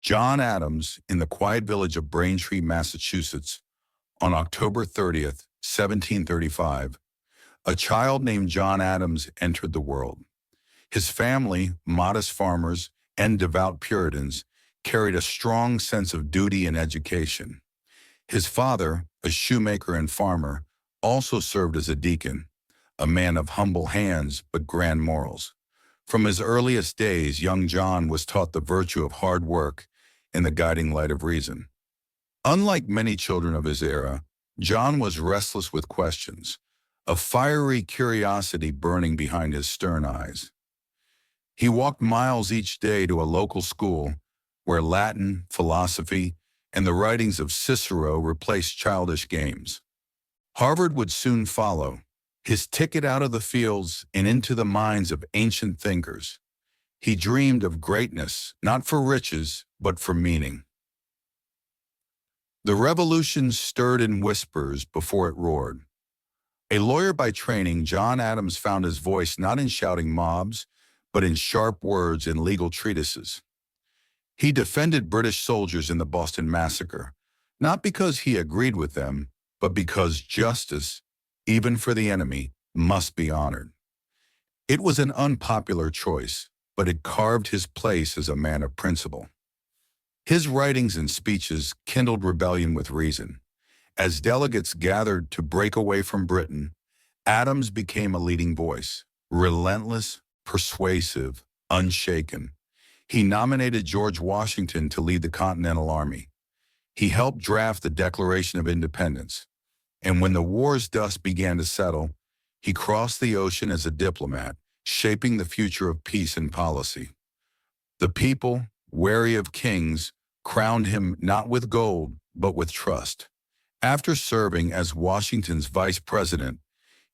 John Adams in the quiet village of Braintree, Massachusetts, on October 30th, 1735, a child named John Adams entered the world. His family, modest farmers and devout Puritans, carried a strong sense of duty and education. His father, a shoemaker and farmer, also served as a deacon, a man of humble hands but grand morals. From his earliest days, young John was taught the virtue of hard work and the guiding light of reason. Unlike many children of his era, John was restless with questions, a fiery curiosity burning behind his stern eyes. He walked miles each day to a local school where Latin, philosophy, and the writings of Cicero replaced childish games. Harvard would soon follow, his ticket out of the fields and into the minds of ancient thinkers. He dreamed of greatness, not for riches, but for meaning. The revolution stirred in whispers before it roared. A lawyer by training, John Adams found his voice not in shouting mobs, but in sharp words and legal treatises. He defended British soldiers in the Boston Massacre, not because he agreed with them, but because justice, even for the enemy, must be honored. It was an unpopular choice, but it carved his place as a man of principle. His writings and speeches kindled rebellion with reason. As delegates gathered to break away from Britain, Adams became a leading voice, relentless, persuasive, unshaken. He nominated George Washington to lead the Continental Army. He helped draft the Declaration of Independence. And when the war's dust began to settle, he crossed the ocean as a diplomat, shaping the future of peace and policy. The people, wary of kings, crowned him not with gold, but with trust. After serving as Washington's vice president,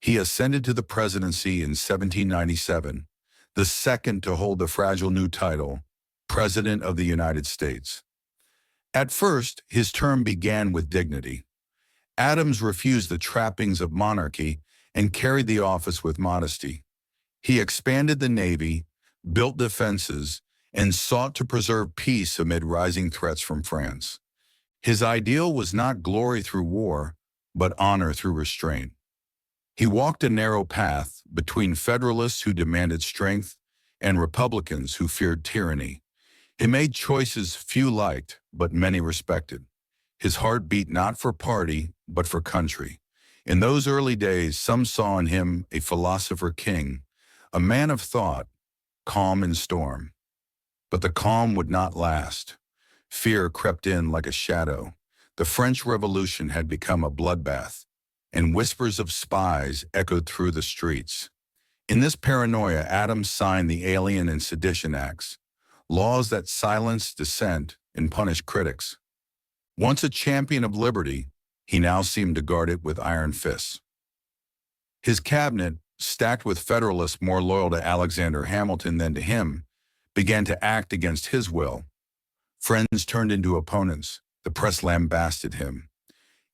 he ascended to the presidency in 1797, the second to hold the fragile new title, President of the United States. At first, his term began with dignity. Adams refused the trappings of monarchy and carried the office with modesty. He expanded the Navy, built defenses, and sought to preserve peace amid rising threats from France. His ideal was not glory through war, but honor through restraint. He walked a narrow path between Federalists who demanded strength and Republicans who feared tyranny. He made choices few liked, but many respected. His heart beat not for party, but for country. In those early days, some saw in him a philosopher king, a man of thought, calm in storm. But the calm would not last. Fear crept in like a shadow. The French Revolution had become a bloodbath, and whispers of spies echoed through the streets. In this paranoia, Adams signed the Alien and Sedition Acts, laws that silenced dissent and punished critics. Once a champion of liberty, he now seemed to guard it with iron fists. His cabinet, stacked with Federalists more loyal to Alexander Hamilton than to him, began to act against his will. Friends turned into opponents. The press lambasted him.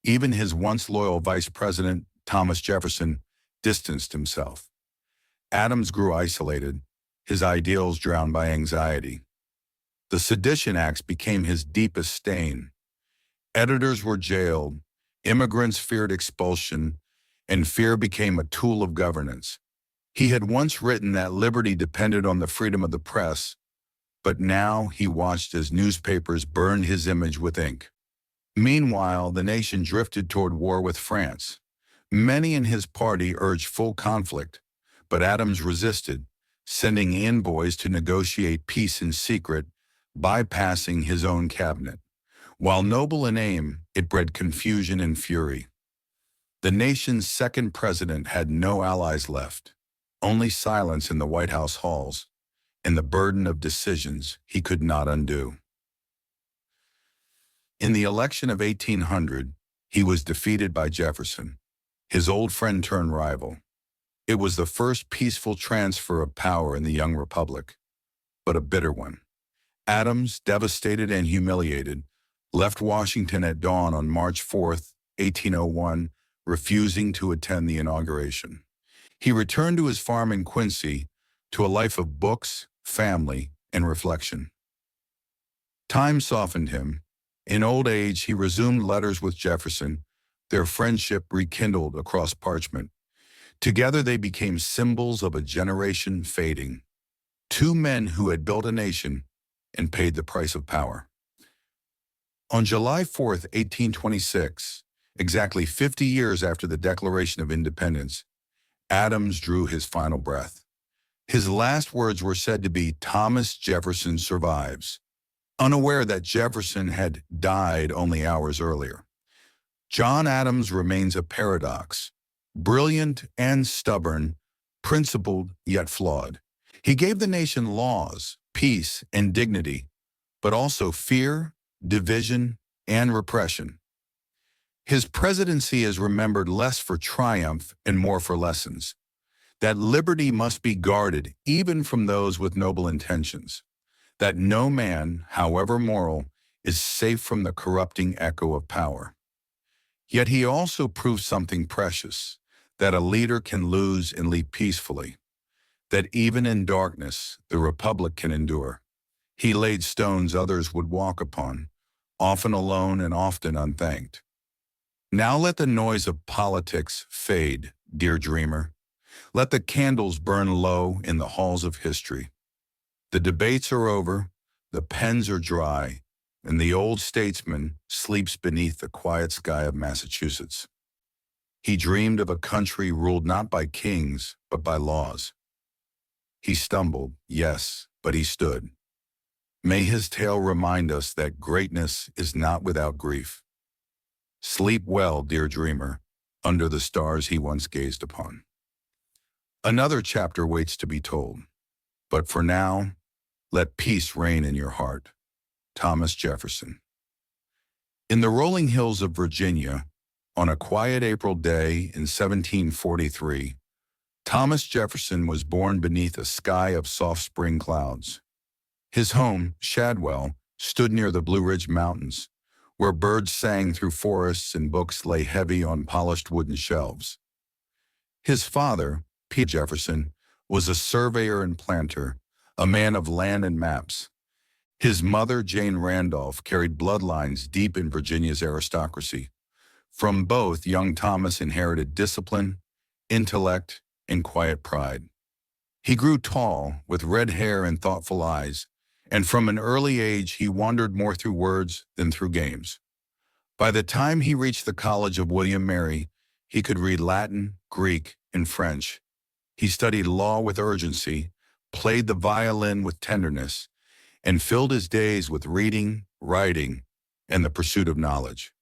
Even his once loyal vice president, Thomas Jefferson, distanced himself. Adams grew isolated, his ideals drowned by anxiety. The Sedition Acts became his deepest stain. Editors were jailed, immigrants feared expulsion, and fear became a tool of governance. He had once written that liberty depended on the freedom of the press, but now he watched as newspapers burned his image with ink. Meanwhile, the nation drifted toward war with France. Many in his party urged full conflict, but Adams resisted, sending envoys to negotiate peace in secret, bypassing his own cabinet. While noble in aim, it bred confusion and fury. The nation's second president had no allies left, only silence in the White House halls, and the burden of decisions he could not undo. In the election of 1800, he was defeated by Jefferson, his old friend turned rival. It was the first peaceful transfer of power in the young republic, but a bitter one. Adams, devastated and humiliated, left Washington at dawn on March 4th, 1801, refusing to attend the inauguration. He returned to his farm in Quincy, to a life of books, family, and reflection. Time softened him. In old age, he resumed letters with Jefferson, their friendship rekindled across parchment. Together they became symbols of a generation fading. Two men who had built a nation and paid the price of power. On July 4th, 1826, exactly 50 years after the Declaration of Independence, Adams drew his final breath. His last words were said to be, "Thomas Jefferson survives," unaware that Jefferson had died only hours earlier. John Adams remains a paradox, brilliant and stubborn, principled yet flawed. He gave the nation laws, peace, and dignity, but also fear, division, and repression. His presidency is remembered less for triumph and more for lessons, that liberty must be guarded even from those with noble intentions, that no man, however moral, is safe from the corrupting echo of power. Yet he also proved something precious, that a leader can lose and lead peacefully, that even in darkness, the republic can endure. He laid stones others would walk upon, often alone and often unthanked. Now let the noise of politics fade, dear dreamer. Let the candles burn low in the halls of history. The debates are over, the pens are dry, and the old statesman sleeps beneath the quiet sky of Massachusetts. He dreamed of a country ruled not by kings, but by laws. He stumbled, yes, but he stood. May his tale remind us that greatness is not without grief. Sleep well, dear dreamer, under the stars he once gazed upon. Another chapter waits to be told, but for now, let peace reign in your heart. Thomas Jefferson. In the rolling hills of Virginia, on a quiet April day in 1743, Thomas Jefferson was born beneath a sky of soft spring clouds. His home, Shadwell, stood near the Blue Ridge Mountains, where birds sang through forests and books lay heavy on polished wooden shelves. His father, P. Jefferson, was a surveyor and planter, a man of land and maps. His mother, Jane Randolph, carried bloodlines deep in Virginia's aristocracy. From both, young Thomas inherited discipline, intellect, and quiet pride. He grew tall, with red hair and thoughtful eyes, and from an early age he wandered more through words than through games. By the time he reached the College of William Mary, he could read Latin, Greek, and French. He studied law with urgency, played the violin with tenderness, and filled his days with reading, writing, and the pursuit of knowledge.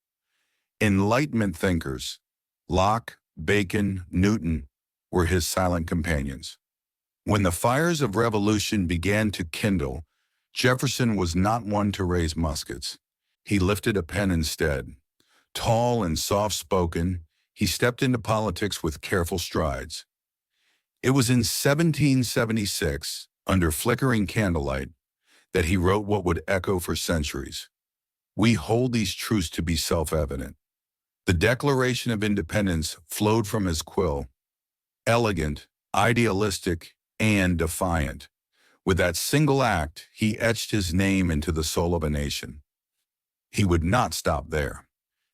Enlightenment thinkers, Locke, Bacon, Newton, were his silent companions. When the fires of revolution began to kindle, Jefferson was not one to raise muskets. He lifted a pen instead. Tall and soft-spoken, he stepped into politics with careful strides. It was in 1776, under flickering candlelight, that he wrote what would echo for centuries. We hold these truths to be self-evident. The Declaration of Independence flowed from his quill, elegant, idealistic, and defiant. With that single act, he etched his name into the soul of a nation. He would not stop there.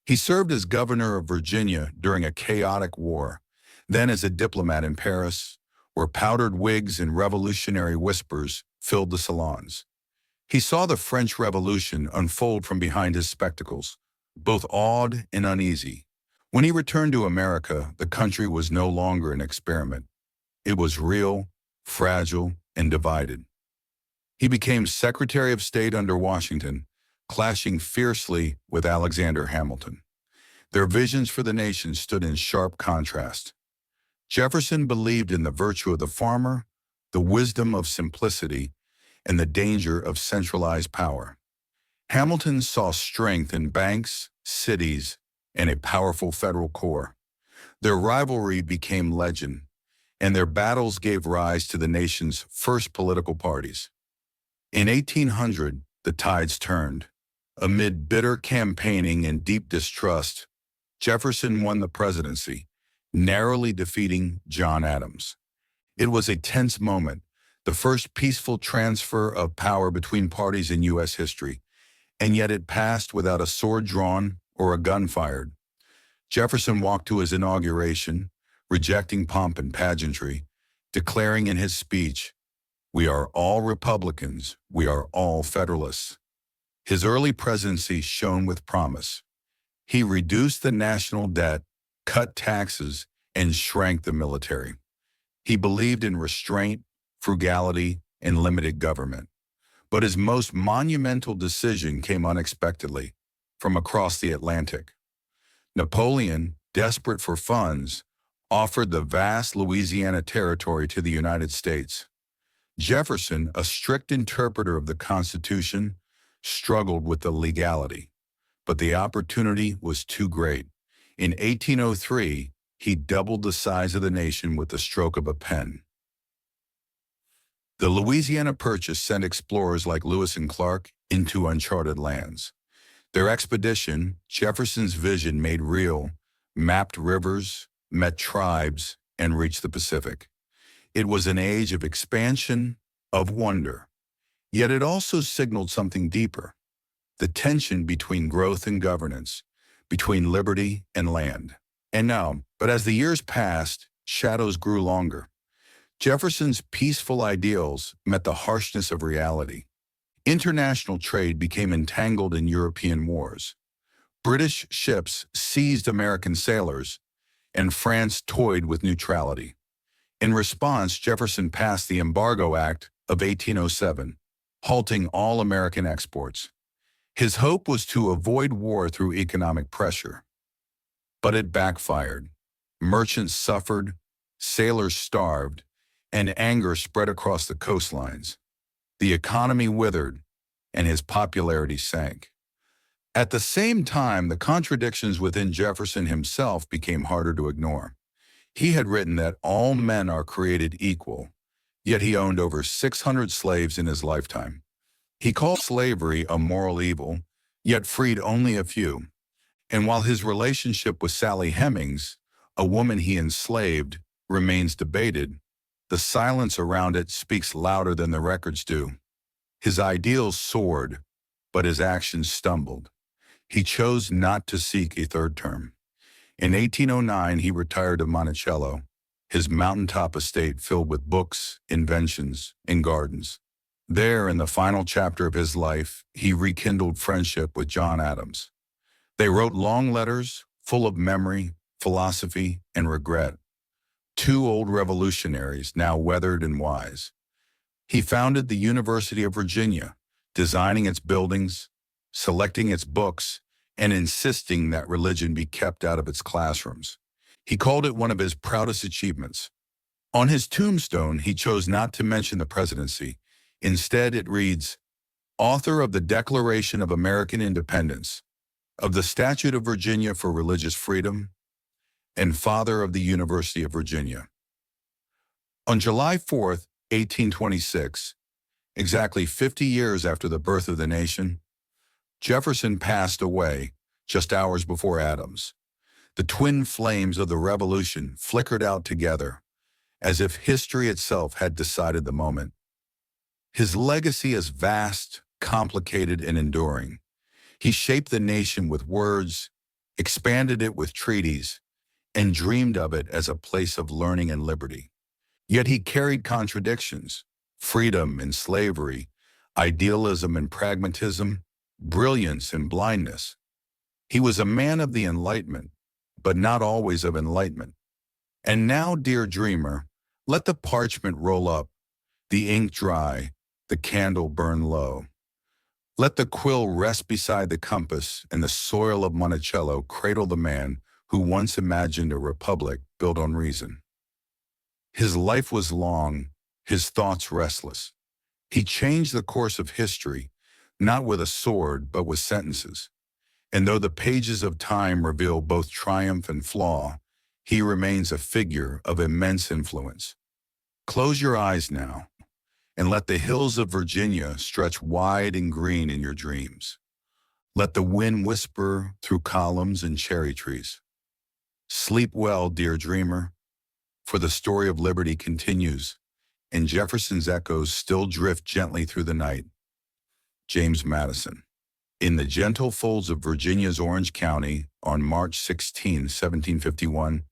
He served as governor of Virginia during a chaotic war, then as a diplomat in Paris, where powdered wigs and revolutionary whispers filled the salons. He saw the French Revolution unfold from behind his spectacles, both awed and uneasy. When he returned to America, the country was no longer an experiment. It was real, fragile, and divided. He became Secretary of State under Washington, clashing fiercely with Alexander Hamilton. Their visions for the nation stood in sharp contrast. Jefferson believed in the virtue of the farmer, the wisdom of simplicity, and the danger of centralized power. Hamilton saw strength in banks, cities, and a powerful federal core. Their rivalry became legend, and their battles gave rise to the nation's first political parties. In 1800, the tides turned. Amid bitter campaigning and deep distrust, Jefferson won the presidency, narrowly defeating John Adams. It was a tense moment, the first peaceful transfer of power between parties in U.S. history, and yet it passed without a sword drawn or a gun fired. Jefferson walked to his inauguration, rejecting pomp and pageantry, declaring in his speech, "We are all Republicans, we are all Federalists." His early presidency shone with promise. He reduced the national debt, cut taxes, and shrank the military. He believed in restraint, frugality, and limited government. But his most monumental decision came unexpectedly, from across the Atlantic. Napoleon, desperate for funds, offered the vast Louisiana Territory to the United States. Jefferson, a strict interpreter of the Constitution, struggled with the legality. But the opportunity was too great. In 1803, he doubled the size of the nation with the stroke of a pen. The Louisiana Purchase sent explorers like Lewis and Clark into uncharted lands. Their expedition, Jefferson's vision made real, mapped rivers, met tribes, and reached the Pacific. It was an age of expansion, of wonder. Yet it also signaled something deeper, the tension between growth and governance, between liberty and land. But as the years passed, shadows grew longer. Jefferson's peaceful ideals met the harshness of reality. International trade became entangled in European wars. British ships seized American sailors, and France toyed with neutrality. In response, Jefferson passed the Embargo Act of 1807, halting all American exports. His hope was to avoid war through economic pressure. But it backfired. Merchants suffered, sailors starved, and anger spread across the coastlines. The economy withered, and his popularity sank. At the same time, the contradictions within Jefferson himself became harder to ignore. He had written that all men are created equal, yet he owned over 600 slaves in his lifetime. He called slavery a moral evil, yet freed only a few. And while his relationship with Sally Hemings, a woman he enslaved, remains debated, the silence around it speaks louder than the records do. His ideals soared, but his actions stumbled. He chose not to seek a third term. In 1809, he retired to Monticello, his mountaintop estate filled with books, inventions, and gardens. There, in the final chapter of his life, he rekindled friendship with John Adams. They wrote long letters, full of memory, philosophy, and regret. Two old revolutionaries, now weathered and wise. He founded the University of Virginia, designing its buildings, selecting its books, and insisting that religion be kept out of its classrooms. He called it one of his proudest achievements. On his tombstone, he chose not to mention the presidency. Instead, it reads, "Author of the Declaration of American Independence, of the Statute of Virginia for Religious Freedom, and father of the University of Virginia." On July 4th, 1826, exactly 50 years after the birth of the nation, Jefferson passed away just hours before Adams. The twin flames of the revolution flickered out together, as if history itself had decided the moment. His legacy is vast, complicated, and enduring. He shaped the nation with words, expanded it with treaties, and dreamed of it as a place of learning and liberty. Yet he carried contradictions, freedom and slavery, idealism and pragmatism, brilliance and blindness. He was a man of the Enlightenment, but not always of enlightenment. And now, dear dreamer, let the parchment roll up, the ink dry, the candle burn low. Let the quill rest beside the compass, and the soil of Monticello cradle the man who once imagined a republic built on reason. His life was long, his thoughts restless. He changed the course of history, not with a sword, but with sentences. And though the pages of time reveal both triumph and flaw, he remains a figure of immense influence. Close your eyes now, and let the hills of Virginia stretch wide and green in your dreams. Let the wind whisper through columns and cherry trees. Sleep well, dear dreamer, for the story of liberty continues, and Jefferson's echoes still drift gently through the night. James Madison. In the gentle folds of Virginia's Orange County, on March 16, 1751,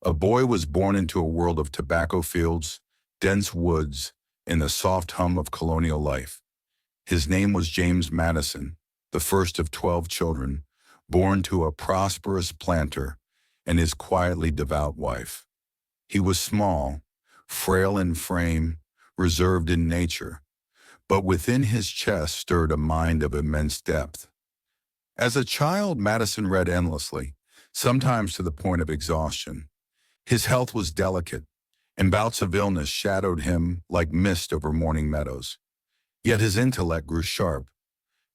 a boy was born into a world of tobacco fields, dense woods, and the soft hum of colonial life. His name was James Madison, the first of 12 children, born to a prosperous planter and his quietly devout wife. He was small, frail in frame, reserved in nature, but within his chest stirred a mind of immense depth. As a child, Madison read endlessly, sometimes to the point of exhaustion. His health was delicate, and bouts of illness shadowed him like mist over morning meadows. Yet his intellect grew sharp.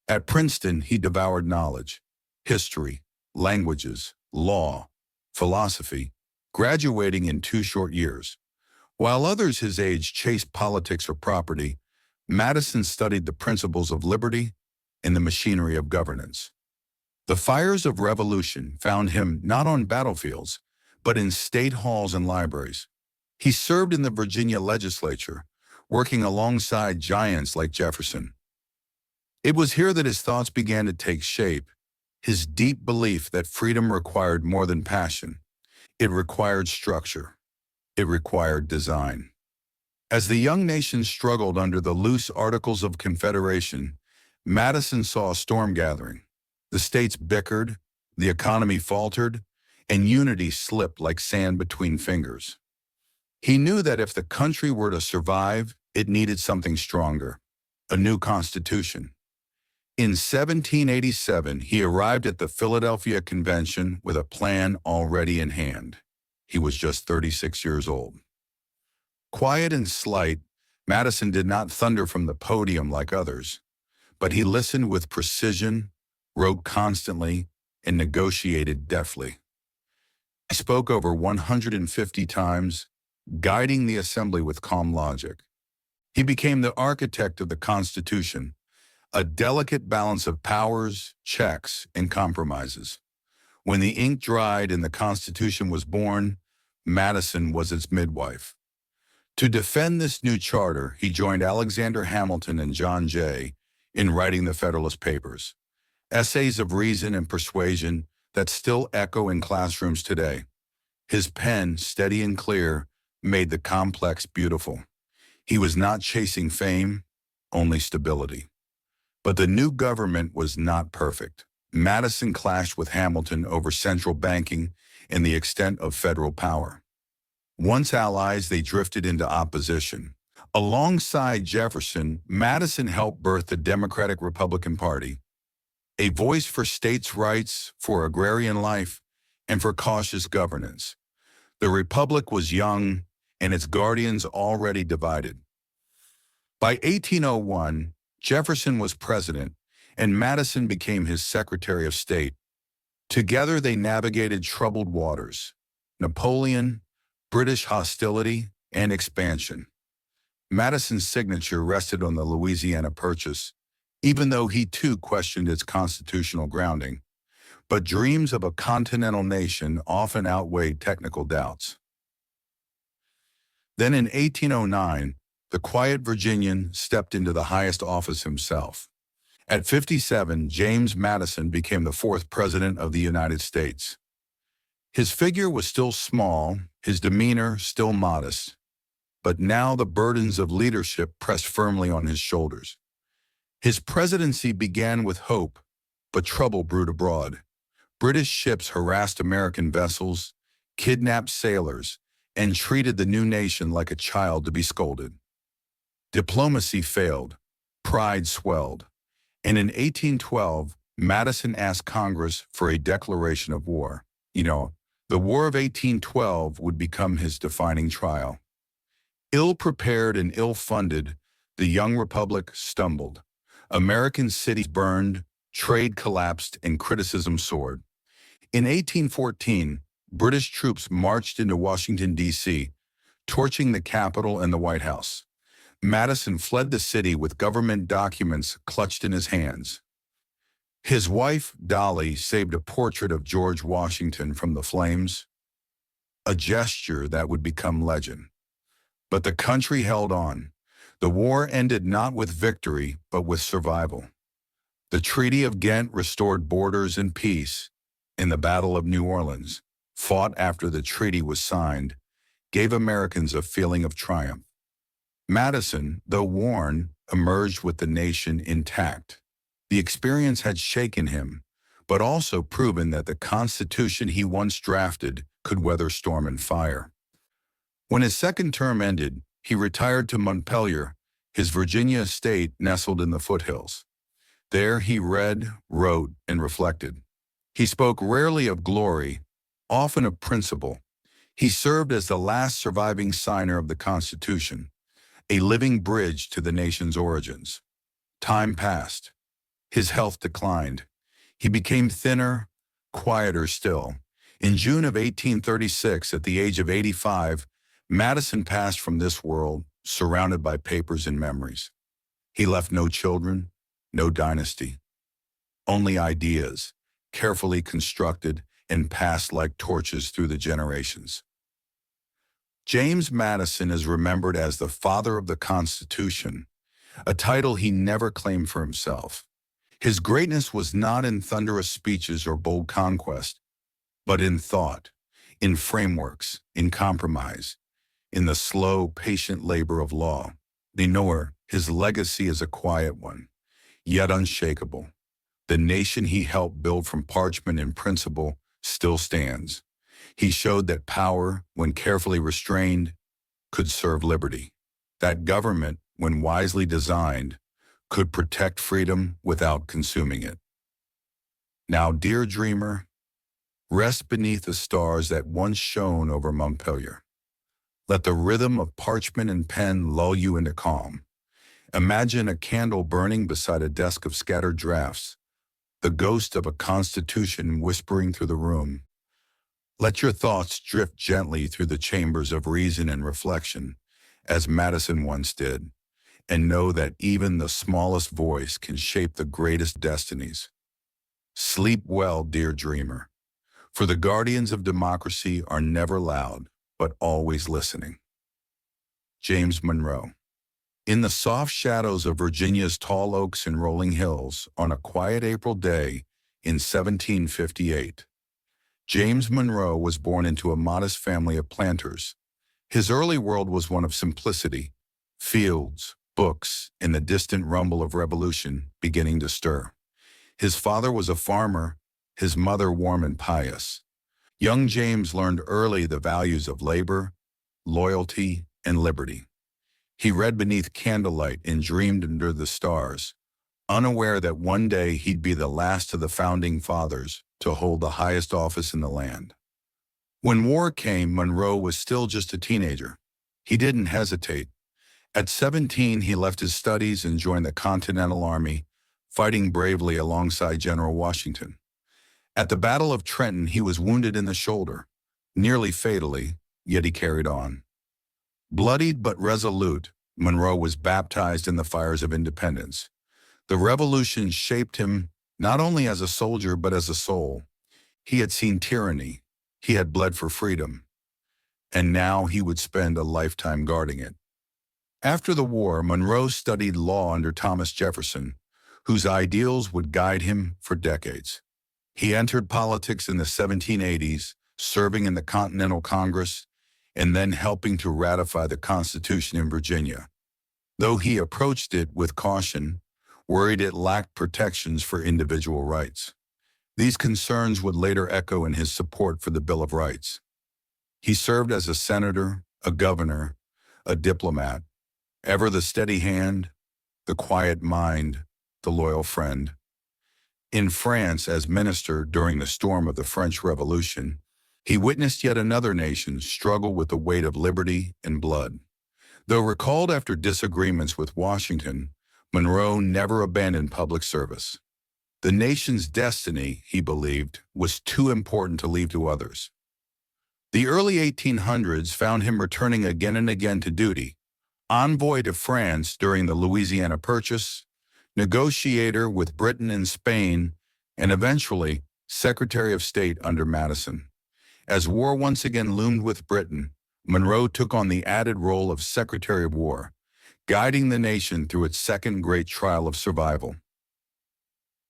At Princeton, he devoured knowledge, history, languages, law, philosophy, graduating in 2 short years. While others his age chased politics or property, Madison studied the principles of liberty and the machinery of governance. The fires of revolution found him not on battlefields, but in state halls and libraries. He served in the Virginia legislature, working alongside giants like Jefferson. It was here that his thoughts began to take shape, his deep belief that freedom required more than passion. It required structure. It required design. As the young nation struggled under the loose Articles of Confederation, Madison saw a storm gathering. The states bickered, the economy faltered, and unity slipped like sand between fingers. He knew that if the country were to survive, it needed something stronger, a new constitution. In 1787, he arrived at the Philadelphia Convention with a plan already in hand. He was just 36 years old. Quiet and slight, Madison did not thunder from the podium like others, but he listened with precision, wrote constantly, and negotiated deftly. He spoke over 150 times, guiding the assembly with calm logic. He became the architect of the Constitution, a delicate balance of powers, checks, and compromises. When the ink dried and the Constitution was born, Madison was its midwife. To defend this new charter, he joined Alexander Hamilton and John Jay in writing the Federalist Papers, essays of reason and persuasion that still echo in classrooms today. His pen, steady and clear, made the complex beautiful. He was not chasing fame, only stability. But the new government was not perfect. Madison clashed with Hamilton over central banking and the extent of federal power. Once allies, they drifted into opposition. Alongside Jefferson, Madison helped birth the Democratic-Republican Party, a voice for states' rights, for agrarian life, and for cautious governance. The Republic was young, and its guardians already divided. By 1801, Jefferson was president, and Madison became his Secretary of State. Together they navigated troubled waters: Napoleon, British hostility, and expansion. Madison's signature rested on the Louisiana Purchase, even though he too questioned its constitutional grounding. But dreams of a continental nation often outweighed technical doubts. Then in 1809, the quiet Virginian stepped into the highest office himself. At 57, James Madison became the 4th President of the United States. His figure was still small, his demeanor still modest, but now the burdens of leadership pressed firmly on his shoulders. His presidency began with hope, but trouble brewed abroad. British ships harassed American vessels, kidnapped sailors, and treated the new nation like a child to be scolded. Diplomacy failed, pride swelled, and in 1812, Madison asked Congress for a declaration of war. The War of 1812 would become his defining trial. Ill-prepared and ill-funded, the young republic stumbled. American cities burned, trade collapsed, and criticism soared. In 1814, British troops marched into Washington, D.C., torching the Capitol and the White House. Madison fled the city with government documents clutched in his hands. His wife, Dolly, saved a portrait of George Washington from the flames, a gesture that would become legend. But the country held on. The war ended not with victory, but with survival. The Treaty of Ghent restored borders and peace, and the Battle of New Orleans, fought after the treaty was signed, gave Americans a feeling of triumph. Madison, though worn, emerged with the nation intact. The experience had shaken him, but also proven that the Constitution he once drafted could weather storm and fire. When his second term ended, he retired to Montpelier, his Virginia estate nestled in the foothills. There he read, wrote, and reflected. He spoke rarely of glory, often of principle. He served as the last surviving signer of the Constitution, a living bridge to the nation's origins. Time passed. His health declined. He became thinner, quieter still. In June of 1836, at the age of 85, Madison passed from this world, surrounded by papers and memories. He left no children, no dynasty, only ideas, carefully constructed and passed like torches through the generations. James Madison is remembered as the father of the Constitution, a title he never claimed for himself. His greatness was not in thunderous speeches or bold conquest, but in thought, in frameworks, in compromise, in the slow, patient labor of law. His legacy is a quiet one, yet unshakable. The nation he helped build from parchment and principle still stands. He showed that power, when carefully restrained, could serve liberty. That government, when wisely designed, could protect freedom without consuming it. Now, dear dreamer, rest beneath the stars that once shone over Montpelier. Let the rhythm of parchment and pen lull you into calm. Imagine a candle burning beside a desk of scattered drafts, the ghost of a constitution whispering through the room. Let your thoughts drift gently through the chambers of reason and reflection, as Madison once did, and know that even the smallest voice can shape the greatest destinies. Sleep well, dear dreamer, for the guardians of democracy are never loud, but always listening. James Monroe. In the soft shadows of Virginia's tall oaks and rolling hills, on a quiet April day in 1758, James Monroe was born into a modest family of planters. His early world was one of simplicity, fields, books, and the distant rumble of revolution beginning to stir. His father was a farmer, his mother warm and pious. Young James learned early the values of labor, loyalty, and liberty. He read beneath candlelight and dreamed under the stars, unaware that one day he'd be the last of the founding fathers to hold the highest office in the land. When war came, Monroe was still just a teenager. He didn't hesitate. At 17, he left his studies and joined the Continental Army, fighting bravely alongside General Washington. At the Battle of Trenton, he was wounded in the shoulder, nearly fatally, yet he carried on. Bloodied but resolute, Monroe was baptized in the fires of independence. The revolution shaped him not only as a soldier but as a soul. He had seen tyranny, he had bled for freedom, and now he would spend a lifetime guarding it. After the war, Monroe studied law under Thomas Jefferson, whose ideals would guide him for decades. He entered politics in the 1780s, serving in the Continental Congress, and then helping to ratify the Constitution in Virginia. Though he approached it with caution, worried it lacked protections for individual rights. These concerns would later echo in his support for the Bill of Rights. He served as a senator, a governor, a diplomat, ever the steady hand, the quiet mind, the loyal friend. In France, as minister during the storm of the French Revolution, he witnessed yet another nation struggle with the weight of liberty and blood. Though recalled after disagreements with Washington, Monroe never abandoned public service. The nation's destiny, he believed, was too important to leave to others. The early 1800s found him returning again and again to duty, envoy to France during the Louisiana Purchase, negotiator with Britain and Spain, and eventually Secretary of State under Madison. As war once again loomed with Britain, Monroe took on the added role of Secretary of War, guiding the nation through its second great trial of survival.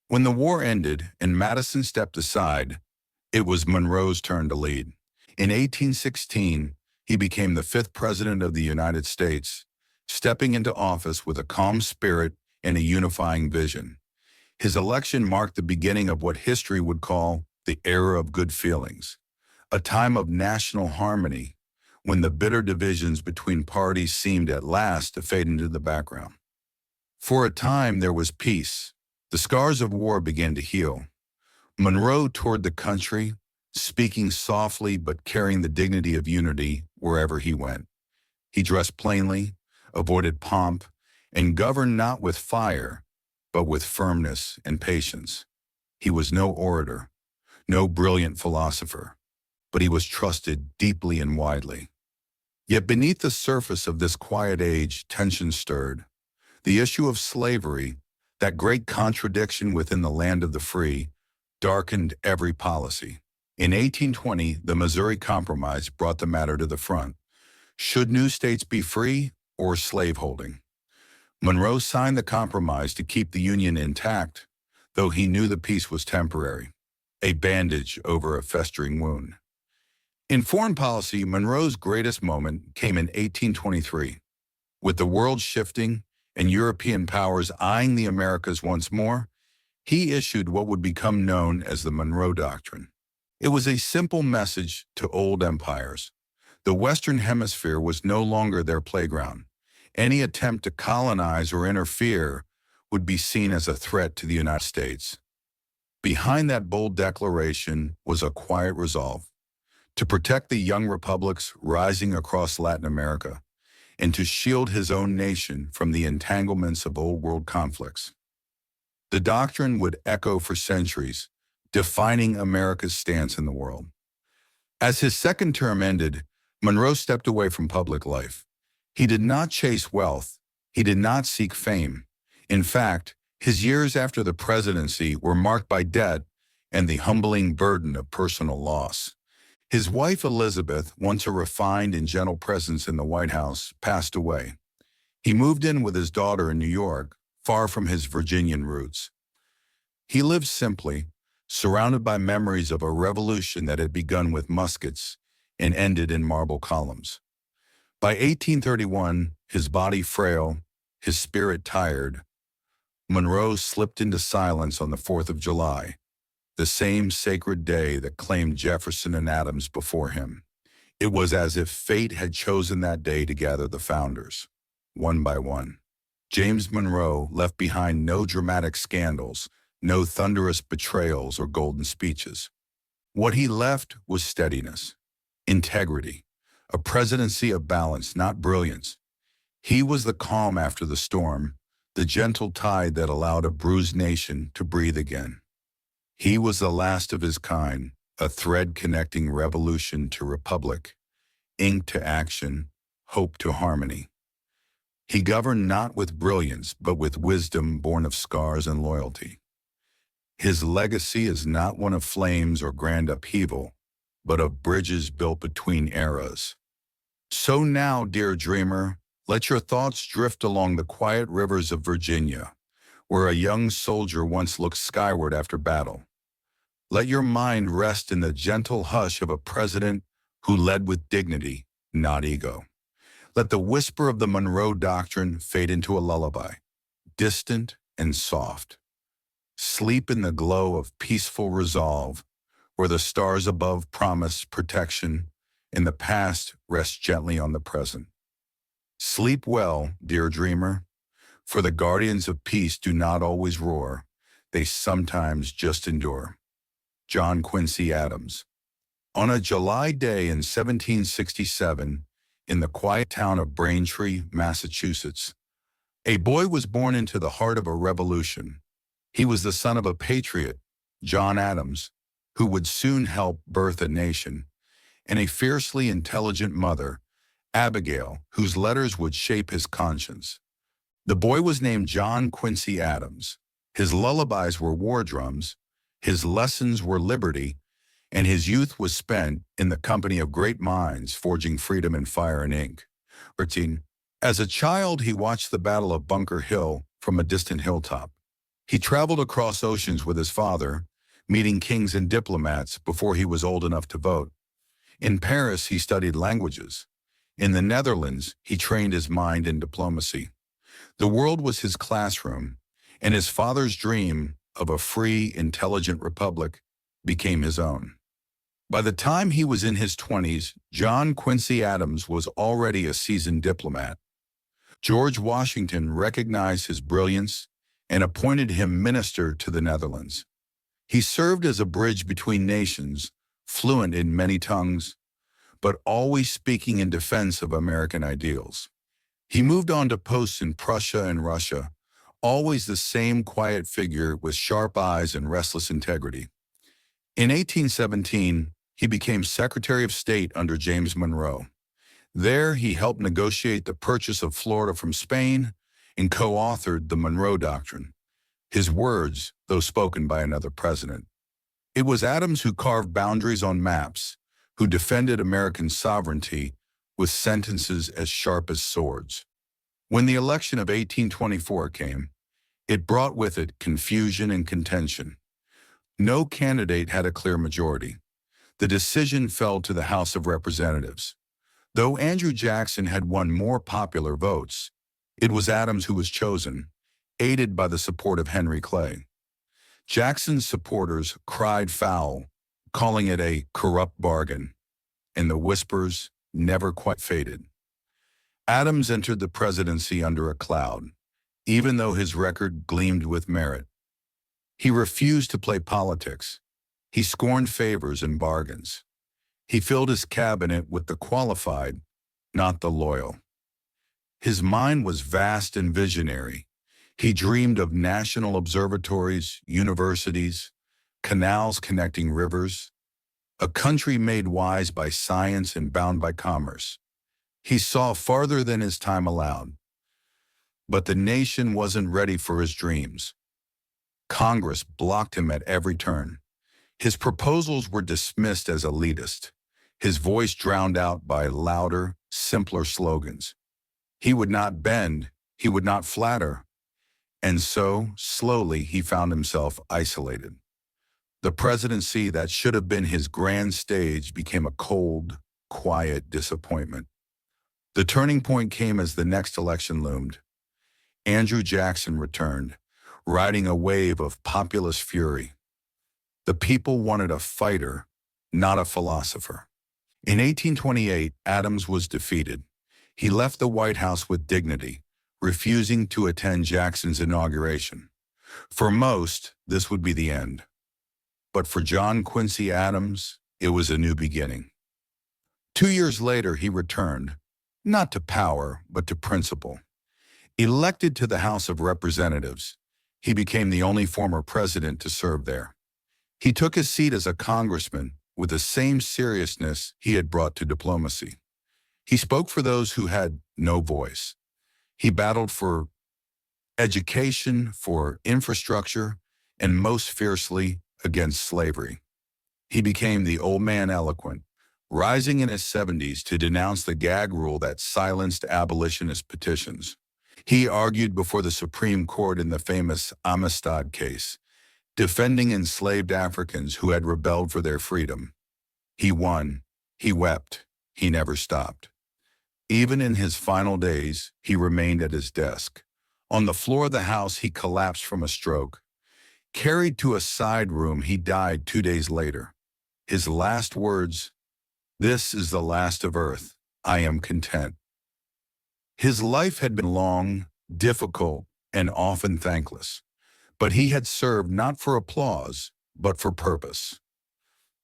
When the war ended and Madison stepped aside, it was Monroe's turn to lead. In 1816, he became the fifth president of the United States, stepping into office with a calm spirit and a unifying vision. His election marked the beginning of what history would call the era of good feelings, a time of national harmony when the bitter divisions between parties seemed at last to fade into the background. For a time, there was peace. The scars of war began to heal. Monroe toured the country, speaking softly but carrying the dignity of unity wherever he went. He dressed plainly, avoided pomp, and governed not with fire, but with firmness and patience. He was no orator, no brilliant philosopher, but he was trusted deeply and widely. Yet beneath the surface of this quiet age, tension stirred. The issue of slavery, that great contradiction within the land of the free, darkened every policy. In 1820, the Missouri Compromise brought the matter to the front. Should new states be free or slaveholding? Monroe signed the compromise to keep the Union intact, though he knew the peace was temporary, a bandage over a festering wound. In foreign policy, Monroe's greatest moment came in 1823. With the world shifting and European powers eyeing the Americas once more, he issued what would become known as the Monroe Doctrine. It was a simple message to old empires. The Western Hemisphere was no longer their playground. Any attempt to colonize or interfere would be seen as a threat to the United States. Behind that bold declaration was a quiet resolve to protect the young republics rising across Latin America and to shield his own nation from the entanglements of old world conflicts. The doctrine would echo for centuries, defining America's stance in the world. As his second term ended, Monroe stepped away from public life. He did not chase wealth. He did not seek fame. In fact, his years after the presidency were marked by debt and the humbling burden of personal loss. His wife Elizabeth, once a refined and gentle presence in the White House, passed away. He moved in with his daughter in New York, far from his Virginian roots. He lived simply, surrounded by memories of a revolution that had begun with muskets and ended in marble columns. By 1831, his body frail, his spirit tired, Monroe slipped into silence on the 4th of July, the same sacred day that claimed Jefferson and Adams before him. It was as if fate had chosen that day to gather the founders, one by one. James Monroe left behind no dramatic scandals, no thunderous betrayals or golden speeches. What he left was steadiness, integrity, a presidency of balance, not brilliance. He was the calm after the storm, the gentle tide that allowed a bruised nation to breathe again. He was the last of his kind, a thread connecting revolution to republic, ink to action, hope to harmony. He governed not with brilliance, but with wisdom born of scars and loyalty. His legacy is not one of flames or grand upheaval, but of bridges built between eras. So now, dear dreamer, let your thoughts drift along the quiet rivers of Virginia, where a young soldier once looked skyward after battle. Let your mind rest in the gentle hush of a president who led with dignity, not ego. Let the whisper of the Monroe Doctrine fade into a lullaby, distant and soft. Sleep in the glow of peaceful resolve, where the stars above promise protection, and the past rests gently on the present. Sleep well, dear dreamer, for the guardians of peace do not always roar, they sometimes just endure. John Quincy Adams. On a July day in 1767, in the quiet town of Braintree, Massachusetts, a boy was born into the heart of a revolution. He was the son of a patriot, John Adams, who would soon help birth a nation, and a fiercely intelligent mother, Abigail, whose letters would shape his conscience. The boy was named John Quincy Adams. His lullabies were war drums, his lessons were liberty, and his youth was spent in the company of great minds forging freedom in fire and ink. As a child, he watched the Battle of Bunker Hill from a distant hilltop. He traveled across oceans with his father, meeting kings and diplomats before he was old enough to vote. In Paris, he studied languages. In the Netherlands, he trained his mind in diplomacy. The world was his classroom, and his father's dream of a free, intelligent republic became his own. By the time he was in his 20s, John Quincy Adams was already a seasoned diplomat. George Washington recognized his brilliance and appointed him minister to the Netherlands. He served as a bridge between nations, fluent in many tongues, but always speaking in defense of American ideals. He moved on to posts in Prussia and Russia, always the same quiet figure with sharp eyes and restless integrity. In 1817, he became Secretary of State under James Monroe. There, he helped negotiate the purchase of Florida from Spain and co-authored the Monroe Doctrine, his words, though spoken by another president. It was Adams who carved boundaries on maps, who defended American sovereignty with sentences as sharp as swords. When the election of 1824 came, it brought with it confusion and contention. No candidate had a clear majority. The decision fell to the House of Representatives. Though Andrew Jackson had won more popular votes, it was Adams who was chosen, aided by the support of Henry Clay. Jackson's supporters cried foul, calling it a corrupt bargain, and the whispers never quite faded. Adams entered the presidency under a cloud, even though his record gleamed with merit. He refused to play politics. He scorned favors and bargains. He filled his cabinet with the qualified, not the loyal. His mind was vast and visionary. He dreamed of national observatories, universities, canals connecting rivers, a country made wise by science and bound by commerce. He saw farther than his time allowed. But the nation wasn't ready for his dreams. Congress blocked him at every turn. His proposals were dismissed as elitist, his voice drowned out by louder, simpler slogans. He would not bend, he would not flatter. And so, slowly, he found himself isolated. The presidency that should have been his grand stage became a cold, quiet disappointment. The turning point came as the next election loomed. Andrew Jackson returned, riding a wave of populist fury. The people wanted a fighter, not a philosopher. In 1828, Adams was defeated. He left the White House with dignity, refusing to attend Jackson's inauguration. For most, this would be the end. But for John Quincy Adams, it was a new beginning. 2 years later, he returned, not to power, but to principle. Elected to the House of Representatives, he became the only former president to serve there. He took his seat as a congressman with the same seriousness he had brought to diplomacy. He spoke for those who had no voice. He battled for education, for infrastructure, and most fiercely against slavery. He became the old man eloquent, rising in his 70s to denounce the gag rule that silenced abolitionist petitions. He argued before the Supreme Court in the famous Amistad case, defending enslaved Africans who had rebelled for their freedom. He won, he wept, he never stopped. Even in his final days, he remained at his desk. On the floor of the House, he collapsed from a stroke. Carried to a side room, he died 2 days later. His last words, "This is the last of earth. I am content." His life had been long, difficult, and often thankless. But he had served not for applause, but for purpose.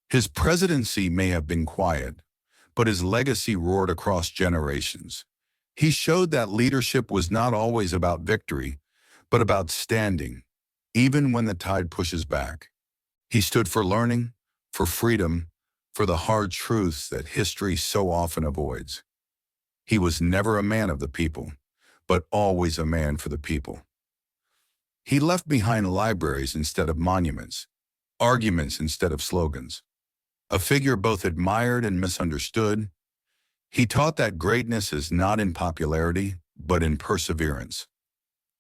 His presidency may have been quiet, but his legacy roared across generations. He showed that leadership was not always about victory, but about standing, even when the tide pushes back. He stood for learning, for freedom, for the hard truths that history so often avoids. He was never a man of the people, but always a man for the people. He left behind libraries instead of monuments, arguments instead of slogans. A figure both admired and misunderstood, he taught that greatness is not in popularity, but in perseverance.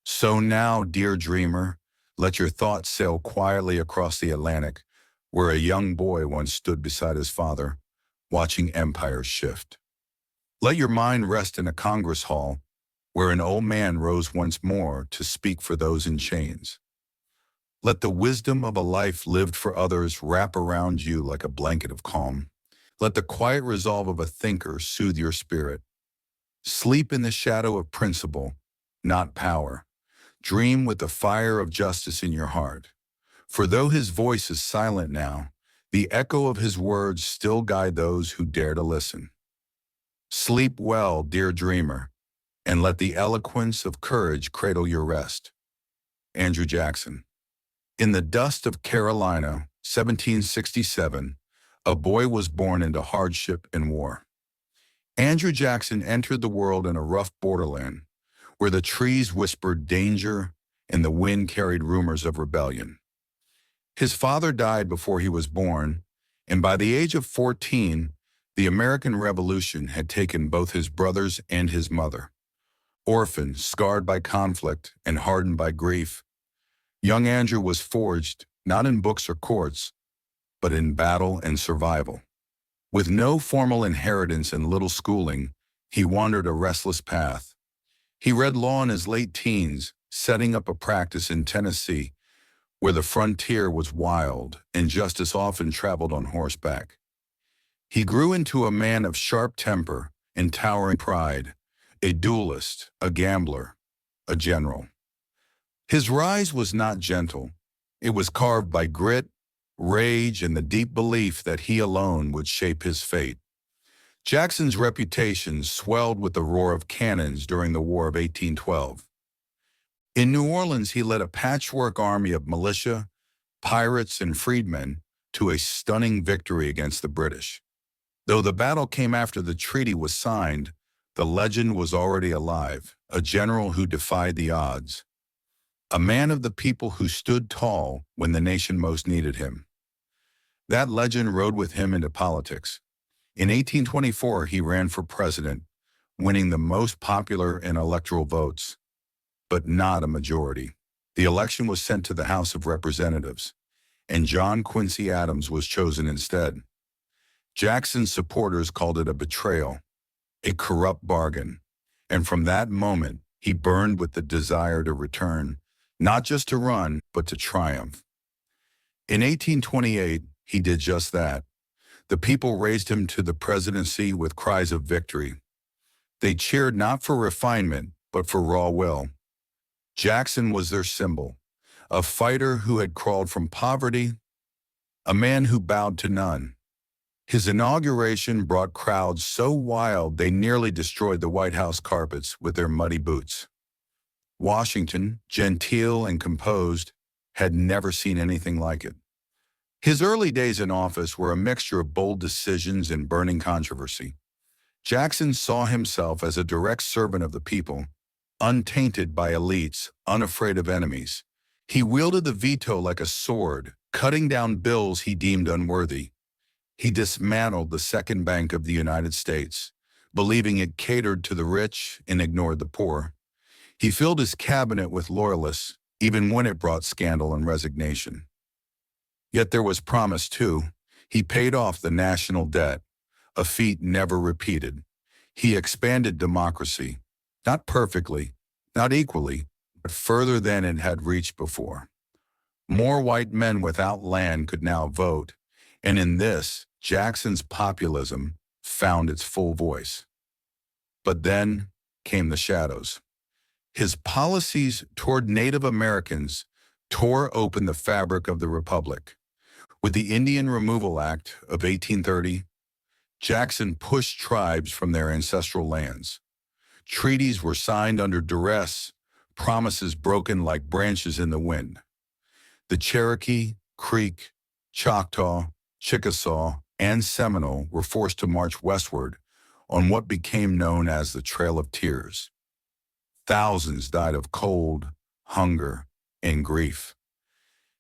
So now, dear dreamer, Let your thoughts sail quietly across the Atlantic, where a young boy once stood beside his father, watching empires shift. Let your mind rest in a Congress hall, where an old man rose once more to speak for those in chains. Let the wisdom of a life lived for others wrap around you like a blanket of calm. Let the quiet resolve of a thinker soothe your spirit. Sleep in the shadow of principle, not power. Dream with the fire of justice in your heart. For though his voice is silent now, the echo of his words still guide those who dare to listen. Sleep well, dear dreamer, and let the eloquence of courage cradle your rest. Andrew Jackson. In the dust of Carolina, 1767, a boy was born into hardship and war. Andrew Jackson entered the world in a rough borderland, where the trees whispered danger and the wind carried rumors of rebellion. His father died before he was born, and by the age of 14, the American Revolution had taken both his brothers and his mother. Orphaned, scarred by conflict, and hardened by grief, young Andrew was forged not in books or courts, but in battle and survival. With no formal inheritance and little schooling, he wandered a restless path. He read law in his late teens, setting up a practice in Tennessee, where the frontier was wild and justice often traveled on horseback. He grew into a man of sharp temper and towering pride, a duelist, a gambler, a general. His rise was not gentle. It was carved by grit, rage, and the deep belief that he alone would shape his fate. Jackson's reputation swelled with the roar of cannons during the War of 1812. In New Orleans, he led a patchwork army of militia, pirates, and freedmen to a stunning victory against the British. Though the battle came after the treaty was signed, the legend was already alive, a general who defied the odds. A man of the people who stood tall when the nation most needed him. That legend rode with him into politics. In 1824, he ran for president, winning the most popular and electoral votes, but not a majority. The election was sent to the House of Representatives, and John Quincy Adams was chosen instead. Jackson's supporters called it a betrayal, a corrupt bargain, and from that moment, he burned with the desire to return, not just to run, but to triumph. In 1828, he did just that. The people raised him to the presidency with cries of victory. They cheered not for refinement, but for raw will. Jackson was their symbol, a fighter who had crawled from poverty, a man who bowed to none. His inauguration brought crowds so wild they nearly destroyed the White House carpets with their muddy boots. Washington, genteel and composed, had never seen anything like it. His early days in office were a mixture of bold decisions and burning controversy. Jackson saw himself as a direct servant of the people, untainted by elites, unafraid of enemies. He wielded the veto like a sword, cutting down bills he deemed unworthy. He dismantled the Second Bank of the United States, believing it catered to the rich and ignored the poor. He filled his cabinet with loyalists, even when it brought scandal and resignation. Yet there was promise too. He paid off the national debt, a feat never repeated. He expanded democracy, not perfectly, not equally, but further than it had reached before. More white men without land could now vote, and in this, Jackson's populism found its full voice. But then came the shadows. His policies toward Native Americans tore open the fabric of the Republic. With the Indian Removal Act of 1830, Jackson pushed tribes from their ancestral lands. Treaties were signed under duress, promises broken like branches in the wind. The Cherokee, Creek, Choctaw, Chickasaw, and Seminole were forced to march westward on what became known as the Trail of Tears. Thousands died of cold, hunger, and grief.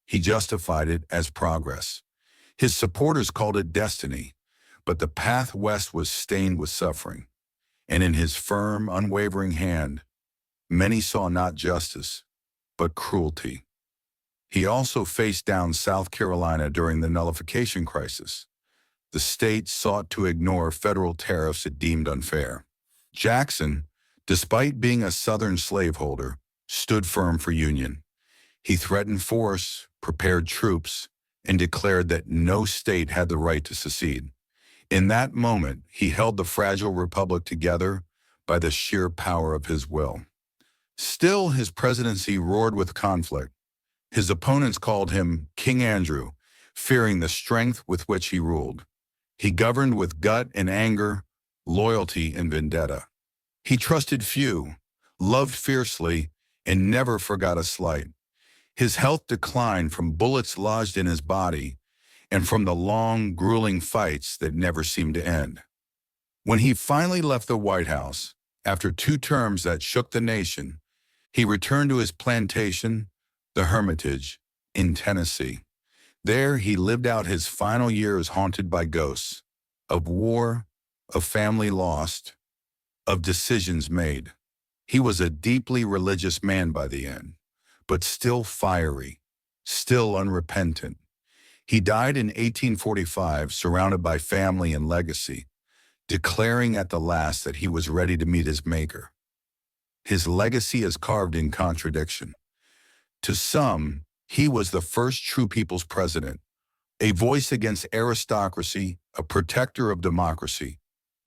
He justified it as progress. His supporters called it destiny, but the path west was stained with suffering. And in his firm, unwavering hand, many saw not justice, but cruelty. He also faced down South Carolina during the nullification crisis. The state sought to ignore federal tariffs it deemed unfair. Jackson, despite being a Southern slaveholder, stood firm for Union. He threatened force, prepared troops, and declared that no state had the right to secede. In that moment, he held the fragile republic together by the sheer power of his will. Still, his presidency roared with conflict. His opponents called him King Andrew, fearing the strength with which he ruled. He governed with gut and anger, loyalty and vendetta. He trusted few, loved fiercely, and never forgot a slight. His health declined from bullets lodged in his body and from the long, grueling fights that never seemed to end. When he finally left the White House, after 2 terms that shook the nation, he returned to his plantation, the Hermitage, in Tennessee. There he lived out his final years haunted by ghosts, of war, of family lost, of decisions made. He was a deeply religious man by the end, but still fiery, still unrepentant. He died in 1845, surrounded by family and legacy, declaring at the last that he was ready to meet his maker. His legacy is carved in contradiction. To some, he was the first true people's president, a voice against aristocracy, a protector of democracy.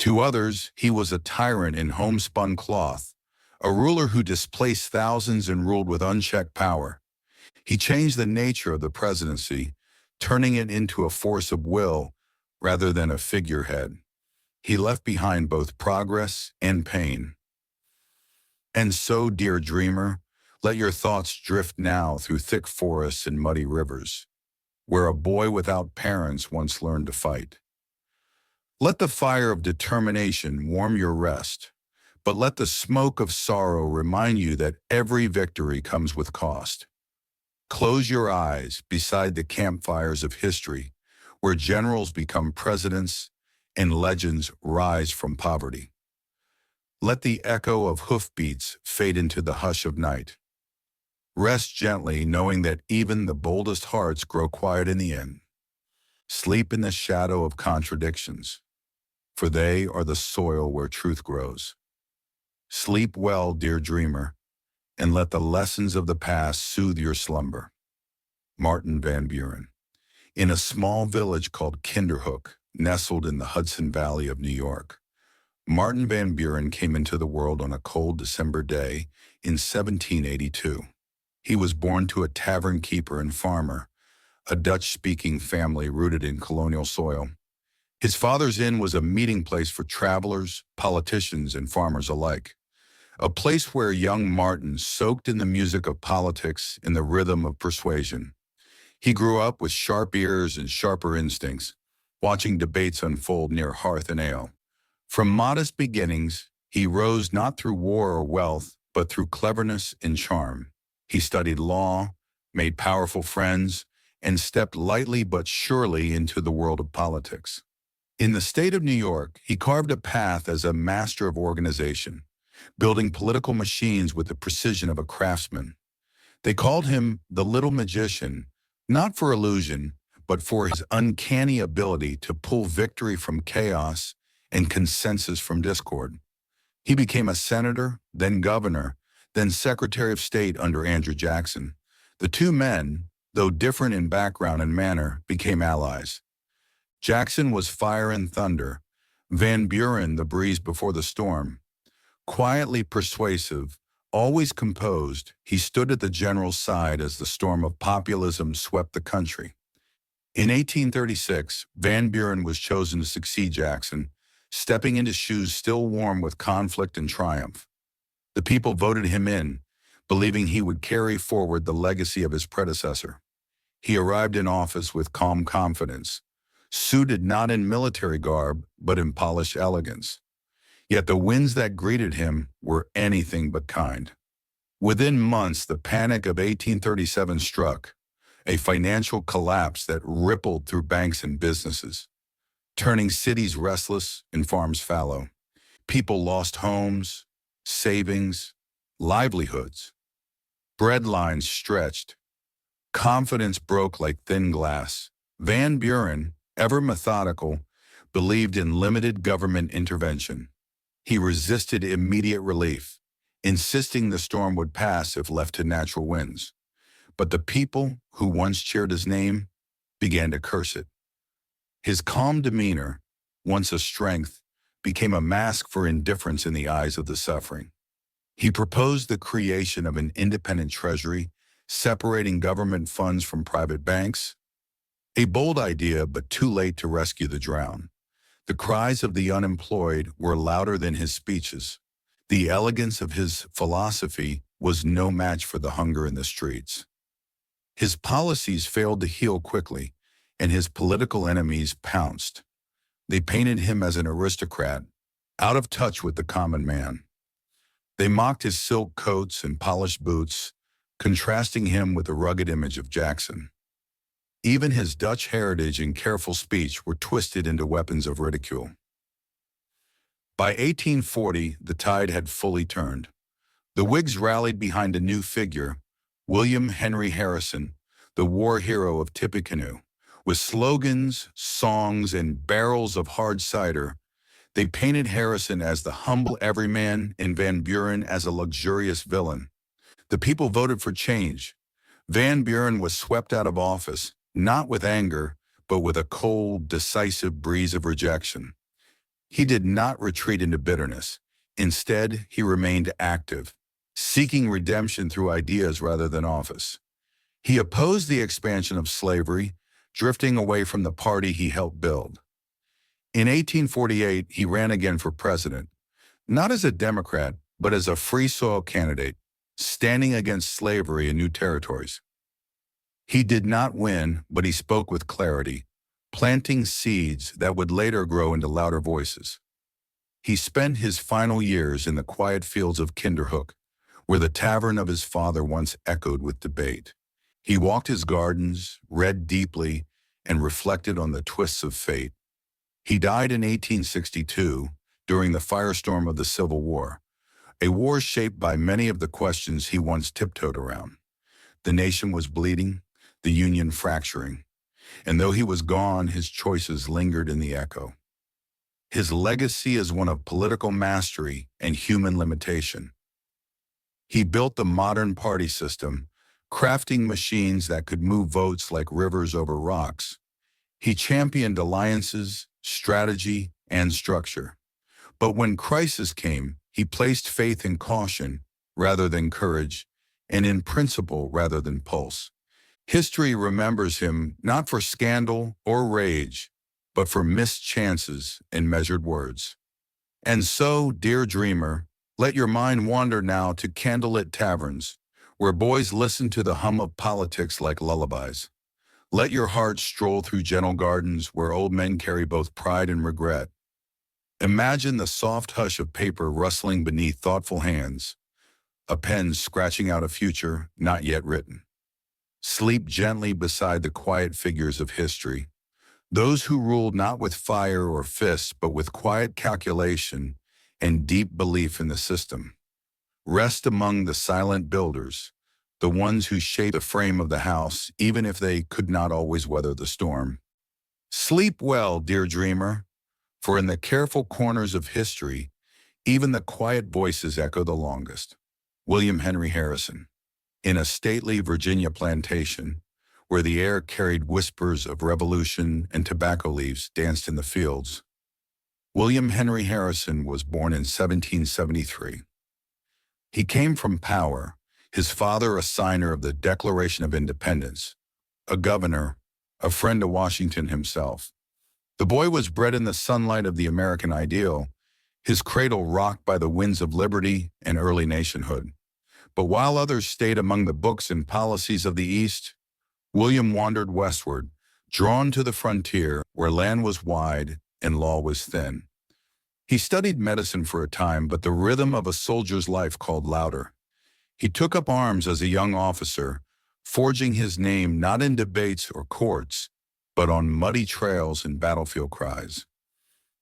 To others, he was a tyrant in homespun cloth, a ruler who displaced thousands and ruled with unchecked power. He changed the nature of the presidency, turning it into a force of will rather than a figurehead. He left behind both progress and pain. And so, dear dreamer, let your thoughts drift now through thick forests and muddy rivers, where a boy without parents once learned to fight. Let the fire of determination warm your rest, but let the smoke of sorrow remind you that every victory comes with cost. Close your eyes beside the campfires of history, where generals become presidents and legends rise from poverty. Let the echo of hoofbeats fade into the hush of night. Rest gently, knowing that even the boldest hearts grow quiet in the end. Sleep in the shadow of contradictions, for they are the soil where truth grows. Sleep well, dear dreamer, and let the lessons of the past soothe your slumber. Martin Van Buren. In a small village called Kinderhook, nestled in the Hudson Valley of New York, Martin Van Buren came into the world on a cold December day in 1782. He was born to a tavern keeper and farmer, a Dutch-speaking family rooted in colonial soil. His father's inn was a meeting place for travelers, politicians, and farmers alike, a place where young Martin soaked in the music of politics and the rhythm of persuasion. He grew up with sharp ears and sharper instincts, watching debates unfold near hearth and ale. From modest beginnings, he rose not through war or wealth, but through cleverness and charm. He studied law, made powerful friends, and stepped lightly but surely into the world of politics. In the state of New York, he carved a path as a master of organization, building political machines with the precision of a craftsman. They called him the Little Magician, not for illusion, but for his uncanny ability to pull victory from chaos and consensus from discord. He became a senator, then governor, then Secretary of State under Andrew Jackson. The 2 men, though different in background and manner, became allies. Jackson was fire and thunder, Van Buren the breeze before the storm. Quietly persuasive, always composed, he stood at the general's side as the storm of populism swept the country. In 1836, Van Buren was chosen to succeed Jackson, stepping into shoes still warm with conflict and triumph. The people voted him in, believing he would carry forward the legacy of his predecessor. He arrived in office with calm confidence, suited not in military garb, but in polished elegance. Yet the winds that greeted him were anything but kind. Within months, the panic of 1837 struck, a financial collapse that rippled through banks and businesses, turning cities restless and farms fallow. People lost homes, savings, livelihoods. Bread lines stretched. Confidence broke like thin glass. Van Buren, ever methodical, believed in limited government intervention. He resisted immediate relief, insisting the storm would pass if left to natural winds. But the people who once cheered his name began to curse it. His calm demeanor, once a strength, became a mask for indifference in the eyes of the suffering. He proposed the creation of an independent treasury, separating government funds from private banks. A bold idea, but too late to rescue the drowned. The cries of the unemployed were louder than his speeches. The elegance of his philosophy was no match for the hunger in the streets. His policies failed to heal quickly, and his political enemies pounced. They painted him as an aristocrat, out of touch with the common man. They mocked his silk coats and polished boots, contrasting him with the rugged image of Jackson. Even his Dutch heritage and careful speech were twisted into weapons of ridicule. By 1840, the tide had fully turned. The Whigs rallied behind a new figure, William Henry Harrison, the war hero of Tippecanoe. With slogans, songs, and barrels of hard cider, they painted Harrison as the humble everyman and Van Buren as a luxurious villain. The people voted for change. Van Buren was swept out of office, not with anger, but with a cold, decisive breeze of rejection. He did not retreat into bitterness. Instead, he remained active, seeking redemption through ideas rather than office. He opposed the expansion of slavery, drifting away from the party he helped build. In 1848, he ran again for president, not as a Democrat, but as a free soil candidate, standing against slavery in new territories. He did not win, but he spoke with clarity, planting seeds that would later grow into louder voices. He spent his final years in the quiet fields of Kinderhook, where the tavern of his father once echoed with debate. He walked his gardens, read deeply, and reflected on the twists of fate. He died in 1862 during the firestorm of the Civil War, a war shaped by many of the questions he once tiptoed around. The nation was bleeding, the Union fracturing, and though he was gone, his choices lingered in the echo. His legacy is one of political mastery and human limitation. He built the modern party system, crafting machines that could move votes like rivers over rocks. He championed alliances, strategy, and structure. But when crisis came, he placed faith in caution rather than courage, and in principle rather than pulse. History remembers him not for scandal or rage, but for missed chances and measured words. And so, dear dreamer, let your mind wander now to candlelit taverns, where boys listen to the hum of politics like lullabies. Let your heart stroll through gentle gardens where old men carry both pride and regret. Imagine the soft hush of paper rustling beneath thoughtful hands, a pen scratching out a future not yet written. Sleep gently beside the quiet figures of history, those who ruled not with fire or fists, but with quiet calculation and deep belief in the system. Rest among the silent builders, the ones who shaped the frame of the house, even if they could not always weather the storm. Sleep well, dear dreamer, for in the careful corners of history, even the quiet voices echo the longest. William Henry Harrison. In a stately Virginia plantation, where the air carried whispers of revolution and tobacco leaves danced in the fields, William Henry Harrison was born in 1773. He came from power, his father a signer of the Declaration of Independence, a governor, a friend to Washington himself. The boy was bred in the sunlight of the American ideal, his cradle rocked by the winds of liberty and early nationhood. But while others stayed among the books and policies of the East, William wandered westward, drawn to the frontier where land was wide and law was thin. He studied medicine for a time, but the rhythm of a soldier's life called louder. He took up arms as a young officer, forging his name not in debates or courts, but on muddy trails and battlefield cries.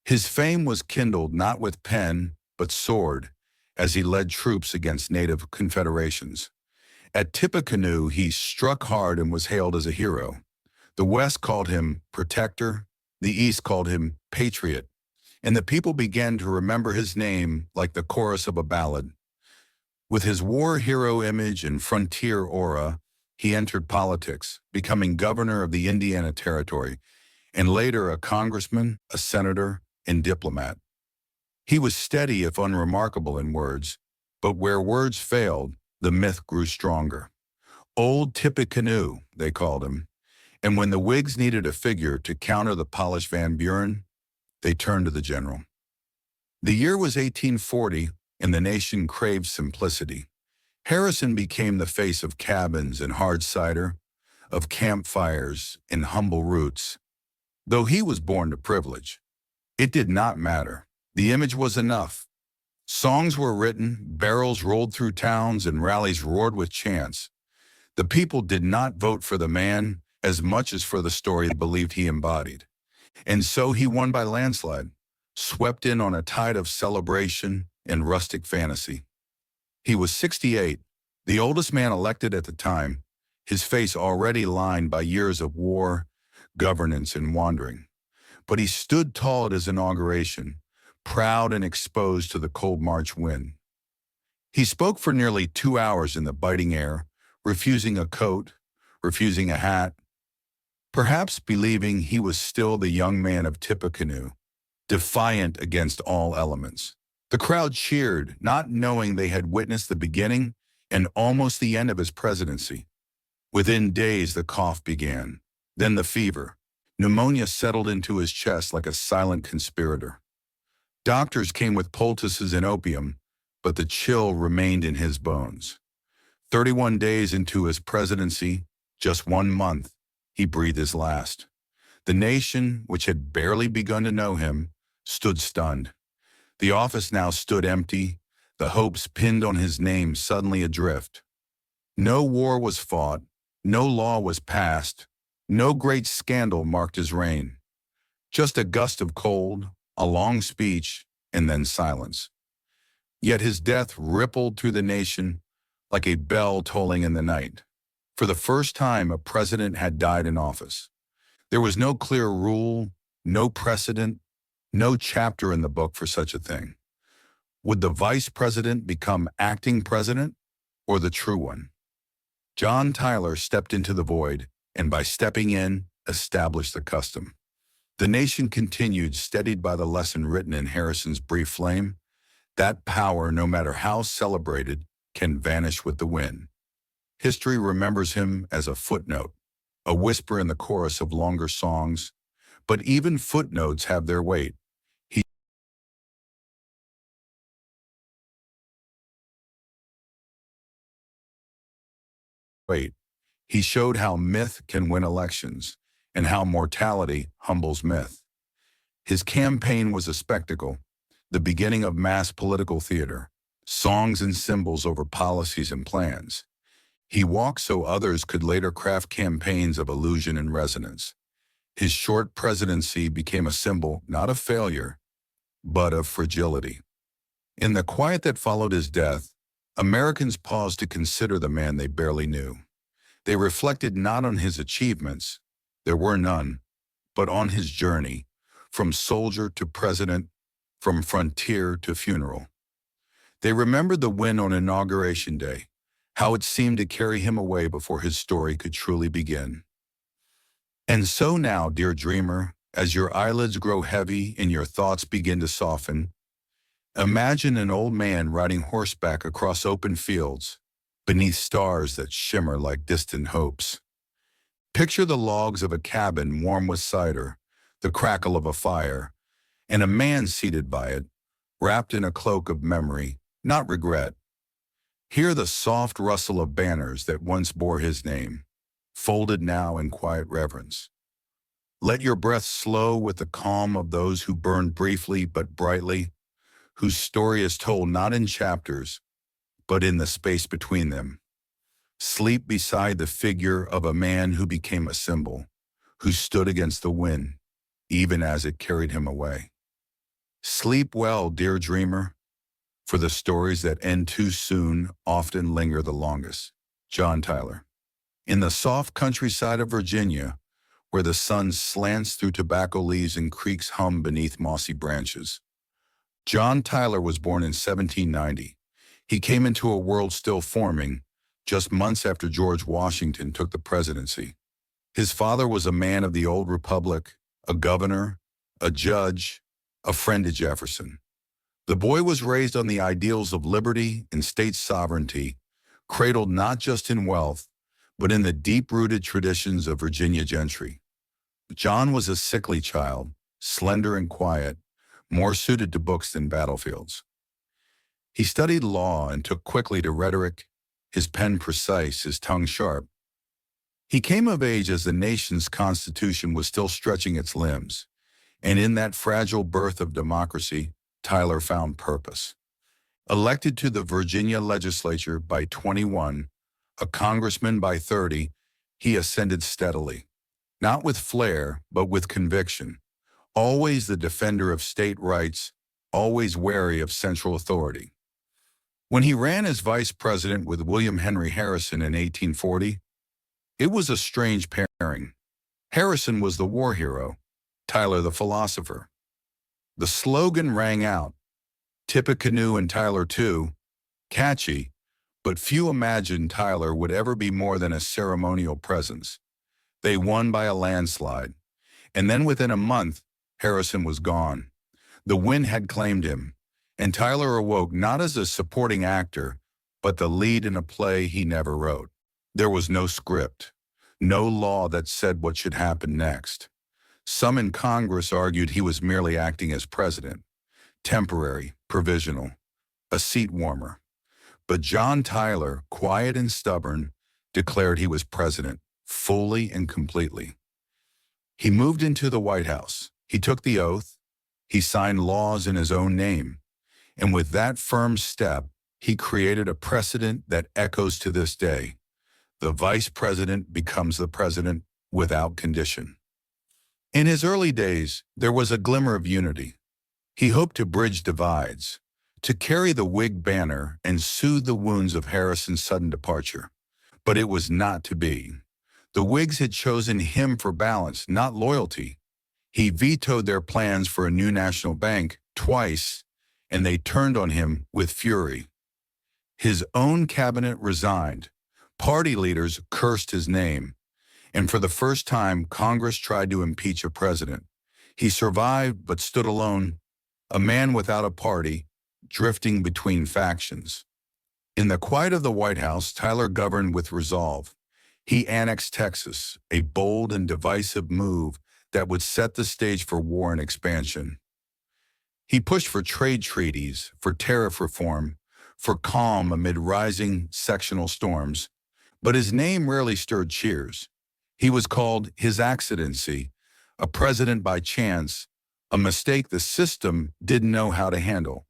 His fame was kindled not with pen, but sword, as he led troops against native confederations. At Tippecanoe, he struck hard and was hailed as a hero. The West called him protector, the East called him patriot, and the people began to remember his name like the chorus of a ballad. With his war hero image and frontier aura, he entered politics, becoming governor of the Indiana Territory, and later a congressman, a senator, and diplomat. He was steady if unremarkable in words, but where words failed, the myth grew stronger. Old Tippecanoe, they called him, and when the Whigs needed a figure to counter the polished Van Buren, they turned to the general. The year was 1840, and the nation craved simplicity. Harrison became the face of cabins and hard cider, of campfires and humble roots. Though he was born to privilege, it did not matter. The image was enough. Songs were written, barrels rolled through towns, and rallies roared with chants. The people did not vote for the man as much as for the story they believed he embodied. And so he won by landslide, swept in on a tide of celebration and rustic fantasy. He was 68, the oldest man elected at the time, his face already lined by years of war, governance, and wandering. But he stood tall at his inauguration, proud and exposed to the cold March wind. He spoke for nearly 2 hours in the biting air, refusing a coat, refusing a hat, perhaps believing he was still the young man of Tippecanoe, defiant against all elements. The crowd cheered, not knowing they had witnessed the beginning and almost the end of his presidency. Within days, the cough began, then the fever. Pneumonia settled into his chest like a silent conspirator. Doctors came with poultices and opium, but the chill remained in his bones. 31 days into his presidency, just 1 month, he breathed his last. The nation, which had barely begun to know him, stood stunned. The office now stood empty, the hopes pinned on his name suddenly adrift. No war was fought, no law was passed, no great scandal marked his reign. Just a gust of cold, a long speech, and then silence. Yet his death rippled through the nation like a bell tolling in the night. For the first time, a president had died in office. There was no clear rule, no precedent, no chapter in the book for such a thing. Would the vice president become acting president or the true one? John Tyler stepped into the void, and by stepping in, established the custom. The nation continued, steadied by the lesson written in Harrison's brief flame, that power, no matter how celebrated, can vanish with the wind. History remembers him as a footnote, a whisper in the chorus of longer songs, but even footnotes have their weight. He showed how myth can win elections and how mortality humbles myth. His campaign was a spectacle, the beginning of mass political theater, songs and symbols over policies and plans. He walked so others could later craft campaigns of illusion and resonance. His short presidency became a symbol not of failure, but of fragility. In the quiet that followed his death, Americans paused to consider the man they barely knew. They reflected not on his achievements, there were none, but on his journey, from soldier to president, from frontier to funeral. They remembered the win on Inauguration Day, how it seemed to carry him away before his story could truly begin. And so now, dear dreamer, as your eyelids grow heavy and your thoughts begin to soften, imagine an old man riding horseback across open fields, beneath stars that shimmer like distant hopes. Picture the logs of a cabin warm with cider, the crackle of a fire, and a man seated by it, wrapped in a cloak of memory, not regret. Hear the soft rustle of banners that once bore his name, folded now in quiet reverence. Let your breath slow with the calm of those who burned briefly but brightly, whose story is told not in chapters, but in the space between them. Sleep beside the figure of a man who became a symbol, who stood against the wind, even as it carried him away. Sleep well, dear dreamer, for the stories that end too soon often linger the longest. John Tyler. In the soft countryside of Virginia, where the sun slants through tobacco leaves and creeks hum beneath mossy branches, John Tyler was born in 1790. He came into a world still forming, just months after George Washington took the presidency. His father was a man of the old republic, a governor, a judge, a friend to Jefferson. The boy was raised on the ideals of liberty and state sovereignty, cradled not just in wealth, but in the deep-rooted traditions of Virginia gentry. John was a sickly child, slender and quiet, more suited to books than battlefields. He studied law and took quickly to rhetoric, his pen precise, his tongue sharp. He came of age as the nation's constitution was still stretching its limbs, and in that fragile birth of democracy, Tyler found purpose. Elected to the Virginia legislature by 21, a congressman by 30, he ascended steadily, not with flair, but with conviction, always the defender of state rights, always wary of central authority. When he ran as vice president with William Henry Harrison in 1840, it was a strange pairing. Harrison was the war hero, Tyler the philosopher. The slogan rang out, "Tippecanoe and Tyler too," catchy, but few imagined Tyler would ever be more than a ceremonial presence. They won by a landslide, and then within a month, Harrison was gone. The wind had claimed him, and Tyler awoke not as a supporting actor, but the lead in a play he never wrote. There was no script, no law that said what should happen next. Some in Congress argued he was merely acting as president, temporary, provisional, a seat warmer. But John Tyler, quiet and stubborn, declared he was president, fully and completely. He moved into the White House. He took the oath. He signed laws in his own name. And with that firm step, he created a precedent that echoes to this day. The vice president becomes the president without condition. In his early days, there was a glimmer of unity. He hoped to bridge divides, to carry the Whig banner and soothe the wounds of Harrison's sudden departure. But it was not to be. The Whigs had chosen him for balance, not loyalty. He vetoed their plans for a new national bank twice, and they turned on him with fury. His own cabinet resigned. Party leaders cursed his name. And for the first time, Congress tried to impeach a president. He survived but stood alone, a man without a party, drifting between factions. In the quiet of the White House, Tyler governed with resolve. He annexed Texas, a bold and divisive move that would set the stage for war and expansion. He pushed for trade treaties, for tariff reform, for calm amid rising sectional storms, but his name rarely stirred cheers. He was called His Accidency, a president by chance, a mistake the system didn't know how to handle.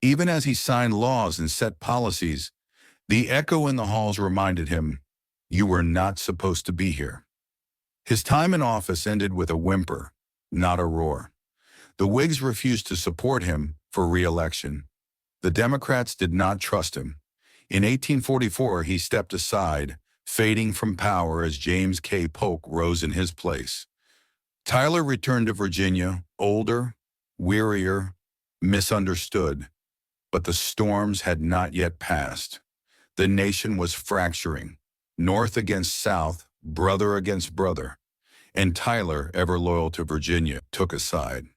Even as he signed laws and set policies, the echo in the halls reminded him, "You were not supposed to be here." His time in office ended with a whimper, not a roar. The Whigs refused to support him for re-election. The Democrats did not trust him. In 1844, he stepped aside, fading from power as James K. Polk rose in his place. Tyler returned to Virginia, older, wearier, misunderstood. But the storms had not yet passed. The nation was fracturing, North against South, brother against brother. And Tyler, ever loyal to Virginia, took a side.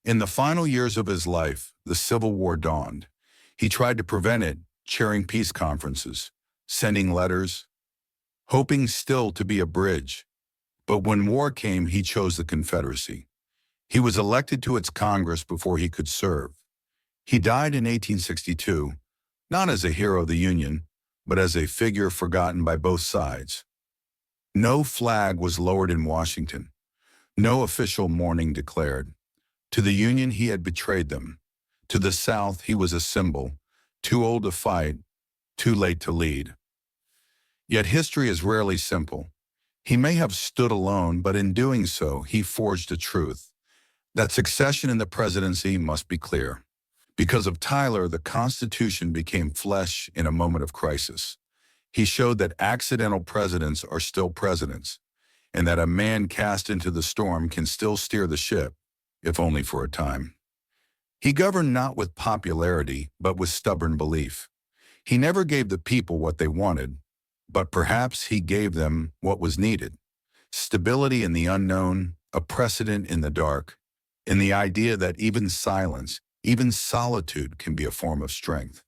In the final years of his life, the Civil War dawned. He tried to prevent it, chairing peace conferences, sending letters, hoping still to be a bridge. But when war came, he chose the Confederacy. He was elected to its Congress before he could serve. He died in 1862, not as a hero of the Union, but as a figure forgotten by both sides. No flag was lowered in Washington. No official mourning declared. To the Union, he had betrayed them. To the South, he was a symbol, too old to fight, too late to lead. Yet history is rarely simple. He may have stood alone, but in doing so, he forged a truth. That succession in the presidency must be clear. Because of Tyler, the Constitution became flesh in a moment of crisis. He showed that accidental presidents are still presidents, and that a man cast into the storm can still steer the ship, if only for a time. He governed not with popularity, but with stubborn belief. He never gave the people what they wanted, but perhaps he gave them what was needed. Stability in the unknown, a precedent in the dark, and the idea that even silence, even solitude can be a form of strength.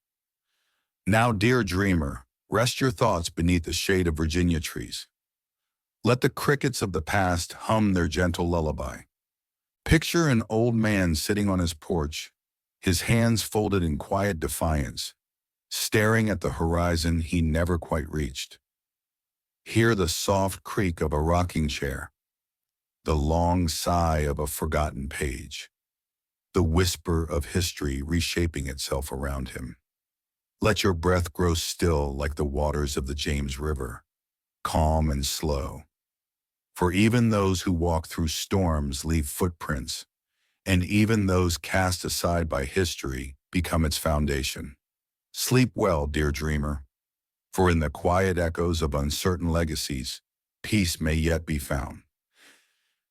Now, dear dreamer, rest your thoughts beneath the shade of Virginia trees. Let the crickets of the past hum their gentle lullaby. Picture an old man sitting on his porch, his hands folded in quiet defiance, staring at the horizon he never quite reached. Hear the soft creak of a rocking chair, the long sigh of a forgotten page, the whisper of history reshaping itself around him. Let your breath grow still like the waters of the James River, calm and slow. For even those who walk through storms leave footprints, and even those cast aside by history become its foundation. Sleep well, dear dreamer, for in the quiet echoes of uncertain legacies, peace may yet be found.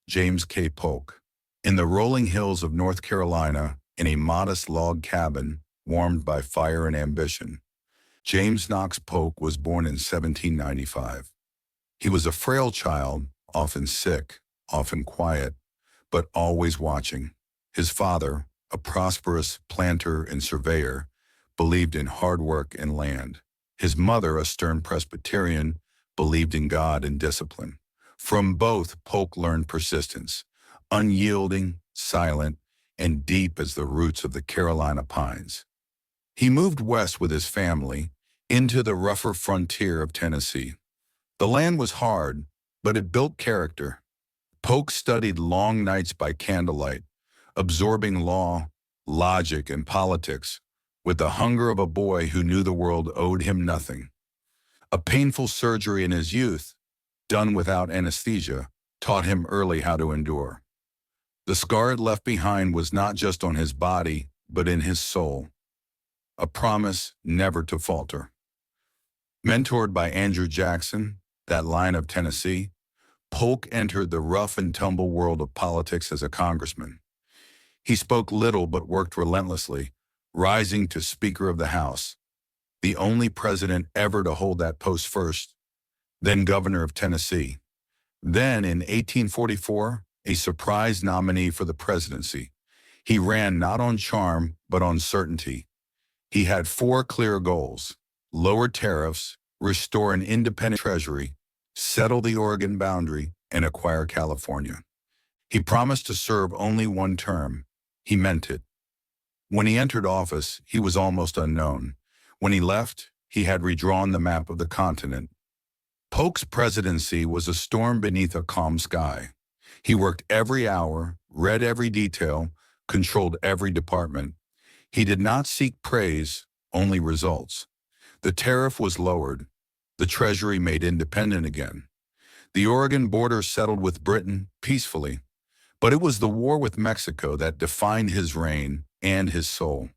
James K. Polk. In the rolling hills of North Carolina, in a modest log cabin warmed by fire and ambition, James Knox Polk was born in 1795. He was a frail child, often sick, often quiet, but always watching. His father, a prosperous planter and surveyor, believed in hard work and land. His mother, a stern Presbyterian, believed in God and discipline. From both, Polk learned persistence, unyielding, silent, and deep as the roots of the Carolina pines. He moved west with his family into the rougher frontier of Tennessee. The land was hard, but it built character. Polk studied long nights by candlelight, absorbing law, logic, and politics with the hunger of a boy who knew the world owed him nothing. A painful surgery in his youth, done without anesthesia, taught him early how to endure. The scar it left behind was not just on his body, but in his soul. A promise never to falter. Mentored by Andrew Jackson, that Lion of Tennessee, Polk entered the rough and tumble world of politics as a congressman. He spoke little but worked relentlessly, rising to Speaker of the House, the only president ever to hold that post first, then governor of Tennessee. Then, in 1844, a surprise nominee for the presidency. He ran not on charm, but on certainty. He had four clear goals: lower tariffs, restore an independent treasury, settle the Oregon boundary, and acquire California. He promised to serve only one term. He meant it. When he entered office, he was almost unknown. When he left, he had redrawn the map of the continent. Polk's presidency was a storm beneath a calm sky. He worked every hour, read every detail, controlled every department. He did not seek praise, only results. The tariff was lowered. The Treasury made independent again. The Oregon border settled with Britain peacefully. But it was the war with Mexico that defined his reign and his soul.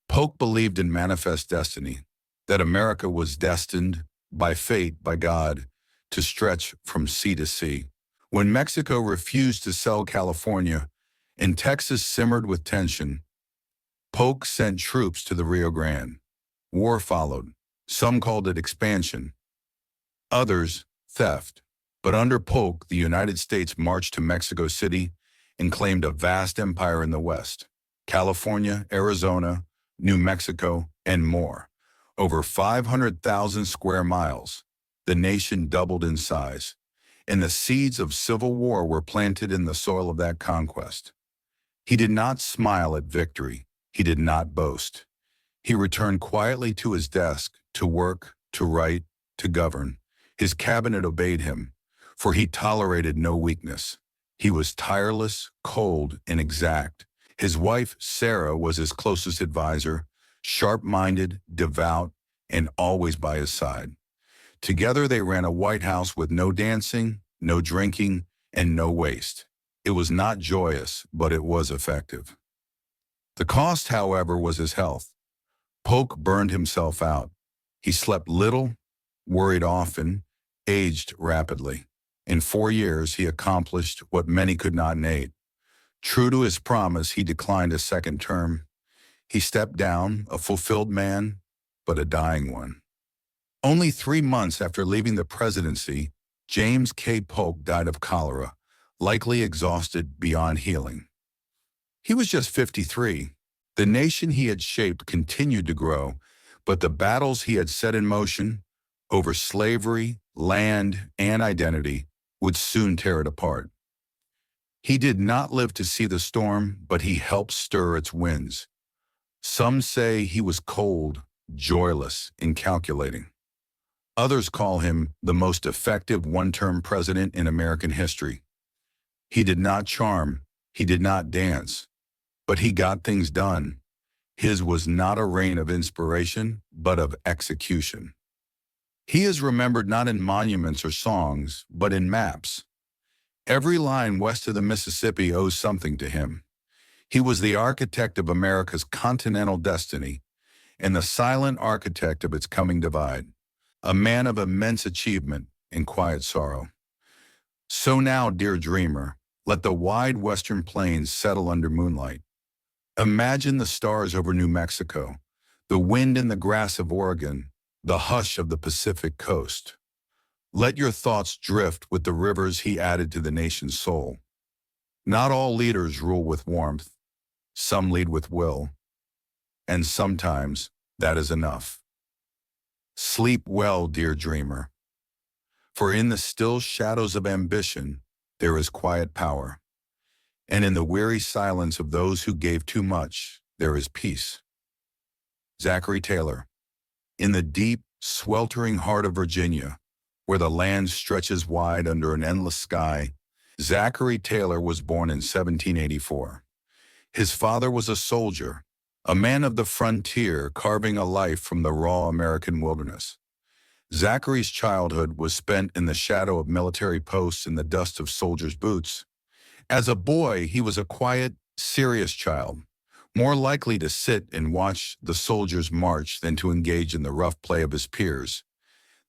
Polk believed in manifest destiny, that America was destined, by fate, by God, to stretch from sea to sea. When Mexico refused to sell California and Texas simmered with tension, Polk sent troops to the Rio Grande. War followed. Some called it expansion, others theft. But under Polk, the United States marched to Mexico City and claimed a vast empire in the West: California, Arizona, New Mexico, and more. Over 500,000 square miles. The nation doubled in size, and the seeds of civil war were planted in the soil of that conquest. He did not smile at victory. He did not boast. He returned quietly to his desk, to work, to write, to govern. His cabinet obeyed him, for he tolerated no weakness. He was tireless, cold, and exact. His wife, Sarah, was his closest advisor, sharp-minded, devout, and always by his side. Together they ran a White House with no dancing, no drinking, and no waste. It was not joyous, but it was effective. The cost, however, was his health. Polk burned himself out. He slept little, worried often, aged rapidly. In 4 years, he accomplished what many could not in 8. True to his promise, he declined a second term. He stepped down, a fulfilled man, but a dying one. Only 3 months after leaving the presidency, James K. Polk died of cholera, likely exhausted beyond healing. He was just 53. The nation he had shaped continued to grow, but the battles he had set in motion over slavery, land, and identity would soon tear it apart. He did not live to see the storm, but he helped stir its winds. Some say he was cold, joyless, incalculating. Others call him the most effective one-term president in American history. He did not charm, he did not dance, but he got things done. His was not a reign of inspiration, but of execution. He is remembered not in monuments or songs, but in maps. Every line west of the Mississippi owes something to him. He was the architect of America's continental destiny and the silent architect of its coming divide, a man of immense achievement and quiet sorrow. So now, dear dreamer, let the wide western plains settle under moonlight. Imagine the stars over New Mexico, the wind in the grass of Oregon, the hush of the Pacific coast. Let your thoughts drift with the rivers he added to the nation's soul. Not all leaders rule with warmth. Some lead with will. And sometimes that is enough. Sleep well, dear dreamer. For in the still shadows of ambition, there is quiet power. And in the weary silence of those who gave too much, there is peace. Zachary Taylor. In the deep, sweltering heart of Virginia, where the land stretches wide under an endless sky, Zachary Taylor was born in 1784. His father was a soldier, a man of the frontier carving a life from the raw American wilderness. Zachary's childhood was spent in the shadow of military posts and the dust of soldiers' boots. As a boy, he was a quiet, serious child, more likely to sit and watch the soldiers march than to engage in the rough play of his peers.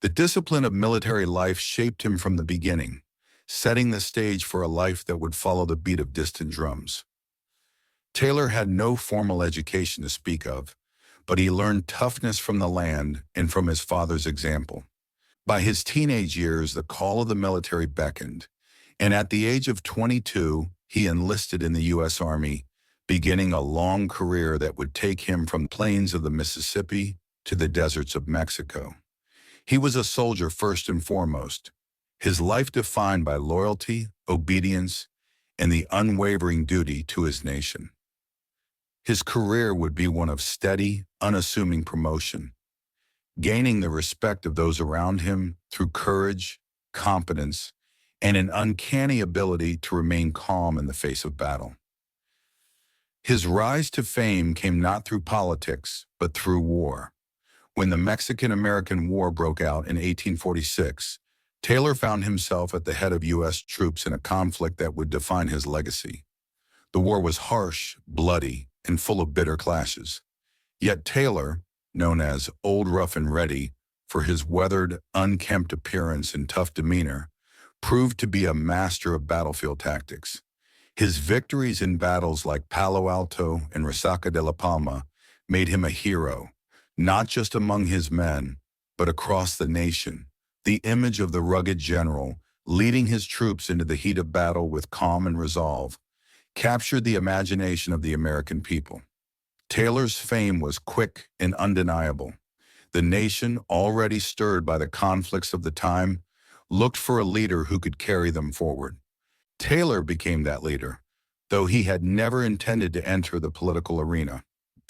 The discipline of military life shaped him from the beginning, setting the stage for a life that would follow the beat of distant drums. Taylor had no formal education to speak of, but he learned toughness from the land and from his father's example. By his teenage years, the call of the military beckoned, and at the age of 22, he enlisted in the U.S. Army, beginning a long career that would take him from the plains of the Mississippi to the deserts of Mexico. He was a soldier first and foremost, his life defined by loyalty, obedience, and the unwavering duty to his nation. His career would be one of steady, unassuming promotion, gaining the respect of those around him through courage, competence, and an uncanny ability to remain calm in the face of battle. His rise to fame came not through politics, but through war. When the Mexican-American War broke out in 1846, Taylor found himself at the head of U.S. troops in a conflict that would define his legacy. The war was harsh, bloody, and full of bitter clashes. Yet Taylor, known as Old Rough and Ready for his weathered, unkempt appearance and tough demeanor, proved to be a master of battlefield tactics. His victories in battles like Palo Alto and Resaca de la Palma made him a hero, not just among his men, but across the nation. The image of the rugged general, leading his troops into the heat of battle with calm and resolve, captured the imagination of the American people. Taylor's fame was quick and undeniable. The nation, already stirred by the conflicts of the time, looked for a leader who could carry them forward. Taylor became that leader, though he had never intended to enter the political arena.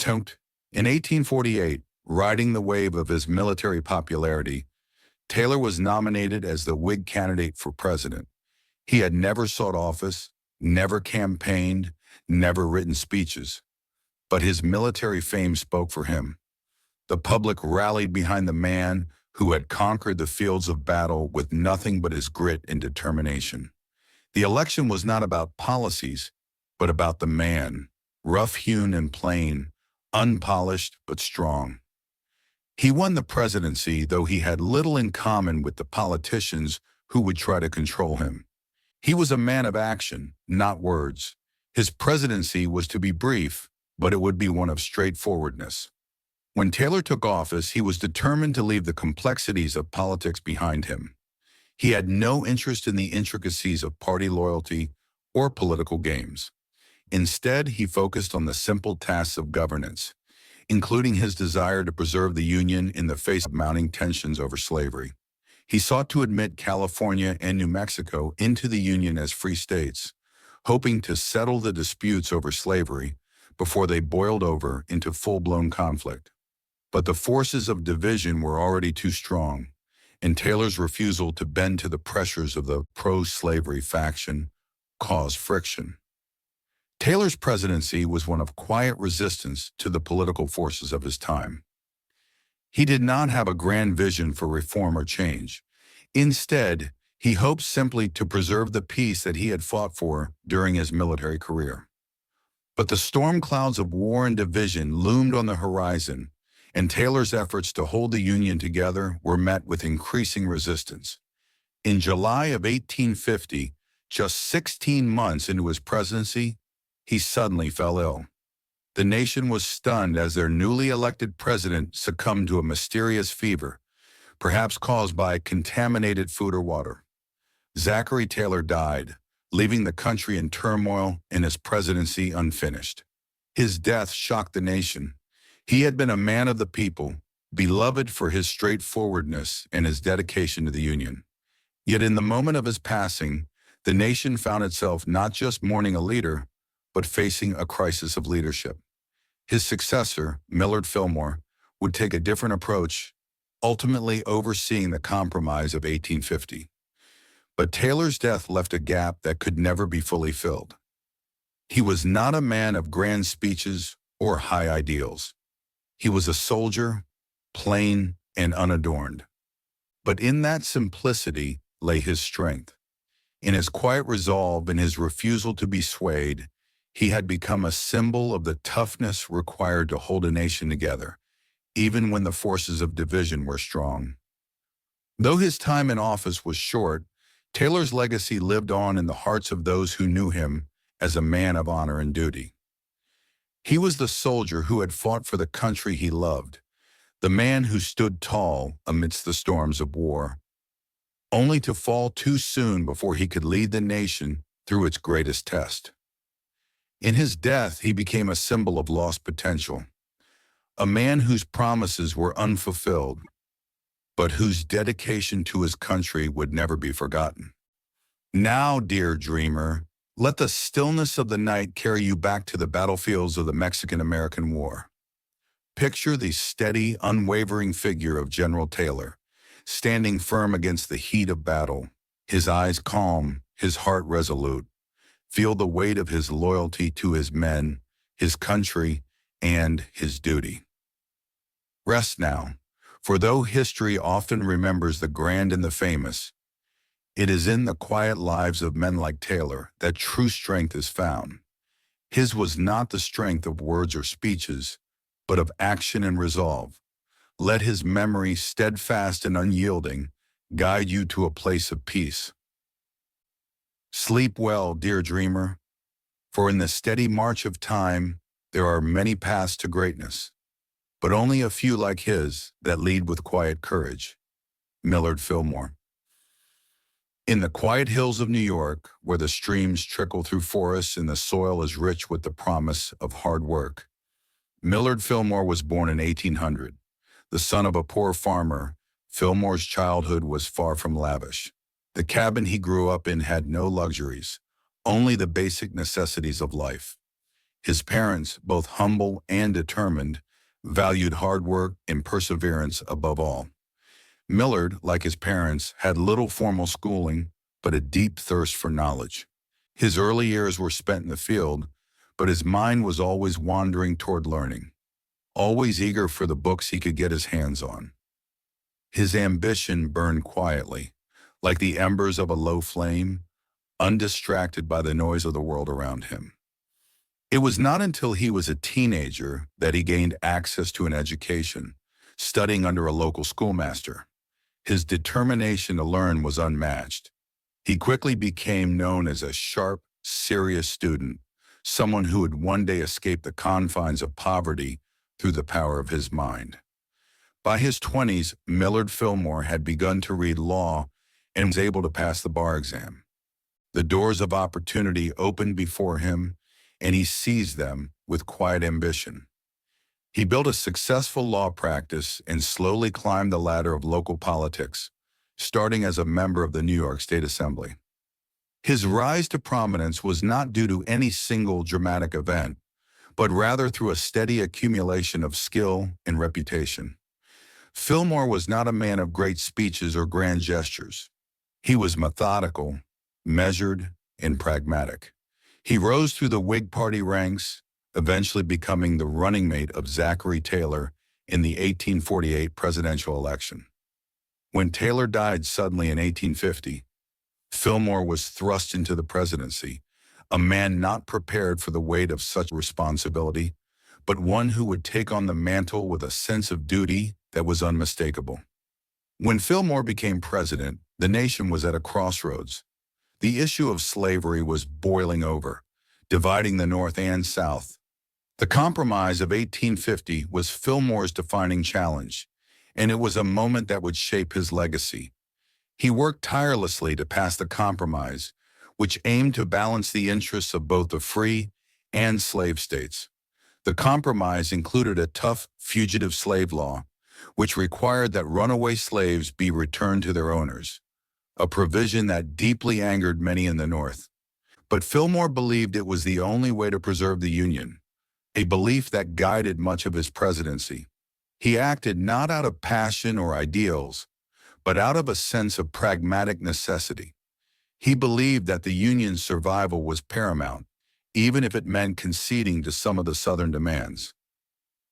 In 1848, riding the wave of his military popularity, Taylor was nominated as the Whig candidate for president. He had never sought office, never campaigned, never written speeches. But his military fame spoke for him. The public rallied behind the man who had conquered the fields of battle with nothing but his grit and determination. The election was not about policies, but about the man, rough-hewn and plain, unpolished but strong. He won the presidency, though he had little in common with the politicians who would try to control him. He was a man of action, not words. His presidency was to be brief, but it would be one of straightforwardness. When Taylor took office, he was determined to leave the complexities of politics behind him. He had no interest in the intricacies of party loyalty or political games. Instead, he focused on the simple tasks of governance, including his desire to preserve the Union in the face of mounting tensions over slavery. He sought to admit California and New Mexico into the Union as free states, hoping to settle the disputes over slavery before they boiled over into full-blown conflict. But the forces of division were already too strong, and Taylor's refusal to bend to the pressures of the pro-slavery faction caused friction. Taylor's presidency was one of quiet resistance to the political forces of his time. He did not have a grand vision for reform or change. Instead, he hoped simply to preserve the peace that he had fought for during his military career. But the storm clouds of war and division loomed on the horizon, and Taylor's efforts to hold the Union together were met with increasing resistance. In July of 1850, just 16 months into his presidency, he suddenly fell ill. The nation was stunned as their newly elected president succumbed to a mysterious fever, perhaps caused by contaminated food or water. Zachary Taylor died, leaving the country in turmoil and his presidency unfinished. His death shocked the nation. He had been a man of the people, beloved for his straightforwardness and his dedication to the Union. Yet in the moment of his passing, the nation found itself not just mourning a leader, but facing a crisis of leadership. His successor, Millard Fillmore, would take a different approach, ultimately overseeing the Compromise of 1850. But Taylor's death left a gap that could never be fully filled. He was not a man of grand speeches or high ideals. He was a soldier, plain and unadorned. But in that simplicity lay his strength. In his quiet resolve and his refusal to be swayed, he had become a symbol of the toughness required to hold a nation together, even when the forces of division were strong. Though his time in office was short, Taylor's legacy lived on in the hearts of those who knew him as a man of honor and duty. He was the soldier who had fought for the country he loved, the man who stood tall amidst the storms of war, only to fall too soon before he could lead the nation through its greatest test. In his death, he became a symbol of lost potential, a man whose promises were unfulfilled, but whose dedication to his country would never be forgotten. Now, dear dreamer, let the stillness of the night carry you back to the battlefields of the Mexican-American War. Picture the steady, unwavering figure of General Taylor, standing firm against the heat of battle, his eyes calm, his heart resolute. Feel the weight of his loyalty to his men, his country, and his duty. Rest now, for though history often remembers the grand and the famous, it is in the quiet lives of men like Taylor that true strength is found. His was not the strength of words or speeches, but of action and resolve. Let his memory, steadfast and unyielding, guide you to a place of peace. Sleep well, dear dreamer, for in the steady march of time, there are many paths to greatness, but only a few like his that lead with quiet courage. Millard Fillmore. In the quiet hills of New York, where the streams trickle through forests and the soil is rich with the promise of hard work, Millard Fillmore was born in 1800. The son of a poor farmer, Fillmore's childhood was far from lavish. The cabin he grew up in had no luxuries, only the basic necessities of life. His parents, both humble and determined, valued hard work and perseverance above all. Millard, like his parents, had little formal schooling, but a deep thirst for knowledge. His early years were spent in the field, but his mind was always wandering toward learning, always eager for the books he could get his hands on. His ambition burned quietly, like the embers of a low flame, undistracted by the noise of the world around him. It was not until he was a teenager that he gained access to an education, studying under a local schoolmaster. His determination to learn was unmatched. He quickly became known as a sharp, serious student, someone who would one day escape the confines of poverty through the power of his mind. By his 20s, Millard Fillmore had begun to read law and was able to pass the bar exam. The doors of opportunity opened before him, and he seized them with quiet ambition. He built a successful law practice and slowly climbed the ladder of local politics, starting as a member of the New York State Assembly. His rise to prominence was not due to any single dramatic event, but rather through a steady accumulation of skill and reputation. Fillmore was not a man of great speeches or grand gestures. He was methodical, measured, and pragmatic. He rose through the Whig Party ranks, eventually becoming the running mate of Zachary Taylor in the 1848 presidential election. When Taylor died suddenly in 1850, Fillmore was thrust into the presidency, a man not prepared for the weight of such responsibility, but one who would take on the mantle with a sense of duty that was unmistakable. When Fillmore became president, the nation was at a crossroads. The issue of slavery was boiling over, dividing the North and South. The Compromise of 1850 was Fillmore's defining challenge, and it was a moment that would shape his legacy. He worked tirelessly to pass the Compromise, which aimed to balance the interests of both the free and slave states. The Compromise included a tough fugitive slave law, which required that runaway slaves be returned to their owners, a provision that deeply angered many in the North. But Fillmore believed it was the only way to preserve the Union, a belief that guided much of his presidency. He acted not out of passion or ideals, but out of a sense of pragmatic necessity. He believed that the Union's survival was paramount, even if it meant conceding to some of the Southern demands.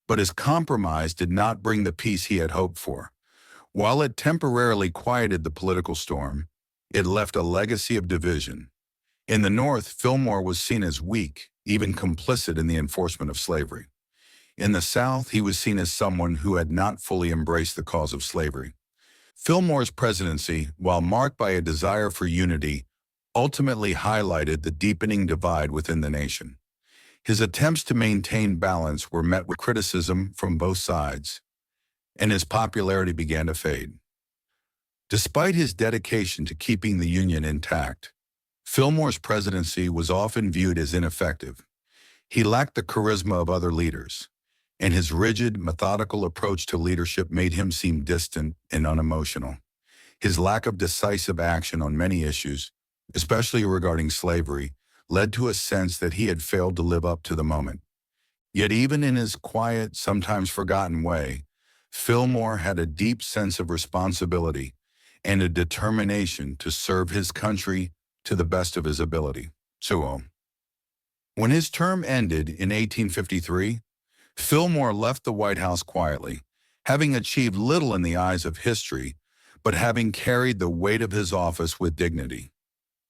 But his compromise did not bring the peace he had hoped for. While it temporarily quieted the political storm, it left a legacy of division. In the North, Fillmore was seen as weak, even complicit in the enforcement of slavery. In the South, he was seen as someone who had not fully embraced the cause of slavery. Fillmore's presidency, while marked by a desire for unity, ultimately highlighted the deepening divide within the nation. His attempts to maintain balance were met with criticism from both sides, and his popularity began to fade. Despite his dedication to keeping the Union intact, Fillmore's presidency was often viewed as ineffective. He lacked the charisma of other leaders, and his rigid, methodical approach to leadership made him seem distant and unemotional. His lack of decisive action on many issues, especially regarding slavery, led to a sense that he had failed to live up to the moment. Yet even in his quiet, sometimes forgotten way, Fillmore had a deep sense of responsibility and a determination to serve his country to the best of his ability. When his term ended in 1853, Fillmore left the White House quietly, having achieved little in the eyes of history, but having carried the weight of his office with dignity.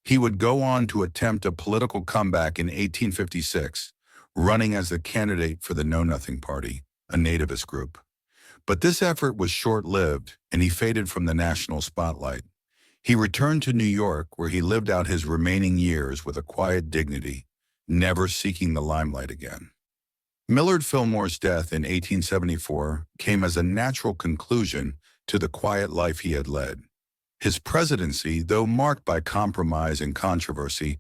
He would go on to attempt a political comeback in 1856, running as the candidate for the Know Nothing Party, a nativist group. But this effort was short-lived, and he faded from the national spotlight. He returned to New York, where he lived out his remaining years with a quiet dignity, never seeking the limelight again. Millard Fillmore's death in 1874 came as a natural conclusion to the quiet life he had led. His presidency, though marked by compromise and controversy,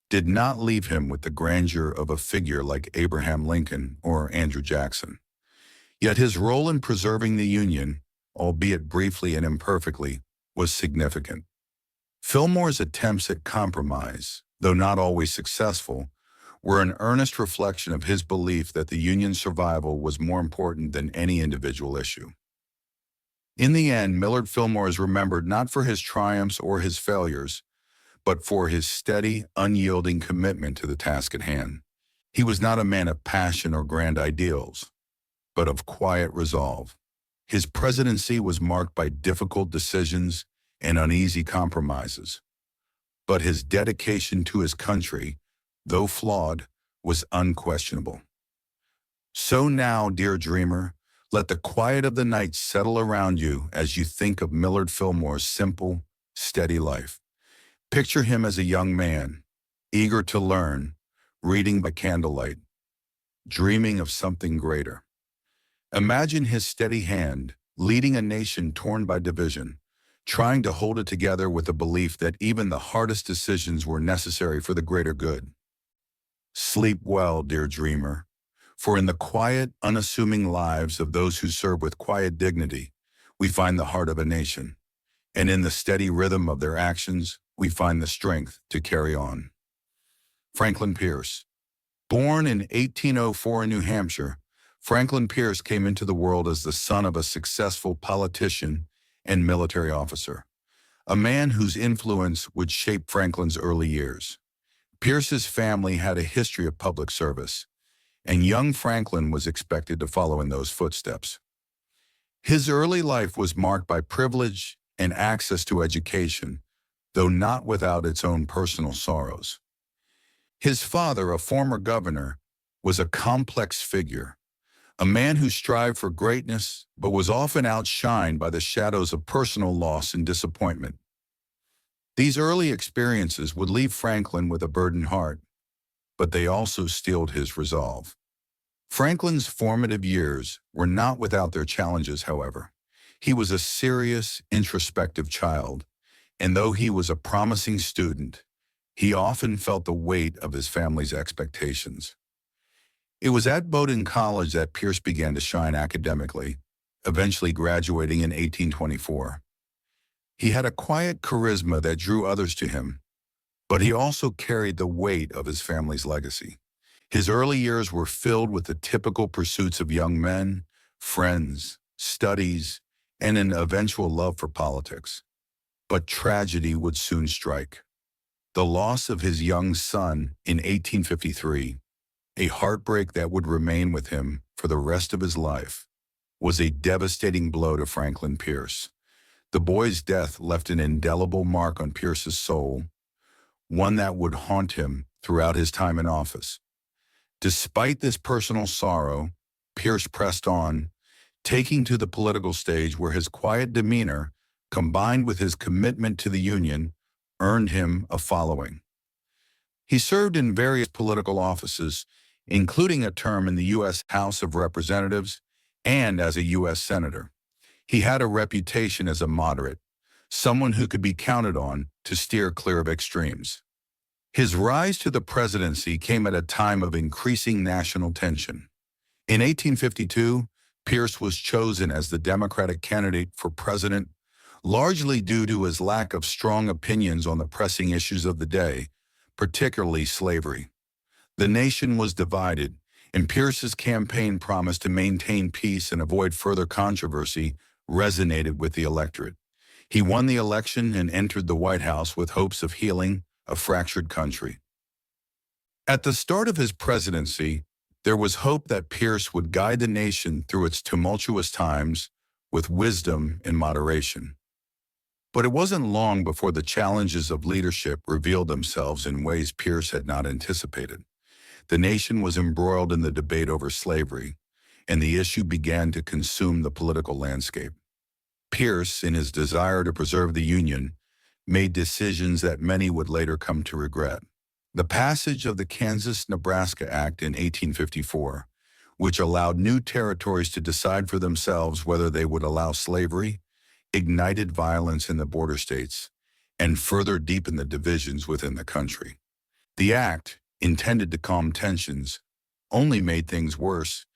did not leave him with the grandeur of a figure like Abraham Lincoln or Andrew Jackson. Yet his role in preserving the Union, albeit briefly and imperfectly, was significant. Fillmore's attempts at compromise, though not always successful, were an earnest reflection of his belief that the Union's survival was more important than any individual issue. In the end, Millard Fillmore is remembered not for his triumphs or his failures, but for his steady, unyielding commitment to the task at hand. He was not a man of passion or grand ideals, but of quiet resolve. His presidency was marked by difficult decisions and uneasy compromises, but his dedication to his country, though flawed, was unquestionable. So now, dear dreamer, Let the quiet of the night settle around you as you think of Millard Fillmore's simple, steady life. Picture him as a young man, eager to learn, reading by candlelight, dreaming of something greater. Imagine his steady hand, leading a nation torn by division, trying to hold it together with the belief that even the hardest decisions were necessary for the greater good. Sleep well, dear dreamer, for in the quiet, unassuming lives of those who serve with quiet dignity, we find the heart of a nation, and in the steady rhythm of their actions, we find the strength to carry on. Franklin Pierce. Born in 1804 in New Hampshire, Franklin Pierce came into the world as the son of a successful politician and military officer, a man whose influence would shape Franklin's early years. Pierce's family had a history of public service, and young Franklin was expected to follow in those footsteps. His early life was marked by privilege and access to education, though not without its own personal sorrows. His father, a former governor, was a complex figure, a man who strived for greatness but was often outshined by the shadows of personal loss and disappointment. These early experiences would leave Franklin with a burdened heart, but they also steeled his resolve. Franklin's formative years were not without their challenges, however. He was a serious, introspective child, and though he was a promising student, he often felt the weight of his family's expectations. It was at Bowdoin College that Pierce began to shine academically, eventually graduating in 1824. He had a quiet charisma that drew others to him, but he also carried the weight of his family's legacy. His early years were filled with the typical pursuits of young men, friends, studies, and an eventual love for politics. But tragedy would soon strike. The loss of his young son in 1853, a heartbreak that would remain with him for the rest of his life, was a devastating blow to Franklin Pierce. The boy's death left an indelible mark on Pierce's soul, one that would haunt him throughout his time in office. Despite this personal sorrow, Pierce pressed on, taking to the political stage where his quiet demeanor, combined with his commitment to the Union, earned him a following. He served in various political offices, including a term in the U.S. House of Representatives and as a U.S. Senator. He had a reputation as a moderate, someone who could be counted on to steer clear of extremes. His rise to the presidency came at a time of increasing national tension. In 1852, Pierce was chosen as the Democratic candidate for president, largely due to his lack of strong opinions on the pressing issues of the day, particularly slavery. The nation was divided, and Pierce's campaign promise to maintain peace and avoid further controversy resonated with the electorate. He won the election and entered the White House with hopes of healing a fractured country. At the start of his presidency, there was hope that Pierce would guide the nation through its tumultuous times with wisdom and moderation. But it wasn't long before the challenges of leadership revealed themselves in ways Pierce had not anticipated. The nation was embroiled in the debate over slavery, and the issue began to consume the political landscape. Pierce, in his desire to preserve the Union, made decisions that many would later come to regret. The passage of the Kansas-Nebraska Act in 1854, which allowed new territories to decide for themselves whether they would allow slavery, ignited violence in the border states, and further deepened the divisions within the country. The act, intended to calm tensions, only made things worse,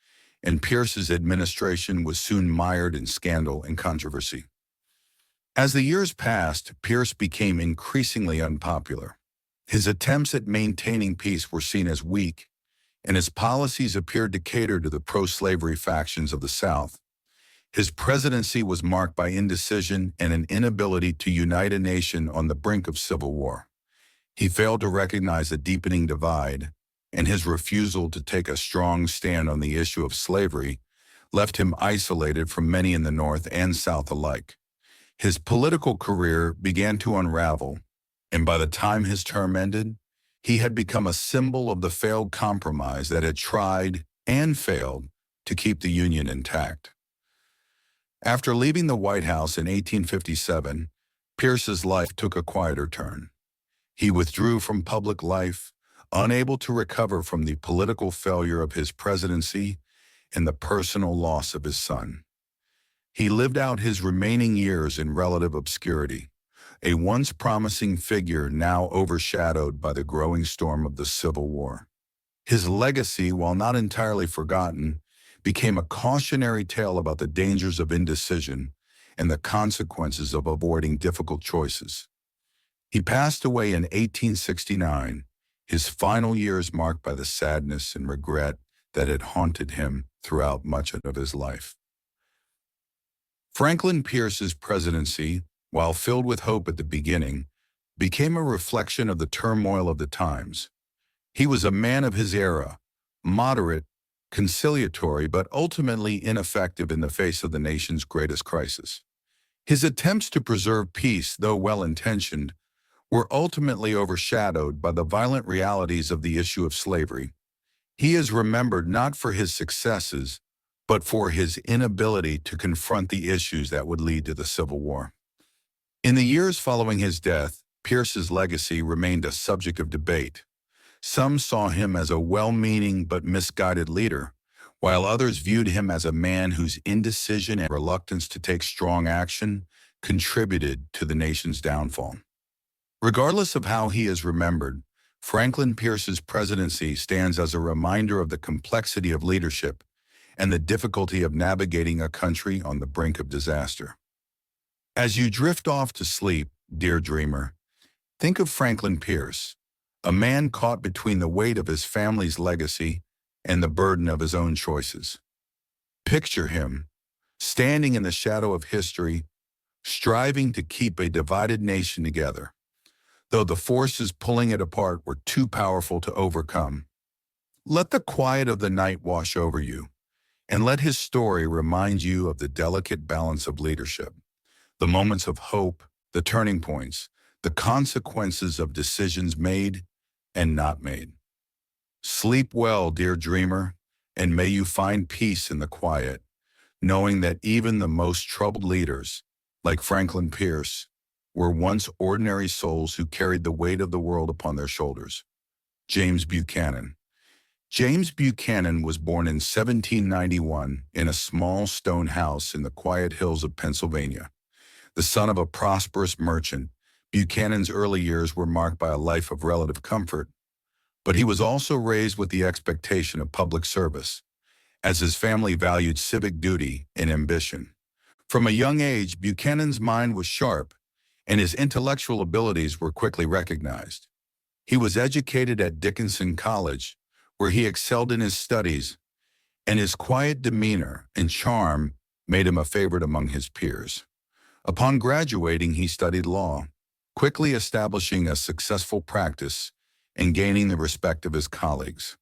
and Pierce's administration was soon mired in scandal and controversy. As the years passed, Pierce became increasingly unpopular. His attempts at maintaining peace were seen as weak, and his policies appeared to cater to the pro-slavery factions of the South. His presidency was marked by indecision and an inability to unite a nation on the brink of civil war. He failed to recognize a deepening divide, and his refusal to take a strong stand on the issue of slavery left him isolated from many in the North and South alike. His political career began to unravel, and by the time his term ended, he had become a symbol of the failed compromise that had tried and failed to keep the Union intact. After leaving the White House in 1857, Pierce's life took a quieter turn. He withdrew from public life, unable to recover from the political failure of his presidency and the personal loss of his son. He lived out his remaining years in relative obscurity, a once promising figure now overshadowed by the growing storm of the Civil War. His legacy, while not entirely forgotten, became a cautionary tale about the dangers of indecision and the consequences of avoiding difficult choices. He passed away in 1869, his final years marked by the sadness and regret that had haunted him throughout much of his life. Franklin Pierce's presidency, while filled with hope at the beginning, became a reflection of the turmoil of the times. He was a man of his era, moderate, conciliatory, but ultimately ineffective in the face of the nation's greatest crisis. His attempts to preserve peace, though well-intentioned, were ultimately overshadowed by the violent realities of the issue of slavery. He is remembered not for his successes, but for his inability to confront the issues that would lead to the Civil War. In the years following his death, Pierce's legacy remained a subject of debate. Some saw him as a well-meaning but misguided leader, while others viewed him as a man whose indecision and reluctance to take strong action contributed to the nation's downfall. Regardless of how he is remembered, Franklin Pierce's presidency stands as a reminder of the complexity of leadership and the difficulty of navigating a country on the brink of disaster. As you drift off to sleep, dear dreamer, think of Franklin Pierce, a man caught between the weight of his family's legacy and the burden of his own choices. Picture him, standing in the shadow of history, striving to keep a divided nation together, though the forces pulling it apart were too powerful to overcome. Let the quiet of the night wash over you, and let his story remind you of the delicate balance of leadership, the moments of hope, the turning points, the consequences of decisions made and not made. Sleep well, dear dreamer, and may you find peace in the quiet, knowing that even the most troubled leaders, like Franklin Pierce, were once ordinary souls who carried the weight of the world upon their shoulders. James Buchanan. James Buchanan was born in 1791 in a small stone house in the quiet hills of Pennsylvania. The son of a prosperous merchant, Buchanan's early years were marked by a life of relative comfort, but he was also raised with the expectation of public service, as his family valued civic duty and ambition. From a young age, Buchanan's mind was sharp, and his intellectual abilities were quickly recognized. He was educated at Dickinson College, where he excelled in his studies, and his quiet demeanor and charm made him a favorite among his peers. Upon graduating, he studied law, quickly establishing a successful practice and gaining the respect of his colleagues.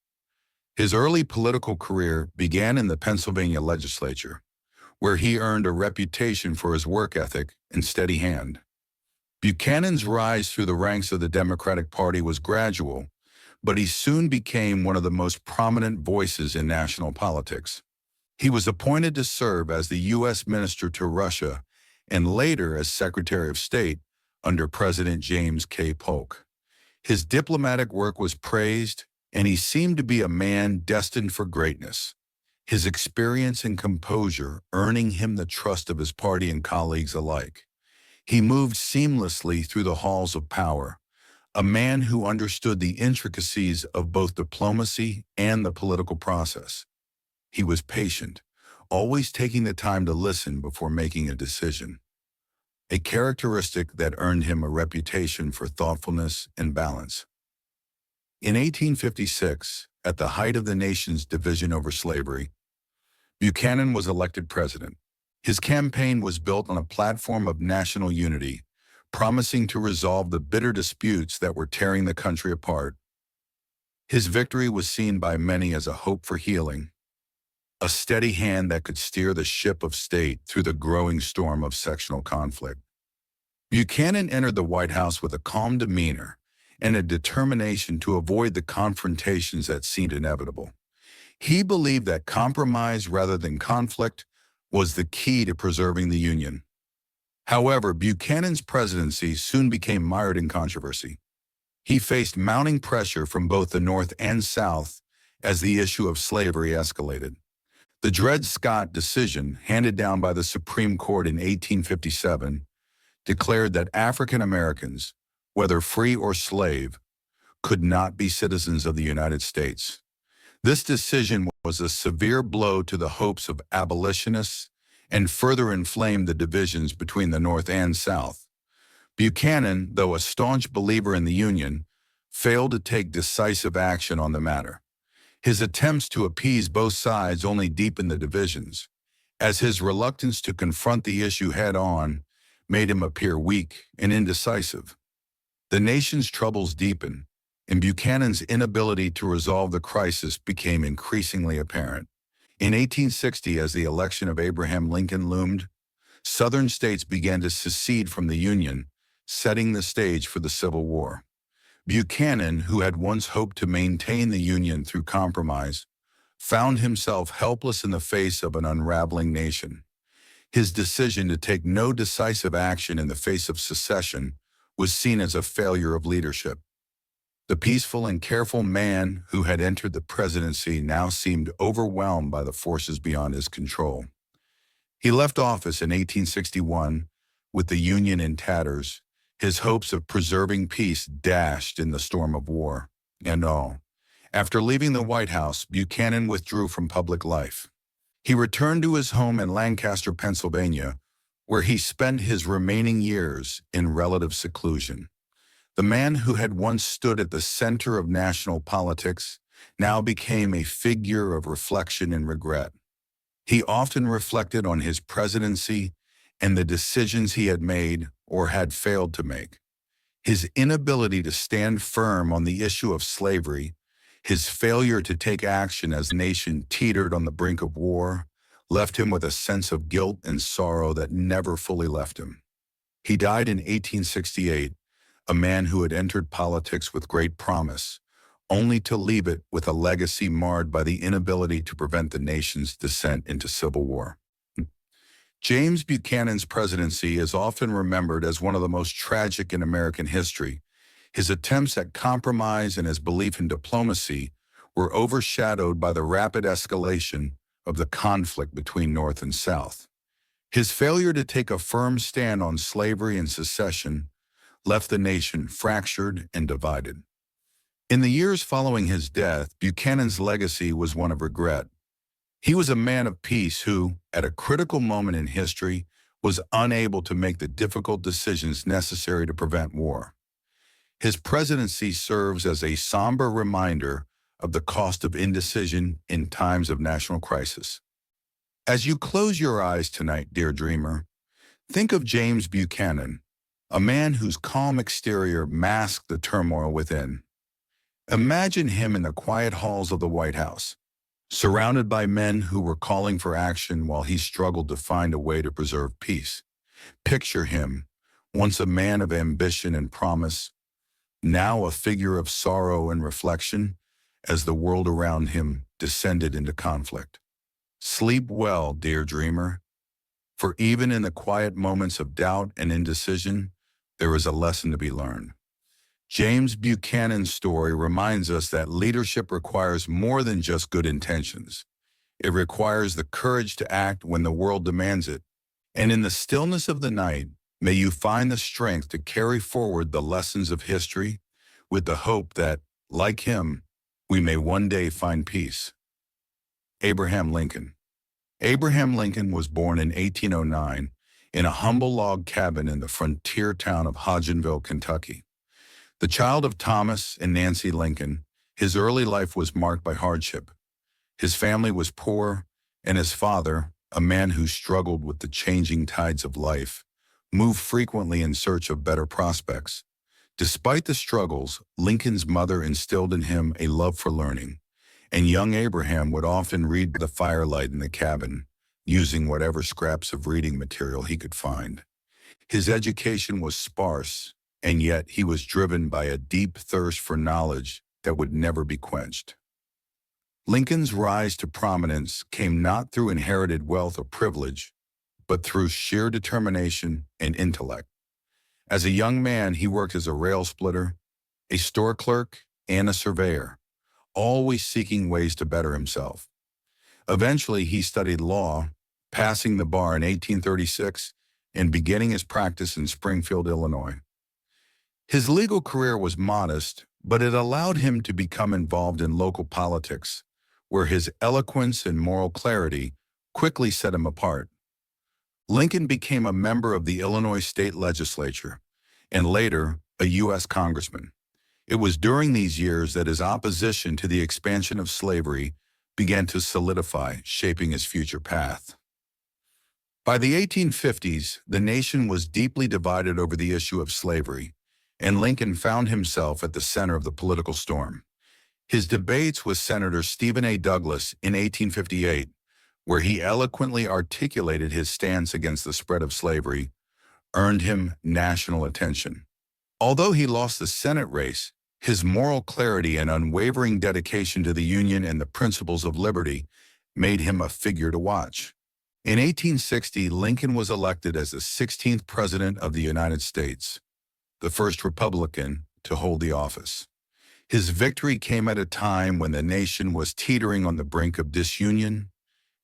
His early political career began in the Pennsylvania legislature, where he earned a reputation for his work ethic and steady hand. Buchanan's rise through the ranks of the Democratic Party was gradual, but he soon became one of the most prominent voices in national politics. He was appointed to serve as the U.S. Minister to Russia and later as Secretary of State under President James K. Polk. His diplomatic work was praised, and he seemed to be a man destined for greatness, his experience and composure earning him the trust of his party and colleagues alike. He moved seamlessly through the halls of power, a man who understood the intricacies of both diplomacy and the political process. He was patient, always taking the time to listen before making a decision, a characteristic that earned him a reputation for thoughtfulness and balance. In 1856, at the height of the nation's division over slavery, Buchanan was elected president. His campaign was built on a platform of national unity, promising to resolve the bitter disputes that were tearing the country apart. His victory was seen by many as a hope for healing, a steady hand that could steer the ship of state through the growing storm of sectional conflict. Buchanan entered the White House with a calm demeanor and a determination to avoid the confrontations that seemed inevitable. He believed that compromise rather than conflict was the key to preserving the Union. However, Buchanan's presidency soon became mired in controversy. He faced mounting pressure from both the North and South as the issue of slavery escalated. The Dred Scott decision, handed down by the Supreme Court in 1857, declared that African Americans, whether free or slave, could not be citizens of the United States. This decision was a severe blow to the hopes of abolitionists and further inflamed the divisions between the North and South. Buchanan, though a staunch believer in the Union, failed to take decisive action on the matter. His attempts to appease both sides only deepened the divisions, as his reluctance to confront the issue head-on made him appear weak and indecisive. The nation's troubles deepened, and Buchanan's inability to resolve the crisis became increasingly apparent. In 1860, as the election of Abraham Lincoln loomed, Southern states began to secede from the Union, setting the stage for the Civil War. Buchanan, who had once hoped to maintain the Union through compromise, found himself helpless in the face of an unraveling nation. His decision to take no decisive action in the face of secession was seen as a failure of leadership. The peaceful and careful man who had entered the presidency now seemed overwhelmed by the forces beyond his control. He left office in 1861 with the Union in tatters, his hopes of preserving peace dashed in the storm of war. And all. After leaving the White House, Buchanan withdrew from public life. He returned to his home in Lancaster, Pennsylvania, where he spent his remaining years in relative seclusion. The man who had once stood at the center of national politics now became a figure of reflection and regret. He often reflected on his presidency and the decisions he had made or had failed to make. His inability to stand firm on the issue of slavery, his failure to take action as the nation teetered on the brink of war, left him with a sense of guilt and sorrow that never fully left him. He died in 1868, a man who had entered politics with great promise, only to leave it with a legacy marred by the inability to prevent the nation's descent into civil war. James Buchanan's presidency is often remembered as one of the most tragic in American history. His attempts at compromise and his belief in diplomacy were overshadowed by the rapid escalation of the conflict between North and South. His failure to take a firm stand on slavery and secession left the nation fractured and divided. In the years following his death, Buchanan's legacy was one of regret. He was a man of peace who, at a critical moment in history, was unable to make the difficult decisions necessary to prevent war. His presidency serves as a somber reminder of the cost of indecision in times of national crisis. As you close your eyes tonight, dear dreamer, think of James Buchanan, a man whose calm exterior masked the turmoil within. Imagine him in the quiet halls of the White House, surrounded by men who were calling for action while he struggled to find a way to preserve peace. Picture him, once a man of ambition and promise, now a figure of sorrow and reflection as the world around him descended into conflict. Sleep well, dear dreamer, for even in the quiet moments of doubt and indecision, there is a lesson to be learned. James Buchanan's story reminds us that leadership requires more than just good intentions. It requires the courage to act when the world demands it. And in the stillness of the night, may you find the strength to carry forward the lessons of history with the hope that, like him, we may one day find peace. Abraham Lincoln. Abraham Lincoln was born in 1809 in a humble log cabin in the frontier town of Hodgenville, Kentucky. The child of Thomas and Nancy Lincoln, his early life was marked by hardship. His family was poor, and his father, a man who struggled with the changing tides of life, moved frequently in search of better prospects. Despite the struggles, Lincoln's mother instilled in him a love for learning, and young Abraham would often read by the firelight in the cabin, using whatever scraps of reading material he could find. His education was sparse, and yet he was driven by a deep thirst for knowledge that would never be quenched. Lincoln's rise to prominence came not through inherited wealth or privilege, but through sheer determination and intellect. As a young man, he worked as a rail splitter, a store clerk, and a surveyor, always seeking ways to better himself. Eventually, he studied law, passing the bar in 1836 and beginning his practice in Springfield, Illinois. His legal career was modest, but it allowed him to become involved in local politics, where his eloquence and moral clarity quickly set him apart. Lincoln became a member of the Illinois state legislature, and later, a U.S. congressman. It was during these years that his opposition to the expansion of slavery began to solidify, shaping his future path. By the 1850s, the nation was deeply divided over the issue of slavery, and Lincoln found himself at the center of the political storm. His debates with Senator Stephen A. Douglas in 1858, where he eloquently articulated his stance against the spread of slavery, earned him national attention. Although he lost the Senate race, his moral clarity and unwavering dedication to the Union and the principles of liberty made him a figure to watch. In 1860, Lincoln was elected as the 16th President of the United States, the first Republican to hold the office. His victory came at a time when the nation was teetering on the brink of disunion,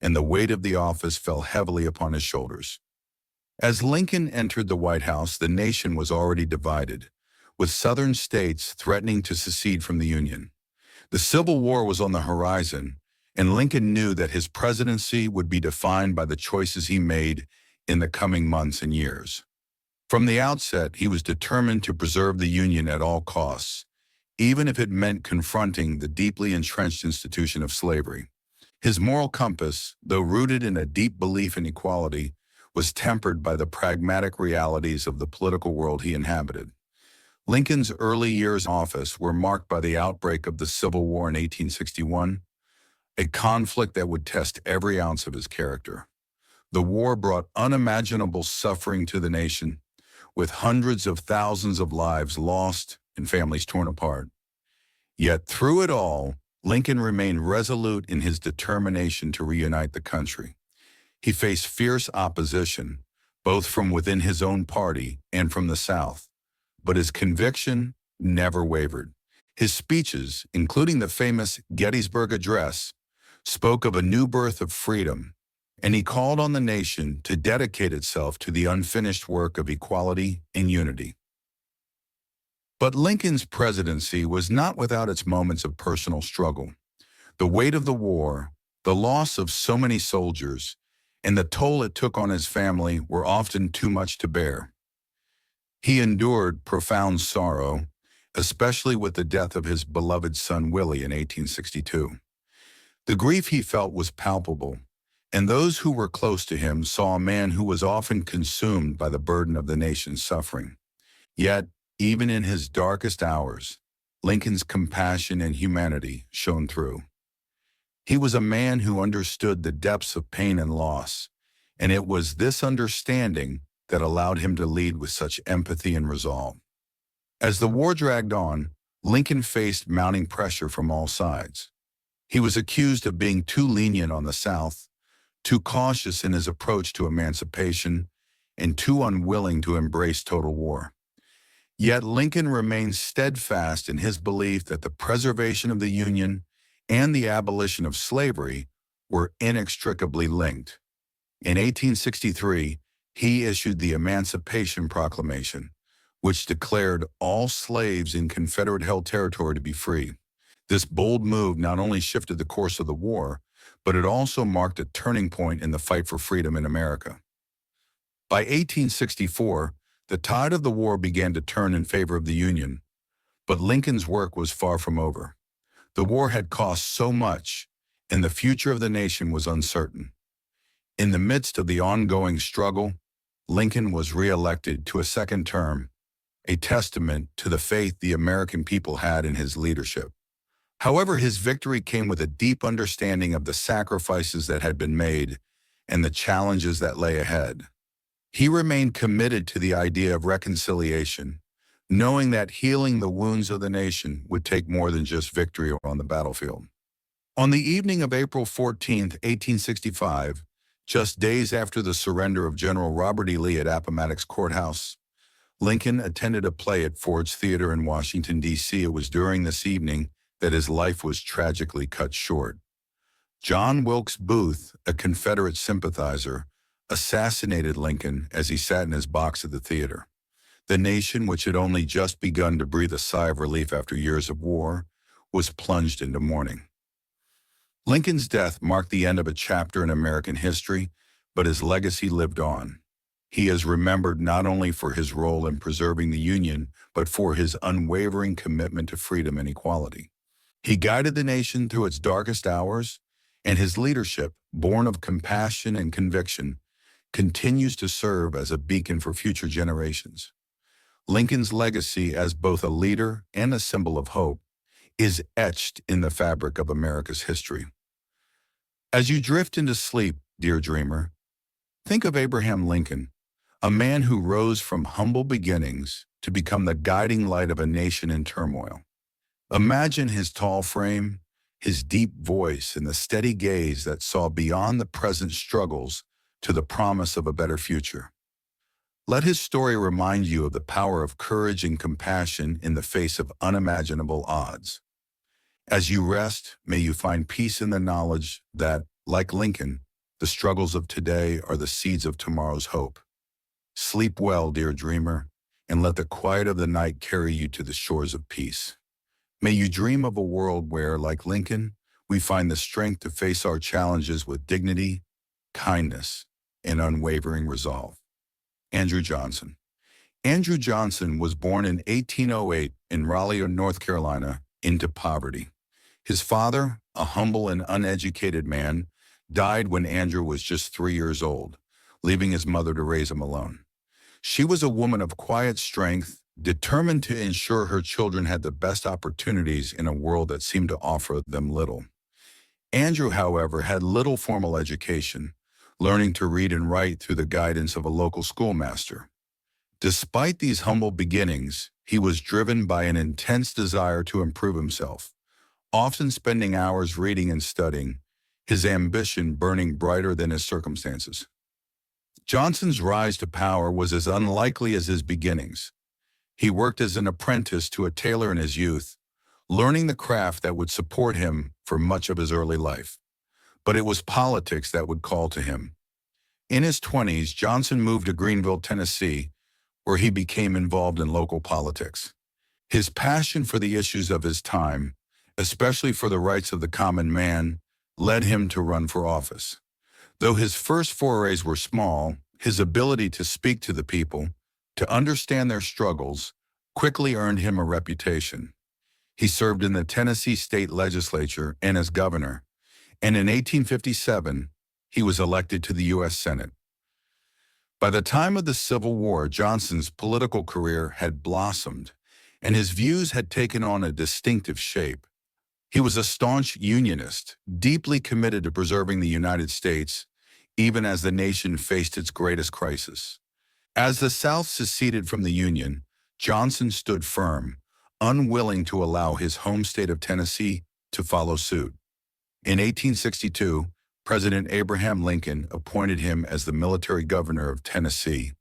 and the weight of the office fell heavily upon his shoulders. As Lincoln entered the White House, the nation was already divided, with Southern states threatening to secede from the Union. The Civil War was on the horizon, and Lincoln knew that his presidency would be defined by the choices he made in the coming months and years. From the outset, he was determined to preserve the Union at all costs, even if it meant confronting the deeply entrenched institution of slavery. His moral compass, though rooted in a deep belief in equality, was tempered by the pragmatic realities of the political world he inhabited. Lincoln's early years in office were marked by the outbreak of the Civil War in 1861, a conflict that would test every ounce of his character. The war brought unimaginable suffering to the nation, with hundreds of thousands of lives lost and families torn apart. Yet through it all, Lincoln remained resolute in his determination to reunite the country. He faced fierce opposition, both from within his own party and from the South, but his conviction never wavered. His speeches, including the famous Gettysburg Address, spoke of a new birth of freedom, and he called on the nation to dedicate itself to the unfinished work of equality and unity. But Lincoln's presidency was not without its moments of personal struggle. The weight of the war, the loss of so many soldiers, and the toll it took on his family were often too much to bear. He endured profound sorrow, especially with the death of his beloved son Willie in 1862. The grief he felt was palpable, and those who were close to him saw a man who was often consumed by the burden of the nation's suffering. Yet, even in his darkest hours, Lincoln's compassion and humanity shone through. He was a man who understood the depths of pain and loss, and it was this understanding that allowed him to lead with such empathy and resolve. As the war dragged on, Lincoln faced mounting pressure from all sides. He was accused of being too lenient on the South, too cautious in his approach to emancipation, and too unwilling to embrace total war. Yet Lincoln remained steadfast in his belief that the preservation of the Union and the abolition of slavery were inextricably linked. In 1863, he issued the Emancipation Proclamation, which declared all slaves in Confederate-held territory to be free. This bold move not only shifted the course of the war, but it also marked a turning point in the fight for freedom in America. By 1864, the tide of the war began to turn in favor of the Union, but Lincoln's work was far from over. The war had cost so much, and the future of the nation was uncertain. In the midst of the ongoing struggle, Lincoln was re-elected to a second term, a testament to the faith the American people had in his leadership. However, his victory came with a deep understanding of the sacrifices that had been made and the challenges that lay ahead. He remained committed to the idea of reconciliation, knowing that healing the wounds of the nation would take more than just victory on the battlefield. On the evening of April 14th, 1865, just days after the surrender of General Robert E. Lee at Appomattox Courthouse, Lincoln attended a play at Ford's Theater in Washington, D.C. It was during this evening that his life was tragically cut short. John Wilkes Booth, a Confederate sympathizer, assassinated Lincoln as he sat in his box at the theater. The nation, which had only just begun to breathe a sigh of relief after years of war, was plunged into mourning. Lincoln's death marked the end of a chapter in American history, but his legacy lived on. He is remembered not only for his role in preserving the Union, but for his unwavering commitment to freedom and equality. He guided the nation through its darkest hours, and his leadership, born of compassion and conviction, continues to serve as a beacon for future generations. Lincoln's legacy as both a leader and a symbol of hope is etched in the fabric of America's history. As you drift into sleep, dear dreamer, think of Abraham Lincoln, a man who rose from humble beginnings to become the guiding light of a nation in turmoil. Imagine his tall frame, his deep voice, and the steady gaze that saw beyond the present struggles to the promise of a better future. Let his story remind you of the power of courage and compassion in the face of unimaginable odds. As you rest, may you find peace in the knowledge that, like Lincoln, the struggles of today are the seeds of tomorrow's hope. Sleep well, dear dreamer, and let the quiet of the night carry you to the shores of peace. May you dream of a world where, like Lincoln, we find the strength to face our challenges with dignity, kindness, and unwavering resolve. Andrew Johnson. Andrew Johnson was born in 1808 in Raleigh, North Carolina, into poverty. His father, a humble and uneducated man, died when Andrew was just 3 years old, leaving his mother to raise him alone. She was a woman of quiet strength, determined to ensure her children had the best opportunities in a world that seemed to offer them little. Andrew, however, had little formal education, learning to read and write through the guidance of a local schoolmaster. Despite these humble beginnings, he was driven by an intense desire to improve himself, often spending hours reading and studying, his ambition burning brighter than his circumstances. Johnson's rise to power was as unlikely as his beginnings. He worked as an apprentice to a tailor in his youth, learning the craft that would support him for much of his early life. But it was politics that would call to him. In his 20s, Johnson moved to Greenville, Tennessee, where he became involved in local politics. His passion for the issues of his time, especially for the rights of the common man, led him to run for office. Though his first forays were small, his ability to speak to the people, to understand their struggles, quickly earned him a reputation. He served in the Tennessee state legislature and as governor, and in 1857, he was elected to the U.S. Senate. By the time of the Civil War, Johnson's political career had blossomed, and his views had taken on a distinctive shape. He was a staunch Unionist, deeply committed to preserving the United States, even as the nation faced its greatest crisis. As the South seceded from the Union, Johnson stood firm, unwilling to allow his home state of Tennessee to follow suit. In 1862, President Abraham Lincoln appointed him as the military governor of Tennessee,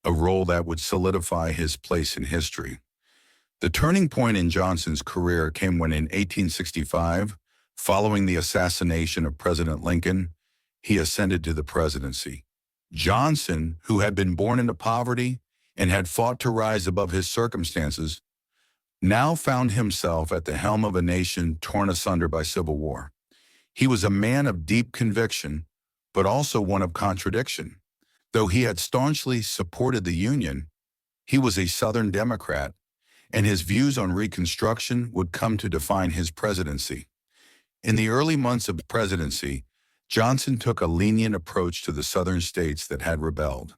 a role that would solidify his place in history. The turning point in Johnson's career came when in 1865, following the assassination of President Lincoln, he ascended to the presidency. Johnson, who had been born into poverty and had fought to rise above his circumstances, now found himself at the helm of a nation torn asunder by civil war. He was a man of deep conviction, but also one of contradiction. Though he had staunchly supported the Union, he was a Southern Democrat, and his views on Reconstruction would come to define his presidency. In the early months of the presidency, Johnson took a lenient approach to the Southern states that had rebelled.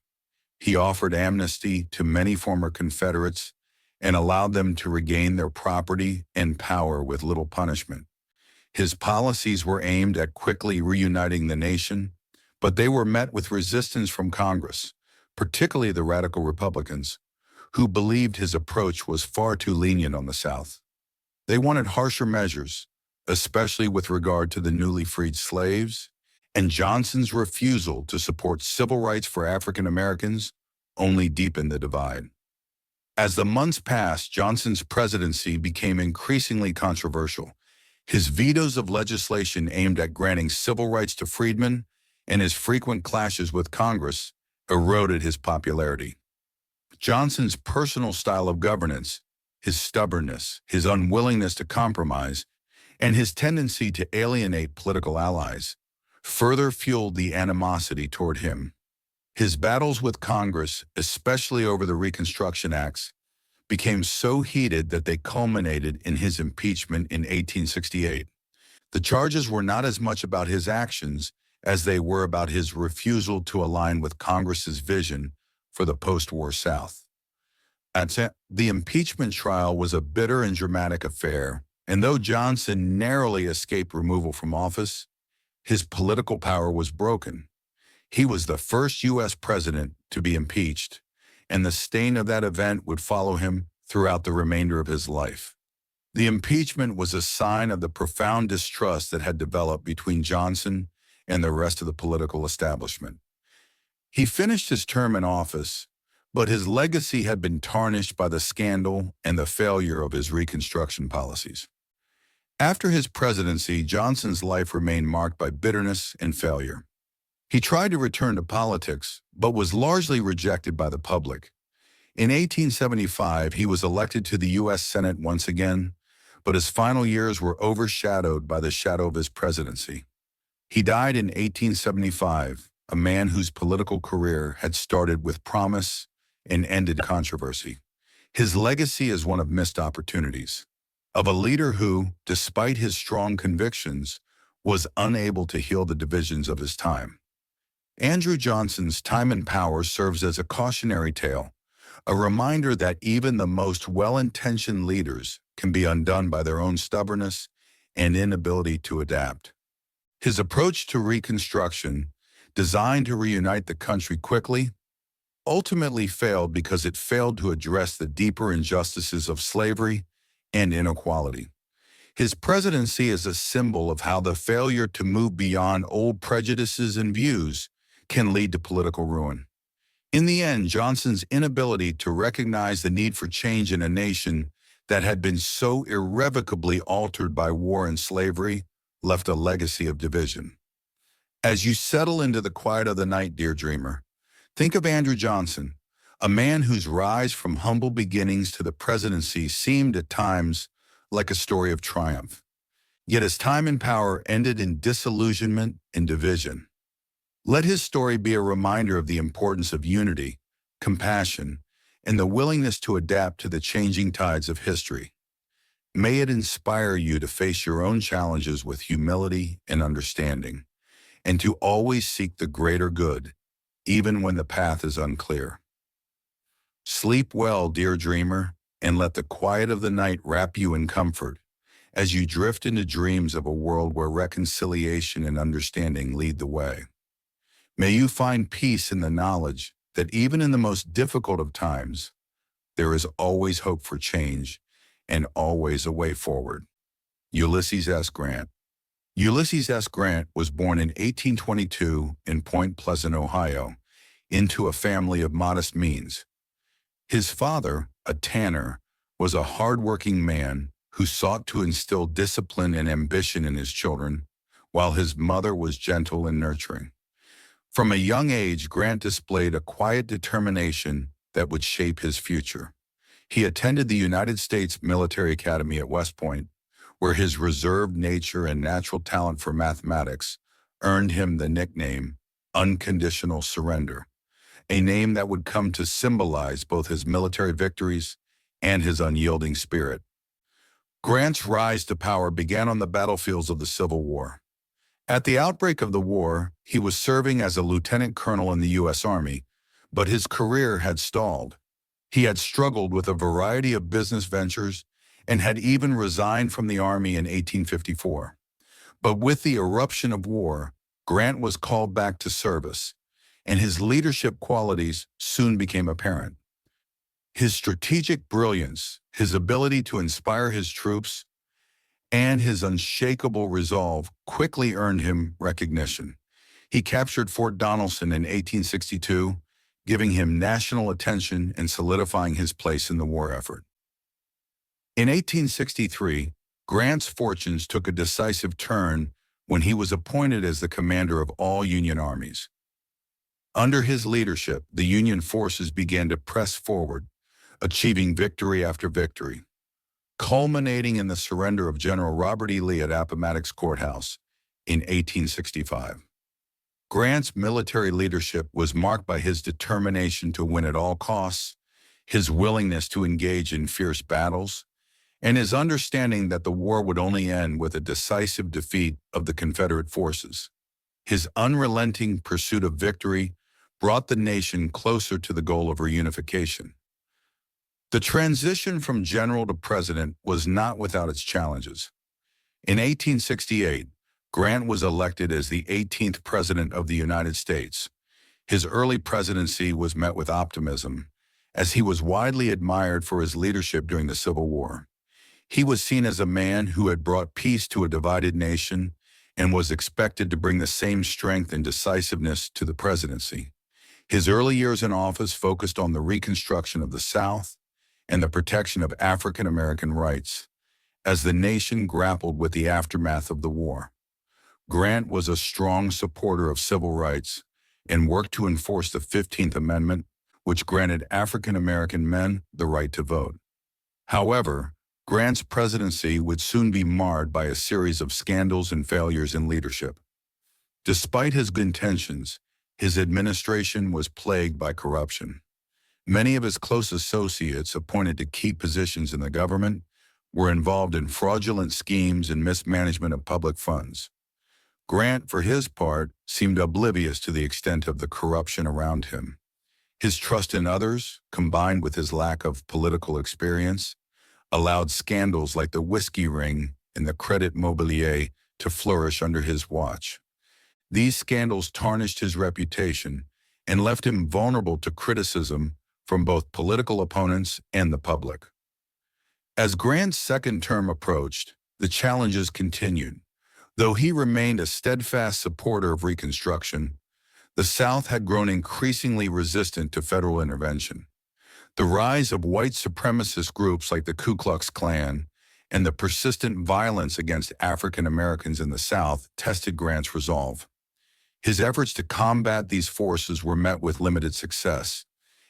He offered amnesty to many former Confederates and allowed them to regain their property and power with little punishment. His policies were aimed at quickly reuniting the nation, but they were met with resistance from Congress, particularly the radical Republicans, who believed his approach was far too lenient on the South. They wanted harsher measures, especially with regard to the newly freed slaves, and Johnson's refusal to support civil rights for African Americans only deepened the divide. As the months passed, Johnson's presidency became increasingly controversial. His vetoes of legislation aimed at granting civil rights to freedmen and his frequent clashes with Congress eroded his popularity. Johnson's personal style of governance, his stubbornness, his unwillingness to compromise, and his tendency to alienate political allies further fueled the animosity toward him. His battles with Congress, especially over the Reconstruction Acts, became so heated that they culminated in his impeachment in 1868. The charges were not as much about his actions as they were about his refusal to align with Congress's vision for the post-war South. The impeachment trial was a bitter and dramatic affair, and though Johnson narrowly escaped removal from office, his political power was broken. He was the first U.S. president to be impeached, and the stain of that event would follow him throughout the remainder of his life. The impeachment was a sign of the profound distrust that had developed between Johnson and the rest of the political establishment. He finished his term in office, but his legacy had been tarnished by the scandal and the failure of his Reconstruction policies. After his presidency, Johnson's life remained marked by bitterness and failure. He tried to return to politics, but was largely rejected by the public. In 1875, he was elected to the U.S. Senate once again, but his final years were overshadowed by the shadow of his presidency. He died in 1875, a man whose political career had started with promise and ended in controversy. His legacy is one of missed opportunities, of a leader who, despite his strong convictions, was unable to heal the divisions of his time. Andrew Johnson's time and power serves as a cautionary tale, a reminder that even the most well-intentioned leaders can be undone by their own stubbornness and inability to adapt. His approach to Reconstruction, designed to reunite the country quickly, ultimately failed because it failed to address the deeper injustices of slavery and inequality. His presidency is a symbol of how the failure to move beyond old prejudices and views can lead to political ruin. In the end, Johnson's inability to recognize the need for change in a nation that had been so irrevocably altered by war and slavery left a legacy of division. As you settle into the quiet of the night, dear dreamer, think of Andrew Johnson, a man whose rise from humble beginnings to the presidency seemed at times like a story of triumph. Yet his time in power ended in disillusionment and division. Let his story be a reminder of the importance of unity, compassion, and the willingness to adapt to the changing tides of history. May it inspire you to face your own challenges with humility and understanding, and to always seek the greater good, even when the path is unclear. Sleep well, dear dreamer, and let the quiet of the night wrap you in comfort as you drift into dreams of a world where reconciliation and understanding lead the way. May you find peace in the knowledge that even in the most difficult of times, there is always hope for change and always a way forward. Ulysses S. Grant. Ulysses S. Grant was born in 1822 in Point Pleasant, Ohio, into a family of modest means. His father, a tanner, was a hard-working man who sought to instill discipline and ambition in his children, while his mother was gentle and nurturing. From a young age, Grant displayed a quiet determination that would shape his future. He attended the United States Military Academy at West Point, where his reserved nature and natural talent for mathematics earned him the nickname Unconditional Surrender, a name that would come to symbolize both his military victories and his unyielding spirit. Grant's rise to power began on the battlefields of the Civil War. At the outbreak of the war, he was serving as a lieutenant colonel in the U.S. Army, but his career had stalled. He had struggled with a variety of business ventures and had even resigned from the Army in 1854. But with the eruption of war, Grant was called back to service, and his leadership qualities soon became apparent. His strategic brilliance, his ability to inspire his troops, and his unshakable resolve quickly earned him recognition. He captured Fort Donelson in 1862, giving him national attention and solidifying his place in the war effort. In 1863, Grant's fortunes took a decisive turn when he was appointed as the commander of all Union armies. Under his leadership, the Union forces began to press forward, achieving victory after victory, culminating in the surrender of General Robert E. Lee at Appomattox Courthouse in 1865. Grant's military leadership was marked by his determination to win at all costs, his willingness to engage in fierce battles, and his understanding that the war would only end with a decisive defeat of the Confederate forces. His unrelenting pursuit of victory brought the nation closer to the goal of reunification. The transition from general to president was not without its challenges. In 1868, Grant was elected as the 18th President of the United States. His early presidency was met with optimism, as he was widely admired for his leadership during the Civil War. He was seen as a man who had brought peace to a divided nation and was expected to bring the same strength and decisiveness to the presidency. His early years in office focused on the reconstruction of the South and the protection of African American rights as the nation grappled with the aftermath of the war. Grant was a strong supporter of civil rights and worked to enforce the 15th Amendment, which granted African American men the right to vote. However, Grant's presidency would soon be marred by a series of scandals and failures in leadership. Despite his good intentions, his administration was plagued by corruption. Many of his close associates appointed to key positions in the government were involved in fraudulent schemes and mismanagement of public funds. Grant, for his part, seemed oblivious to the extent of the corruption around him. His trust in others, combined with his lack of political experience, allowed scandals like the whiskey ring and the Credit Mobilier to flourish under his watch. These scandals tarnished his reputation and left him vulnerable to criticism from both political opponents and the public. As Grant's second term approached, the challenges continued. Though he remained a steadfast supporter of Reconstruction, the South had grown increasingly resistant to federal intervention. The rise of white supremacist groups like the Ku Klux Klan and the persistent violence against African Americans in the South tested Grant's resolve. His efforts to combat these forces were met with limited success,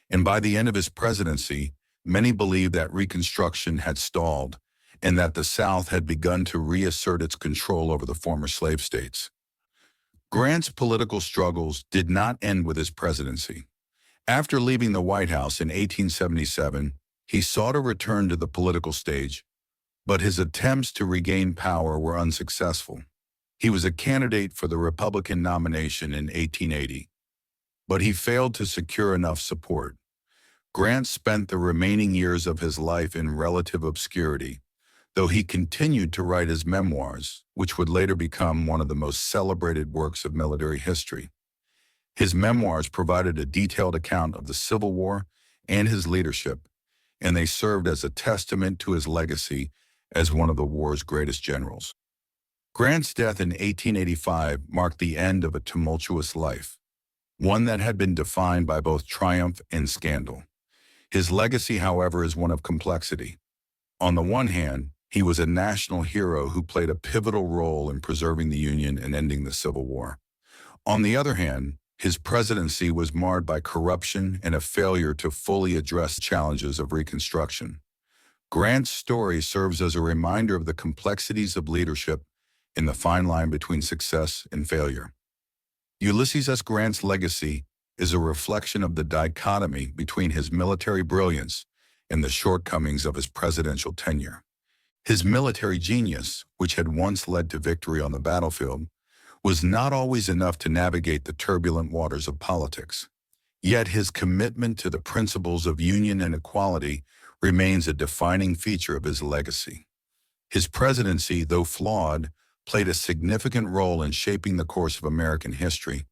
and by the end of his presidency, many believed that Reconstruction had stalled and that the South had begun to reassert its control over the former slave states. Grant's political struggles did not end with his presidency. After leaving the White House in 1877, he sought a return to the political stage, but his attempts to regain power were unsuccessful. He was a candidate for the Republican nomination in 1880, but he failed to secure enough support. Grant spent the remaining years of his life in relative obscurity, though he continued to write his memoirs, which would later become one of the most celebrated works of military history. His memoirs provided a detailed account of the Civil War and his leadership, and they served as a testament to his legacy as one of the war's greatest generals. Grant's death in 1885 marked the end of a tumultuous life, one that had been defined by both triumph and scandal. His legacy, however, is one of complexity. On the one hand, he was a national hero who played a pivotal role in preserving the Union and ending the Civil War. On the other hand, his presidency was marred by corruption and a failure to fully address challenges of Reconstruction. Grant's story serves as a reminder of the complexities of leadership and the fine line between success and failure. Ulysses S. Grant's legacy is a reflection of the dichotomy between his military brilliance and the shortcomings of his presidential tenure. His military genius, which had once led to victory on the battlefield, was not always enough to navigate the turbulent waters of politics. Yet his commitment to the principles of union and equality remains a defining feature of his legacy. His presidency, though flawed, played a significant role in shaping the course of American history,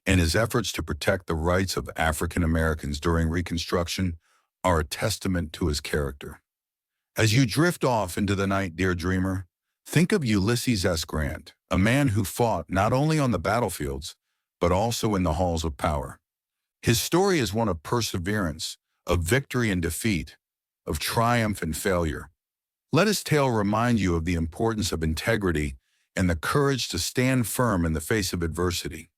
and his efforts to protect the rights of African Americans during Reconstruction are a testament to his character. As you drift off into the night, dear dreamer, Think of Ulysses S. Grant, a man who fought not only on the battlefields, but also in the halls of power. His story is one of perseverance, of victory and defeat, of triumph and failure. Let his tale remind you of the importance of integrity and the courage to stand firm in the face of adversity.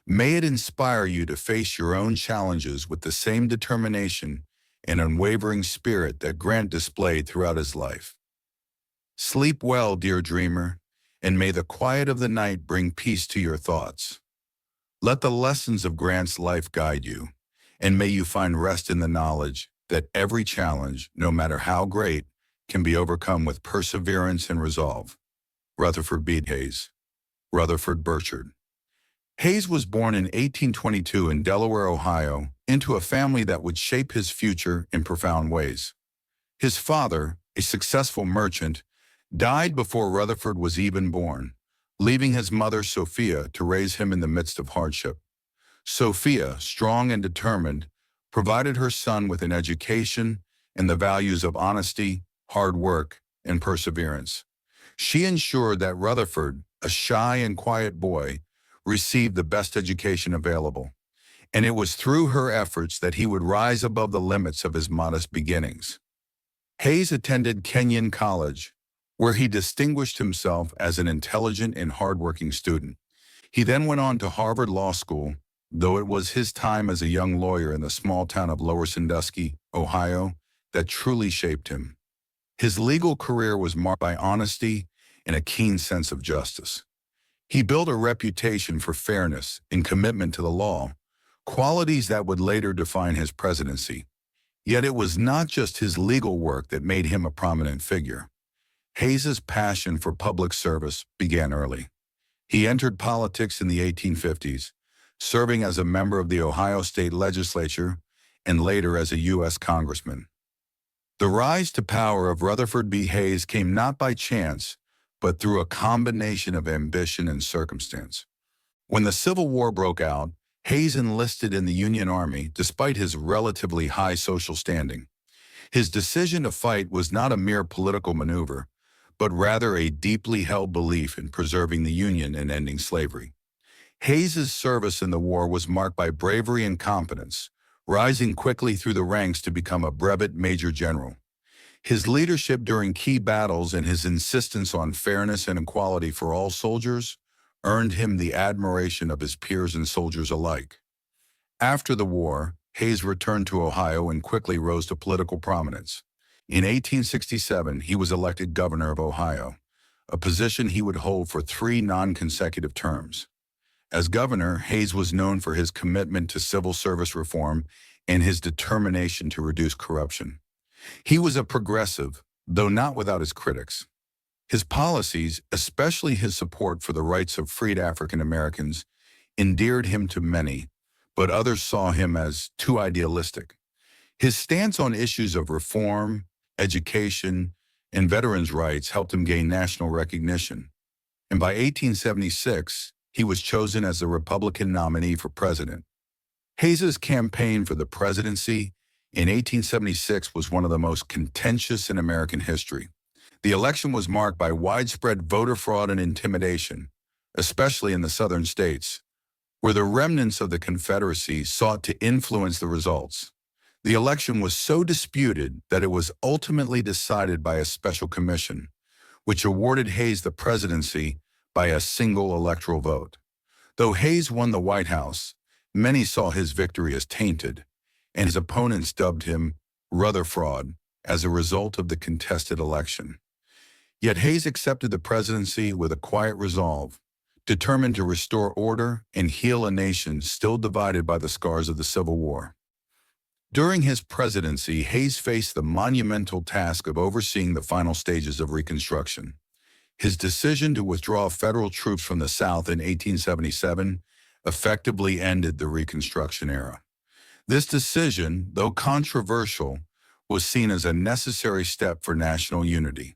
May it inspire you to face your own challenges with the same determination and unwavering spirit that Grant displayed throughout his life. Sleep well, dear dreamer, and may the quiet of the night bring peace to your thoughts. Let the lessons of Grant's life guide you, and may you find rest in the knowledge that every challenge, no matter how great, can be overcome with perseverance and resolve. Rutherford B. Hayes. Rutherford Burchard. Hayes was born in 1822 in Delaware, Ohio, into a family that would shape his future in profound ways. His father, a successful merchant, died before Rutherford was even born, leaving his mother, Sophia, to raise him in the midst of hardship. Sophia, strong and determined, provided her son with an education and the values of honesty, hard work, and perseverance. She ensured that Rutherford, a shy and quiet boy, received the best education available, and it was through her efforts that he would rise above the limits of his modest beginnings. Hayes attended Kenyon College, where he distinguished himself as an intelligent and hardworking student. He then went on to Harvard Law School, though it was his time as a young lawyer in the small town of Lower Sandusky, Ohio, that truly shaped him. His legal career was marked by honesty and a keen sense of justice. He built a reputation for fairness and commitment to the law, qualities that would later define his presidency. Yet it was not just his legal work that made him a prominent figure. Hayes's passion for public service began early. He entered politics in the 1850s, serving as a member of the Ohio State Legislature and later as a U.S. congressman. The rise to power of Rutherford B. Hayes came not by chance, but through a combination of ambition and circumstance. When the Civil War broke out, Hayes enlisted in the Union Army despite his relatively high social standing. His decision to fight was not a mere political maneuver, but rather a deeply held belief in preserving the Union and ending slavery. Hayes's service in the war was marked by bravery and competence, rising quickly through the ranks to become a brevet major general. His leadership during key battles and his insistence on fairness and equality for all soldiers earned him the admiration of his peers and soldiers alike. After the war, Hayes returned to Ohio and quickly rose to political prominence. In 1867, he was elected governor of Ohio, a position he would hold for 3 non-consecutive terms. As governor, Hayes was known for his commitment to civil service reform and his determination to reduce corruption. He was a progressive, though not without his critics. His policies, especially his support for the rights of freed African Americans, endeared him to many, but others saw him as too idealistic. His stance on issues of reform, education, and veterans' rights helped him gain national recognition. And by 1876, he was chosen as the Republican nominee for president. Hayes's campaign for the presidency in 1876 was one of the most contentious in American history. The election was marked by widespread voter fraud and intimidation, especially in the southern states, where the remnants of the Confederacy sought to influence the results. The election was so disputed that it was ultimately decided by a special commission, which awarded Hayes the presidency by a single electoral vote. Though Hayes won the White House, many saw his victory as tainted, and his opponents dubbed him Rutherfraud as a result of the contested election. Yet Hayes accepted the presidency with a quiet resolve, determined to restore order and heal a nation still divided by the scars of the Civil War. During his presidency, Hayes faced the monumental task of overseeing the final stages of Reconstruction. His decision to withdraw federal troops from the South in 1877 effectively ended the Reconstruction era. This decision, though controversial, was seen as a necessary step for national unity.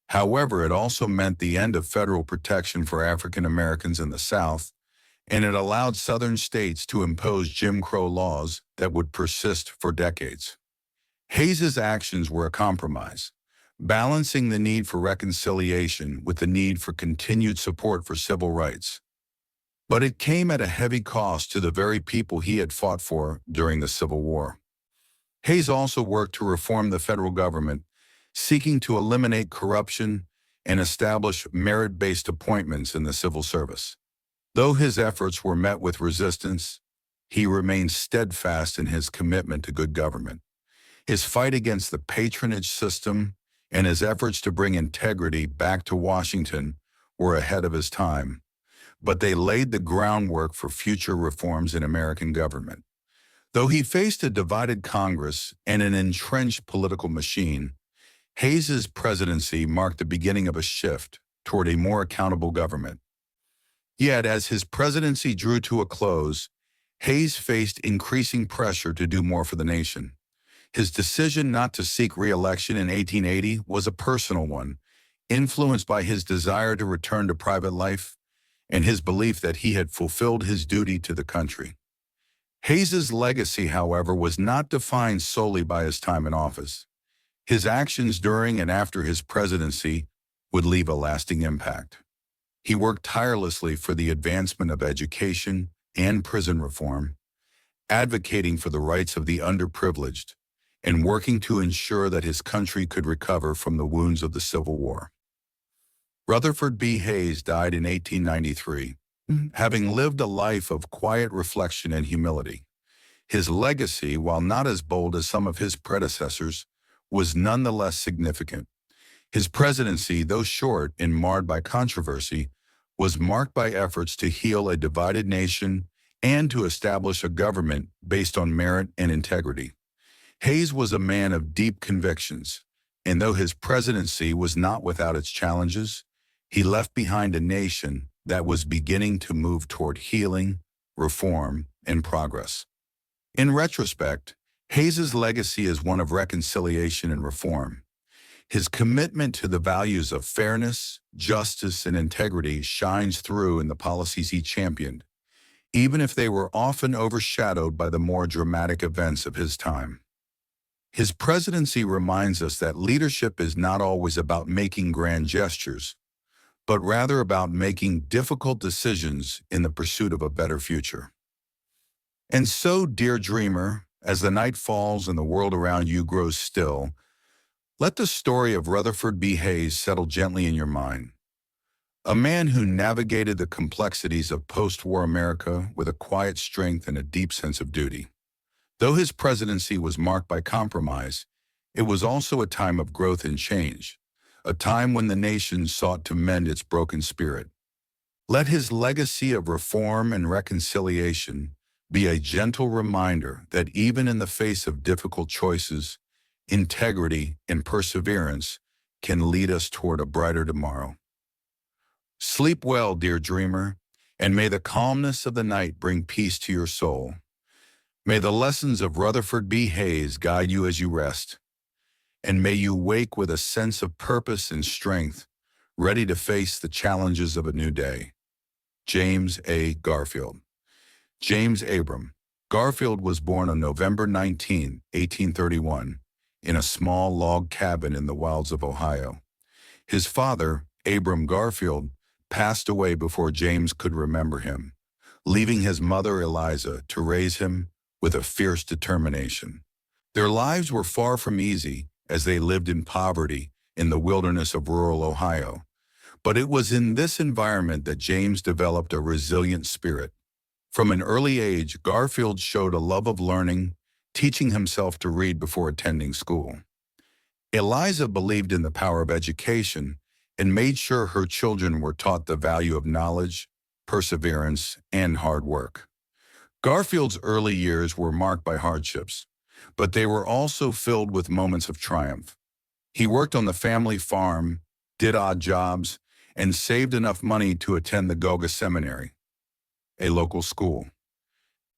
However, it also meant the end of federal protection for African Americans in the South, and it allowed Southern states to impose Jim Crow laws that would persist for decades. Hayes's actions were a compromise, balancing the need for reconciliation with the need for continued support for civil rights. But it came at a heavy cost to the very people he had fought for during the Civil War. Hayes also worked to reform the federal government, seeking to eliminate corruption and establish merit-based appointments in the civil service. Though his efforts were met with resistance, he remained steadfast in his commitment to good government. His fight against the patronage system and his efforts to bring integrity back to Washington were ahead of his time, but they laid the groundwork for future reforms in American government. Though he faced a divided Congress and an entrenched political machine, Hayes's presidency marked the beginning of a shift toward a more accountable government. Yet, as his presidency drew to a close, Hayes faced increasing pressure to do more for the nation. His decision not to seek re-election in 1880 was a personal one, influenced by his desire to return to private life and his belief that he had fulfilled his duty to the country. Hayes's legacy, however, was not defined solely by his time in office. His actions during and after his presidency would leave a lasting impact. He worked tirelessly for the advancement of education and prison reform, advocating for the rights of the underprivileged, and working to ensure that his country could recover from the wounds of the Civil War. Rutherford B. Hayes died in 1893, having lived a life of quiet reflection and humility. His legacy, while not as bold as some of his predecessors, was nonetheless significant. His presidency, though short and marred by controversy, was marked by efforts to heal a divided nation and to establish a government based on merit and integrity. Hayes was a man of deep convictions, and though his presidency was not without its challenges, he left behind a nation that was beginning to move toward healing, reform, and progress. In retrospect, Hayes's legacy is one of reconciliation and reform. His commitment to the values of fairness, justice, and integrity shines through in the policies he championed, even if they were often overshadowed by the more dramatic events of his time. His presidency reminds us that leadership is not always about making grand gestures, but rather about making difficult decisions in the pursuit of a better future. And so, dear dreamer, as the night falls and the world around you grows still, let the story of Rutherford B. Hayes settle gently in your mind. A man who navigated the complexities of post-war America with a quiet strength and a deep sense of duty. Though his presidency was marked by compromise, it was also a time of growth and change, a time when the nation sought to mend its broken spirit. Let his legacy of reform and reconciliation be a gentle reminder that even in the face of difficult choices, integrity and perseverance can lead us toward a brighter tomorrow. Sleep well, dear dreamer, and may the calmness of the night bring peace to your soul. May the lessons of Rutherford B. Hayes guide you as you rest, and may you wake with a sense of purpose and strength, ready to face the challenges of a new day. James A. Garfield. James Abram Garfield was born on November 19, 1831, in a small log cabin in the wilds of Ohio. His father, Abram Garfield, passed away before James could remember him, leaving his mother Eliza to raise him with a fierce determination. Their lives were far from easy as they lived in poverty in the wilderness of rural Ohio, but it was in this environment that James developed a resilient spirit. From an early age, Garfield showed a love of learning, teaching himself to read before attending school. Eliza believed in the power of education and made sure her children were taught the value of knowledge, perseverance, and hard work. Garfield's early years were marked by hardships, but they were also filled with moments of triumph. He worked on the family farm, did odd jobs, and saved enough money to attend the Goga Seminary, a local school.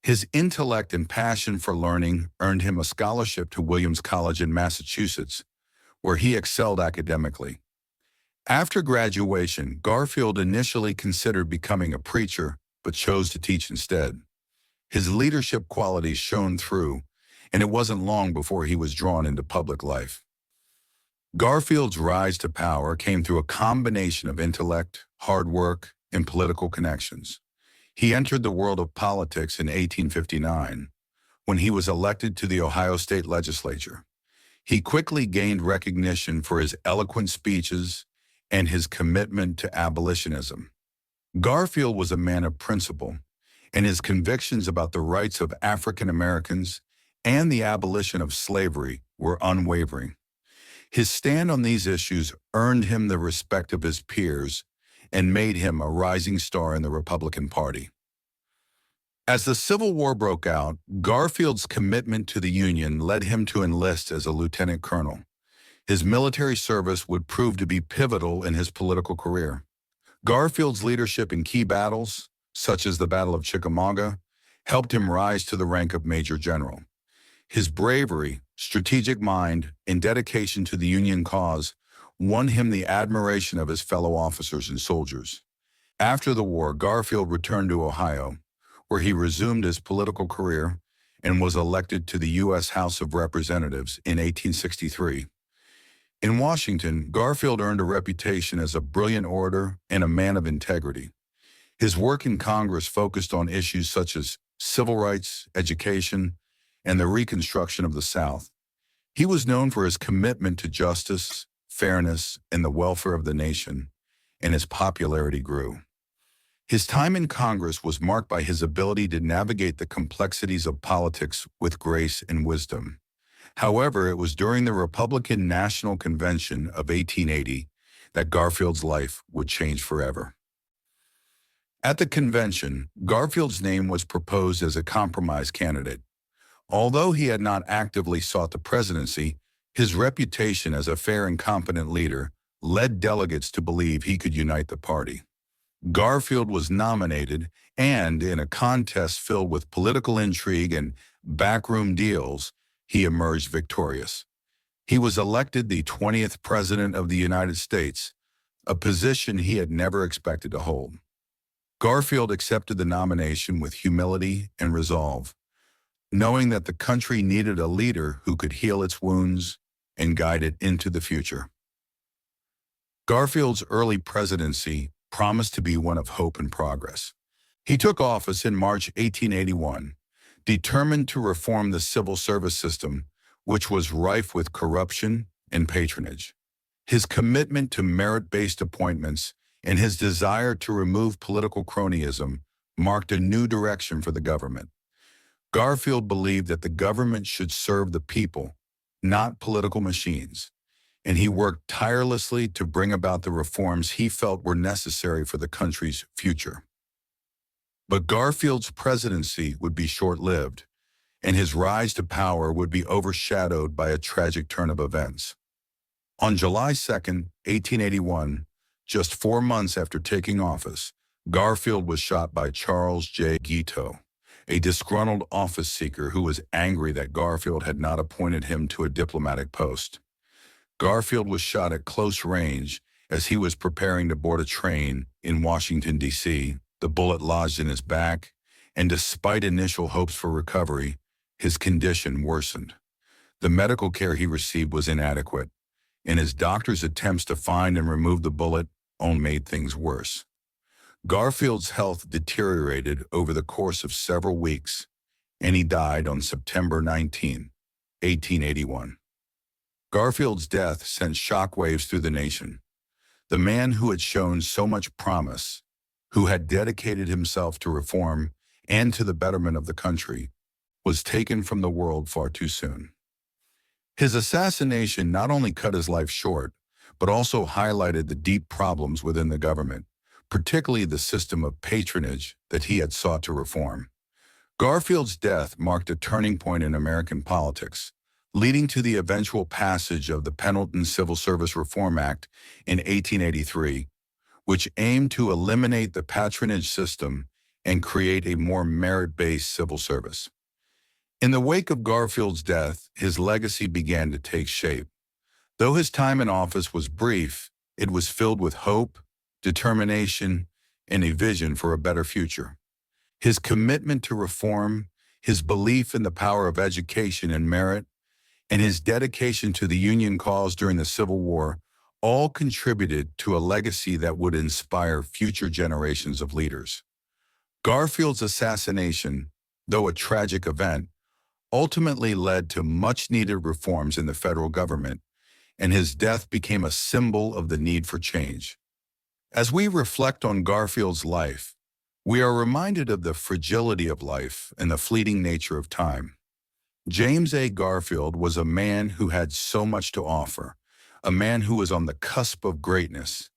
His intellect and passion for learning earned him a scholarship to Williams College in Massachusetts, where he excelled academically. After graduation, Garfield initially considered becoming a preacher, but chose to teach instead. His leadership qualities shone through, and it wasn't long before he was drawn into public life. Garfield's rise to power came through a combination of intellect, hard work, and political connections. He entered the world of politics in 1859 when he was elected to the Ohio State Legislature. He quickly gained recognition for his eloquent speeches and his commitment to abolitionism. Garfield was a man of principle, and his convictions about the rights of African Americans and the abolition of slavery were unwavering. His stand on these issues earned him the respect of his peers and made him a rising star in the Republican Party. As the Civil War broke out, Garfield's commitment to the Union led him to enlist as a lieutenant colonel. His military service would prove to be pivotal in his political career. Garfield's leadership in key battles, such as the Battle of Chickamauga, helped him rise to the rank of Major General. His bravery, strategic mind, and dedication to the Union cause won him the admiration of his fellow officers and soldiers. After the war, Garfield returned to Ohio, where he resumed his political career and was elected to the U.S. House of Representatives in 1863. In Washington, Garfield earned a reputation as a brilliant orator and a man of integrity. His work in Congress focused on issues such as civil rights, education, and the Reconstruction of the South. He was known for his commitment to justice, fairness, and the welfare of the nation, and his popularity grew. His time in Congress was marked by his ability to navigate the complexities of politics with grace and wisdom. However, it was during the Republican National Convention of 1880 that Garfield's life would change forever. At the convention, Garfield's name was proposed as a compromise candidate. Although he had not actively sought the presidency, his reputation as a fair and competent leader led delegates to believe he could unite the party. Garfield was nominated, and in a contest filled with political intrigue and backroom deals, he emerged victorious. He was elected the 20th President of the United States, a position he had never expected to hold. Garfield accepted the nomination with humility and resolve, knowing that the country needed a leader who could heal its wounds and guide it into the future. Garfield's early presidency promised to be one of hope and progress. He took office in March 1881, determined to reform the civil service system, which was rife with corruption and patronage. His commitment to merit-based appointments and his desire to remove political cronyism marked a new direction for the government. Garfield believed that the government should serve the people, not political machines, and he worked tirelessly to bring about the reforms he felt were necessary for the country's future. But Garfield's presidency would be short-lived, and his rise to power would be overshadowed by a tragic turn of events. On July 2, 1881, just 4 months after taking office, Garfield was shot by Charles J. Guiteau, a disgruntled office seeker who was angry that Garfield had not appointed him to a diplomatic post. Garfield was shot at close range as he was preparing to board a train in Washington, D.C. The bullet lodged in his back, and despite initial hopes for recovery, his condition worsened. The medical care he received was inadequate, and his doctor's attempts to find and remove the bullet only made things worse. Garfield's health deteriorated over the course of several weeks, and he died on September 19, 1881. Garfield's death sent shockwaves through the nation. The man who had shown so much promise, who had dedicated himself to reform and to the betterment of the country, was taken from the world far too soon. His assassination not only cut his life short, but also highlighted the deep problems within the government, particularly the system of patronage that he had sought to reform. Garfield's death marked a turning point in American politics, leading to the eventual passage of the Pendleton Civil Service Reform Act in 1883, which aimed to eliminate the patronage system and create a more merit-based civil service. In the wake of Garfield's death, his legacy began to take shape. Though his time in office was brief, it was filled with hope, determination, and a vision for a better future. His commitment to reform, his belief in the power of education and merit, and his dedication to the Union cause during the Civil War all contributed to a legacy that would inspire future generations of leaders. Garfield's assassination, though a tragic event, ultimately led to much-needed reforms in the federal government, and his death became a symbol of the need for change. As we reflect on Garfield's life, we are reminded of the fragility of life and the fleeting nature of time. James A. Garfield was a man who had so much to offer, a man who was on the cusp of greatness,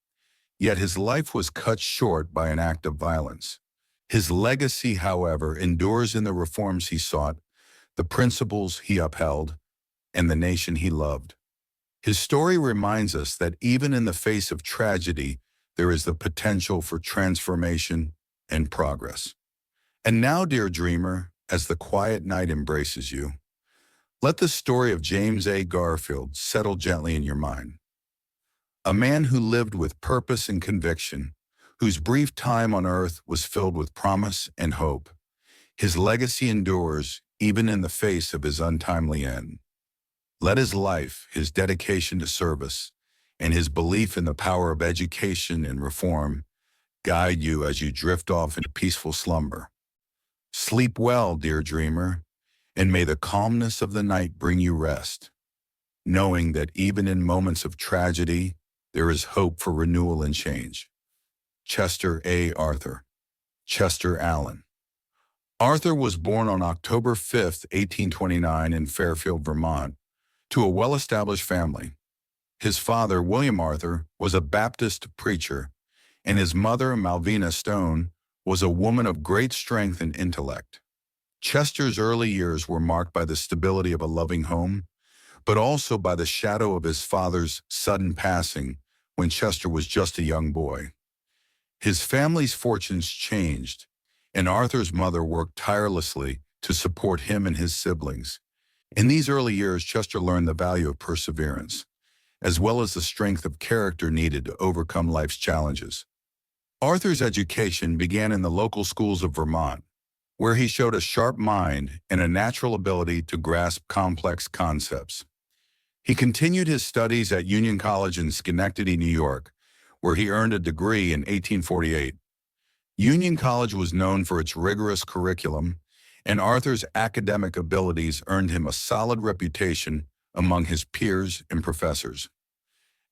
yet his life was cut short by an act of violence. His legacy, however, endures in the reforms he sought, the principles he upheld, and the nation he loved. His story reminds us that even in the face of tragedy, there is the potential for transformation and progress. And now, dear dreamer, as the quiet night embraces you, let the story of James A. Garfield settle gently in your mind. A man who lived with purpose and conviction, whose brief time on earth was filled with promise and hope. His legacy endures even in the face of his untimely end. Let his life, his dedication to service, and his belief in the power of education and reform guide you as you drift off into peaceful slumber. Sleep well, dear dreamer, and may the calmness of the night bring you rest, knowing that even in moments of tragedy, there is hope for renewal and change. Chester A. Arthur. Chester Allen. Arthur was born on October 5, 1829 in Fairfield, Vermont, to a well-established family. His father, William Arthur, was a Baptist preacher, and his mother, Malvina Stone, was a woman of great strength and intellect. Chester's early years were marked by the stability of a loving home, but also by the shadow of his father's sudden passing when Chester was just a young boy. His family's fortunes changed, and Arthur's mother worked tirelessly to support him and his siblings. In these early years, Chester learned the value of perseverance, as well as the strength of character needed to overcome life's challenges. Arthur's education began in the local schools of Vermont, where he showed a sharp mind and a natural ability to grasp complex concepts. He continued his studies at Union College in Schenectady, New York, where he earned a degree in 1848. Union College was known for its rigorous curriculum, and Arthur's academic abilities earned him a solid reputation among his peers and professors.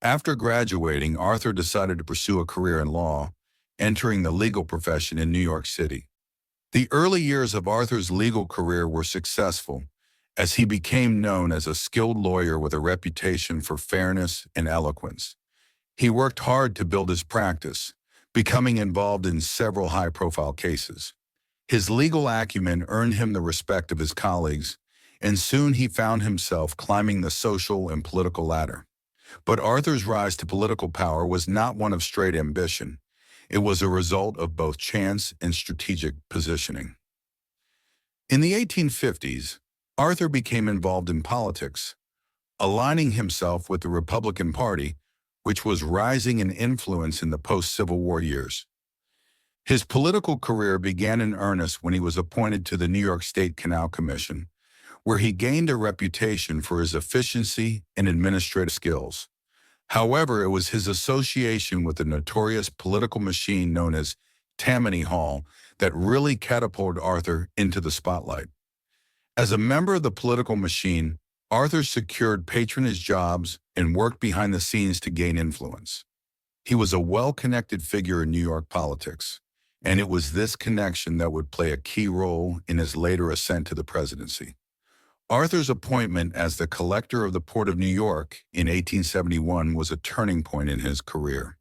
After graduating, Arthur decided to pursue a career in law, entering the legal profession in New York City. The early years of Arthur's legal career were successful, as he became known as a skilled lawyer with a reputation for fairness and eloquence. He worked hard to build his practice, becoming involved in several high-profile cases. His legal acumen earned him the respect of his colleagues, and soon he found himself climbing the social and political ladder. But Arthur's rise to political power was not one of straight ambition. It was a result of both chance and strategic positioning. In the 1850s, Arthur became involved in politics, aligning himself with the Republican Party, which was rising in influence in the post-Civil War years. His political career began in earnest when he was appointed to the New York State Canal Commission, where he gained a reputation for his efficiency and administrative skills. However, it was his association with the notorious political machine known as Tammany Hall that really catapulted Arthur into the spotlight. As a member of the political machine, Arthur secured patronage jobs and worked behind the scenes to gain influence. He was a well-connected figure in New York politics, and it was this connection that would play a key role in his later ascent to the presidency. Arthur's appointment as the collector of the Port of New York in 1871 was a turning point in his career.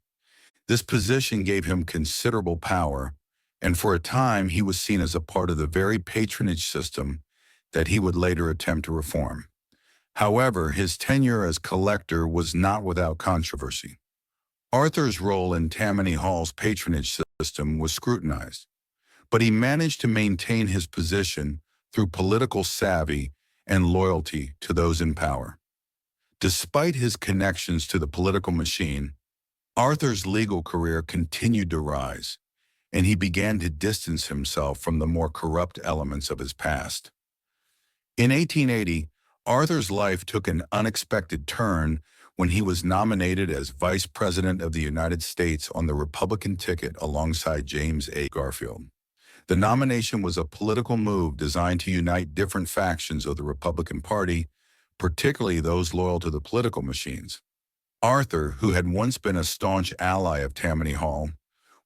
This position gave him considerable power, and for a time he was seen as a part of the very patronage system that he would later attempt to reform. However, his tenure as collector was not without controversy. Arthur's role in Tammany Hall's patronage system was scrutinized, but he managed to maintain his position through political savvy and loyalty to those in power. Despite his connections to the political machine, Arthur's legal career continued to rise, and he began to distance himself from the more corrupt elements of his past. In 1880, Arthur's life took an unexpected turn when he was nominated as Vice President of the United States on the Republican ticket alongside James A. Garfield. The nomination was a political move designed to unite different factions of the Republican Party, particularly those loyal to the political machines. Arthur, who had once been a staunch ally of Tammany Hall,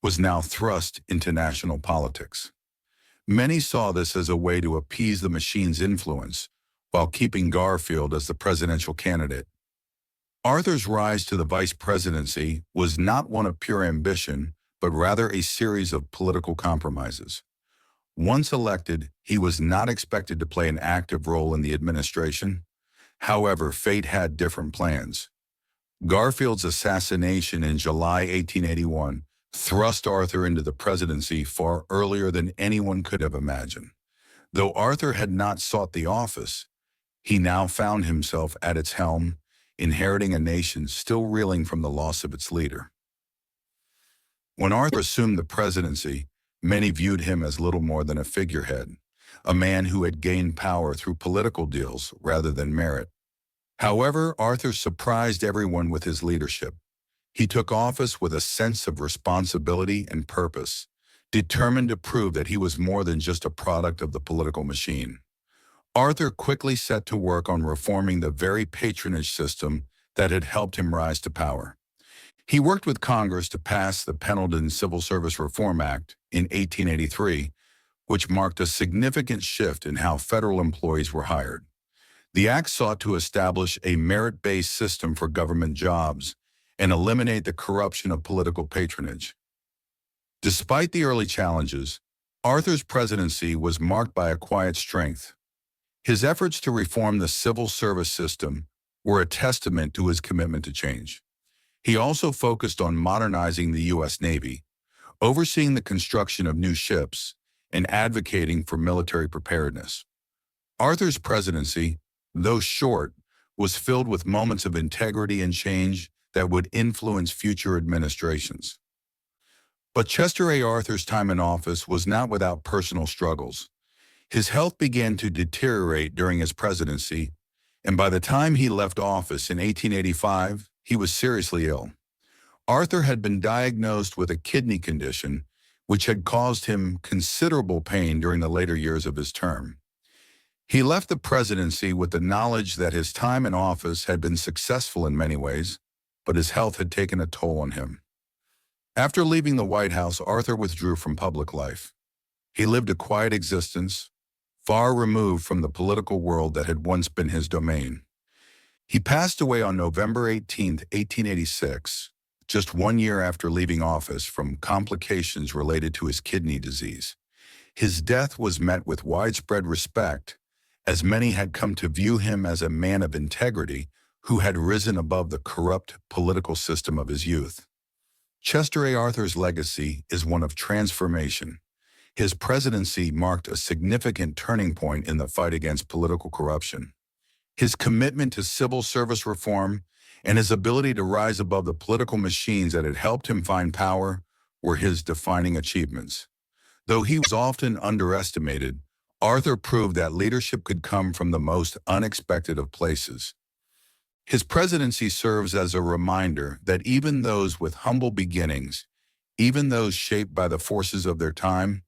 was now thrust into national politics. Many saw this as a way to appease the machine's influence, while keeping Garfield as the presidential candidate. Arthur's rise to the vice presidency was not one of pure ambition, but rather a series of political compromises. Once elected, he was not expected to play an active role in the administration. However, fate had different plans. Garfield's assassination in July 1881 thrust Arthur into the presidency far earlier than anyone could have imagined. Though Arthur had not sought the office, he now found himself at its helm, inheriting a nation still reeling from the loss of its leader. When Arthur assumed the presidency, many viewed him as little more than a figurehead, a man who had gained power through political deals rather than merit. However, Arthur surprised everyone with his leadership. He took office with a sense of responsibility and purpose, determined to prove that he was more than just a product of the political machine. Arthur quickly set to work on reforming the very patronage system that had helped him rise to power. He worked with Congress to pass the Pendleton Civil Service Reform Act in 1883, which marked a significant shift in how federal employees were hired. The act sought to establish a merit-based system for government jobs and eliminate the corruption of political patronage. Despite the early challenges, Arthur's presidency was marked by a quiet strength. His efforts to reform the civil service system were a testament to his commitment to change. He also focused on modernizing the U.S. Navy, overseeing the construction of new ships, and advocating for military preparedness. Arthur's presidency, though short, was filled with moments of integrity and change that would influence future administrations. But Chester A. Arthur's time in office was not without personal struggles. His health began to deteriorate during his presidency, and by the time he left office in 1885, he was seriously ill. Arthur had been diagnosed with a kidney condition, which had caused him considerable pain during the later years of his term. He left the presidency with the knowledge that his time in office had been successful in many ways, but his health had taken a toll on him. After leaving the White House, Arthur withdrew from public life. He lived a quiet existence, far removed from the political world that had once been his domain. He passed away on November 18, 1886, just 1 year after leaving office from complications related to his kidney disease. His death was met with widespread respect, as many had come to view him as a man of integrity who had risen above the corrupt political system of his youth. Chester A. Arthur's legacy is one of transformation. His presidency marked a significant turning point in the fight against political corruption. His commitment to civil service reform and his ability to rise above the political machines that had helped him find power were his defining achievements. Though he was often underestimated, Arthur proved that leadership could come from the most unexpected of places. His presidency serves as a reminder that even those with humble beginnings, even those shaped by the forces of their time,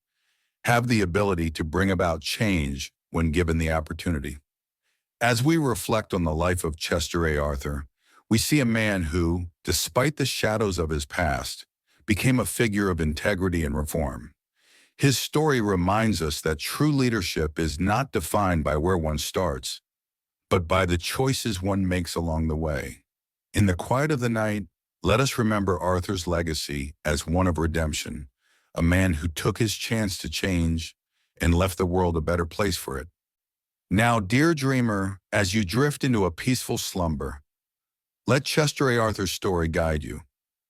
have the ability to bring about change when given the opportunity. As we reflect on the life of Chester A. Arthur, we see a man who, despite the shadows of his past, became a figure of integrity and reform. His story reminds us that true leadership is not defined by where one starts, but by the choices one makes along the way. In the quiet of the night, let us remember Arthur's legacy as one of redemption, a man who took his chance to change and left the world a better place for it. Now, dear dreamer, as you drift into a peaceful slumber, let Chester A. Arthur's story guide you,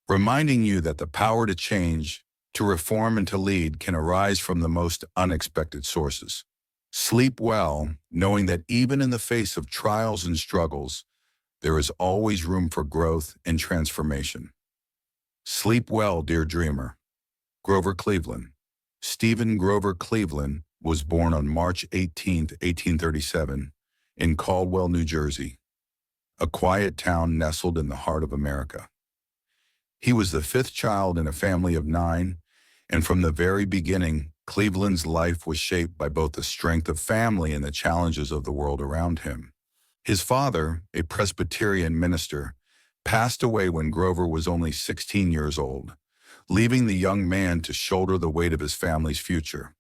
reminding you that the power to change, to reform, and to lead can arise from the most unexpected sources. Sleep well, knowing that even in the face of trials and struggles, there is always room for growth and transformation. Sleep well, dear dreamer. Grover Cleveland. Stephen Grover Cleveland was born on March 18, 1837, in Caldwell, New Jersey, a quiet town nestled in the heart of America. He was the fifth child in a family of 9, and from the very beginning, Cleveland's life was shaped by both the strength of family and the challenges of the world around him. His father, a Presbyterian minister, passed away when Grover was only 16 years old, leaving the young man to shoulder the weight of his family's future.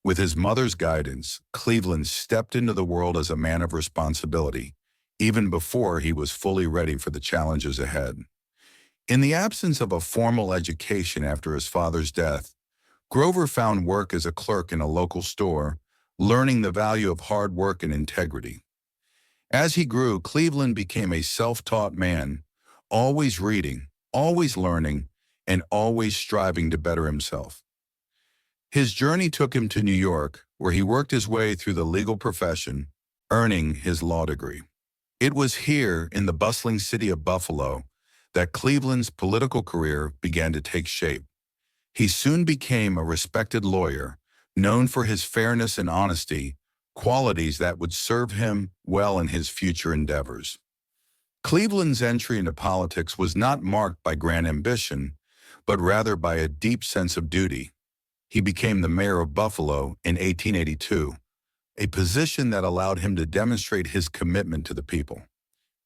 With his mother's guidance, Cleveland stepped into the world as a man of responsibility, even before he was fully ready for the challenges ahead. In the absence of a formal education after his father's death, Grover found work as a clerk in a local store, learning the value of hard work and integrity. As he grew, Cleveland became a self-taught man, always reading, always learning, and always striving to better himself. His journey took him to New York, where he worked his way through the legal profession, earning his law degree. It was here, in the bustling city of Buffalo, that Cleveland's political career began to take shape. He soon became a respected lawyer, known for his fairness and honesty, qualities that would serve him well in his future endeavors. Cleveland's entry into politics was not marked by grand ambition, but rather by a deep sense of duty. He became the mayor of Buffalo in 1882, a position that allowed him to demonstrate his commitment to the people.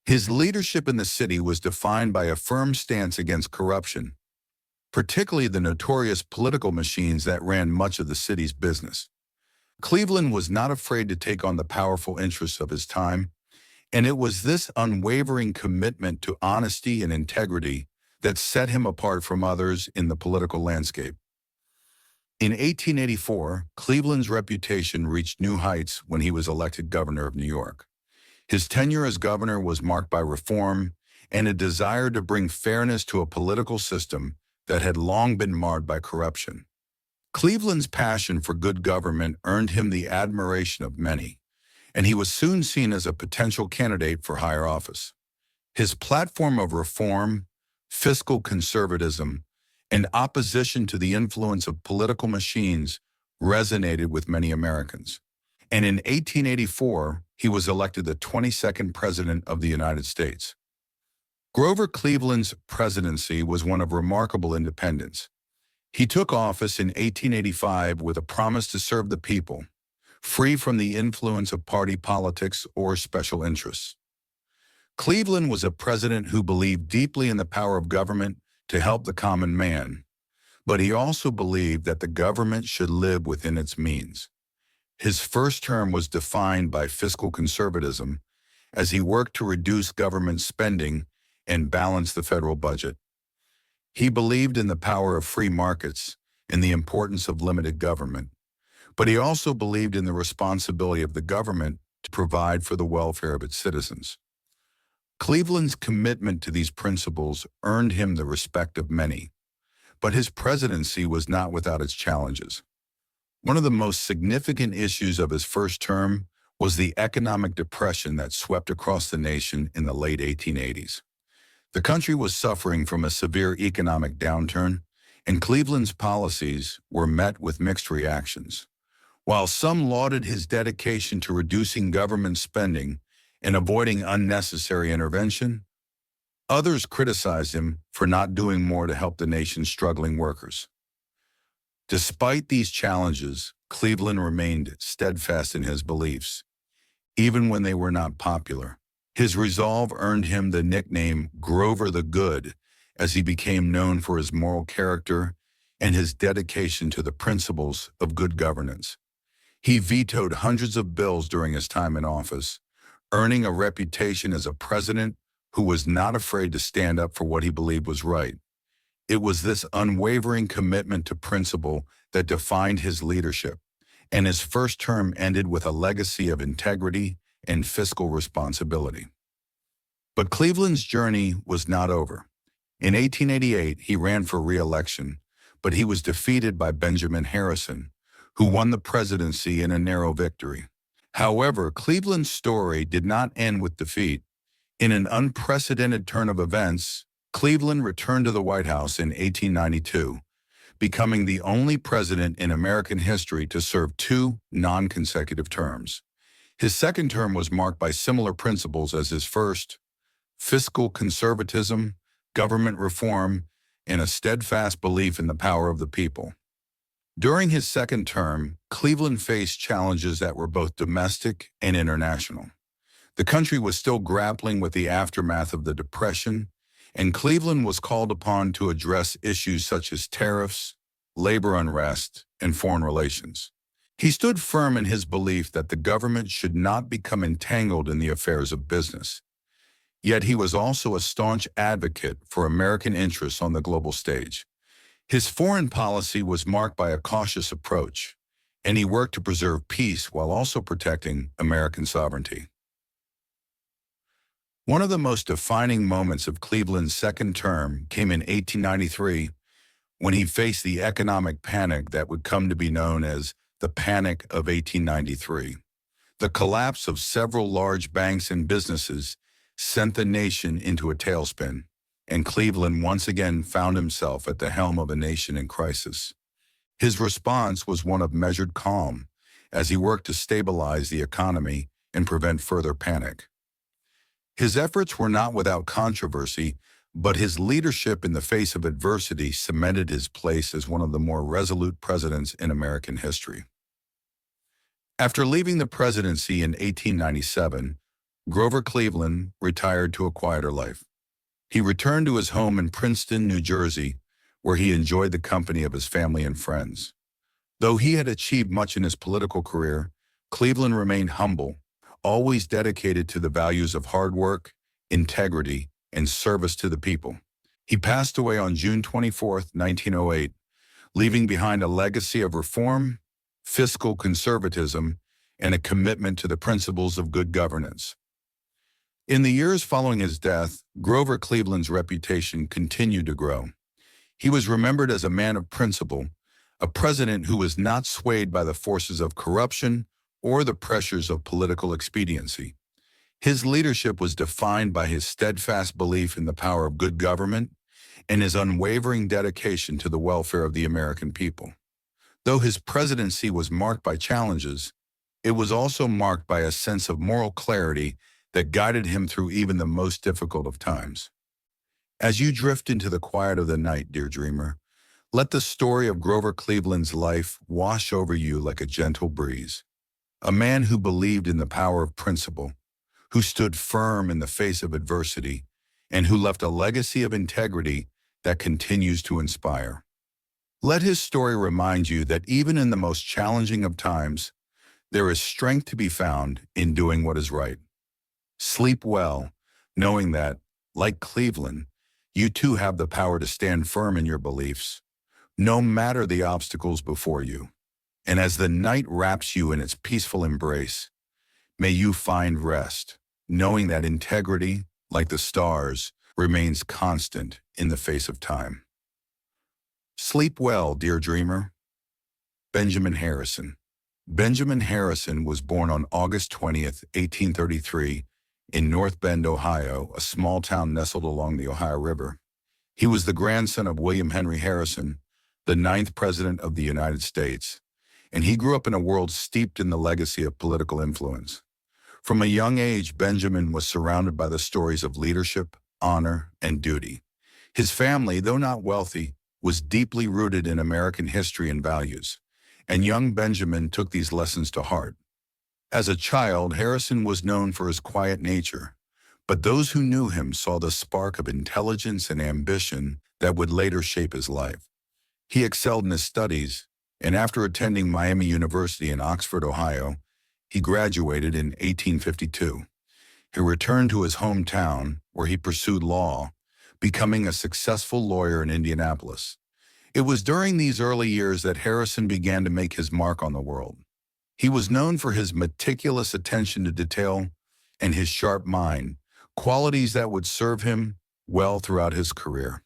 His leadership in the city was defined by a firm stance against corruption, particularly the notorious political machines that ran much of the city's business. Cleveland was not afraid to take on the powerful interests of his time, and it was this unwavering commitment to honesty and integrity that set him apart from others in the political landscape. In 1884, Cleveland's reputation reached new heights when he was elected governor of New York. His tenure as governor was marked by reform and a desire to bring fairness to a political system that had long been marred by corruption. Cleveland's passion for good government earned him the admiration of many, and he was soon seen as a potential candidate for higher office. His platform of reform, fiscal conservatism, and opposition to the influence of political machines resonated with many Americans. And in 1884, he was elected the 22nd President of the United States. Grover Cleveland's presidency was one of remarkable independence. He took office in 1885 with a promise to serve the people, free from the influence of party politics or special interests. Cleveland was a president who believed deeply in the power of government to help the common man, but he also believed that the government should live within its means. His first term was defined by fiscal conservatism as he worked to reduce government spending and balance the federal budget. He believed in the power of free markets and the importance of limited government, but he also believed in the responsibility of the government to provide for the welfare of its citizens. Cleveland's commitment to these principles earned him the respect of many, but his presidency was not without its challenges. One of the most significant issues of his first term was the economic depression that swept across the nation in the late 1880s. The country was suffering from a severe economic downturn, and Cleveland's policies were met with mixed reactions. While some lauded his dedication to reducing government spending and avoiding unnecessary intervention, others criticized him for not doing more to help the nation's struggling workers. Despite these challenges, Cleveland remained steadfast in his beliefs, even when they were not popular. His resolve earned him the nickname Grover the Good, as he became known for his moral character and his dedication to the principles of good governance. He vetoed hundreds of bills during his time in office, earning a reputation as a president who was not afraid to stand up for what he believed was right. It was this unwavering commitment to principle that defined his leadership, and his first term ended with a legacy of integrity and fiscal responsibility. But Cleveland's journey was not over. In 1888, he ran for re-election, but he was defeated by Benjamin Harrison, who won the presidency in a narrow victory. However, Cleveland's story did not end with defeat. In an unprecedented turn of events, Cleveland returned to the White House in 1892, becoming the only president in American history to serve 2 non-consecutive terms. His second term was marked by similar principles as his first: fiscal conservatism, government reform, and a steadfast belief in the power of the people. During his second term, Cleveland faced challenges that were both domestic and international. The country was still grappling with the aftermath of the Depression, and Cleveland was called upon to address issues such as tariffs, labor unrest, and foreign relations. He stood firm in his belief that the government should not become entangled in the affairs of business. Yet he was also a staunch advocate for American interests on the global stage. His foreign policy was marked by a cautious approach, and he worked to preserve peace while also protecting American sovereignty. One of the most defining moments of Cleveland's second term came in 1893 when he faced the economic panic that would come to be known as the Panic of 1893. The collapse of several large banks and businesses sent the nation into a tailspin, and Cleveland once again found himself at the helm of a nation in crisis. His response was one of measured calm as he worked to stabilize the economy and prevent further panic. His efforts were not without controversy, but his leadership in the face of adversity cemented his place as one of the more resolute presidents in American history. After leaving the presidency in 1897, Grover Cleveland retired to a quieter life. He returned to his home in Princeton, New Jersey, where he enjoyed the company of his family and friends. Though he had achieved much in his political career, Cleveland remained humble, always dedicated to the values of hard work, integrity, and service to the people. He passed away on June 24, 1908, leaving behind a legacy of reform, fiscal conservatism, and a commitment to the principles of good governance. In the years following his death, Grover Cleveland's reputation continued to grow. He was remembered as a man of principle, a president who was not swayed by the forces of corruption or the pressures of political expediency. His leadership was defined by his steadfast belief in the power of good government and his unwavering dedication to the welfare of the American people. Though his presidency was marked by challenges, it was also marked by a sense of moral clarity that guided him through even the most difficult of times. As you drift into the quiet of the night, dear dreamer, let the story of Grover Cleveland's life wash over you like a gentle breeze. A man who believed in the power of principle, who stood firm in the face of adversity, and who left a legacy of integrity that continues to inspire. Let his story remind you that even in the most challenging of times, there is strength to be found in doing what is right. Sleep well, knowing that, like Cleveland, you too have the power to stand firm in your beliefs, no matter the obstacles before you. And as the night wraps you in its peaceful embrace, may you find rest, knowing that integrity, like the stars, remains constant in the face of time. Sleep well, dear dreamer. Benjamin Harrison. Benjamin Harrison was born on August 20th, 1833, in North Bend, Ohio, a small town nestled along the Ohio River. He was the grandson of William Henry Harrison, the 9th President of the United States, and he grew up in a world steeped in the legacy of political influence. From a young age, Benjamin was surrounded by the stories of leadership, honor, and duty. His family, though not wealthy, was deeply rooted in American history and values, and young Benjamin took these lessons to heart. As a child, Harrison was known for his quiet nature, but those who knew him saw the spark of intelligence and ambition that would later shape his life. He excelled in his studies, and after attending Miami University in Oxford, Ohio, he graduated in 1852. He returned to his hometown, where he pursued law, becoming a successful lawyer in Indianapolis. It was during these early years that Harrison began to make his mark on the world. He was known for his meticulous attention to detail and his sharp mind, qualities that would serve him well throughout his career.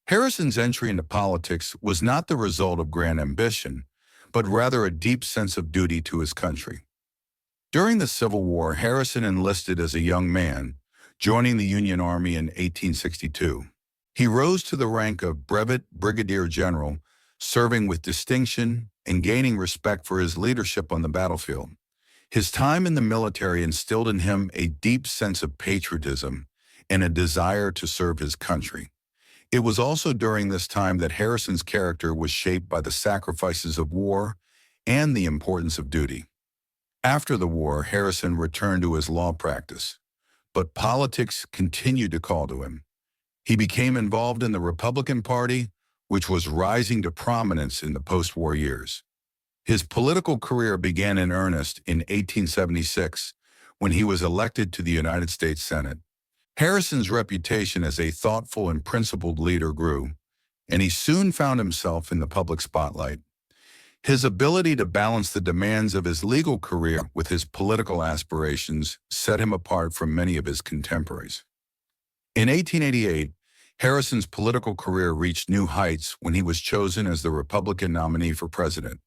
Harrison's entry into politics was not the result of grand ambition, but rather a deep sense of duty to his country. During the Civil War, Harrison enlisted as a young man, joining the Union Army in 1862. He rose to the rank of Brevet Brigadier General, serving with distinction and gaining respect for his leadership on the battlefield. His time in the military instilled in him a deep sense of patriotism and a desire to serve his country. It was also during this time that Harrison's character was shaped by the sacrifices of war and the importance of duty. After the war, Harrison returned to his law practice, but politics continued to call to him. He became involved in the Republican Party, which was rising to prominence in the post-war years. His political career began in earnest in 1876 when he was elected to the United States Senate. Harrison's reputation as a thoughtful and principled leader grew, and he soon found himself in the public spotlight. His ability to balance the demands of his legal career with his political aspirations set him apart from many of his contemporaries. In 1888, Harrison's political career reached new heights when he was chosen as the Republican nominee for president.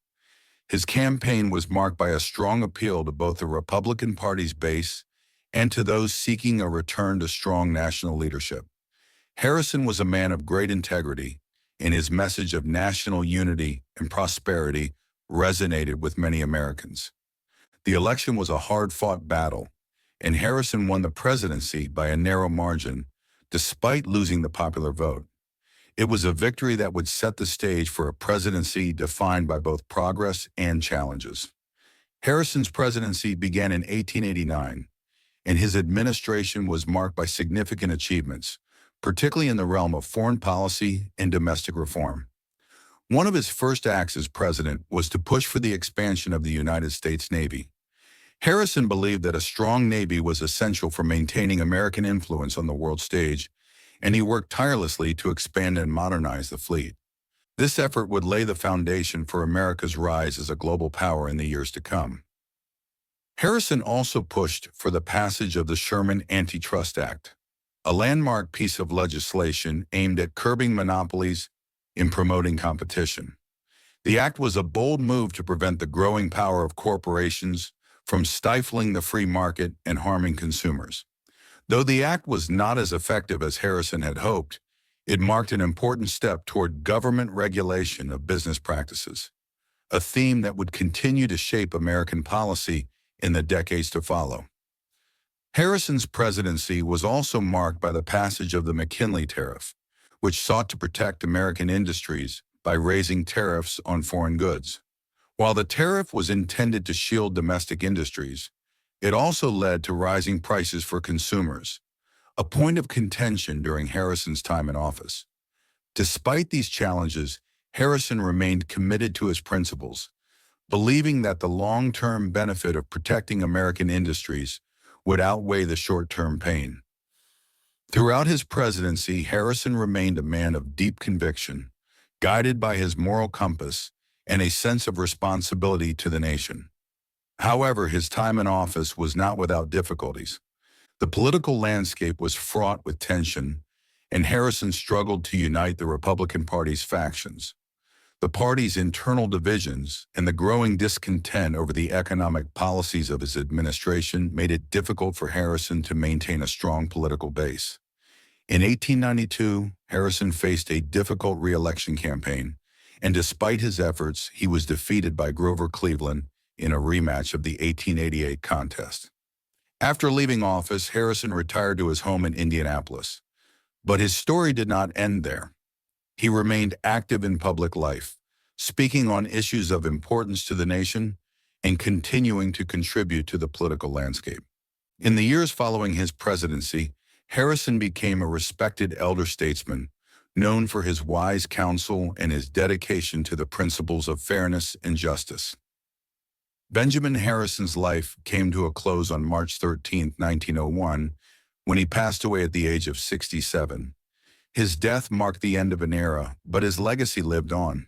His campaign was marked by a strong appeal to both the Republican Party's base and to those seeking a return to strong national leadership. Harrison was a man of great integrity, and his message of national unity and prosperity resonated with many Americans. The election was a hard-fought battle, and Harrison won the presidency by a narrow margin, despite losing the popular vote. It was a victory that would set the stage for a presidency defined by both progress and challenges. Harrison's presidency began in 1889, and his administration was marked by significant achievements, particularly in the realm of foreign policy and domestic reform. One of his first acts as president was to push for the expansion of the United States Navy. Harrison believed that a strong Navy was essential for maintaining American influence on the world stage, and he worked tirelessly to expand and modernize the fleet. This effort would lay the foundation for America's rise as a global power in the years to come. Harrison also pushed for the passage of the Sherman Antitrust Act, a landmark piece of legislation aimed at curbing monopolies and promoting competition. The act was a bold move to prevent the growing power of corporations from stifling the free market and harming consumers. Though the act was not as effective as Harrison had hoped, it marked an important step toward government regulation of business practices, a theme that would continue to shape American policy in the decades to follow. Harrison's presidency was also marked by the passage of the McKinley Tariff, which sought to protect American industries by raising tariffs on foreign goods. While the tariff was intended to shield domestic industries, it also led to rising prices for consumers, a point of contention during Harrison's time in office. Despite these challenges, Harrison remained committed to his principles, believing that the long-term benefit of protecting American industries would outweigh the short-term pain. Throughout his presidency, Harrison remained a man of deep conviction, guided by his moral compass and a sense of responsibility to the nation. However, his time in office was not without difficulties. The political landscape was fraught with tension, and Harrison struggled to unite the Republican Party's factions. The party's internal divisions and the growing discontent over the economic policies of his administration made it difficult for Harrison to maintain a strong political base. In 1892, Harrison faced a difficult re-election campaign, and despite his efforts, he was defeated by Grover Cleveland in a rematch of the 1888 contest. After leaving office, Harrison retired to his home in Indianapolis. But his story did not end there. He remained active in public life, speaking on issues of importance to the nation and continuing to contribute to the political landscape. In the years following his presidency, Harrison became a respected elder statesman, known for his wise counsel and his dedication to the principles of fairness and justice. Benjamin Harrison's life came to a close on March 13, 1901, when he passed away at the age of 67. His death marked the end of an era, but his legacy lived on.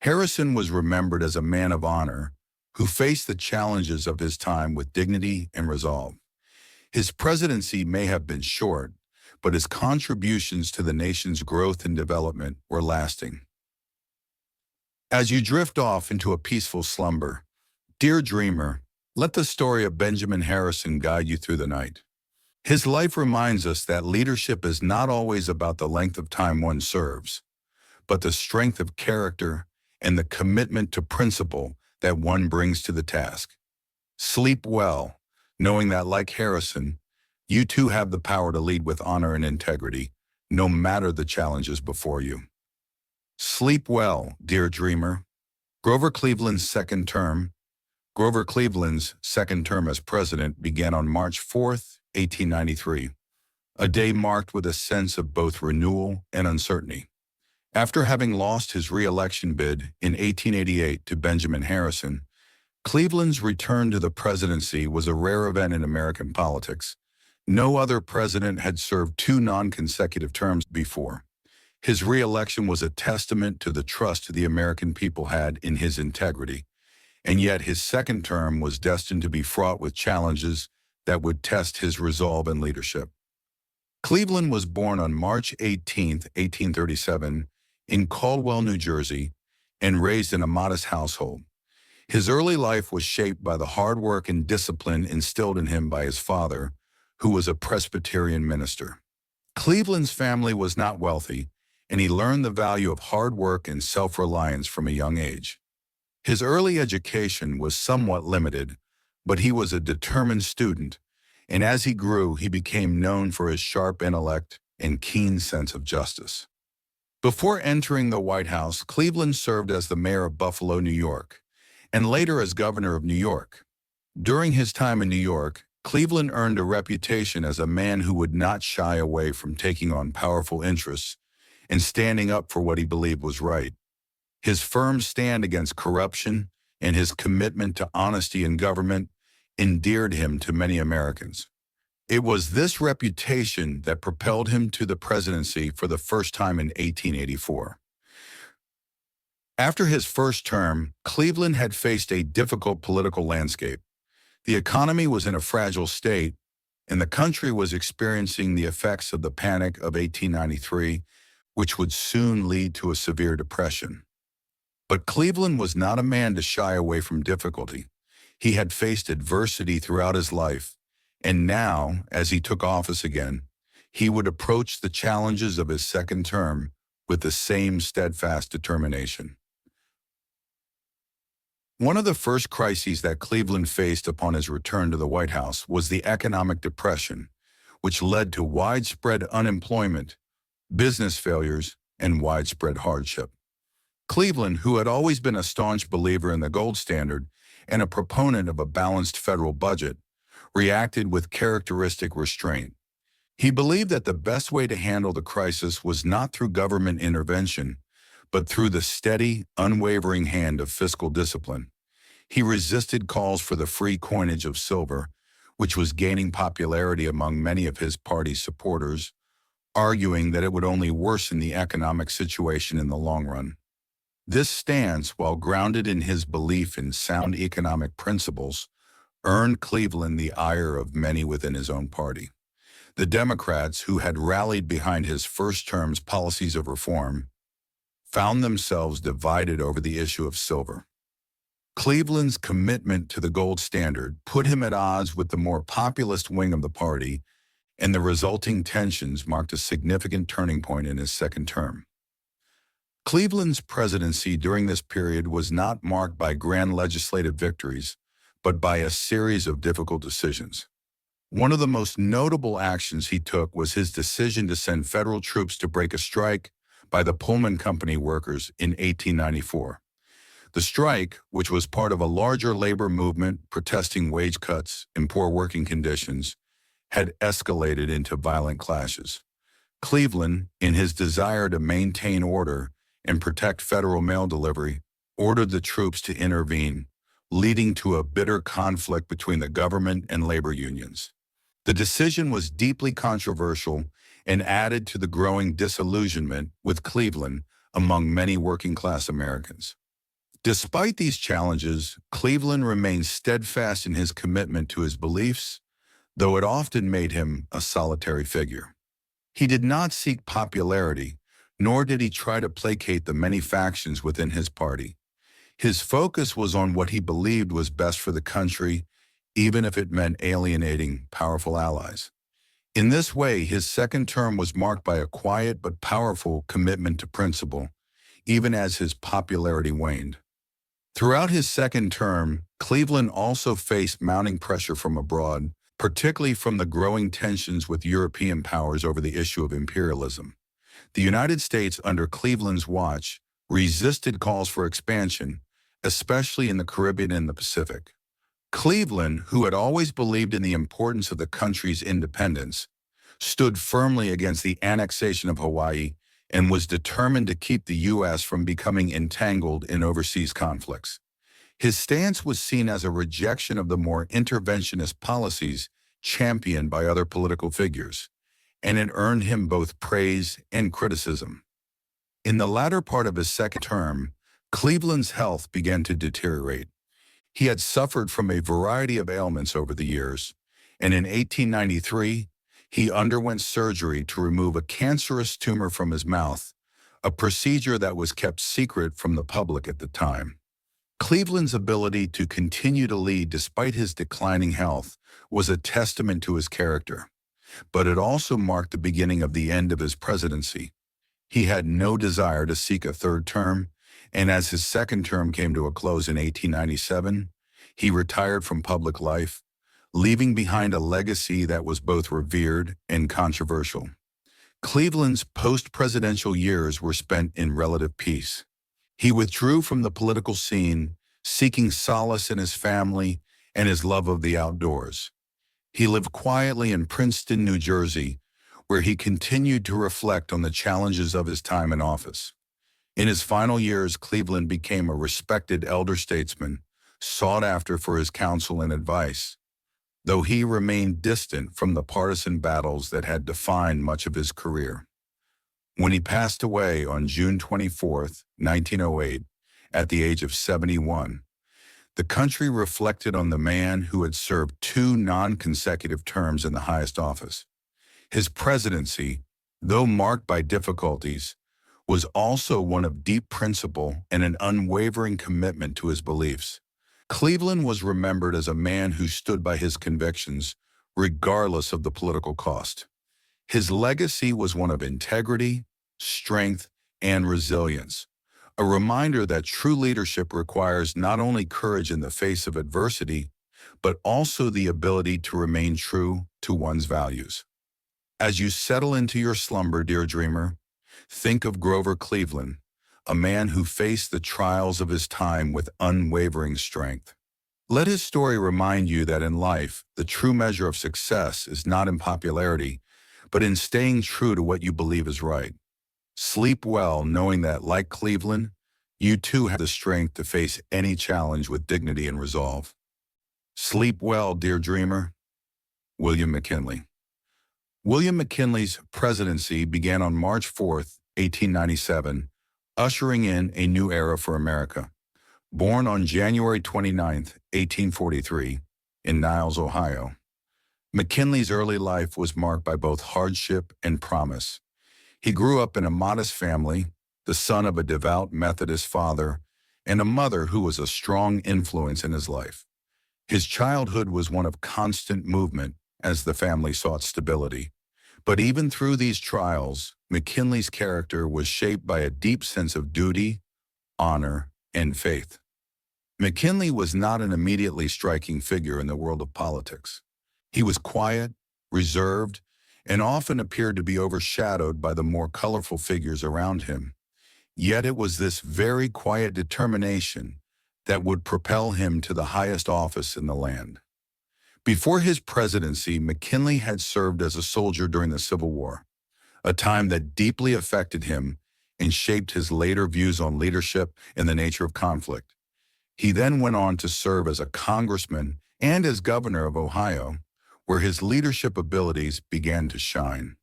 Harrison was remembered as a man of honor who faced the challenges of his time with dignity and resolve. His presidency may have been short, but his contributions to the nation's growth and development were lasting. As you drift off into a peaceful slumber, dear dreamer, let the story of Benjamin Harrison guide you through the night. His life reminds us that leadership is not always about the length of time one serves, but the strength of character and the commitment to principle that one brings to the task. Sleep well, knowing that, like Harrison, you too have the power to lead with honor and integrity, no matter the challenges before you. Sleep well, dear dreamer. Grover Cleveland's second term. Grover Cleveland's second term as president began on March 4th, 1893, a day marked with a sense of both renewal and uncertainty. After having lost his re-election bid in 1888 to Benjamin Harrison, Cleveland's return to the presidency was a rare event in American politics. No other president had served two non-consecutive terms before. His re-election was a testament to the trust the American people had in his integrity, and yet his second term was destined to be fraught with challenges that would test his resolve and leadership. Cleveland was born on March 18, 1837, in Caldwell, New Jersey, and raised in a modest household. His early life was shaped by the hard work and discipline instilled in him by his father, who was a Presbyterian minister. Cleveland's family was not wealthy, and he learned the value of hard work and self-reliance from a young age. His early education was somewhat limited, but he was a determined student, and as he grew, he became known for his sharp intellect and keen sense of justice. Before entering the White House, Cleveland served as the mayor of Buffalo, New York, and later as governor of New York. During his time in New York, Cleveland earned a reputation as a man who would not shy away from taking on powerful interests and standing up for what he believed was right. His firm stand against corruption and his commitment to honesty in government endeared him to many Americans. It was this reputation that propelled him to the presidency for the first time in 1884. After his first term, Cleveland had faced a difficult political landscape. The economy was in a fragile state, and the country was experiencing the effects of the Panic of 1893, which would soon lead to a severe depression. But Cleveland was not a man to shy away from difficulty. He had faced adversity throughout his life, and now, as he took office again, he would approach the challenges of his second term with the same steadfast determination. One of the first crises that Cleveland faced upon his return to the White House was the economic depression, which led to widespread unemployment, business failures, and widespread hardship. Cleveland, who had always been a staunch believer in the gold standard and a proponent of a balanced federal budget, reacted with characteristic restraint. He believed that the best way to handle the crisis was not through government intervention, but through the steady, unwavering hand of fiscal discipline. He resisted calls for the free coinage of silver, which was gaining popularity among many of his party's supporters, arguing that it would only worsen the economic situation in the long run. This stance, while grounded in his belief in sound economic principles, earned Cleveland the ire of many within his own party. The Democrats, who had rallied behind his first term's policies of reform, found themselves divided over the issue of silver. Cleveland's commitment to the gold standard put him at odds with the more populist wing of the party, and the resulting tensions marked a significant turning point in his second term. Cleveland's presidency during this period was not marked by grand legislative victories, but by a series of difficult decisions. One of the most notable actions he took was his decision to send federal troops to break a strike by the Pullman Company workers in 1894. The strike, which was part of a larger labor movement protesting wage cuts and poor working conditions, had escalated into violent clashes. Cleveland, in his desire to maintain order and protect federal mail delivery, ordered the troops to intervene, leading to a bitter conflict between the government and labor unions. The decision was deeply controversial and added to the growing disillusionment with Cleveland among many working-class Americans. Despite these challenges, Cleveland remained steadfast in his commitment to his beliefs, though it often made him a solitary figure. He did not seek popularity, nor did he try to placate the many factions within his party. His focus was on what he believed was best for the country, even if it meant alienating powerful allies. In this way, his second term was marked by a quiet but powerful commitment to principle, even as his popularity waned. Throughout his second term, Cleveland also faced mounting pressure from abroad, particularly from the growing tensions with European powers over the issue of imperialism. The United States, under Cleveland's watch, resisted calls for expansion, especially in the Caribbean and the Pacific. Cleveland, who had always believed in the importance of the country's independence, stood firmly against the annexation of Hawaii and was determined to keep the U.S. from becoming entangled in overseas conflicts. His stance was seen as a rejection of the more interventionist policies championed by other political figures, and it earned him both praise and criticism. In the latter part of his second term, Cleveland's health began to deteriorate. He had suffered from a variety of ailments over the years, and in 1893, he underwent surgery to remove a cancerous tumor from his mouth, a procedure that was kept secret from the public at the time. Cleveland's ability to continue to lead despite his declining health was a testament to his character, but it also marked the beginning of the end of his presidency. He had no desire to seek a third term, and as his second term came to a close in 1897, he retired from public life, leaving behind a legacy that was both revered and controversial. Cleveland's post-presidential years were spent in relative peace. He withdrew from the political scene, seeking solace in his family and his love of the outdoors. He lived quietly in Princeton, New Jersey, where he continued to reflect on the challenges of his time in office. In his final years, Cleveland became a respected elder statesman, sought after for his counsel and advice, though he remained distant from the partisan battles that had defined much of his career. When he passed away on June 24, 1908, at the age of 71, the country reflected on the man who had served 2 non-consecutive terms in the highest office. His presidency, though marked by difficulties, was also one of deep principle and an unwavering commitment to his beliefs. Cleveland was remembered as a man who stood by his convictions, regardless of the political cost. His legacy was one of integrity, strength, and resilience, a reminder that true leadership requires not only courage in the face of adversity, but also the ability to remain true to one's values. As you settle into your slumber, dear dreamer, think of Grover Cleveland, a man who faced the trials of his time with unwavering strength. Let his story remind you that in life, the true measure of success is not in popularity, but in staying true to what you believe is right. Sleep well, knowing that, like Cleveland, you too have the strength to face any challenge with dignity and resolve. Sleep well, dear dreamer. William McKinley. William McKinley's presidency began on March 4, 1897, ushering in a new era for America. Born on January 29, 1843, in Niles, Ohio, McKinley's early life was marked by both hardship and promise. He grew up in a modest family, the son of a devout Methodist father, and a mother who was a strong influence in his life. His childhood was one of constant movement as the family sought stability. But even through these trials, McKinley's character was shaped by a deep sense of duty, honor, and faith. McKinley was not an immediately striking figure in the world of politics. He was quiet, reserved, and often appeared to be overshadowed by the more colorful figures around him. Yet it was this very quiet determination that would propel him to the highest office in the land. Before his presidency, McKinley had served as a soldier during the Civil War, a time that deeply affected him and shaped his later views on leadership and the nature of conflict. He then went on to serve as a congressman and as governor of Ohio, where his leadership abilities began to shine.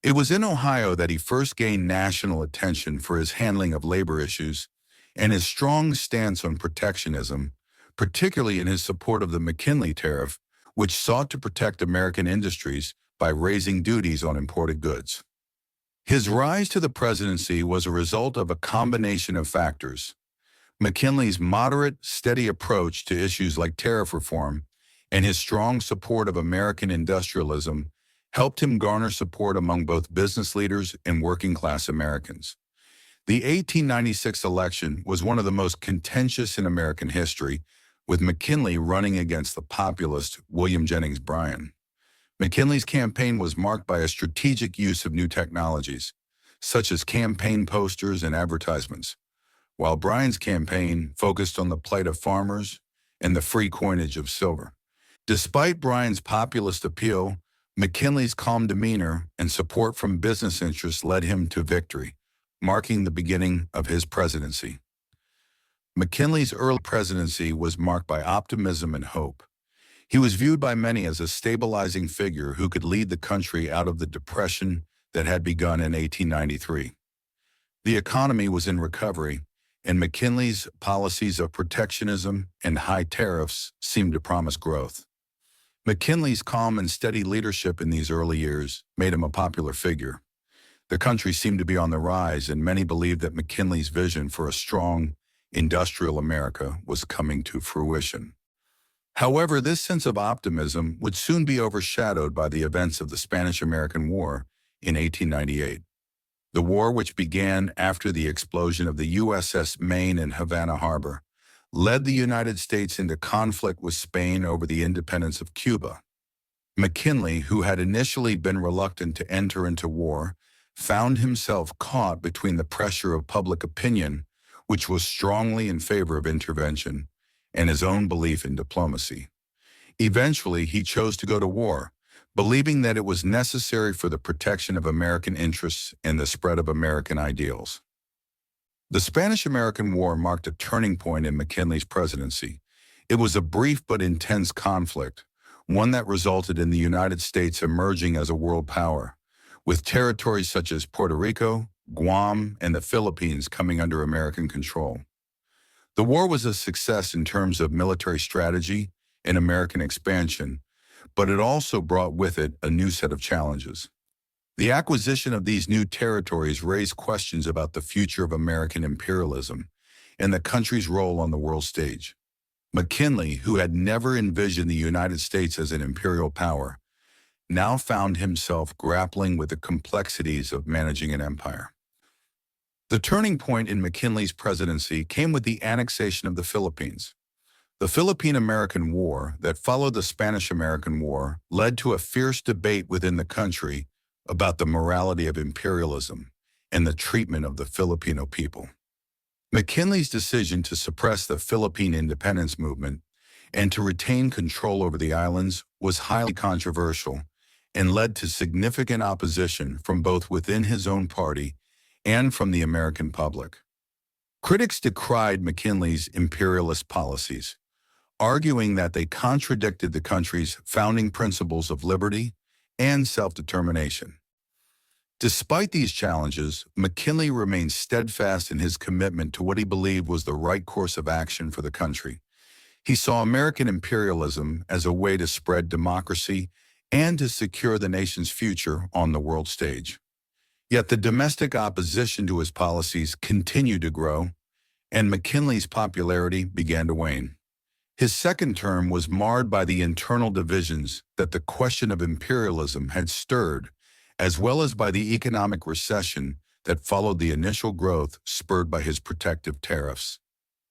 It was in Ohio that he first gained national attention for his handling of labor issues and his strong stance on protectionism, particularly in his support of the McKinley Tariff, which sought to protect American industries by raising duties on imported goods. His rise to the presidency was a result of a combination of factors. McKinley's moderate, steady approach to issues like tariff reform and his strong support of American industrialism helped him garner support among both business leaders and working-class Americans. The 1896 election was one of the most contentious in American history, with McKinley running against the populist William Jennings Bryan. McKinley's campaign was marked by a strategic use of new technologies, such as campaign posters and advertisements, while Bryan's campaign focused on the plight of farmers and the free coinage of silver. Despite Bryan's populist appeal, McKinley's calm demeanor and support from business interests led him to victory, marking the beginning of his presidency. McKinley's early presidency was marked by optimism and hope. He was viewed by many as a stabilizing figure who could lead the country out of the depression that had begun in 1893. The economy was in recovery, and McKinley's policies of protectionism and high tariffs seemed to promise growth. McKinley's calm and steady leadership in these early years made him a popular figure. The country seemed to be on the rise, and many believed that McKinley's vision for a strong, industrial America was coming to fruition. However, this sense of optimism would soon be overshadowed by the events of the Spanish-American War in 1898. The war, which began after the explosion of the USS Maine in Havana Harbor, led the United States into conflict with Spain over the independence of Cuba. McKinley, who had initially been reluctant to enter into war, found himself caught between the pressure of public opinion, which was strongly in favor of intervention, and his own belief in diplomacy. Eventually, he chose to go to war, believing that it was necessary for the protection of American interests and the spread of American ideals. The Spanish-American War marked a turning point in McKinley's presidency. It was a brief but intense conflict, one that resulted in the United States emerging as a world power, with territories such as Puerto Rico, Guam, and the Philippines coming under American control. The war was a success in terms of military strategy and American expansion, but it also brought with it a new set of challenges. The acquisition of these new territories raised questions about the future of American imperialism and the country's role on the world stage. McKinley, who had never envisioned the United States as an imperial power, now found himself grappling with the complexities of managing an empire. The turning point in McKinley's presidency came with the annexation of the Philippines. The Philippine-American War that followed the Spanish-American War led to a fierce debate within the country about the morality of imperialism and the treatment of the Filipino people. McKinley's decision to suppress the Philippine independence movement and to retain control over the islands was highly controversial and led to significant opposition from both within his own party and from the American public. Critics decried McKinley's imperialist policies, arguing that they contradicted the country's founding principles of liberty and self-determination. Despite these challenges, McKinley remained steadfast in his commitment to what he believed was the right course of action for the country. He saw American imperialism as a way to spread democracy and to secure the nation's future on the world stage. Yet the domestic opposition to his policies continued to grow, and McKinley's popularity began to wane. His second term was marred by the internal divisions that the question of imperialism had stirred, as well as by the economic recession that followed the initial growth spurred by his protective tariffs.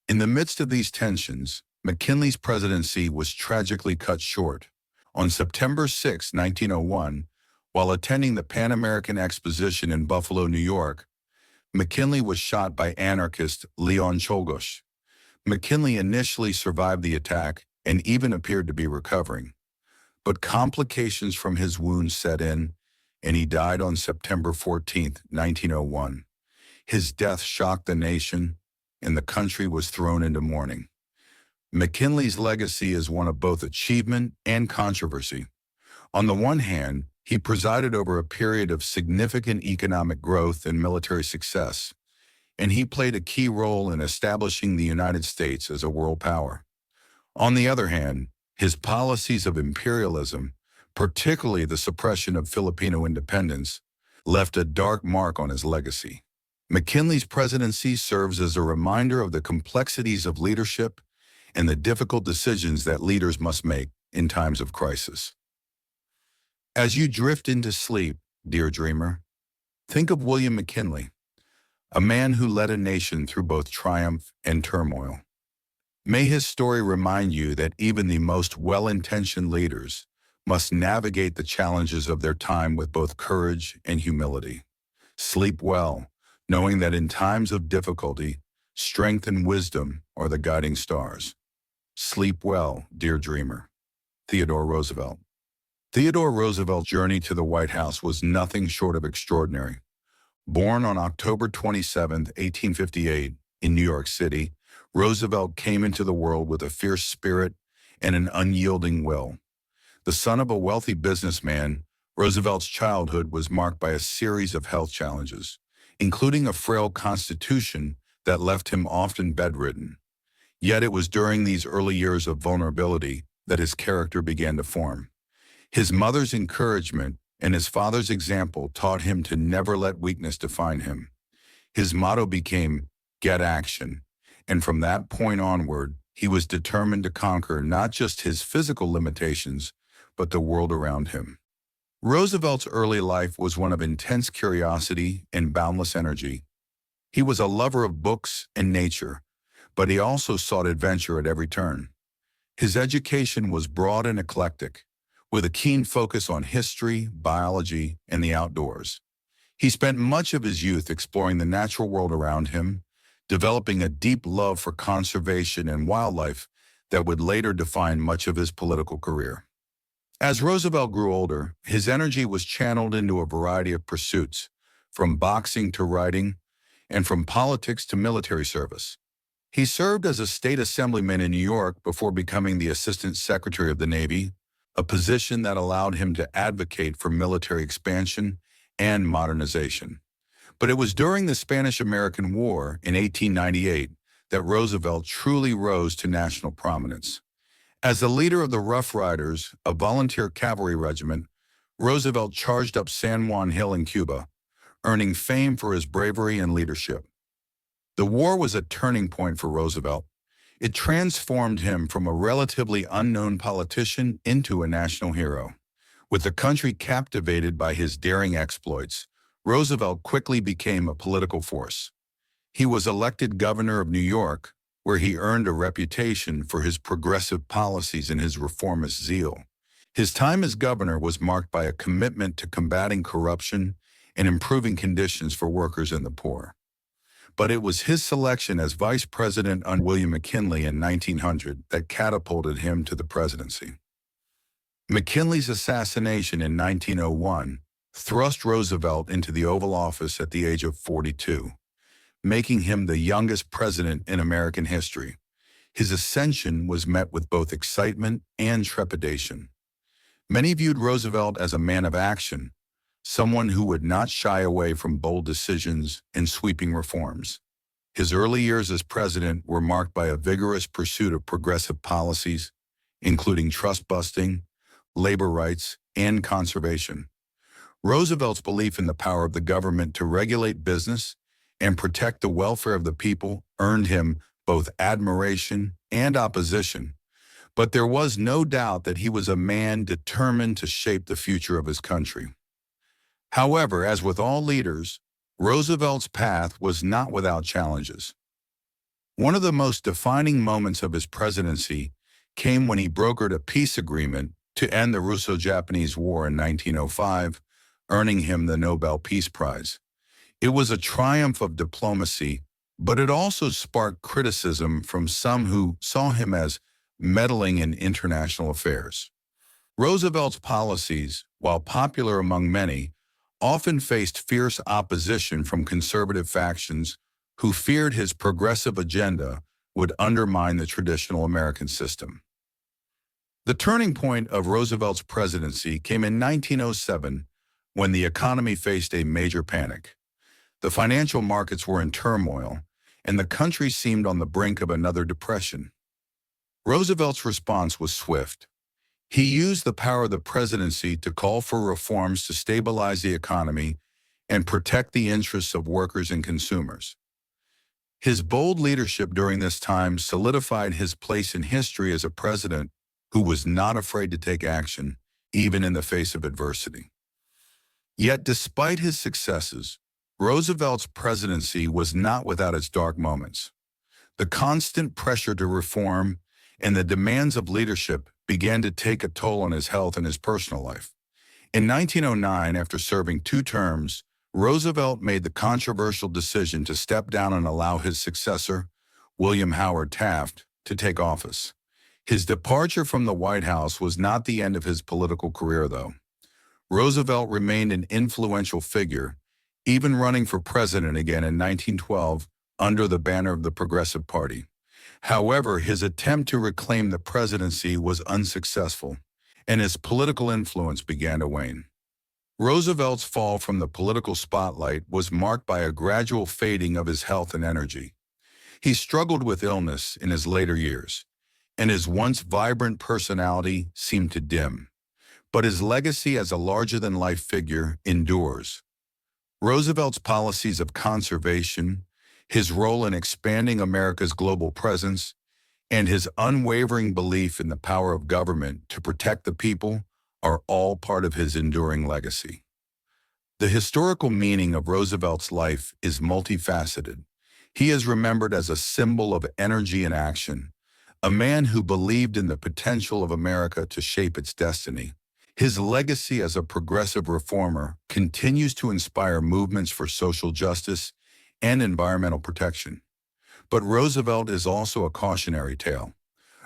In the midst of these tensions, McKinley's presidency was tragically cut short. On September 6, 1901, while attending the Pan American Exposition in Buffalo, New York, McKinley was shot by anarchist Leon Czolgosz. McKinley initially survived the attack and even appeared to be recovering. But complications from his wounds set in, and he died on September 14, 1901. His death shocked the nation, and the country was thrown into mourning. McKinley's legacy is one of both achievement and controversy. On the one hand, he presided over a period of significant economic growth and military success, and he played a key role in establishing the United States as a world power. On the other hand, his policies of imperialism, particularly the suppression of Filipino independence, left a dark mark on his legacy. McKinley's presidency serves as a reminder of the complexities of leadership and the difficult decisions that leaders must make in times of crisis. As you drift into sleep, dear dreamer, think of William McKinley, a man who led a nation through both triumph and turmoil. May his story remind you that even the most well-intentioned leaders must navigate the challenges of their time with both courage and humility. Sleep well, knowing that in times of difficulty, strength and wisdom are the guiding stars. Sleep well, dear dreamer. Theodore Roosevelt. Theodore Roosevelt's journey to the White House was nothing short of extraordinary. Born on October 27, 1858, in New York City, Roosevelt came into the world with a fierce spirit and an unyielding will. The son of a wealthy businessman, Roosevelt's childhood was marked by a series of health challenges, including a frail constitution that left him often bedridden. Yet it was during these early years of vulnerability that his character began to form. His mother's encouragement and his father's example taught him to never let weakness define him. His motto became, "Get action," and from that point onward, he was determined to conquer not just his physical limitations, but the world around him. Roosevelt's early life was one of intense curiosity and boundless energy. He was a lover of books and nature, but he also sought adventure at every turn. His education was broad and eclectic, with a keen focus on history, biology, and the outdoors. He spent much of his youth exploring the natural world around him, developing a deep love for conservation and wildlife that would later define much of his political career. As Roosevelt grew older, his energy was channeled into a variety of pursuits, from boxing to writing, and from politics to military service. He served as a state assemblyman in New York before becoming the Assistant Secretary of the Navy, a position that allowed him to advocate for military expansion and modernization. But it was during the Spanish-American War in 1898 that Roosevelt truly rose to national prominence. As the leader of the Rough Riders, a volunteer cavalry regiment, Roosevelt charged up San Juan Hill in Cuba, earning fame for his bravery and leadership. The war was a turning point for Roosevelt. It transformed him from a relatively unknown politician into a national hero. With the country captivated by his daring exploits, Roosevelt quickly became a political force. He was elected governor of New York, where he earned a reputation for his progressive policies and his reformist zeal. His time as governor was marked by a commitment to combating corruption and improving conditions for workers and the poor. But it was his selection as vice president under William McKinley in 1900 that catapulted him to the presidency. McKinley's assassination in 1901 thrust Roosevelt into the Oval Office at the age of 42, making him the youngest president in American history. His ascension was met with both excitement and trepidation. Many viewed Roosevelt as a man of action, someone who would not shy away from bold decisions and sweeping reforms. His early years as president were marked by a vigorous pursuit of progressive policies, including trust busting, labor rights, and conservation. Roosevelt's belief in the power of the government to regulate business and protect the welfare of the people earned him both admiration and opposition. But there was no doubt that he was a man determined to shape the future of his country. However, as with all leaders, Roosevelt's path was not without challenges. One of the most defining moments of his presidency came when he brokered a peace agreement to end the Russo-Japanese War in 1905, earning him the Nobel Peace Prize. It was a triumph of diplomacy, but it also sparked criticism from some who saw him as meddling in international affairs. Roosevelt's policies, while popular among many, often faced fierce opposition from conservative factions who feared his progressive agenda would undermine the traditional American system. The turning point of Roosevelt's presidency came in 1907 when the economy faced a major panic. The financial markets were in turmoil, and the country seemed on the brink of another depression. Roosevelt's response was swift. He used the power of the presidency to call for reforms to stabilize the economy and protect the interests of workers and consumers. His bold leadership during this time solidified his place in history as a president who was not afraid to take action, even in the face of adversity. Yet, despite his successes, Roosevelt's presidency was not without its dark moments. The constant pressure to reform and the demands of leadership began to take a toll on his health and his personal life. In 1909, after serving 2 terms, Roosevelt made the controversial decision to step down and allow his successor, William Howard Taft, to take office. His departure from the White House was not the end of his political career, though. Roosevelt remained an influential figure, even running for president again in 1912 under the banner of the Progressive Party. However, his attempt to reclaim the presidency was unsuccessful, and his political influence began to wane. Roosevelt's fall from the political spotlight was marked by a gradual fading of his health and energy. He struggled with illness in his later years, and his once vibrant personality seemed to dim. But his legacy as a larger-than-life figure endures. Roosevelt's policies of conservation, his role in expanding America's global presence, and his unwavering belief in the power of government to protect the people are all part of his enduring legacy. The historical meaning of Roosevelt's life is multifaceted. He is remembered as a symbol of energy and action, a man who believed in the potential of America to shape its destiny. His legacy as a progressive reformer continues to inspire movements for social justice and environmental protection. But Roosevelt is also a cautionary tale,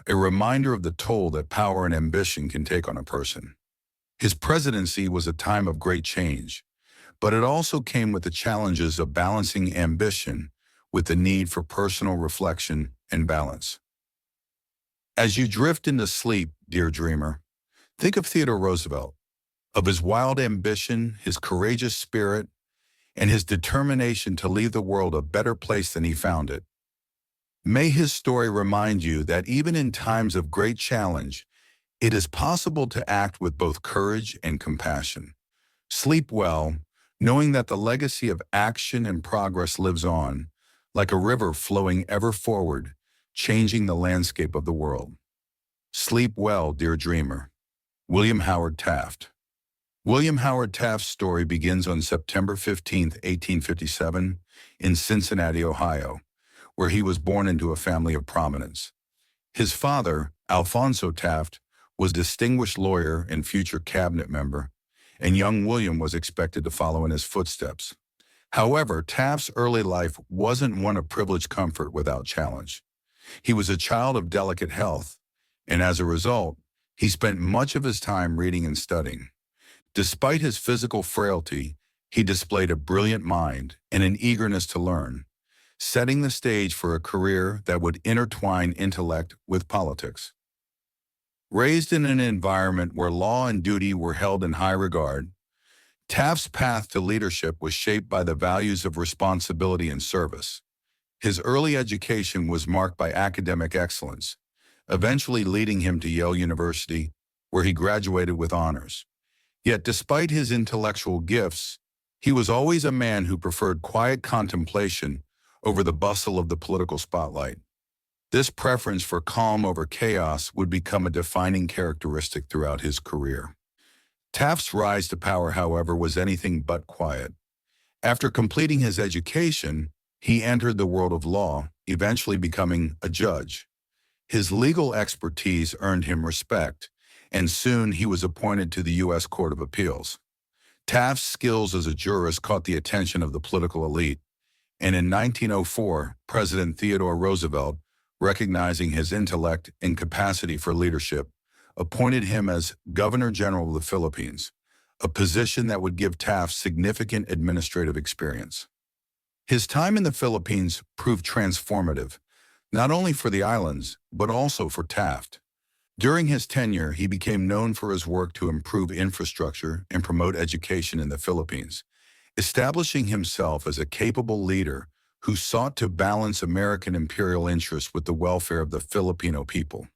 a reminder of the toll that power and ambition can take on a person. His presidency was a time of great change, but it also came with the challenges of balancing ambition with the need for personal reflection and balance. As you drift into sleep, dear dreamer, think of Theodore Roosevelt, of his wild ambition, his courageous spirit, and his determination to leave the world a better place than he found it. May his story remind you that even in times of great challenge, it is possible to act with both courage and compassion. Sleep well, knowing that the legacy of action and progress lives on, like a river flowing ever forward, changing the landscape of the world. Sleep well, dear dreamer. William Howard Taft. William Howard Taft's story begins on September 15, 1857, in Cincinnati, Ohio, where he was born into a family of prominence. His father, Alphonso Taft, was a distinguished lawyer and future cabinet member, and young William was expected to follow in his footsteps. However, Taft's early life wasn't one of privileged comfort without challenge. He was a child of delicate health, and as a result, he spent much of his time reading and studying. Despite his physical frailty, he displayed a brilliant mind and an eagerness to learn, setting the stage for a career that would intertwine intellect with politics. Raised in an environment where law and duty were held in high regard, Taft's path to leadership was shaped by the values of responsibility and service. His early education was marked by academic excellence, eventually leading him to Yale University, where he graduated with honors. Yet despite his intellectual gifts, he was always a man who preferred quiet contemplation over the bustle of the political spotlight. This preference for calm over chaos would become a defining characteristic throughout his career. Taft's rise to power, however, was anything but quiet. After completing his education, he entered the world of law, eventually becoming a judge. His legal expertise earned him respect, and soon he was appointed to the U.S. Court of Appeals. Taft's skills as a jurist caught the attention of the political elite, and in 1904, President Theodore Roosevelt, recognizing his intellect and capacity for leadership, appointed him as Governor General of the Philippines, a position that would give Taft significant administrative experience. His time in the Philippines proved transformative, not only for the islands, but also for Taft. During his tenure, he became known for his work to improve infrastructure and promote education in the Philippines, establishing himself as a capable leader who sought to balance American imperial interests with the welfare of the Filipino people.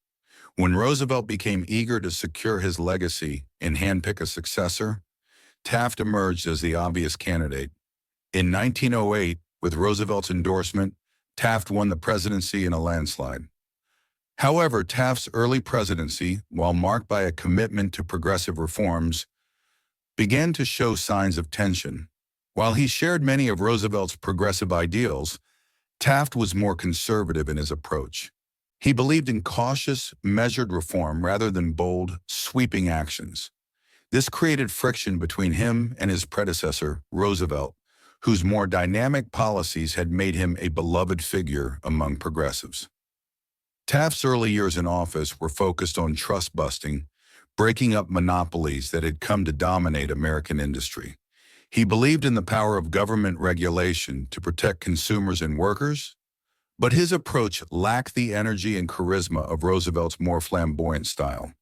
When Roosevelt became eager to secure his legacy and handpick a successor, Taft emerged as the obvious candidate. In 1908, with Roosevelt's endorsement, Taft won the presidency in a landslide. However, Taft's early presidency, while marked by a commitment to progressive reforms, began to show signs of tension. While he shared many of Roosevelt's progressive ideals, Taft was more conservative in his approach. He believed in cautious, measured reform rather than bold, sweeping actions. This created friction between him and his predecessor, Roosevelt, whose more dynamic policies had made him a beloved figure among progressives. Taft's early years in office were focused on trust-busting, breaking up monopolies that had come to dominate American industry. He believed in the power of government regulation to protect consumers and workers, but his approach lacked the energy and charisma of Roosevelt's more flamboyant style.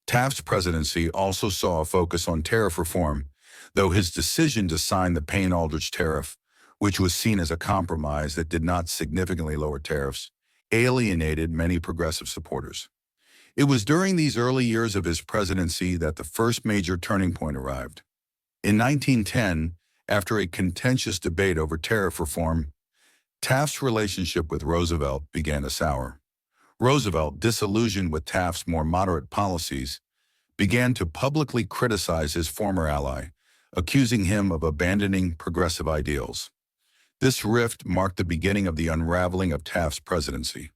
Taft's presidency also saw a focus on tariff reform, though his decision to sign the Payne-Aldrich tariff, which was seen as a compromise that did not significantly lower tariffs, alienated many progressive supporters. It was during these early years of his presidency that the first major turning point arrived. In 1910, after a contentious debate over tariff reform, Taft's relationship with Roosevelt began to sour. Roosevelt, disillusioned with Taft's more moderate policies, began to publicly criticize his former ally, accusing him of abandoning progressive ideals. This rift marked the beginning of the unraveling of Taft's presidency.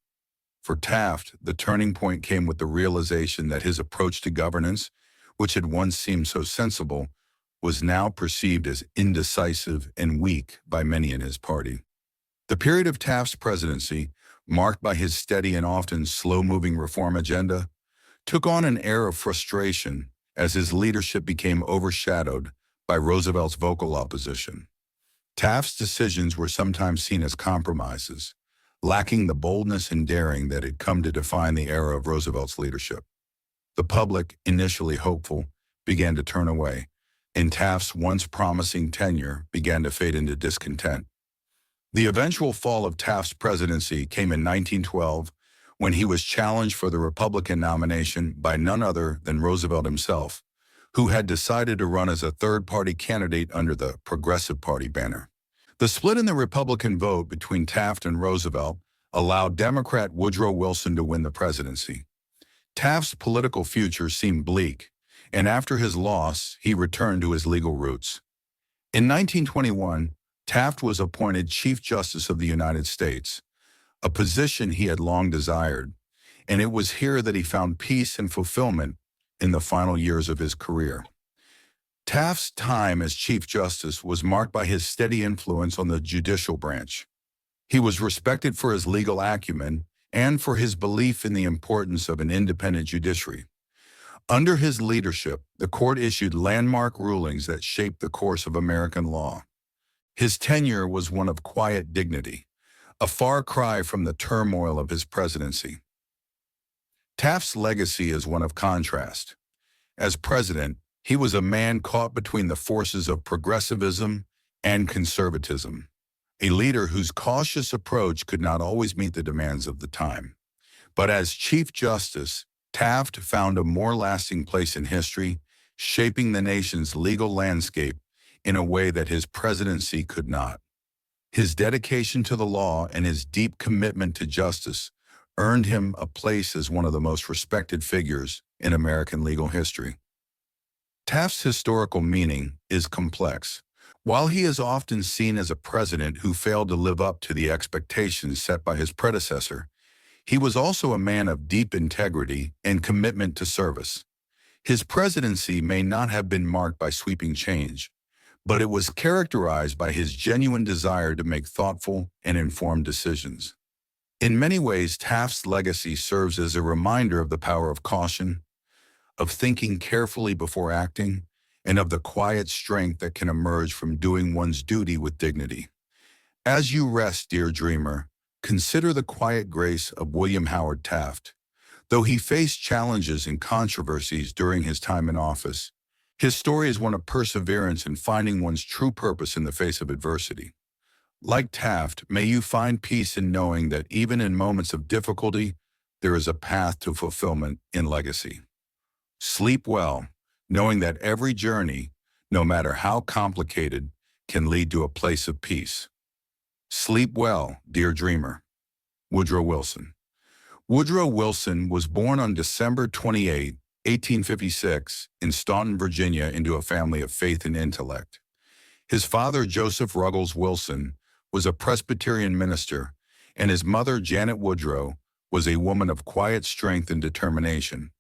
For Taft, the turning point came with the realization that his approach to governance, which had once seemed so sensible, was now perceived as indecisive and weak by many in his party. The period of Taft's presidency, marked by his steady and often slow-moving reform agenda, took on an air of frustration as his leadership became overshadowed by Roosevelt's vocal opposition. Taft's decisions were sometimes seen as compromises, lacking the boldness and daring that had come to define the era of Roosevelt's leadership. The public, initially hopeful, began to turn away, and Taft's once promising tenure began to fade into discontent. The eventual fall of Taft's presidency came in 1912 when he was challenged for the Republican nomination by none other than Roosevelt himself, who had decided to run as a third-party candidate under the Progressive Party banner. The split in the Republican vote between Taft and Roosevelt allowed Democrat Woodrow Wilson to win the presidency. Taft's political future seemed bleak, and after his loss, he returned to his legal roots. In 1921, Taft was appointed Chief Justice of the United States, a position he had long desired, and it was here that he found peace and fulfillment in the final years of his career. Taft's time as Chief Justice was marked by his steady influence on the judicial branch. He was respected for his legal acumen and for his belief in the importance of an independent judiciary. Under his leadership, the court issued landmark rulings that shaped the course of American law. His tenure was one of quiet dignity, a far cry from the turmoil of his presidency. Taft's legacy is one of contrast. As president, he was a man caught between the forces of progressivism and conservatism, a leader whose cautious approach could not always meet the demands of the time. But as Chief Justice, Taft found a more lasting place in history, shaping the nation's legal landscape in a way that his presidency could not. His dedication to the law and his deep commitment to justice earned him a place as one of the most respected figures in American legal history. Taft's historical meaning is complex. While he is often seen as a president who failed to live up to the expectations set by his predecessor, he was also a man of deep integrity and commitment to service. His presidency may not have been marked by sweeping change, but it was characterized by his genuine desire to make thoughtful and informed decisions. In many ways, Taft's legacy serves as a reminder of the power of caution, of thinking carefully before acting, and of the quiet strength that can emerge from doing one's duty with dignity. As you rest, dear dreamer, consider the quiet grace of William Howard Taft. Though he faced challenges and controversies during his time in office, his story is one of perseverance and finding one's true purpose in the face of adversity. Like Taft, may you find peace in knowing that even in moments of difficulty, there is a path to fulfillment in legacy. Sleep well, knowing that every journey, no matter how complicated, can lead to a place of peace. Sleep well, dear dreamer. Woodrow Wilson. Woodrow Wilson was born on December 28, 1856, in Staunton, Virginia, into a family of faith and intellect. His father, Joseph Ruggles Wilson, was a Presbyterian minister, and his mother, Janet Woodrow, was a woman of quiet strength and determination.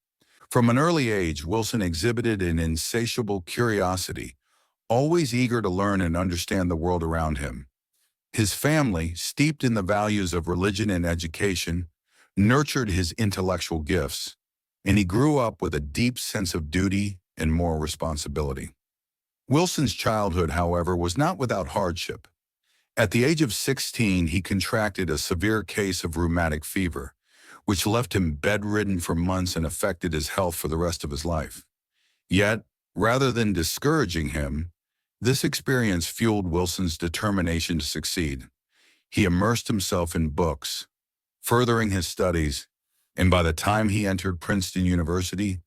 From an early age, Wilson exhibited an insatiable curiosity, always eager to learn and understand the world around him. His family, steeped in the values of religion and education, nurtured his intellectual gifts, and he grew up with a deep sense of duty and moral responsibility. Wilson's childhood, however, was not without hardship. At the age of 16, he contracted a severe case of rheumatic fever, which left him bedridden for months and affected his health for the rest of his life. Yet, rather than discouraging him, this experience fueled Wilson's determination to succeed. He immersed himself in books, furthering his studies, and by the time he entered Princeton University,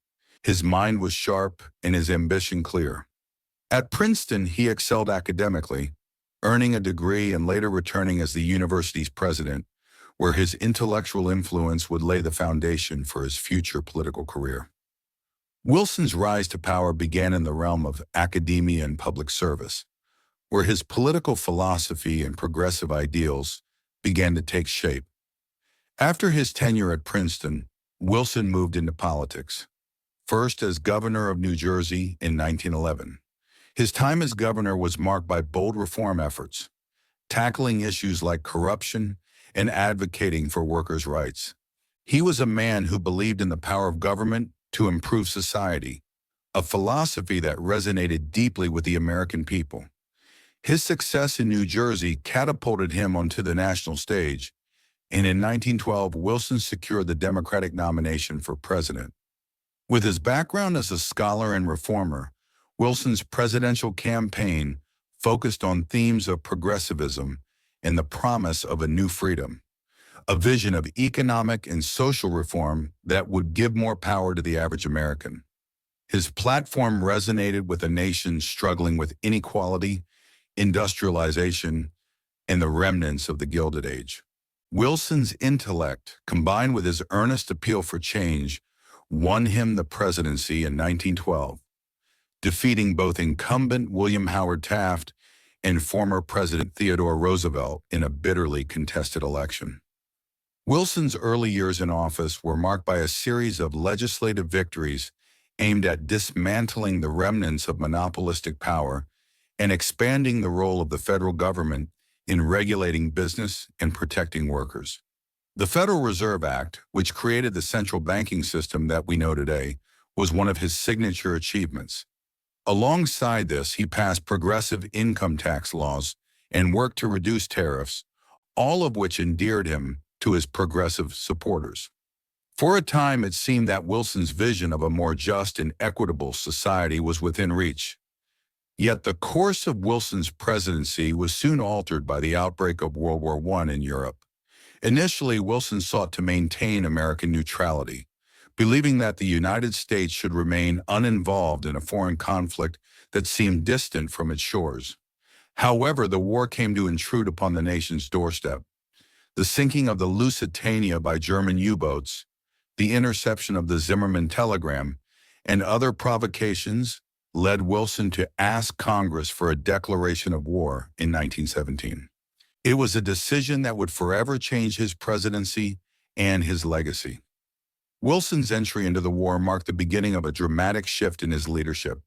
his mind was sharp and his ambition clear. At Princeton, he excelled academically, earning a degree and later returning as the university's president, where his intellectual influence would lay the foundation for his future political career. Wilson's rise to power began in the realm of academia and public service, where his political philosophy and progressive ideals began to take shape. After his tenure at Princeton, Wilson moved into politics, first as governor of New Jersey in 1911. His time as governor was marked by bold reform efforts, tackling issues like corruption and advocating for workers' rights. He was a man who believed in the power of government to improve society, a philosophy that resonated deeply with the American people. His success in New Jersey catapulted him onto the national stage, and in 1912, Wilson secured the Democratic nomination for president. With his background as a scholar and reformer, Wilson's presidential campaign focused on themes of progressivism and the promise of a new freedom, a vision of economic and social reform that would give more power to the average American. His platform resonated with a nation struggling with inequality, industrialization, and the remnants of the Gilded Age. Wilson's intellect, combined with his earnest appeal for change, won him the presidency in 1912. Defeating both incumbent William Howard Taft and former President Theodore Roosevelt in a bitterly contested election. Wilson's early years in office were marked by a series of legislative victories aimed at dismantling the remnants of monopolistic power and expanding the role of the federal government in regulating business and protecting workers. The Federal Reserve Act, which created the central banking system that we know today, was one of his signature achievements. Alongside this, he passed progressive income tax laws and worked to reduce tariffs, all of which endeared him to his progressive supporters. For a time, it seemed that Wilson's vision of a more just and equitable society was within reach. Yet the course of Wilson's presidency was soon altered by the outbreak of World War I in Europe. Initially, Wilson sought to maintain American neutrality, believing that the United States should remain uninvolved in a foreign conflict that seemed distant from its shores. However, the war came to intrude upon the nation's doorstep. The sinking of the Lusitania by German U-boats, the interception of the Zimmermann telegram, and other provocations led Wilson to ask Congress for a declaration of war in 1917. It was a decision that would forever change his presidency and his legacy. Wilson's entry into the war marked the beginning of a dramatic shift in his leadership.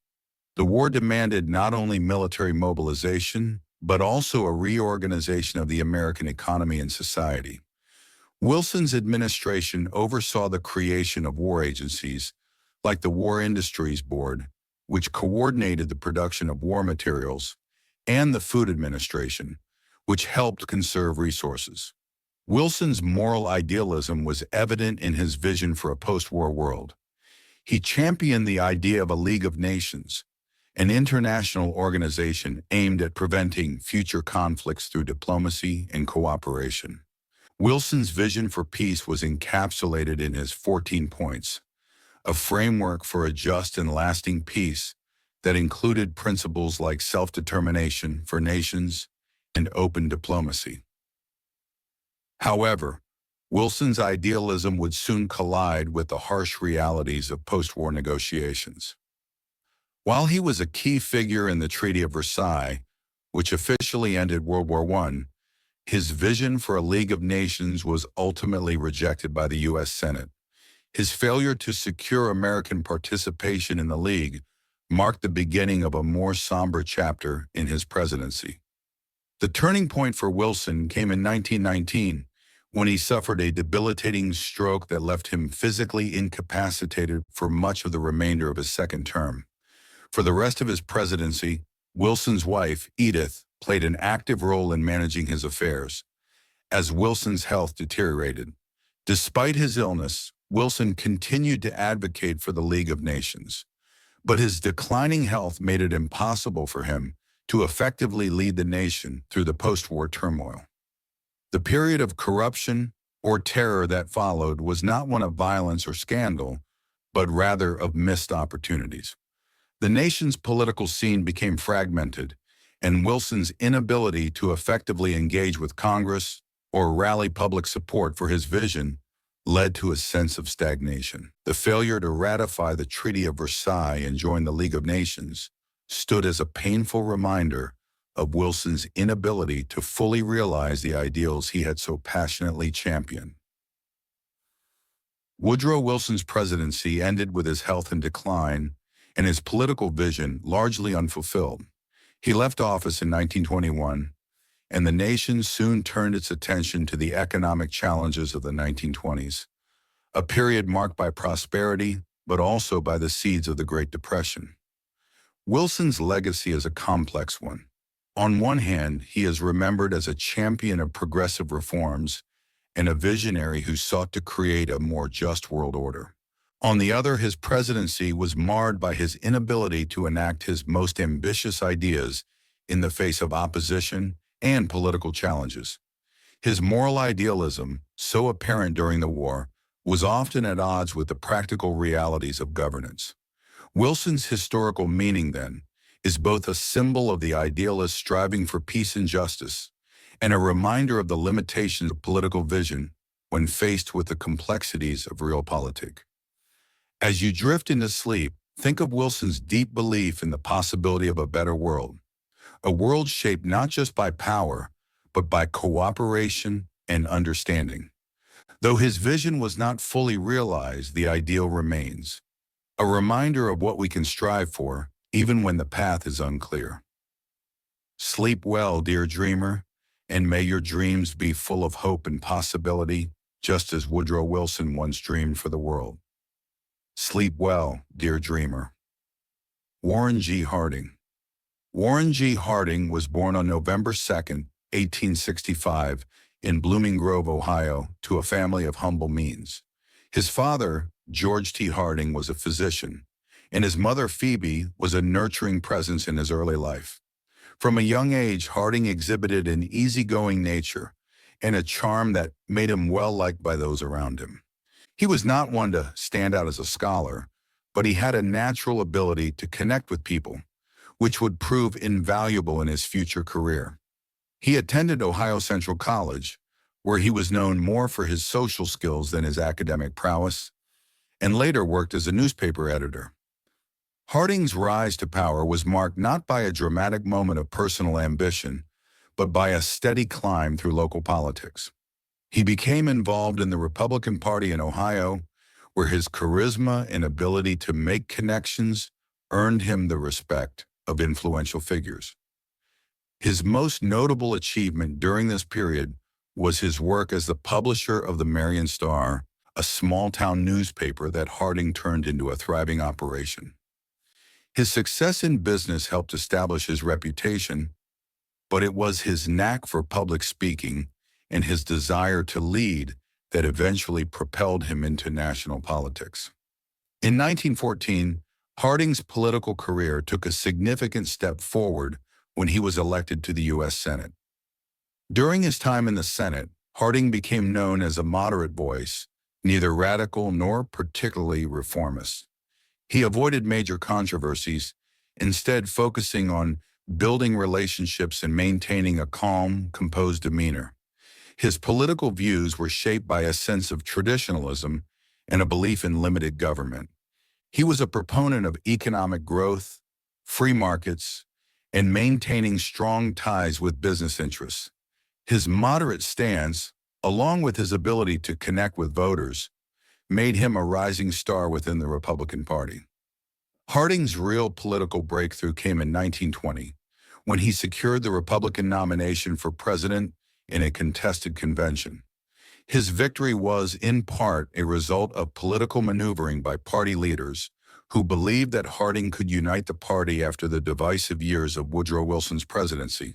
The war demanded not only military mobilization, but also a reorganization of the American economy and society. Wilson's administration oversaw the creation of war agencies, like the War Industries Board, which coordinated the production of war materials, and the Food Administration, which helped conserve resources. Wilson's moral idealism was evident in his vision for a post-war world. He championed the idea of a League of Nations, an international organization aimed at preventing future conflicts through diplomacy and cooperation. Wilson's vision for peace was encapsulated in his 14 points, a framework for a just and lasting peace that included principles like self-determination for nations and open diplomacy. However, Wilson's idealism would soon collide with the harsh realities of post-war negotiations. While he was a key figure in the Treaty of Versailles, which officially ended World War I, His vision for a League of Nations was ultimately rejected by the U.S. Senate. His failure to secure American participation in the League marked the beginning of a more somber chapter in his presidency. The turning point for Wilson came in 1919, when he suffered a debilitating stroke that left him physically incapacitated for much of the remainder of his second term. For the rest of his presidency, Wilson's wife, Edith, played an active role in managing his affairs. As Wilson's health deteriorated, despite his illness, Wilson continued to advocate for the League of Nations. But his declining health made it impossible for him to effectively lead the nation through the post-war turmoil. The period of corruption or terror that followed was not one of violence or scandal, but rather of missed opportunities. The nation's political scene became fragmented, and Wilson's inability to effectively engage with Congress or rally public support for his vision led to a sense of stagnation. The failure to ratify the Treaty of Versailles and join the League of Nations stood as a painful reminder of Wilson's inability to fully realize the ideals he had so passionately championed. Woodrow Wilson's presidency ended with his health in decline and his political vision largely unfulfilled. He left office in 1921, and the nation soon turned its attention to the economic challenges of the 1920s, a period marked by prosperity, but also by the seeds of the Great Depression. Wilson's legacy is a complex one. On one hand, he is remembered as a champion of progressive reforms and a visionary who sought to create a more just world order. On the other, his presidency was marred by his inability to enact his most ambitious ideas in the face of opposition and political challenges. His moral idealism, so apparent during the war, was often at odds with the practical realities of governance. Wilson's historical meaning, then, is both a symbol of the idealist striving for peace and justice, and a reminder of the limitations of political vision when faced with the complexities of realpolitik. As you drift into sleep, think of Wilson's deep belief in the possibility of a better world, a world shaped not just by power, but by cooperation and understanding. Though his vision was not fully realized, the ideal remains, a reminder of what we can strive for, even when the path is unclear. Sleep well, dear dreamer, and may your dreams be full of hope and possibility, just as Woodrow Wilson once dreamed for the world. Sleep well, dear dreamer. Warren G. Harding. Warren G. Harding was born on November 2, 1865, in Blooming Grove, Ohio, to a family of humble means. His father, George T. Harding, was a physician, and his mother, Phoebe, was a nurturing presence in his early life. From a young age, Harding exhibited an easygoing nature and a charm that made him well-liked by those around him. He was not one to stand out as a scholar, but he had a natural ability to connect with people, which would prove invaluable in his future career. He attended Ohio Central College, where he was known more for his social skills than his academic prowess, and later worked as a newspaper editor. Harding's rise to power was marked not by a dramatic moment of personal ambition, but by a steady climb through local politics. He became involved in the Republican Party in Ohio, where his charisma and ability to make connections earned him the respect of influential figures. His most notable achievement during this period was his work as the publisher of the Marion Star, a small-town newspaper that Harding turned into a thriving operation. His success in business helped establish his reputation, but it was his knack for public speaking and his desire to lead that eventually propelled him into national politics. In 1914, Harding's political career took a significant step forward when he was elected to the U.S. Senate. During his time in the Senate, Harding became known as a moderate voice, neither radical nor particularly reformist. He avoided major controversies, instead focusing on building relationships and maintaining a calm, composed demeanor. His political views were shaped by a sense of traditionalism and a belief in limited government. He was a proponent of economic growth, free markets, and maintaining strong ties with business interests. His moderate stance, along with his ability to connect with voters, made him a rising star within the Republican Party. Harding's real political breakthrough came in 1920, when he secured the Republican nomination for president in a contested convention. His victory was, in part, a result of political maneuvering by party leaders who believed that Harding could unite the party after the divisive years of Woodrow Wilson's presidency.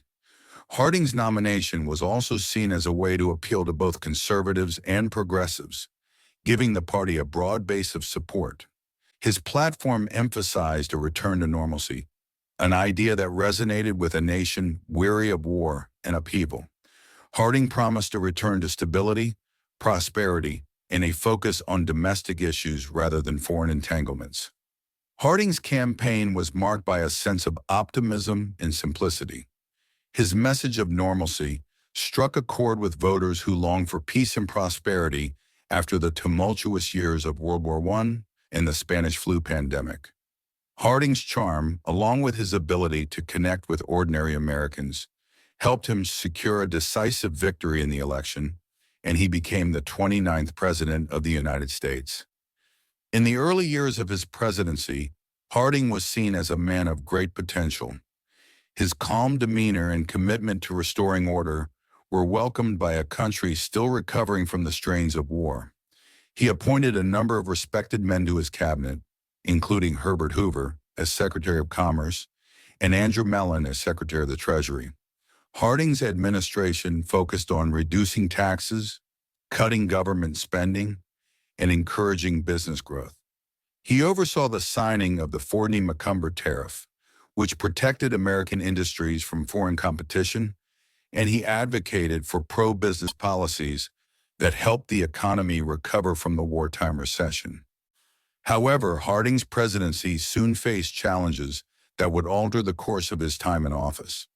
Harding's nomination was also seen as a way to appeal to both conservatives and progressives, giving the party a broad base of support. His platform emphasized a return to normalcy, an idea that resonated with a nation weary of war and upheaval. Harding promised a return to stability, prosperity, and a focus on domestic issues rather than foreign entanglements. Harding's campaign was marked by a sense of optimism and simplicity. His message of normalcy struck a chord with voters who longed for peace and prosperity after the tumultuous years of World War I and the Spanish flu pandemic. Harding's charm, along with his ability to connect with ordinary Americans, helped him secure a decisive victory in the election, and he became the 29th President of the United States. In the early years of his presidency, Harding was seen as a man of great potential. His calm demeanor and commitment to restoring order were welcomed by a country still recovering from the strains of war. He appointed a number of respected men to his cabinet, including Herbert Hoover as Secretary of Commerce and Andrew Mellon as Secretary of the Treasury. Harding's administration focused on reducing taxes, cutting government spending, and encouraging business growth. He oversaw the signing of the Fordney-McCumber tariff, which protected American industries from foreign competition, and he advocated for pro-business policies that helped the economy recover from the wartime recession. However, Harding's presidency soon faced challenges that would alter the course of his time in office.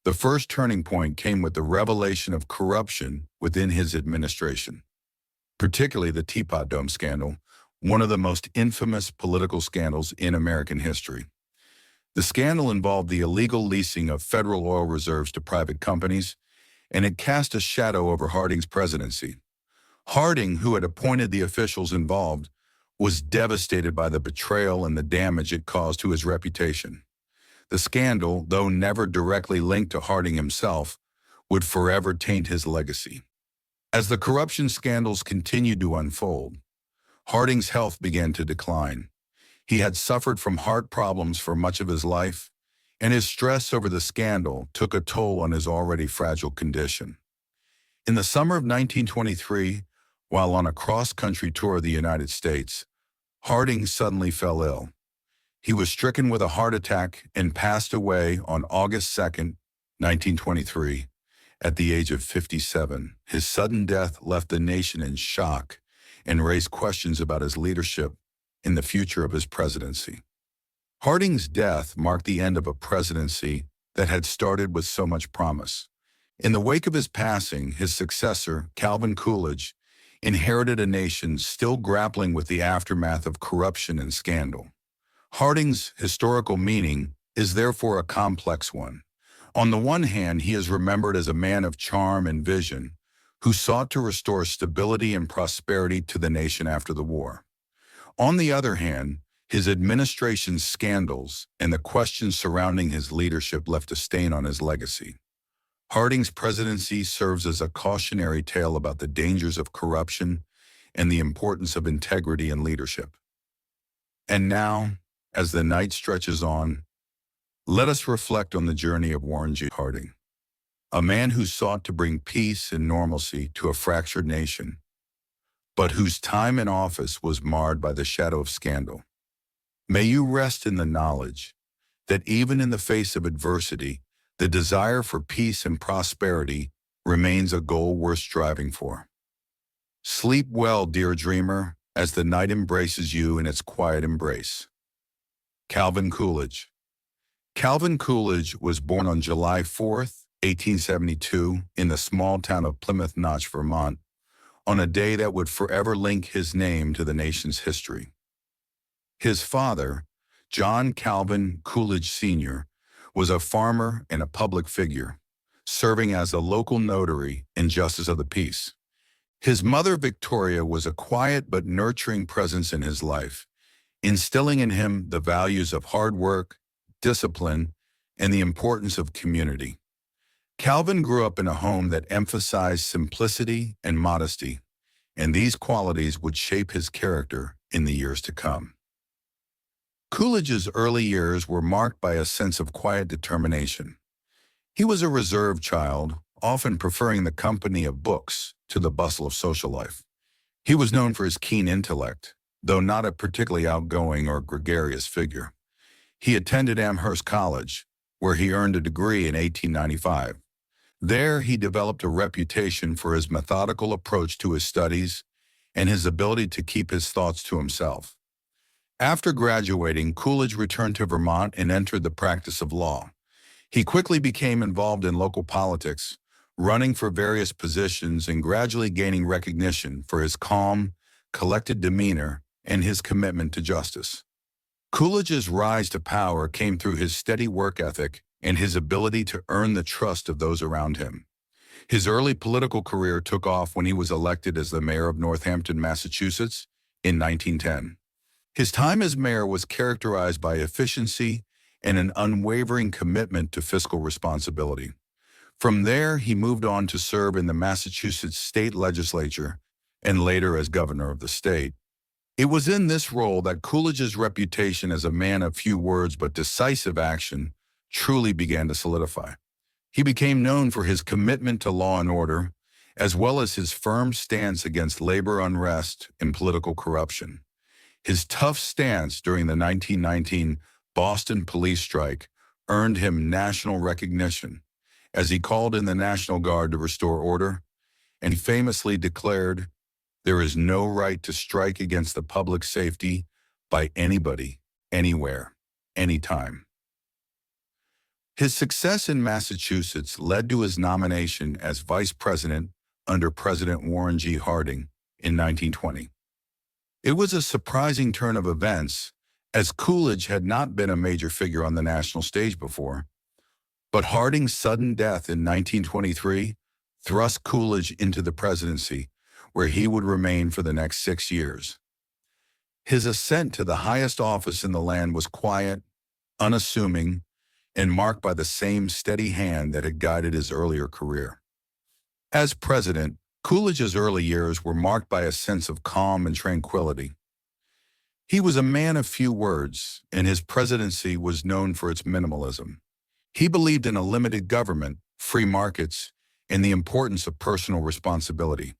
The first turning point came with the revelation of corruption within his administration, particularly the Teapot Dome scandal, one of the most infamous political scandals in American history. The scandal involved the illegal leasing of federal oil reserves to private companies, and it cast a shadow over Harding's presidency. Harding, who had appointed the officials involved, was devastated by the betrayal and the damage it caused to his reputation. The scandal, though never directly linked to Harding himself, would forever taint his legacy. As the corruption scandals continued to unfold, Harding's health began to decline. He had suffered from heart problems for much of his life, and his stress over the scandal took a toll on his already fragile condition. In the summer of 1923, while on a cross-country tour of the United States, Harding suddenly fell ill. He was stricken with a heart attack and passed away on August 2, 1923, at the age of 57. His sudden death left the nation in shock and raised questions about his leadership and the future of his presidency. Harding's death marked the end of a presidency that had started with so much promise. In the wake of his passing, his successor, Calvin Coolidge, inherited a nation still grappling with the aftermath of corruption and scandal. Harding's historical meaning is therefore a complex one. On the one hand, he is remembered as a man of charm and vision who sought to restore stability and prosperity to the nation after the war. On the other hand, his administration's scandals and the questions surrounding his leadership left a stain on his legacy. Harding's presidency serves as a cautionary tale about the dangers of corruption and the importance of integrity in leadership. And now, as the night stretches on, let us reflect on the journey of Warren G. Harding, a man who sought to bring peace and normalcy to a fractured nation, but whose time in office was marred by the shadow of scandal. May you rest in the knowledge that even in the face of adversity, the desire for peace and prosperity remains a goal worth striving for. Sleep well, dear dreamer, as the night embraces you in its quiet embrace. Calvin Coolidge. Calvin Coolidge was born on July 4, 1872, in the small town of Plymouth Notch, Vermont, on a day that would forever link his name to the nation's history. His father, John Calvin Coolidge Sr., was a farmer and a public figure. serving as a local notary and justice of the peace. His mother, Victoria, was a quiet but nurturing presence in his life, instilling in him the values of hard work, discipline, and the importance of community. Calvin grew up in a home that emphasized simplicity and modesty, and these qualities would shape his character in the years to come. Coolidge's early years were marked by a sense of quiet determination. He was a reserved child, often preferring the company of books to the bustle of social life. He was known for his keen intellect, though not a particularly outgoing or gregarious figure. He attended Amherst College, where he earned a degree in 1895. There, he developed a reputation for his methodical approach to his studies and his ability to keep his thoughts to himself. After graduating, Coolidge returned to Vermont and entered the practice of law. He quickly became involved in local politics, running for various positions and gradually gaining recognition for his calm, collected demeanor and his commitment to justice. Coolidge's rise to power came through his steady work ethic and his ability to earn the trust of those around him. His early political career took off when he was elected as the mayor of Northampton, Massachusetts, in 1910. His time as mayor was characterized by efficiency and an unwavering commitment to fiscal responsibility. From there, he moved on to serve in the Massachusetts state legislature and later as governor of the state. It was in this role that Coolidge's reputation as a man of few words but decisive action truly began to solidify. He became known for his commitment to law and order, as well as his firm stance against labor unrest and political corruption. His tough stance during the 1919 Boston police strike earned him national recognition, as he called in the National Guard to restore order, and he famously declared, "There is no right to strike against the public safety by anybody, anywhere, anytime." His success in Massachusetts led to his nomination as vice president under President Warren G. Harding in 1920. It was a surprising turn of events, as Coolidge had not been a major figure on the national stage before. But Harding's sudden death in 1923 thrust Coolidge into the presidency, where he would remain for the next 6 years. His ascent to the highest office in the land was quiet, unassuming, and marked by the same steady hand that had guided his earlier career. As president, Coolidge's early years were marked by a sense of calm and tranquility. He was a man of few words, and his presidency was known for its minimalism. He believed in a limited government, free markets, and the importance of personal responsibility.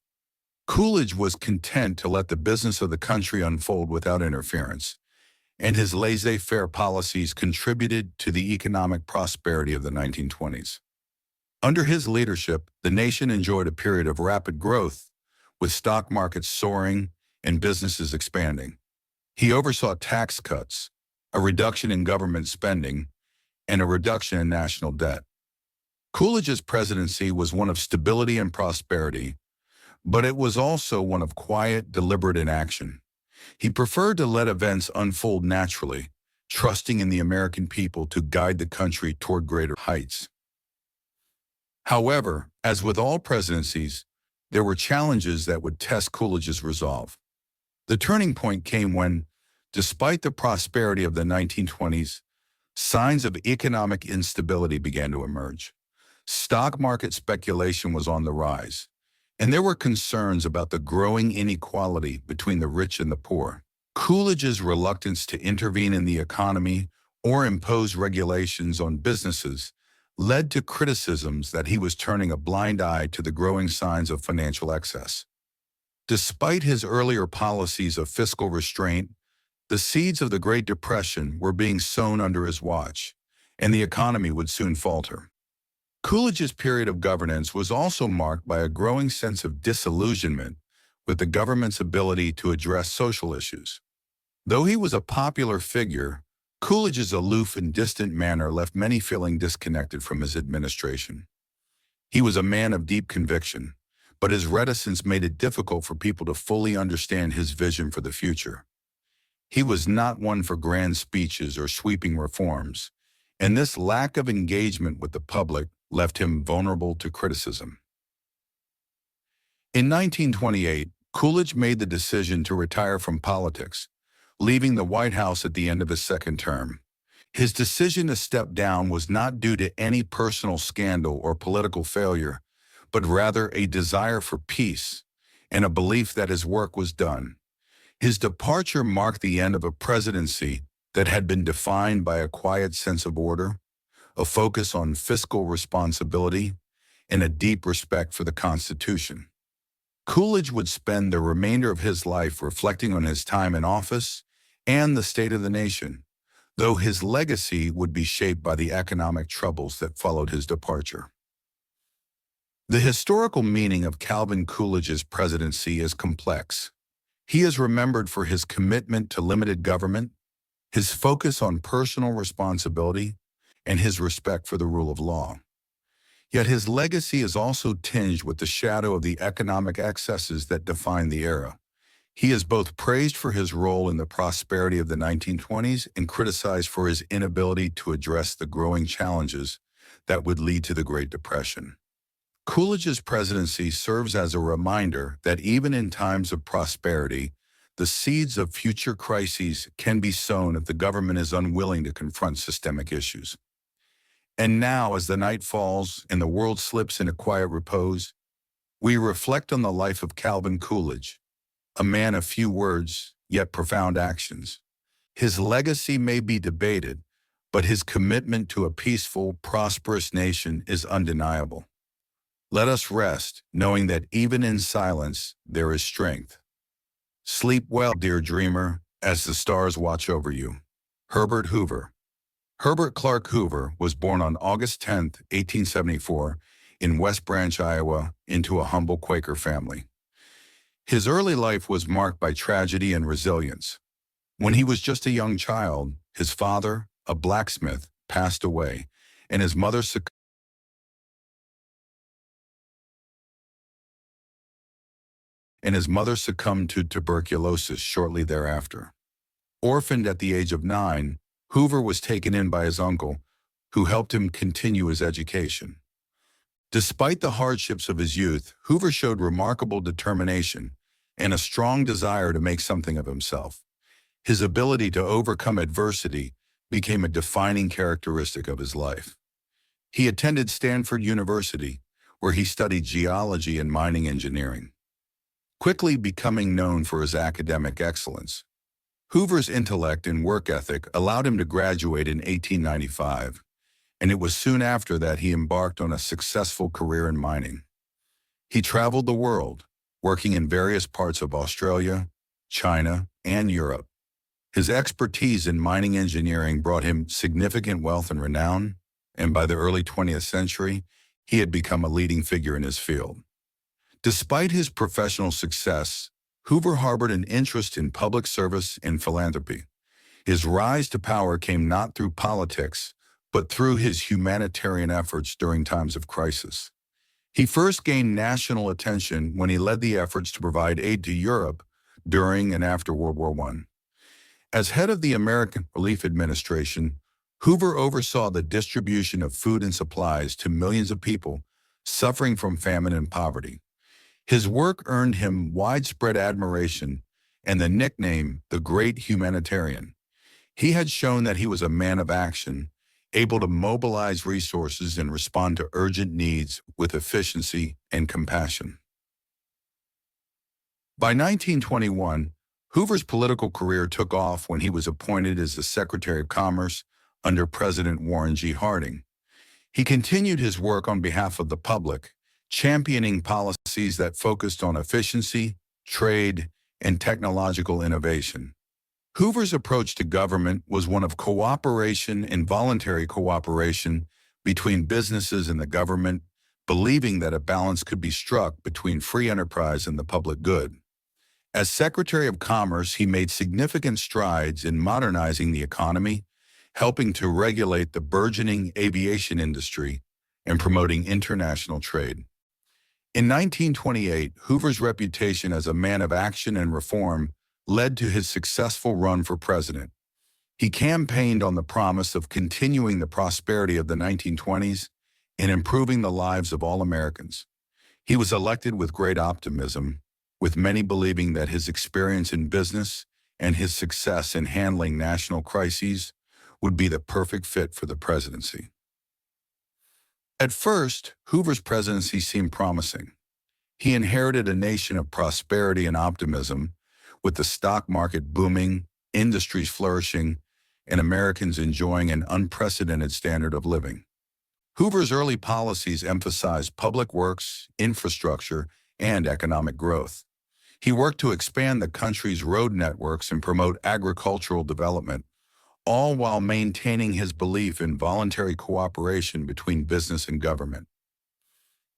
Coolidge was content to let the business of the country unfold without interference, and his laissez-faire policies contributed to the economic prosperity of the 1920s. Under his leadership, the nation enjoyed a period of rapid growth, with stock markets soaring and businesses expanding. He oversaw tax cuts, a reduction in government spending, and a reduction in national debt. Coolidge's presidency was one of stability and prosperity, but it was also one of quiet, deliberate inaction. He preferred to let events unfold naturally, trusting in the American people to guide the country toward greater heights. However, as with all presidencies, there were challenges that would test Coolidge's resolve. The turning point came when, despite the prosperity of the 1920s, signs of economic instability began to emerge. Stock market speculation was on the rise, and there were concerns about the growing inequality between the rich and the poor. Coolidge's reluctance to intervene in the economy or impose regulations on businesses led to criticisms that he was turning a blind eye to the growing signs of financial excess. Despite his earlier policies of fiscal restraint, the seeds of the Great Depression were being sown under his watch, and the economy would soon falter. Coolidge's period of governance was also marked by a growing sense of disillusionment with the government's ability to address social issues. Though he was a popular figure, Coolidge's aloof and distant manner left many feeling disconnected from his administration. He was a man of deep conviction, but his reticence made it difficult for people to fully understand his vision for the future. He was not one for grand speeches or sweeping reforms, and this lack of engagement with the public left him vulnerable to criticism. In 1928, Coolidge made the decision to retire from politics, leaving the White House at the end of his second term. His decision to step down was not due to any personal scandal or political failure, but rather a desire for peace and a belief that his work was done. His departure marked the end of a presidency that had been defined by a quiet sense of order, a focus on fiscal responsibility, and a deep respect for the Constitution. Coolidge would spend the remainder of his life reflecting on his time in office and the state of the nation, though his legacy would be shaped by the economic troubles that followed his departure. The historical meaning of Calvin Coolidge's presidency is complex. He is remembered for his commitment to limited government, his focus on personal responsibility, and his respect for the rule of law. Yet his legacy is also tinged with the shadow of the economic excesses that defined the era. He is both praised for his role in the prosperity of the 1920s and criticized for his inability to address the growing challenges that would lead to the Great Depression. Coolidge's presidency serves as a reminder that even in times of prosperity, the seeds of future crises can be sown if the government is unwilling to confront systemic issues. And now, as the night falls and the world slips into quiet repose, we reflect on the life of Calvin Coolidge, a man of few words, yet profound actions. His legacy may be debated, but his commitment to a peaceful, prosperous nation is undeniable. Let us rest, knowing that even in silence, there is strength. Sleep well, dear dreamer, as the stars watch over you. Herbert Hoover. Herbert Clark Hoover was born on August 10, 1874, in West Branch, Iowa, into a humble Quaker family. His early life was marked by tragedy and resilience. When he was just a young child, his father, a blacksmith, passed away, and his mother succumbed to tuberculosis shortly thereafter. Orphaned at the age of 9, Hoover was taken in by his uncle, who helped him continue his education. Despite the hardships of his youth, Hoover showed remarkable determination and a strong desire to make something of himself. His ability to overcome adversity became a defining characteristic of his life. He attended Stanford University, where he studied geology and mining engineering, quickly becoming known for his academic excellence. Hoover's intellect and work ethic allowed him to graduate in 1895, and it was soon after that he embarked on a successful career in mining. He traveled the world, working in various parts of Australia, China, and Europe. His expertise in mining engineering brought him significant wealth and renown, and by the early 20th century, he had become a leading figure in his field. Despite his professional success, Hoover harbored an interest in public service and philanthropy. His rise to power came not through politics, but through his humanitarian efforts during times of crisis. He first gained national attention when he led the efforts to provide aid to Europe during and after World War I. As head of the American Relief Administration, Hoover oversaw the distribution of food and supplies to millions of people suffering from famine and poverty. His work earned him widespread admiration and the nickname the Great Humanitarian. He had shown that he was a man of action, able to mobilize resources and respond to urgent needs with efficiency and compassion. By 1921, Hoover's political career took off when he was appointed as the Secretary of Commerce under President Warren G. Harding. He continued his work on behalf of the public, championing policies that focused on efficiency, trade, and technological innovation. Hoover's approach to government was one of cooperation and voluntary cooperation between businesses and the government, believing that a balance could be struck between free enterprise and the public good. As Secretary of Commerce, he made significant strides in modernizing the economy, helping to regulate the burgeoning aviation industry and promoting international trade. In 1928, Hoover's reputation as a man of action and reform led to his successful run for president. He campaigned on the promise of continuing the prosperity of the 1920s in improving the lives of all Americans. He was elected with great optimism, with many believing that his experience in business and his success in handling national crises would be the perfect fit for the presidency. At first, Hoover's presidency seemed promising. He inherited a nation of prosperity and optimism, with the stock market booming, industries flourishing, and Americans enjoying an unprecedented standard of living. Hoover's early policies emphasized public works, infrastructure, and economic growth. He worked to expand the country's road networks and promote agricultural development, all while maintaining his belief in voluntary cooperation between business and government.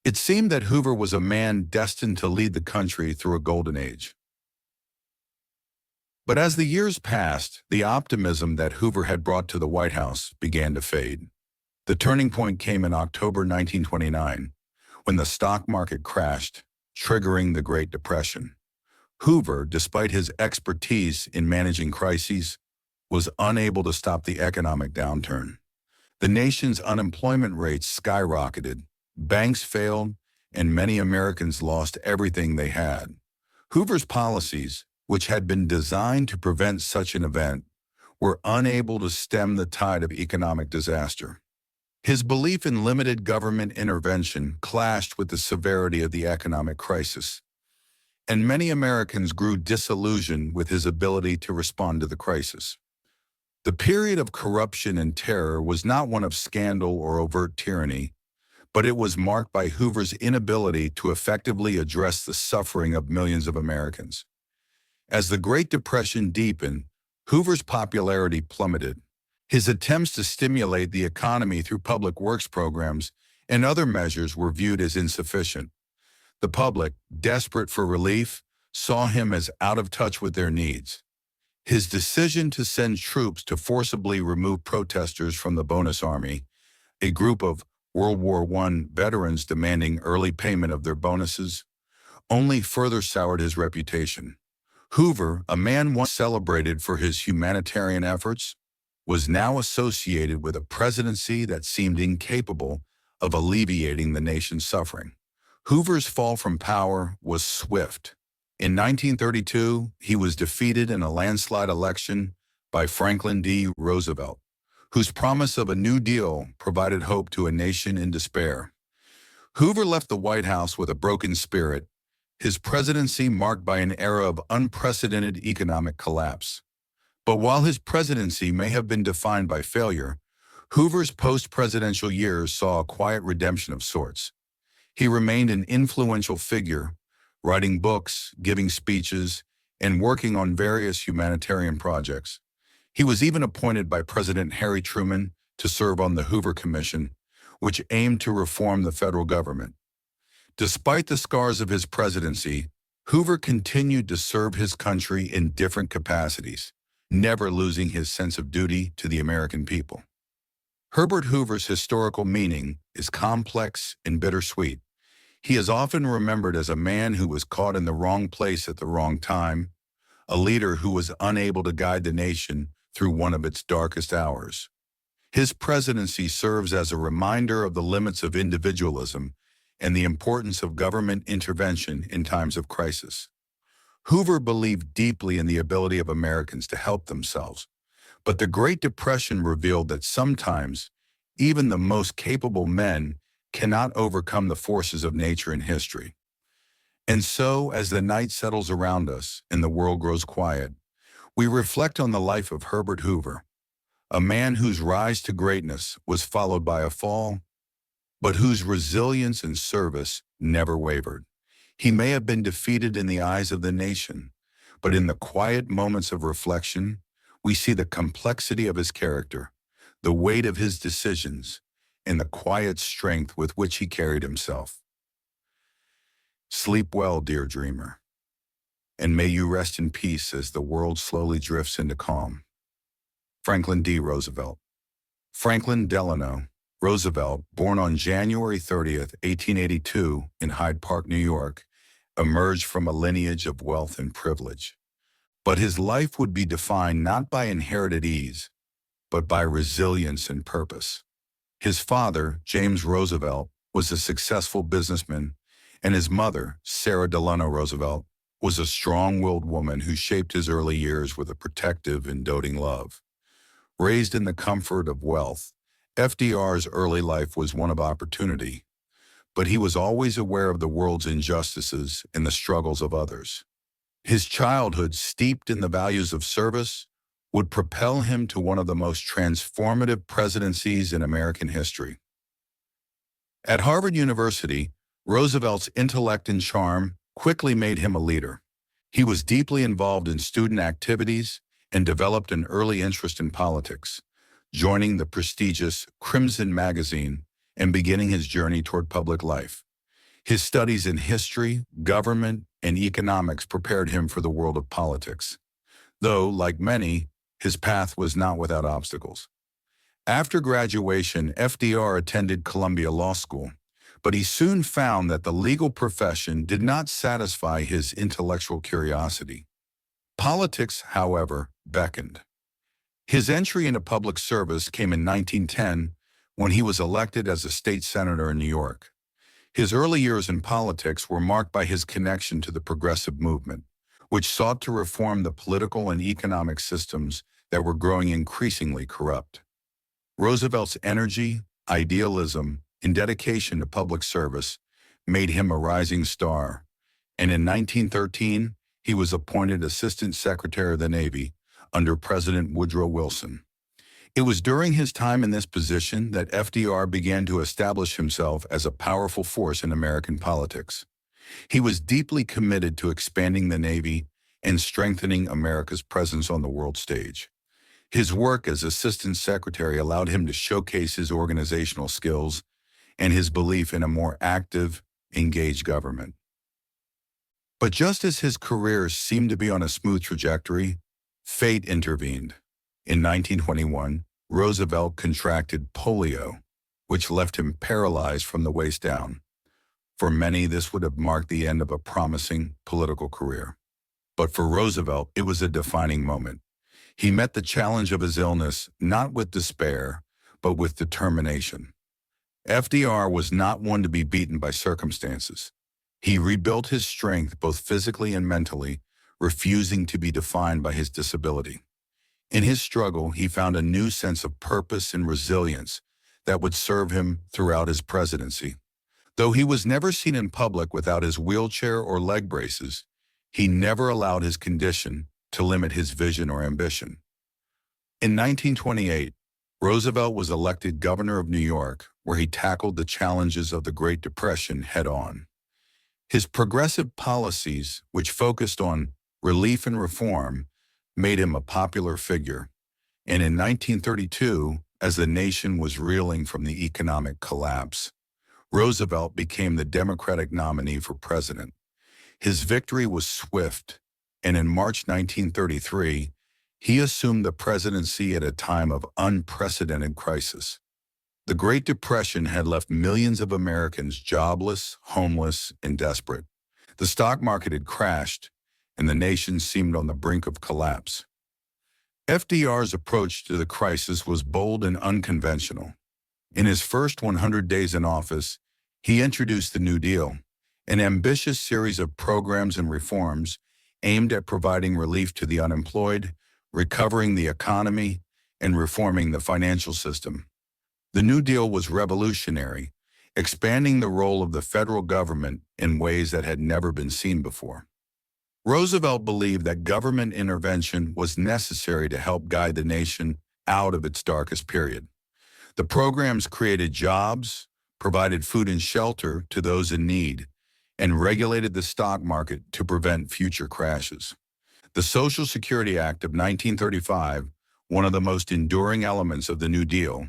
It seemed that Hoover was a man destined to lead the country through a golden age. But as the years passed, the optimism that Hoover had brought to the White House began to fade. The turning point came in October 1929, when the stock market crashed, triggering the Great Depression. Hoover, despite his expertise in managing crises, was unable to stop the economic downturn. The nation's unemployment rates skyrocketed, banks failed, and many Americans lost everything they had. Hoover's policies, which had been designed to prevent such an event, were unable to stem the tide of economic disaster. His belief in limited government intervention clashed with the severity of the economic crisis, and many Americans grew disillusioned with his ability to respond to the crisis. The period of corruption and terror was not one of scandal or overt tyranny, but it was marked by Hoover's inability to effectively address the suffering of millions of Americans. As the Great Depression deepened, Hoover's popularity plummeted. His attempts to stimulate the economy through public works programs and other measures were viewed as insufficient. The public, desperate for relief, saw him as out of touch with their needs. His decision to send troops to forcibly remove protesters from the Bonus Army, a group of World War I veterans demanding early payment of their bonuses, only further soured his reputation. Hoover, a man once celebrated for his humanitarian efforts, was now associated with a presidency that seemed incapable of alleviating the nation's suffering. Hoover's fall from power was swift. In 1932, he was defeated in a landslide election by Franklin D. Roosevelt, whose promise of a New Deal provided hope to a nation in despair. Hoover left the White House with a broken spirit, his presidency marked by an era of unprecedented economic collapse. But while his presidency may have been defined by failure, Hoover's post-presidential years saw a quiet redemption of sorts. He remained an influential figure, writing books, giving speeches, and working on various humanitarian projects. He was even appointed by President Harry Truman to serve on the Hoover Commission, which aimed to reform the federal government. Despite the scars of his presidency, Hoover continued to serve his country in different capacities, never losing his sense of duty to the American people. Herbert Hoover's historical meaning is complex and bittersweet. He is often remembered as a man who was caught in the wrong place at the wrong time, a leader who was unable to guide the nation through one of its darkest hours. His presidency serves as a reminder of the limits of individualism and the importance of government intervention in times of crisis. Hoover believed deeply in the ability of Americans to help themselves, but the Great Depression revealed that sometimes even the most capable men cannot overcome the forces of nature and history. And so, as the night settles around us and the world grows quiet, we reflect on the life of Herbert Hoover, a man whose rise to greatness was followed by a fall, but whose resilience and service never wavered. He may have been defeated in the eyes of the nation, but in the quiet moments of reflection, we see the complexity of his character, the weight of his decisions, and the quiet strength with which he carried himself. Sleep well, dear dreamer, and may you rest in peace as the world slowly drifts into calm. Franklin D. Roosevelt. Franklin Delano Roosevelt, born on January 30th, 1882 in Hyde Park, New York, emerged from a lineage of wealth and privilege. But his life would be defined not by inherited ease, but by resilience and purpose. His father, James Roosevelt, was a successful businessman, and his mother, Sarah Delano Roosevelt, was a strong-willed woman who shaped his early years with a protective and doting love. Raised in the comfort of wealth, FDR's early life was one of opportunity, but he was always aware of the world's injustices and the struggles of others. His childhood, steeped in the values of service, would propel him to one of the most transformative presidencies in American history. At Harvard University, Roosevelt's intellect and charm quickly made him a leader. He was deeply involved in student activities and developed an early interest in politics, joining the prestigious Crimson magazine and beginning his journey toward public life. His studies in history, government, and economics prepared him for the world of politics, though, like many, his path was not without obstacles. After graduation, FDR attended Columbia Law School, but he soon found that the legal profession did not satisfy his intellectual curiosity. Politics, however, beckoned. His entry into public service came in 1910 when he was elected as a state senator in New York. His early years in politics were marked by his connection to the progressive movement, which sought to reform the political and economic systems that were growing increasingly corrupt. Roosevelt's energy, idealism, and dedication to public service made him a rising star, and in 1913, he was appointed Assistant Secretary of the Navy under President Woodrow Wilson. It was during his time in this position that FDR began to establish himself as a powerful force in American politics. He was deeply committed to expanding the Navy and strengthening America's presence on the world stage. His work as Assistant Secretary allowed him to showcase his organizational skills and his belief in a more active, engaged government. But just as his career seemed to be on a smooth trajectory, fate intervened. In 1921, Roosevelt contracted polio, which left him paralyzed from the waist down. For many, this would have marked the end of a promising political career. But for Roosevelt, it was a defining moment. He met the challenge of his illness not with despair, but with determination. FDR was not one to be beaten by circumstances. He rebuilt his strength both physically and mentally, refusing to be defined by his disability. In his struggle, he found a new sense of purpose and resilience that would serve him throughout his presidency. Though he was never seen in public without his wheelchair or leg braces, he never allowed his condition to limit his vision or ambition. In 1928, Roosevelt was elected governor of New York, where he tackled the challenges of the Great Depression head-on. His progressive policies, which focused on relief and reform, made him a popular figure. And in 1932, as the nation was reeling from the economic collapse, Roosevelt became the Democratic nominee for president. His victory was swift, and in March 1933, he assumed the presidency at a time of unprecedented crisis. The Great Depression had left millions of Americans jobless, homeless, and desperate. The stock market had crashed, and the nation seemed on the brink of collapse. FDR's approach to the crisis was bold and unconventional. In his first 100 days in office, he introduced the New Deal, an ambitious series of programs and reforms aimed at providing relief to the unemployed, recovering the economy, and reforming the financial system. The New Deal was revolutionary, expanding the role of the federal government in ways that had never been seen before. Roosevelt believed that government intervention was necessary to help guide the nation out of its darkest period. The programs created jobs, provided food and shelter to those in need, and regulated the stock market to prevent future crashes. The Social Security Act of 1935, one of the most enduring elements of the New Deal,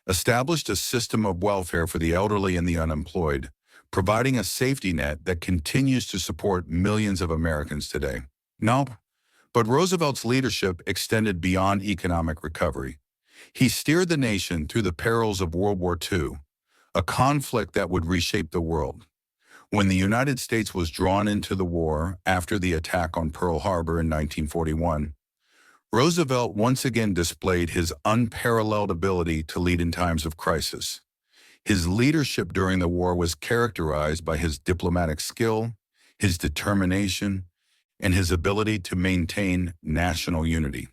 established a system of welfare for the elderly and the unemployed, providing a safety net that continues to support millions of Americans today. But Roosevelt's leadership extended beyond economic recovery. He steered the nation through the perils of World War II, a conflict that would reshape the world. When the United States was drawn into the war after the attack on Pearl Harbor in 1941, Roosevelt once again displayed his unparalleled ability to lead in times of crisis. His leadership during the war was characterized by his diplomatic skill, his determination, and his ability to maintain national unity.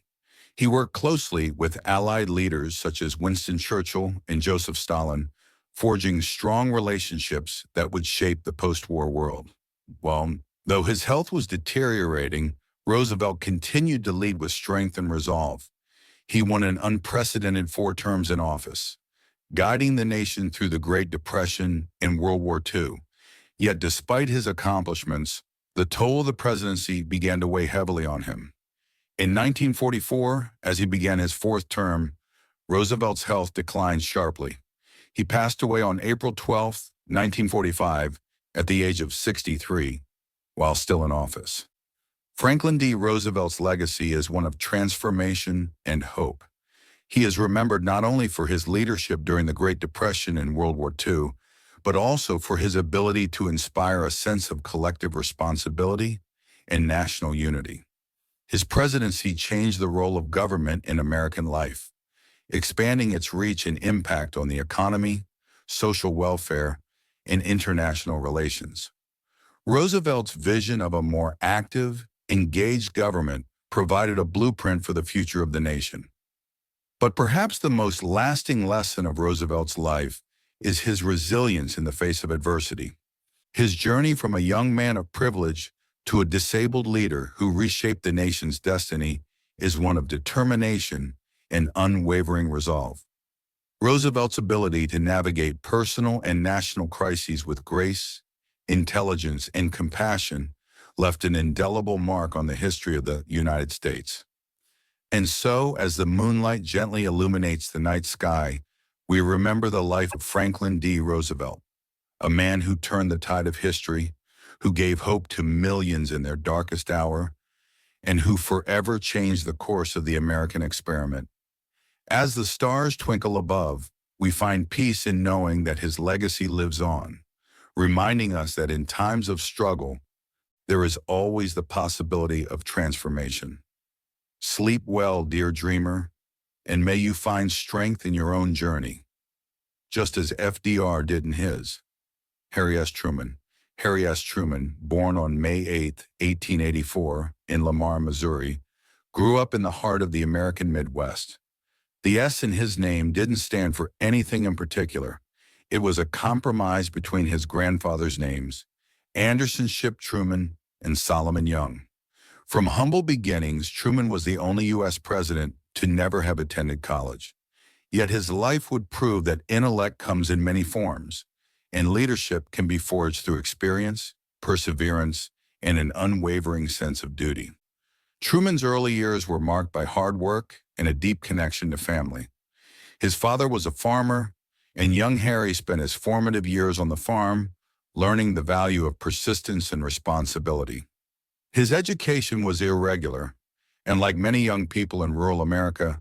He worked closely with Allied leaders such as Winston Churchill and Joseph Stalin, forging strong relationships that would shape the post-war world. Well, though his health was deteriorating, Roosevelt continued to lead with strength and resolve. He won an unprecedented 4 terms in office, guiding the nation through the Great Depression and World War II. Yet despite his accomplishments, the toll of the presidency began to weigh heavily on him. In 1944, as he began his 4th term, Roosevelt's health declined sharply. He passed away on April 12, 1945, at the age of 63, while still in office. Franklin D. Roosevelt's legacy is one of transformation and hope. He is remembered not only for his leadership during the Great Depression and World War II, but also for his ability to inspire a sense of collective responsibility and national unity. His presidency changed the role of government in American life, expanding its reach and impact on the economy, social welfare, and international relations. Roosevelt's vision of a more active, engaged government provided a blueprint for the future of the nation. But perhaps the most lasting lesson of Roosevelt's life is his resilience in the face of adversity. His journey from a young man of privilege to a disabled leader who reshaped the nation's destiny is one of determination and unwavering resolve. Roosevelt's ability to navigate personal and national crises with grace, intelligence, and compassion left an indelible mark on the history of the United States. And so, as the moonlight gently illuminates the night sky, we remember the life of Franklin D. Roosevelt, a man who turned the tide of history, who gave hope to millions in their darkest hour, and who forever changed the course of the American experiment. As the stars twinkle above, we find peace in knowing that his legacy lives on, reminding us that in times of struggle, there is always the possibility of transformation. Sleep well, dear dreamer, and may you find strength in your own journey, just as FDR did in his. Harry S. Truman. Harry S. Truman, born on May 8, 1884, in Lamar, Missouri, grew up in the heart of the American Midwest. The S in his name didn't stand for anything in particular. It was a compromise between his grandfather's names, Anderson Ship Truman and Solomon Young. From humble beginnings, Truman was the only U.S. president to never have attended college. Yet his life would prove that intellect comes in many forms, and leadership can be forged through experience, perseverance, and an unwavering sense of duty. Truman's early years were marked by hard work and a deep connection to family. His father was a farmer, and young Harry spent his formative years on the farm, learning the value of persistence and responsibility. His education was irregular, and like many young people in rural America,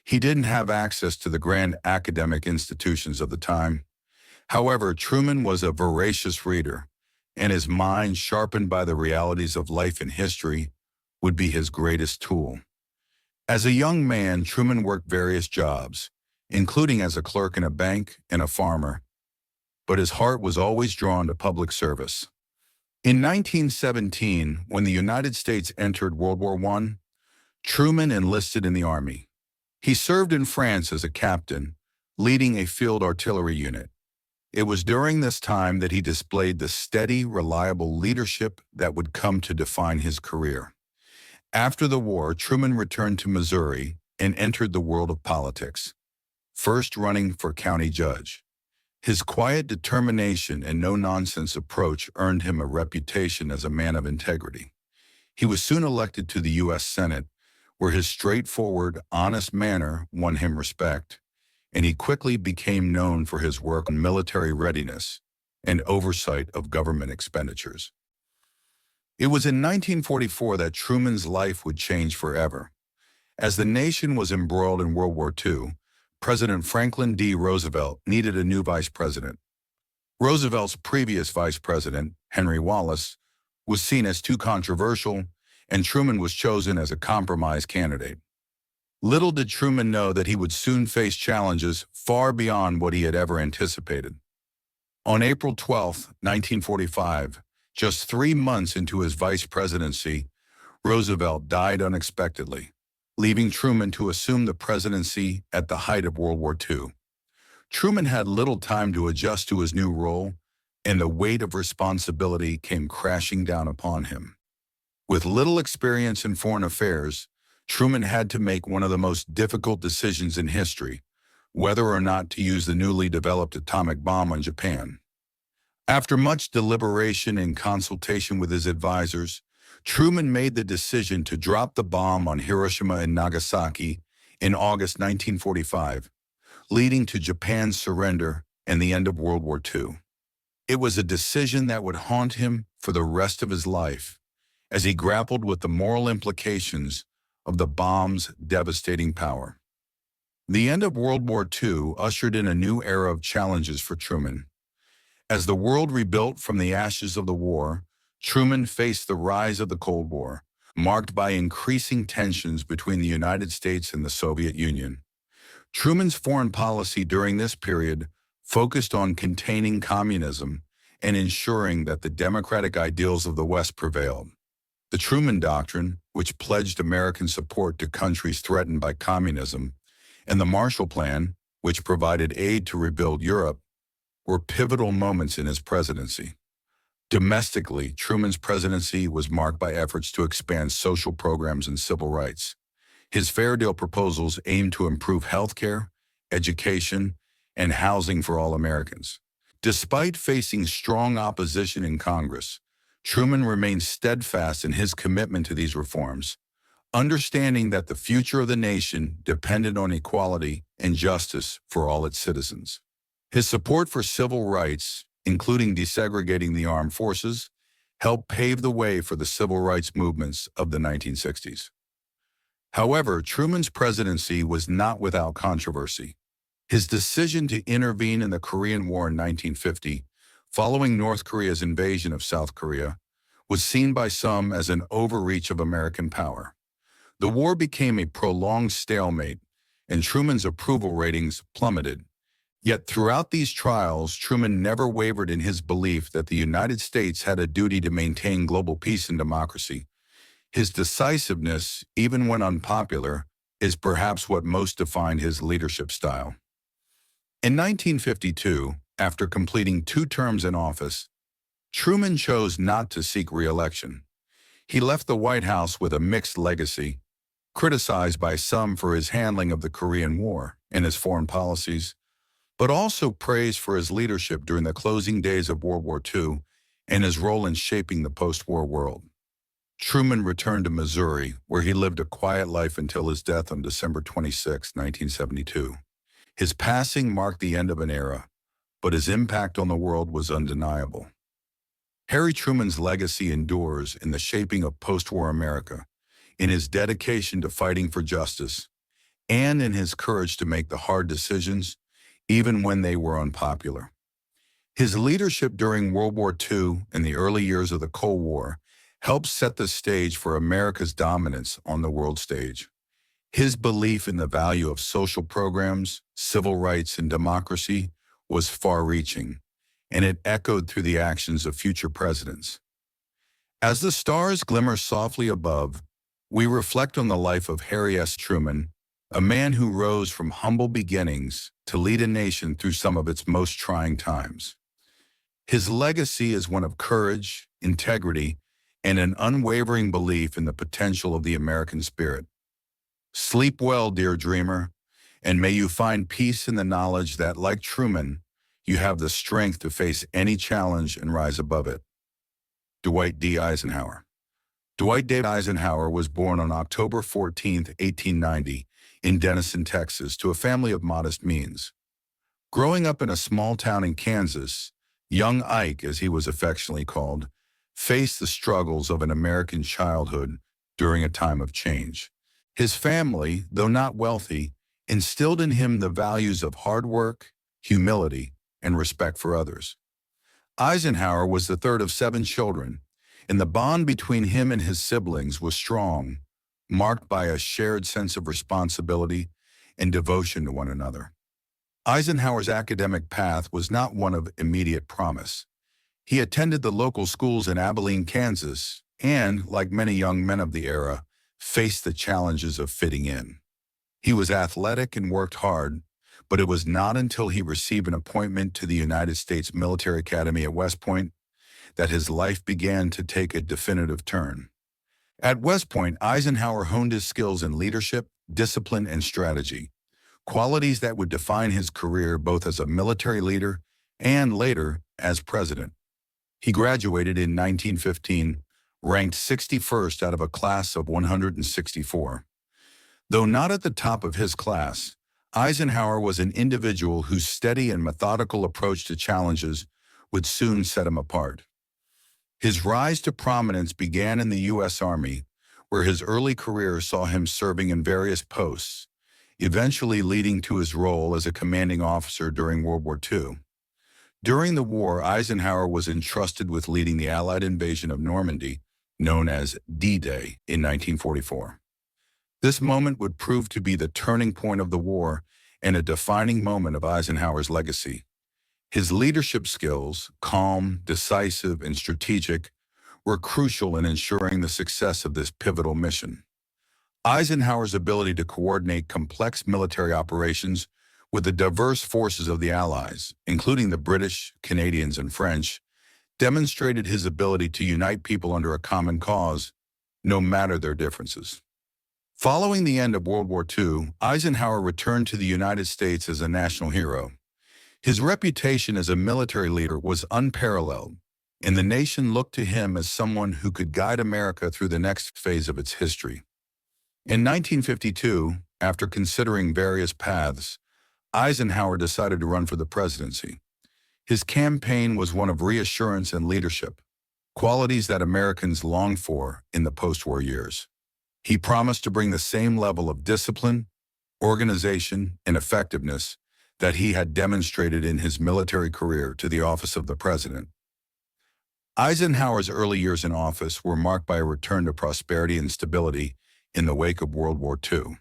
he didn't have access to the grand academic institutions of the time. However, Truman was a voracious reader, and his mind, sharpened by the realities of life and history, would be his greatest tool. As a young man, Truman worked various jobs, including as a clerk in a bank and a farmer, but his heart was always drawn to public service. In 1917, when the United States entered World War I, Truman enlisted in the Army. He served in France as a captain, leading a field artillery unit. It was during this time that he displayed the steady, reliable leadership that would come to define his career. After the war, Truman returned to Missouri and entered the world of politics, first running for county judge. His quiet determination and no-nonsense approach earned him a reputation as a man of integrity. He was soon elected to the U.S. Senate, where his straightforward, honest manner won him respect, and he quickly became known for his work on military readiness and oversight of government expenditures. It was in 1944 that Truman's life would change forever. As the nation was embroiled in World War II, President Franklin D. Roosevelt needed a new vice president. Roosevelt's previous vice president, Henry Wallace, was seen as too controversial, and Truman was chosen as a compromise candidate. Little did Truman know that he would soon face challenges far beyond what he had ever anticipated. On April 12, 1945, just 3 months into his vice presidency, Roosevelt died unexpectedly, leaving Truman to assume the presidency at the height of World War II. Truman had little time to adjust to his new role, and the weight of responsibility came crashing down upon him. With little experience in foreign affairs, Truman had to make one of the most difficult decisions in history, whether or not to use the newly developed atomic bomb on Japan. After much deliberation and consultation with his advisors, Truman made the decision to drop the bomb on Hiroshima and Nagasaki in August 1945, leading to Japan's surrender and the end of World War II. It was a decision that would haunt him for the rest of his life, as he grappled with the moral implications of the bomb's devastating power. The end of World War II ushered in a new era of challenges for Truman. As the world rebuilt from the ashes of the war, Truman faced the rise of the Cold War, marked by increasing tensions between the United States and the Soviet Union. Truman's foreign policy during this period focused on containing communism and ensuring that the democratic ideals of the West prevailed. The Truman Doctrine, which pledged American support to countries threatened by communism, and the Marshall Plan, which provided aid to rebuild Europe, were pivotal moments in his presidency. Domestically, Truman's presidency was marked by efforts to expand social programs and civil rights. His Fair Deal proposals aimed to improve health care, education, and housing for all Americans. Despite facing strong opposition in Congress, Truman remained steadfast in his commitment to these reforms, understanding that the future of the nation depended on equality and justice for all its citizens. His support for civil rights, including desegregating the armed forces, helped pave the way for the civil rights movements of the 1960s. However, Truman's presidency was not without controversy. His decision to intervene in the Korean War in 1950, following North Korea's invasion of South Korea, was seen by some as an overreach of American power. The war became a prolonged stalemate, and Truman's approval ratings plummeted. Yet throughout these trials, Truman never wavered in his belief that the United States had a duty to maintain global peace and democracy. His decisiveness, even when unpopular, is perhaps what most defined his leadership style. In 1952, after completing 2 terms in office, Truman chose not to seek re-election. He left the White House with a mixed legacy, criticized by some for his handling of the Korean War and his foreign policies, but also praised for his leadership during the closing days of World War II and his role in shaping the post-war world. Truman returned to Missouri, where he lived a quiet life until his death on December 26, 1972. His passing marked the end of an era, but his impact on the world was undeniable. Harry Truman's legacy endures in the shaping of post-war America, in his dedication to fighting for justice, and in his courage to make the hard decisions, even when they were unpopular. His leadership during World War II and the early years of the Cold War helped set the stage for America's dominance on the world stage. His belief in the value of social programs, civil rights, and democracy was far-reaching, and it echoed through the actions of future presidents. As the stars glimmer softly above, we reflect on the life of Harry S. Truman, a man who rose from humble beginnings to lead a nation through some of its most trying times. His legacy is one of courage, integrity, and an unwavering belief in the potential of the American spirit. Sleep well, dear dreamer, and may you find peace in the knowledge that, like Truman, you have the strength to face any challenge and rise above it. Dwight D. Eisenhower. Dwight David Eisenhower was born on October 14, 1890, in Denison, Texas, to a family of modest means. Growing up in a small town in Kansas, young Ike, as he was affectionately called, faced the struggles of an American childhood during a time of change. His family, though not wealthy, instilled in him the values of hard work, humility, and respect for others. Eisenhower was the third of 7 children, and the bond between him and his siblings was strong, marked by a shared sense of responsibility and devotion to one another. Eisenhower's academic path was not one of immediate promise. He attended the local schools in Abilene, Kansas, and, like many young men of the era, faced the challenges of fitting in. He was athletic and worked hard, but it was not until he received an appointment to the United States Military Academy at West Point that his life began to take a definitive turn. At West Point, Eisenhower honed his skills in leadership, discipline, and strategy, qualities that would define his career both as a military leader and later as president. He graduated in 1915, ranked 61st out of a class of 164. Though not at the top of his class, Eisenhower was an individual whose steady and methodical approach to challenges would soon set him apart. His rise to prominence began in the U.S. Army, where his early career saw him serving in various posts, eventually leading to his role as a commanding officer during World War II. During the war, Eisenhower was entrusted with leading the Allied invasion of Normandy, known as D-Day, in 1944. This moment would prove to be the turning point of the war and a defining moment of Eisenhower's legacy. His leadership skills, calm, decisive, and strategic, were crucial in ensuring the success of this pivotal mission. Eisenhower's ability to coordinate complex military operations with the diverse forces of the Allies, including the British, Canadians, and French, demonstrated his ability to unite people under a common cause, no matter their differences. Following the end of World War II, Eisenhower returned to the United States as a national hero. His reputation as a military leader was unparalleled, and the nation looked to him as someone who could guide America through the next phase of its history. In 1952, after considering various paths, Eisenhower decided to run for the presidency. His campaign was one of reassurance and leadership, qualities that Americans longed for in the post-war years. He promised to bring the same level of discipline, organization, and effectiveness that he had demonstrated in his military career to the office of the president. Eisenhower's early years in office were marked by a return to prosperity and stability in the wake of World War II.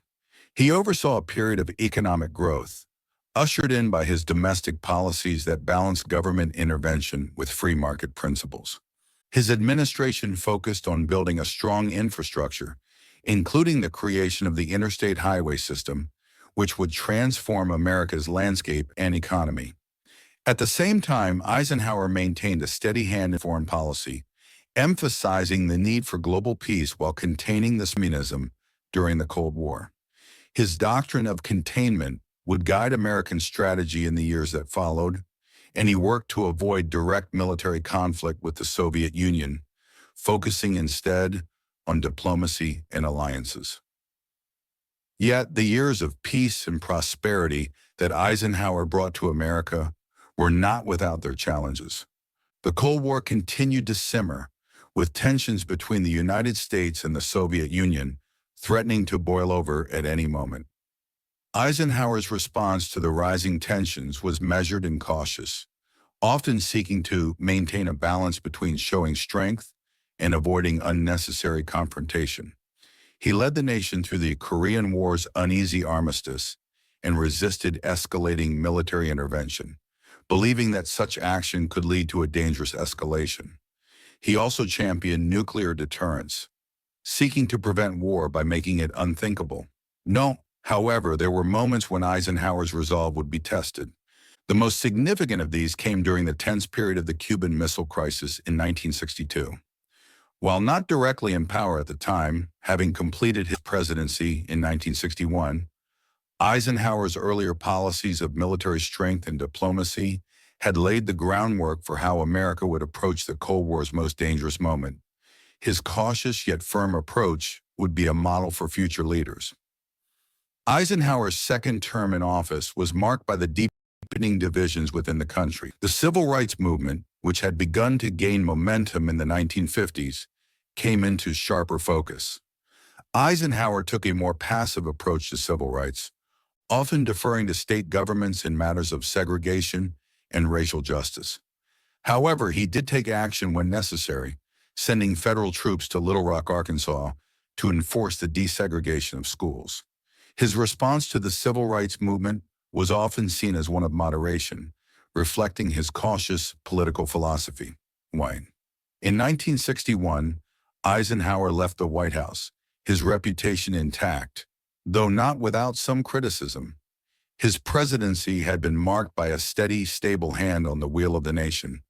He oversaw a period of economic growth, ushered in by his domestic policies that balanced government intervention with free market principles. His administration focused on building a strong infrastructure, including the creation of the interstate highway system, which would transform America's landscape and economy. At the same time, Eisenhower maintained a steady hand in foreign policy, emphasizing the need for global peace while containing the communism during the Cold War. His doctrine of containment would guide American strategy in the years that followed, and he worked to avoid direct military conflict with the Soviet Union, focusing instead on diplomacy and alliances. Yet the years of peace and prosperity that Eisenhower brought to America were not without their challenges. The Cold War continued to simmer, with tensions between the United States and the Soviet Union threatening to boil over at any moment. Eisenhower's response to the rising tensions was measured and cautious, often seeking to maintain a balance between showing strength and avoiding unnecessary confrontation. He led the nation through the Korean War's uneasy armistice and resisted escalating military intervention, believing that such action could lead to a dangerous escalation. He also championed nuclear deterrence, seeking to prevent war by making it unthinkable. However, there were moments when Eisenhower's resolve would be tested. The most significant of these came during the tense period of the Cuban Missile Crisis in 1962. While not directly in power at the time, having completed his presidency in 1961, Eisenhower's earlier policies of military strength and diplomacy had laid the groundwork for how America would approach the Cold War's most dangerous moment. His cautious yet firm approach would be a model for future leaders. Eisenhower's second term in office was marked by the deepening divisions within the country. The civil rights movement, which had begun to gain momentum in the 1950s, came into sharper focus. Eisenhower took a more passive approach to civil rights, often deferring to state governments in matters of segregation and racial justice. However, he did take action when necessary, sending federal troops to Little Rock, Arkansas, to enforce the desegregation of schools. His response to the civil rights movement was often seen as one of moderation, reflecting his cautious political philosophy. Wayne. In 1961, Eisenhower left the White House, his reputation intact, though not without some criticism. His presidency had been marked by a steady, stable hand on the wheel of the nation.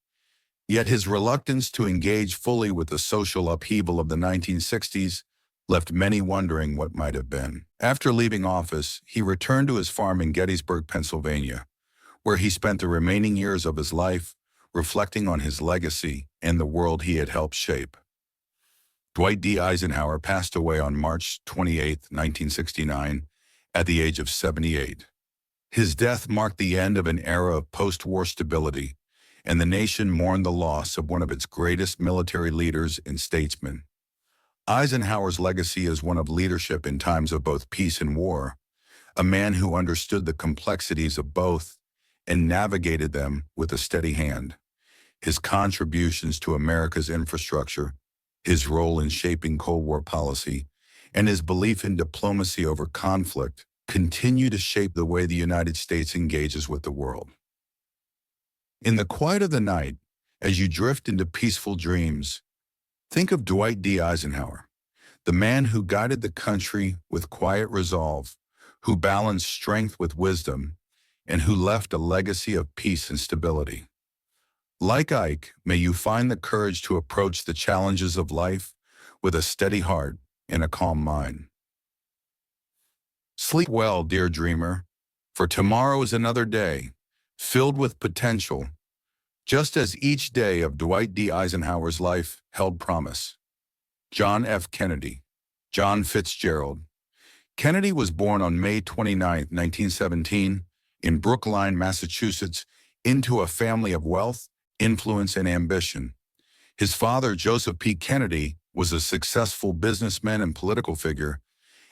Yet his reluctance to engage fully with the social upheaval of the 1960s left many wondering what might have been. After leaving office, he returned to his farm in Gettysburg, Pennsylvania, where he spent the remaining years of his life reflecting on his legacy and the world he had helped shape. Dwight D. Eisenhower passed away on March 28, 1969, at the age of 78. His death marked the end of an era of post-war stability, and the nation mourned the loss of one of its greatest military leaders and statesmen. Eisenhower's legacy is one of leadership in times of both peace and war, a man who understood the complexities of both and navigated them with a steady hand. His contributions to America's infrastructure, his role in shaping Cold War policy, and his belief in diplomacy over conflict continue to shape the way the United States engages with the world. In the quiet of the night, as you drift into peaceful dreams, think of Dwight D. Eisenhower, the man who guided the country with quiet resolve, who balanced strength with wisdom, and who left a legacy of peace and stability. Like Ike, may you find the courage to approach the challenges of life with a steady heart and a calm mind. Sleep well, dear dreamer, for tomorrow is another day, filled with potential, just as each day of Dwight D. Eisenhower's life held promise. John F. Kennedy. John Fitzgerald. Kennedy was born on May 29, 1917, in Brookline, Massachusetts, into a family of wealth, influence, and ambition. His father, Joseph P. Kennedy, was a successful businessman and political figure,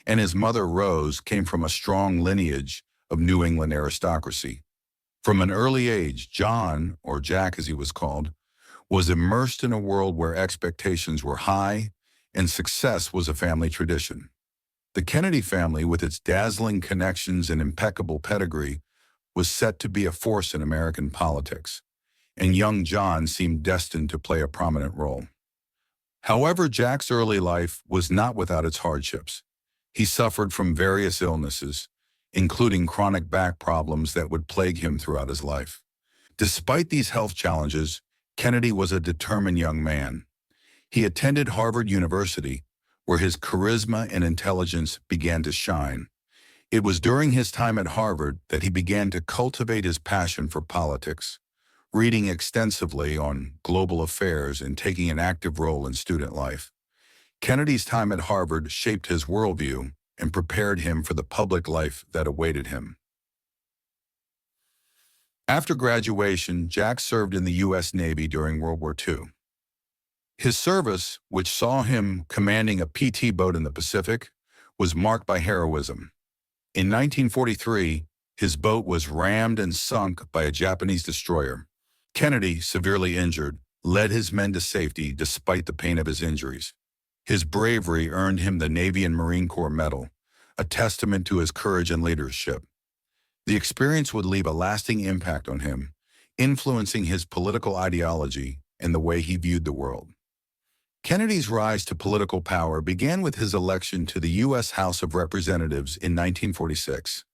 and his mother, Rose, came from a strong lineage of New England aristocracy. From an early age, John, or Jack as he was called, was immersed in a world where expectations were high and success was a family tradition. The Kennedy family, with its dazzling connections and impeccable pedigree, was set to be a force in American politics, and young John seemed destined to play a prominent role. However, Jack's early life was not without its hardships. He suffered from various illnesses, including chronic back problems that would plague him throughout his life. Despite these health challenges, Kennedy was a determined young man. He attended Harvard University, where his charisma and intelligence began to shine. It was during his time at Harvard that he began to cultivate his passion for politics, reading extensively on global affairs and taking an active role in student life. Kennedy's time at Harvard shaped his worldview and prepared him for the public life that awaited him. After graduation, Jack served in the U.S. Navy during World War II. His service, which saw him commanding a PT boat in the Pacific, was marked by heroism. In 1943, his boat was rammed and sunk by a Japanese destroyer. Kennedy, severely injured, led his men to safety despite the pain of his injuries. His bravery earned him the Navy and Marine Corps Medal, a testament to his courage and leadership. The experience would leave a lasting impact on him, influencing his political ideology and the way he viewed the world. Kennedy's rise to political power began with his election to the U.S. House of Representatives in 1946.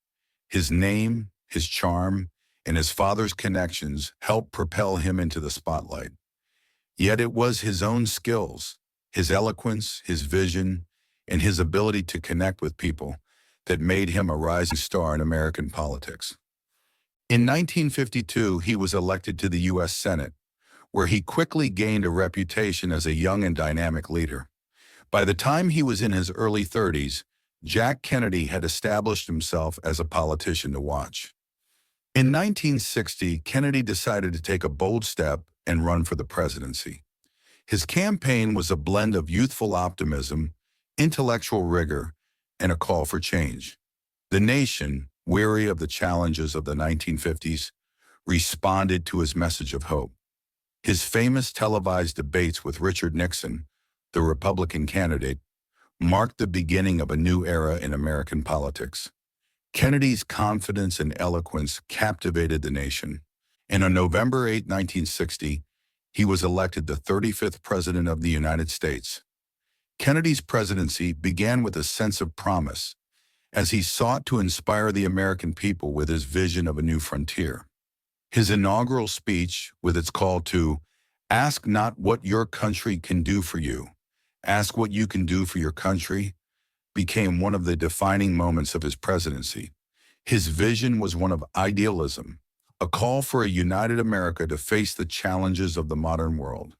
His name, his charm, and his father's connections helped propel him into the spotlight. Yet it was his own skills, his eloquence, his vision, and his ability to connect with people that made him a rising star in American politics. In 1952, he was elected to the U.S. Senate, where he quickly gained a reputation as a young and dynamic leader. By the time he was in his early 30s, Jack Kennedy had established himself as a politician to watch. In 1960, Kennedy decided to take a bold step and run for the presidency. His campaign was a blend of youthful optimism, intellectual rigor, and a call for change. The nation, weary of the challenges of the 1950s, responded to his message of hope. His famous televised debates with Richard Nixon, the Republican candidate, marked the beginning of a new era in American politics. Kennedy's confidence and eloquence captivated the nation, and on November 8, 1960, he was elected the 35th President of the United States. Kennedy's presidency began with a sense of promise, as he sought to inspire the American people with his vision of a new frontier. His inaugural speech, with its call to "Ask not what your country can do for you, ask what you can do for your country," became one of the defining moments of his presidency. His vision was one of idealism, a call for a united America to face the challenges of the modern world.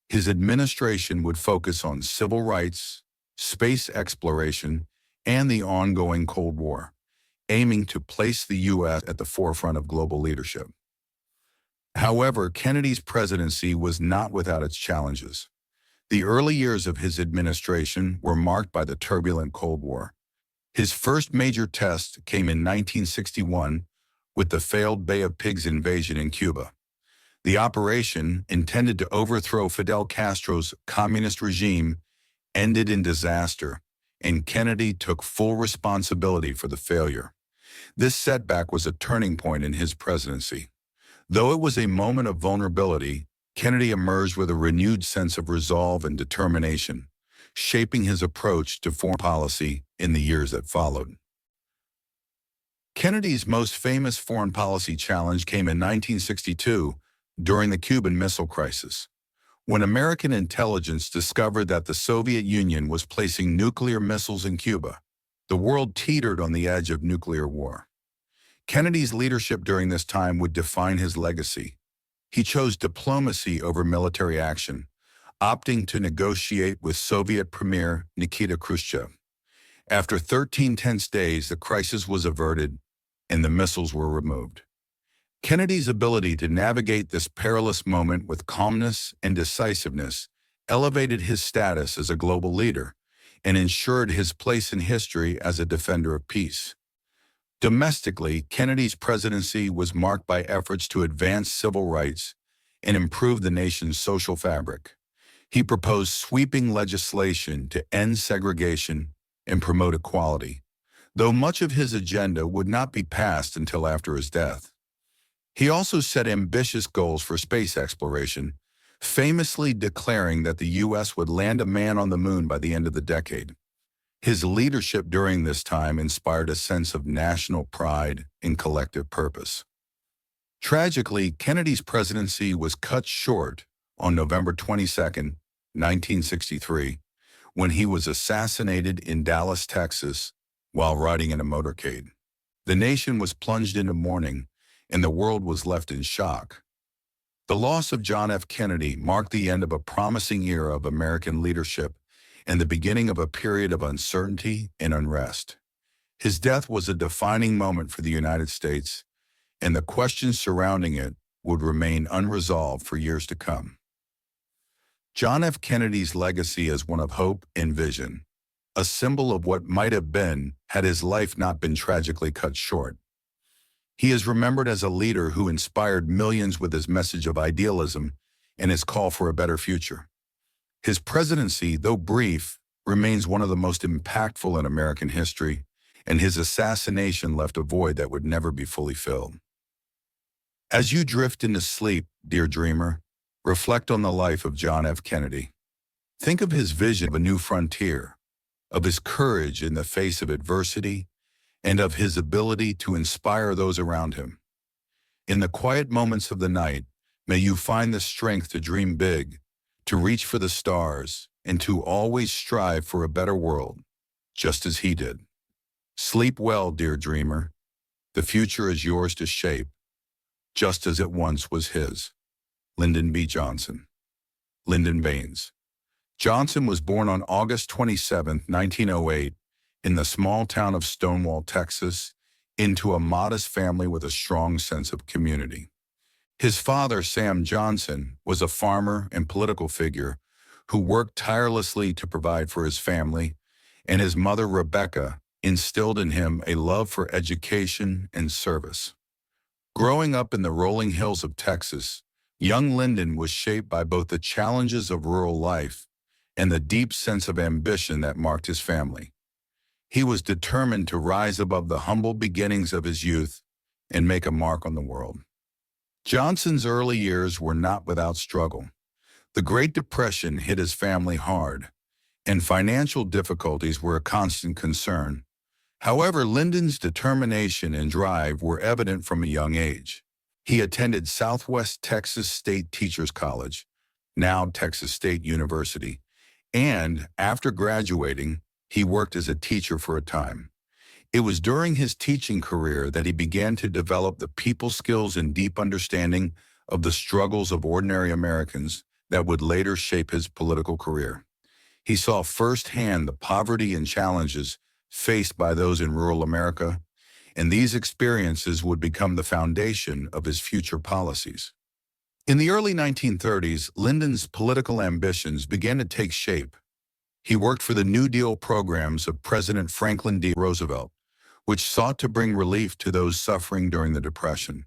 His administration would focus on civil rights, space exploration, and the ongoing Cold War, aiming to place the U.S. at the forefront of global leadership. However, Kennedy's presidency was not without its challenges. The early years of his administration were marked by the turbulent Cold War. His first major test came in 1961 with the failed Bay of Pigs invasion in Cuba. The operation, intended to overthrow Fidel Castro's communist regime, ended in disaster, and Kennedy took full responsibility for the failure. This setback was a turning point in his presidency. Though it was a moment of vulnerability, Kennedy emerged with a renewed sense of resolve and determination, shaping his approach to foreign policy in the years that followed. Kennedy's most famous foreign policy challenge came in 1962 during the Cuban Missile Crisis, when American intelligence discovered that the Soviet Union was placing nuclear missiles in Cuba. The world teetered on the edge of nuclear war. Kennedy's leadership during this time would define his legacy. He chose diplomacy over military action, opting to negotiate with Soviet Premier Nikita Khrushchev. After 13 tense days, the crisis was averted and the missiles were removed. Kennedy's ability to navigate this perilous moment with calmness and decisiveness elevated his status as a global leader and ensured his place in history as a defender of peace. Domestically, Kennedy's presidency was marked by efforts to advance civil rights and improve the nation's social fabric. He proposed sweeping legislation to end segregation and promote equality, though much of his agenda would not be passed until after his death. He also set ambitious goals for space exploration, famously declaring that the U.S. would land a man on the moon by the end of the decade. His leadership during this time inspired a sense of national pride and collective purpose. Tragically, Kennedy's presidency was cut short on November 22, 1963, when he was assassinated in Dallas, Texas, while riding in a motorcade. The nation was plunged into mourning, and the world was left in shock. The loss of John F. Kennedy marked the end of a promising era of American leadership and the beginning of a period of uncertainty and unrest. His death was a defining moment for the United States, and the questions surrounding it would remain unresolved for years to come. John F. Kennedy's legacy is one of hope and vision, a symbol of what might have been had his life not been tragically cut short. He is remembered as a leader who inspired millions with his message of idealism and his call for a better future. His presidency, though brief, remains one of the most impactful in American history, and his assassination left a void that would never be fully filled. As you drift into sleep, dear dreamer, reflect on the life of John F. Kennedy. Think of his vision of a new frontier, of his courage in the face of adversity, and of his ability to inspire those around him. In the quiet moments of the night, may you find the strength to dream big, to reach for the stars, and to always strive for a better world, just as he did. Sleep well, dear dreamer. The future is yours to shape, just as it once was his. Lyndon B. Johnson. Lyndon Baines. Johnson was born on August 27, 1908, in the small town of Stonewall, Texas, into a modest family with a strong sense of community. His father, Sam Johnson, was a farmer and political figure who worked tirelessly to provide for his family, and his mother, Rebecca, instilled in him a love for education and service. Growing up in the rolling hills of Texas, young Lyndon was shaped by both the challenges of rural life and the deep sense of ambition that marked his family. He was determined to rise above the humble beginnings of his youth and make a mark on the world. Johnson's early years were not without struggle. The Great Depression hit his family hard, and financial difficulties were a constant concern. However, Lyndon's determination and drive were evident from a young age. He attended Southwest Texas State Teachers College, now Texas State University, and after graduating, he worked as a teacher for a time. It was during his teaching career that he began to develop the people skills and deep understanding of the struggles of ordinary Americans that would later shape his political career. He saw firsthand the poverty and challenges faced by those in rural America, and these experiences would become the foundation of his future policies. In the early 1930s, Lyndon's political ambitions began to take shape. He worked for the New Deal programs of President Franklin D. Roosevelt, which sought to bring relief to those suffering during the Depression.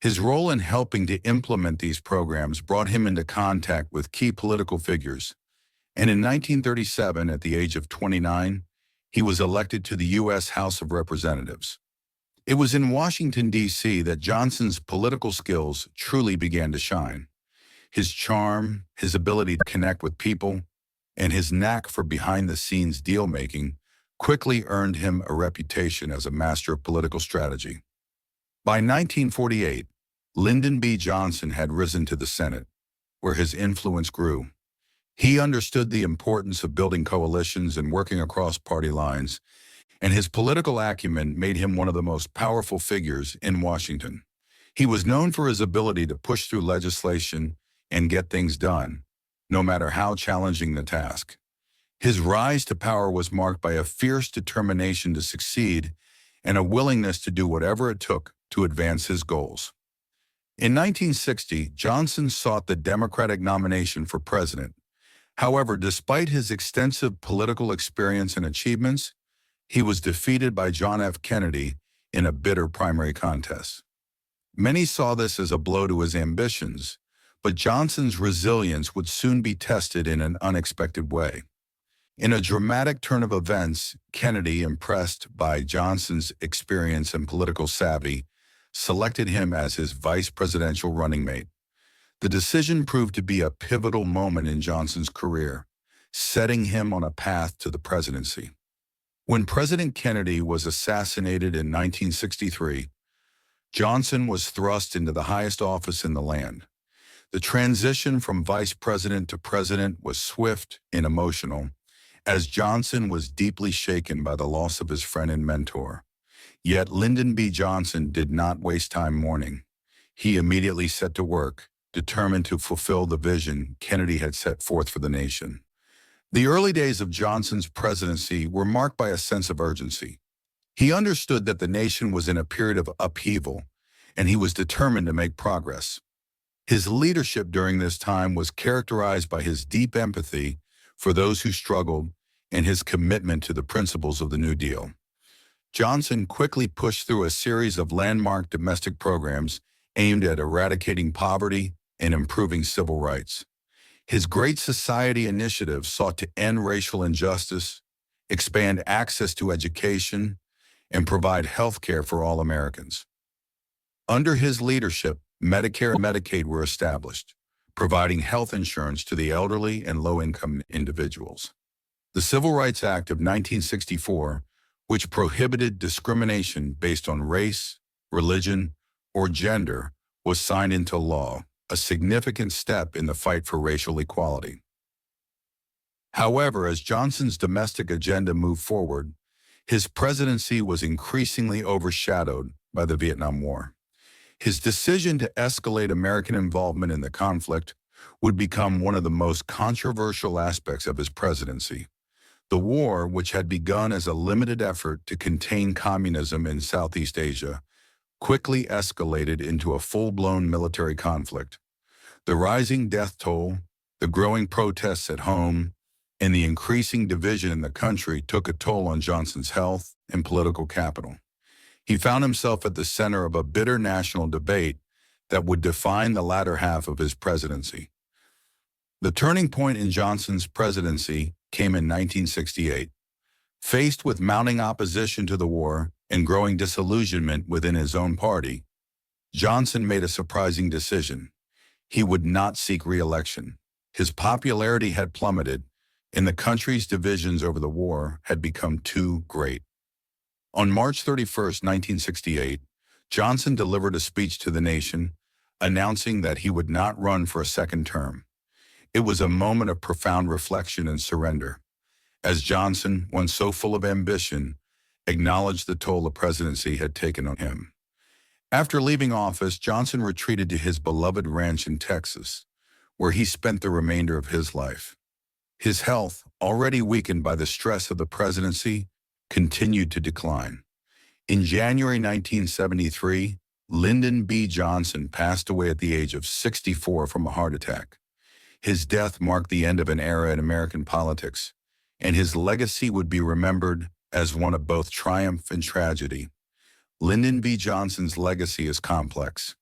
His role in helping to implement these programs brought him into contact with key political figures, and in 1937, at the age of 29, he was elected to the U.S. House of Representatives. It was in Washington, D.C. that Johnson's political skills truly began to shine. His charm, his ability to connect with people, and his knack for behind-the-scenes deal-making quickly earned him a reputation as a master of political strategy. By 1948, Lyndon B. Johnson had risen to the Senate, where his influence grew. He understood the importance of building coalitions and working across party lines, and his political acumen made him one of the most powerful figures in Washington. He was known for his ability to push through legislation and get things done, no matter how challenging the task. His rise to power was marked by a fierce determination to succeed and a willingness to do whatever it took to advance his goals. In 1960, Johnson sought the Democratic nomination for president. However, despite his extensive political experience and achievements, he was defeated by John F. Kennedy in a bitter primary contest. Many saw this as a blow to his ambitions, but Johnson's resilience would soon be tested in an unexpected way. In a dramatic turn of events, Kennedy, impressed by Johnson's experience and political savvy, selected him as his vice presidential running mate. The decision proved to be a pivotal moment in Johnson's career, setting him on a path to the presidency. When President Kennedy was assassinated in 1963, Johnson was thrust into the highest office in the land. The transition from vice president to president was swift and emotional, as Johnson was deeply shaken by the loss of his friend and mentor. Yet Lyndon B. Johnson did not waste time mourning. He immediately set to work, determined to fulfill the vision Kennedy had set forth for the nation. The early days of Johnson's presidency were marked by a sense of urgency. He understood that the nation was in a period of upheaval, and he was determined to make progress. His leadership during this time was characterized by his deep empathy for those who struggled and his commitment to the principles of the New Deal. Johnson quickly pushed through a series of landmark domestic programs aimed at eradicating poverty and improving civil rights. His Great Society initiative sought to end racial injustice, expand access to education, and provide health care for all Americans. Under his leadership, Medicare and Medicaid were established, providing health insurance to the elderly and low-income individuals. The Civil Rights Act of 1964, which prohibited discrimination based on race, religion, or gender, was signed into law, a significant step in the fight for racial equality. However, as Johnson's domestic agenda moved forward, his presidency was increasingly overshadowed by the Vietnam War. His decision to escalate American involvement in the conflict would become one of the most controversial aspects of his presidency. The war, which had begun as a limited effort to contain communism in Southeast Asia, quickly escalated into a full-blown military conflict. The rising death toll, the growing protests at home, and the increasing division in the country took a toll on Johnson's health and political capital. He found himself at the center of a bitter national debate that would define the latter half of his presidency. The turning point in Johnson's presidency came in 1968. Faced with mounting opposition to the war and growing disillusionment within his own party, Johnson made a surprising decision. He would not seek re-election. His popularity had plummeted, and the country's divisions over the war had become too great. On March 31, 1968, Johnson delivered a speech to the nation, announcing that he would not run for a second term. It was a moment of profound reflection and surrender, as Johnson, once so full of ambition, acknowledged the toll the presidency had taken on him. After leaving office, Johnson retreated to his beloved ranch in Texas, where he spent the remainder of his life. His health, already weakened by the stress of the presidency, continued to decline. In January 1973, Lyndon B. Johnson passed away at the age of 64 from a heart attack. His death marked the end of an era in American politics, and his legacy would be remembered as one of both triumph and tragedy. Lyndon B. Johnson's legacy is complex.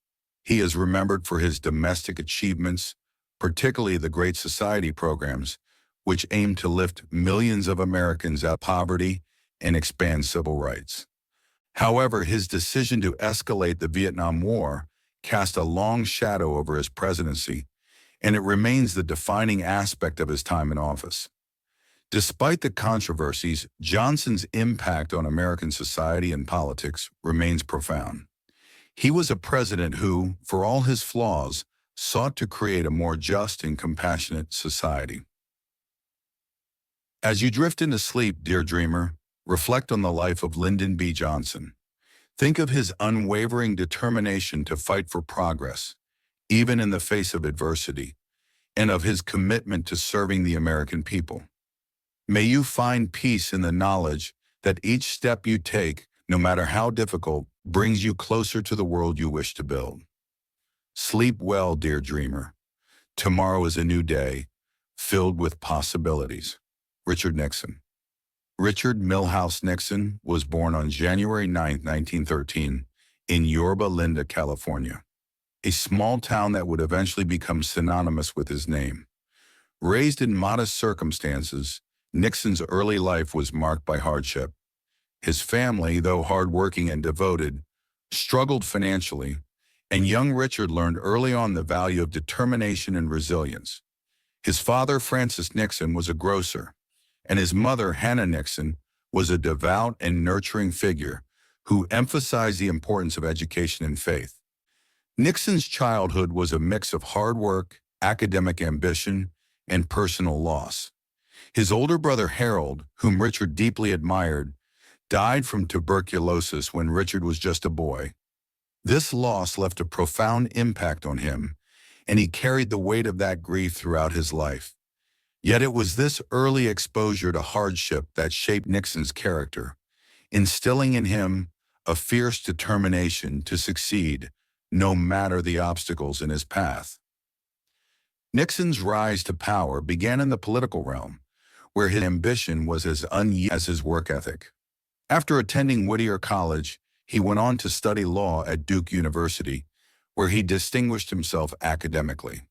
He is remembered for his domestic achievements, particularly the Great Society programs, which aimed to lift millions of Americans out of poverty and expand civil rights. However, his decision to escalate the Vietnam War cast a long shadow over his presidency, and it remains the defining aspect of his time in office. Despite the controversies, Johnson's impact on American society and politics remains profound. He was a president who, for all his flaws, sought to create a more just and compassionate society. As you drift into sleep, dear dreamer, reflect on the life of Lyndon B. Johnson. Think of his unwavering determination to fight for progress, even in the face of adversity, and of his commitment to serving the American people. May you find peace in the knowledge that each step you take, no matter how difficult, brings you closer to the world you wish to build. Sleep well, dear dreamer. Tomorrow is a new day, filled with possibilities. Richard Nixon. Richard Milhouse Nixon was born on January 9, 1913, in Yorba Linda, California, a small town that would eventually become synonymous with his name. Raised in modest circumstances, Nixon's early life was marked by hardship. His family, though hardworking and devoted, struggled financially, and young Richard learned early on the value of determination and resilience. His father, Francis Nixon, was a grocer, and his mother, Hannah Nixon, was a devout and nurturing figure who emphasized the importance of education and faith. Nixon's childhood was a mix of hard work, academic ambition, and personal loss. His older brother Harold, whom Richard deeply admired, died from tuberculosis when Richard was just a boy. This loss left a profound impact on him, and he carried the weight of that grief throughout his life. Yet it was this early exposure to hardship that shaped Nixon's character, instilling in him a fierce determination to succeed, no matter the obstacles in his path. Nixon's rise to power began in the political realm, where his ambition was as unyielding as his work ethic. After attending Whittier College, he went on to study law at Duke University, where he distinguished himself academically.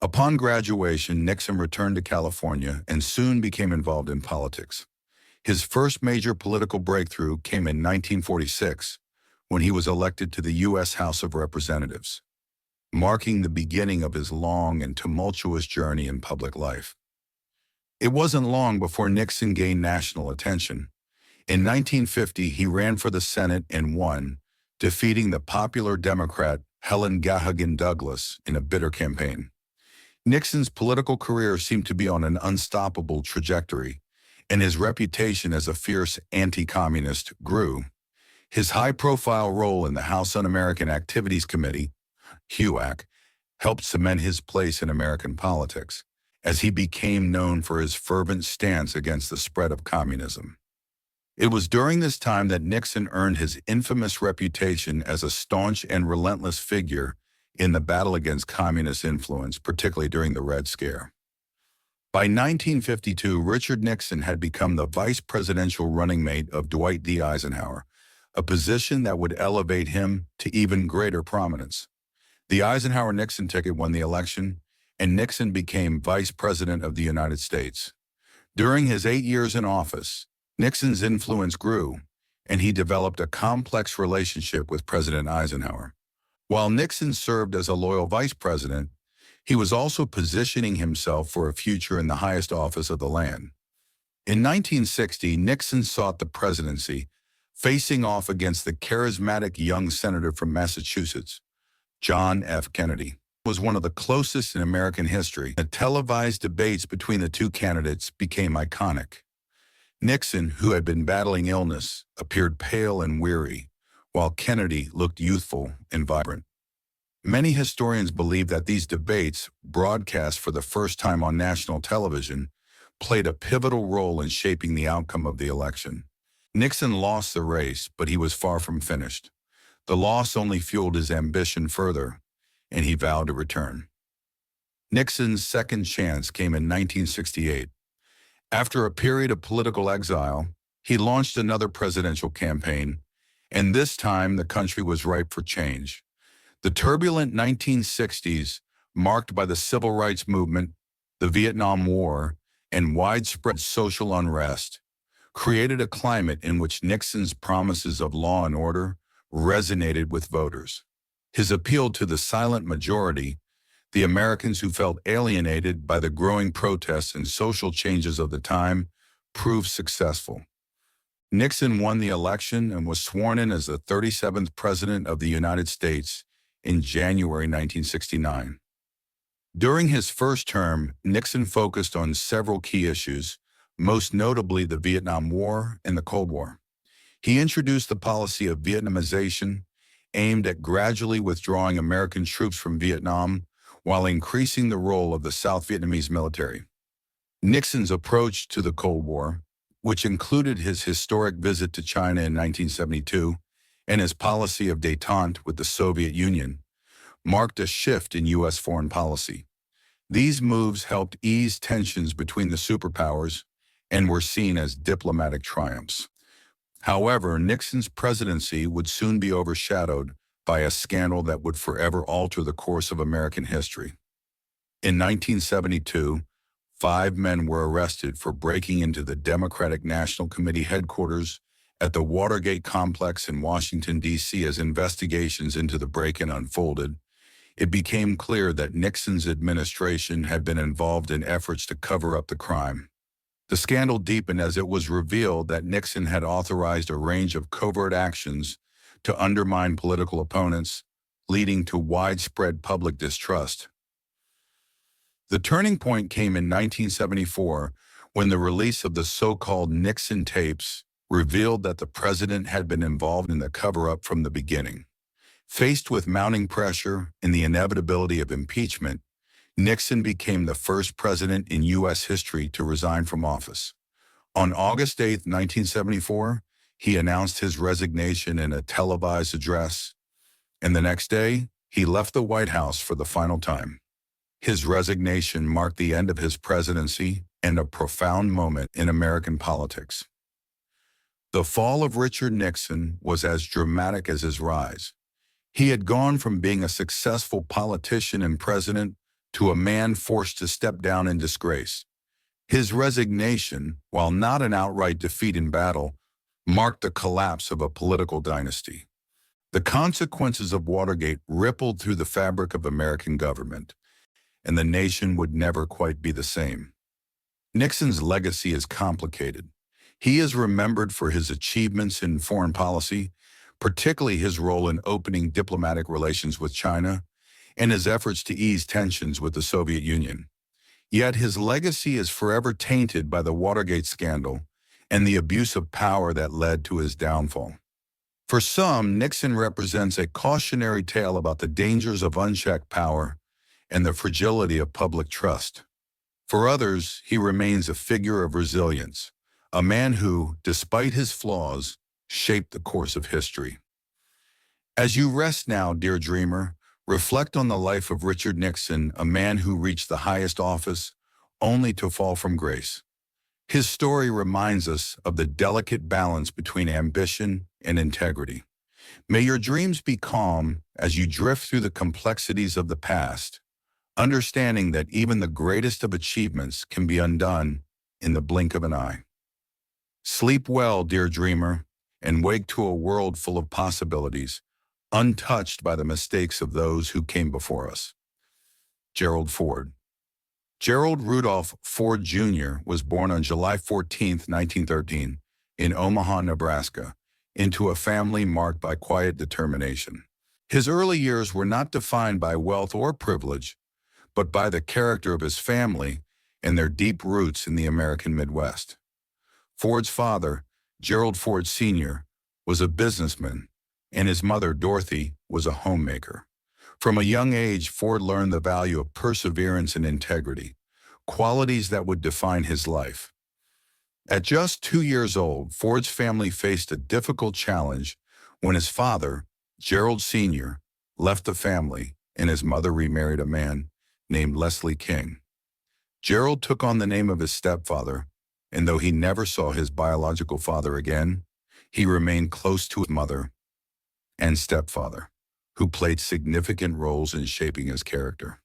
Upon graduation, Nixon returned to California and soon became involved in politics. His first major political breakthrough came in 1946, when he was elected to the U.S. House of Representatives, marking the beginning of his long and tumultuous journey in public life. It wasn't long before Nixon gained national attention. In 1950, he ran for the Senate and won, defeating the popular Democrat Helen Gahagan Douglas in a bitter campaign. Nixon's political career seemed to be on an unstoppable trajectory, and his reputation as a fierce anti-communist grew. His high-profile role in the House Un-American Activities Committee, HUAC, helped cement his place in American politics, as he became known for his fervent stance against the spread of communism. It was during this time that Nixon earned his infamous reputation as a staunch and relentless figure in the battle against communist influence, particularly during the Red Scare. By 1952, Richard Nixon had become the vice presidential running mate of Dwight D. Eisenhower, a position that would elevate him to even greater prominence. The Eisenhower-Nixon ticket won the election, and Nixon became Vice President of the United States. During his 8 years in office, Nixon's influence grew, and he developed a complex relationship with President Eisenhower. While Nixon served as a loyal vice president, he was also positioning himself for a future in the highest office of the land. In 1960, Nixon sought the presidency, facing off against the charismatic young senator from Massachusetts, John F. Kennedy. It was one of the closest in American history. The televised debates between the two candidates became iconic. Nixon, who had been battling illness, appeared pale and weary, while Kennedy looked youthful and vibrant. Many historians believe that these debates, broadcast for the first time on national television, played a pivotal role in shaping the outcome of the election. Nixon lost the race, but he was far from finished. The loss only fueled his ambition further, and he vowed to return. Nixon's second chance came in 1968. After a period of political exile, he launched another presidential campaign, and this time the country was ripe for change. The turbulent 1960s, marked by the Civil Rights Movement, the Vietnam War, and widespread social unrest, created a climate in which Nixon's promises of law and order resonated with voters. His appeal to the silent majority, the Americans who felt alienated by the growing protests and social changes of the time, proved successful. Nixon won the election and was sworn in as the 37th President of the United States in January 1969. During his first term, Nixon focused on several key issues, most notably the Vietnam War and the Cold War. He introduced the policy of Vietnamization, aimed at gradually withdrawing American troops from Vietnam while increasing the role of the South Vietnamese military. Nixon's approach to the Cold War, which included his historic visit to China in 1972 and his policy of détente with the Soviet Union, marked a shift in U.S. foreign policy. These moves helped ease tensions between the superpowers and were seen as diplomatic triumphs. However, Nixon's presidency would soon be overshadowed by a scandal that would forever alter the course of American history. In 1972, 5 men were arrested for breaking into the Democratic National Committee headquarters at the Watergate complex in Washington, D.C. As investigations into the break-in unfolded, it became clear that Nixon's administration had been involved in efforts to cover up the crime. The scandal deepened as it was revealed that Nixon had authorized a range of covert actions to undermine political opponents, leading to widespread public distrust. The turning point came in 1974 when the release of the so-called Nixon tapes revealed that the president had been involved in the cover-up from the beginning. Faced with mounting pressure and the inevitability of impeachment, Nixon became the first president in U.S. history to resign from office. On August 8, 1974, he announced his resignation in a televised address, and the next day, he left the White House for the final time. His resignation marked the end of his presidency and a profound moment in American politics. The fall of Richard Nixon was as dramatic as his rise. He had gone from being a successful politician and president to a man forced to step down in disgrace. His resignation, while not an outright defeat in battle, marked the collapse of a political dynasty. The consequences of Watergate rippled through the fabric of American government, and the nation would never quite be the same. Nixon's legacy is complicated. He is remembered for his achievements in foreign policy, particularly his role in opening diplomatic relations with China and his efforts to ease tensions with the Soviet Union. Yet his legacy is forever tainted by the Watergate scandal and the abuse of power that led to his downfall. For some, Nixon represents a cautionary tale about the dangers of unchecked power and the fragility of public trust. For others, he remains a figure of resilience, a man who, despite his flaws, shaped the course of history. As you rest now, dear dreamer, reflect on the life of Richard Nixon, a man who reached the highest office only to fall from grace. His story reminds us of the delicate balance between ambition and integrity. May your dreams be calm as you drift through the complexities of the past, understanding that even the greatest of achievements can be undone in the blink of an eye. Sleep well, dear dreamer, and wake to a world full of possibilities, untouched by the mistakes of those who came before us. Gerald Ford. Gerald Rudolph Ford Jr. was born on July 14, 1913, in Omaha, Nebraska, into a family marked by quiet determination. His early years were not defined by wealth or privilege, but by the character of his family and their deep roots in the American Midwest. Ford's father, Gerald Ford Sr., was a businessman, and his mother, Dorothy, was a homemaker. From a young age, Ford learned the value of perseverance and integrity, qualities that would define his life. At just 2 years old, Ford's family faced a difficult challenge when his father, Gerald Sr., left the family and his mother remarried a man named Leslie King. Gerald took on the name of his stepfather, and though he never saw his biological father again, he remained close to his mother and stepfather, who played significant roles in shaping his character.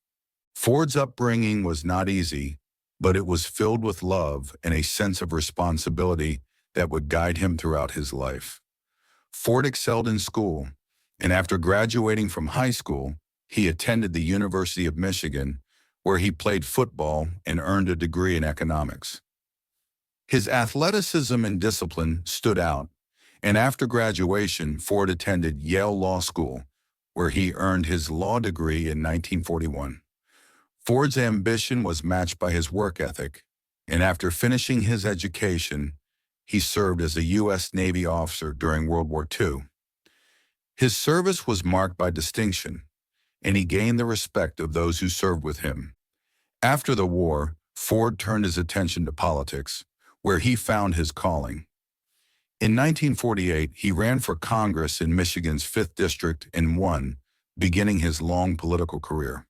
Ford's upbringing was not easy, but it was filled with love and a sense of responsibility that would guide him throughout his life. Ford excelled in school, and after graduating from high school, he attended the University of Michigan, where he played football and earned a degree in economics. His athleticism and discipline stood out, and after graduation, Ford attended Yale Law School, where he earned his law degree in 1941. Ford's ambition was matched by his work ethic, and after finishing his education, he served as a U.S. Navy officer during World War II. His service was marked by distinction, and he gained the respect of those who served with him. After the war, Ford turned his attention to politics, where he found his calling. In 1948, he ran for Congress in Michigan's 5th District and won, beginning his long political career.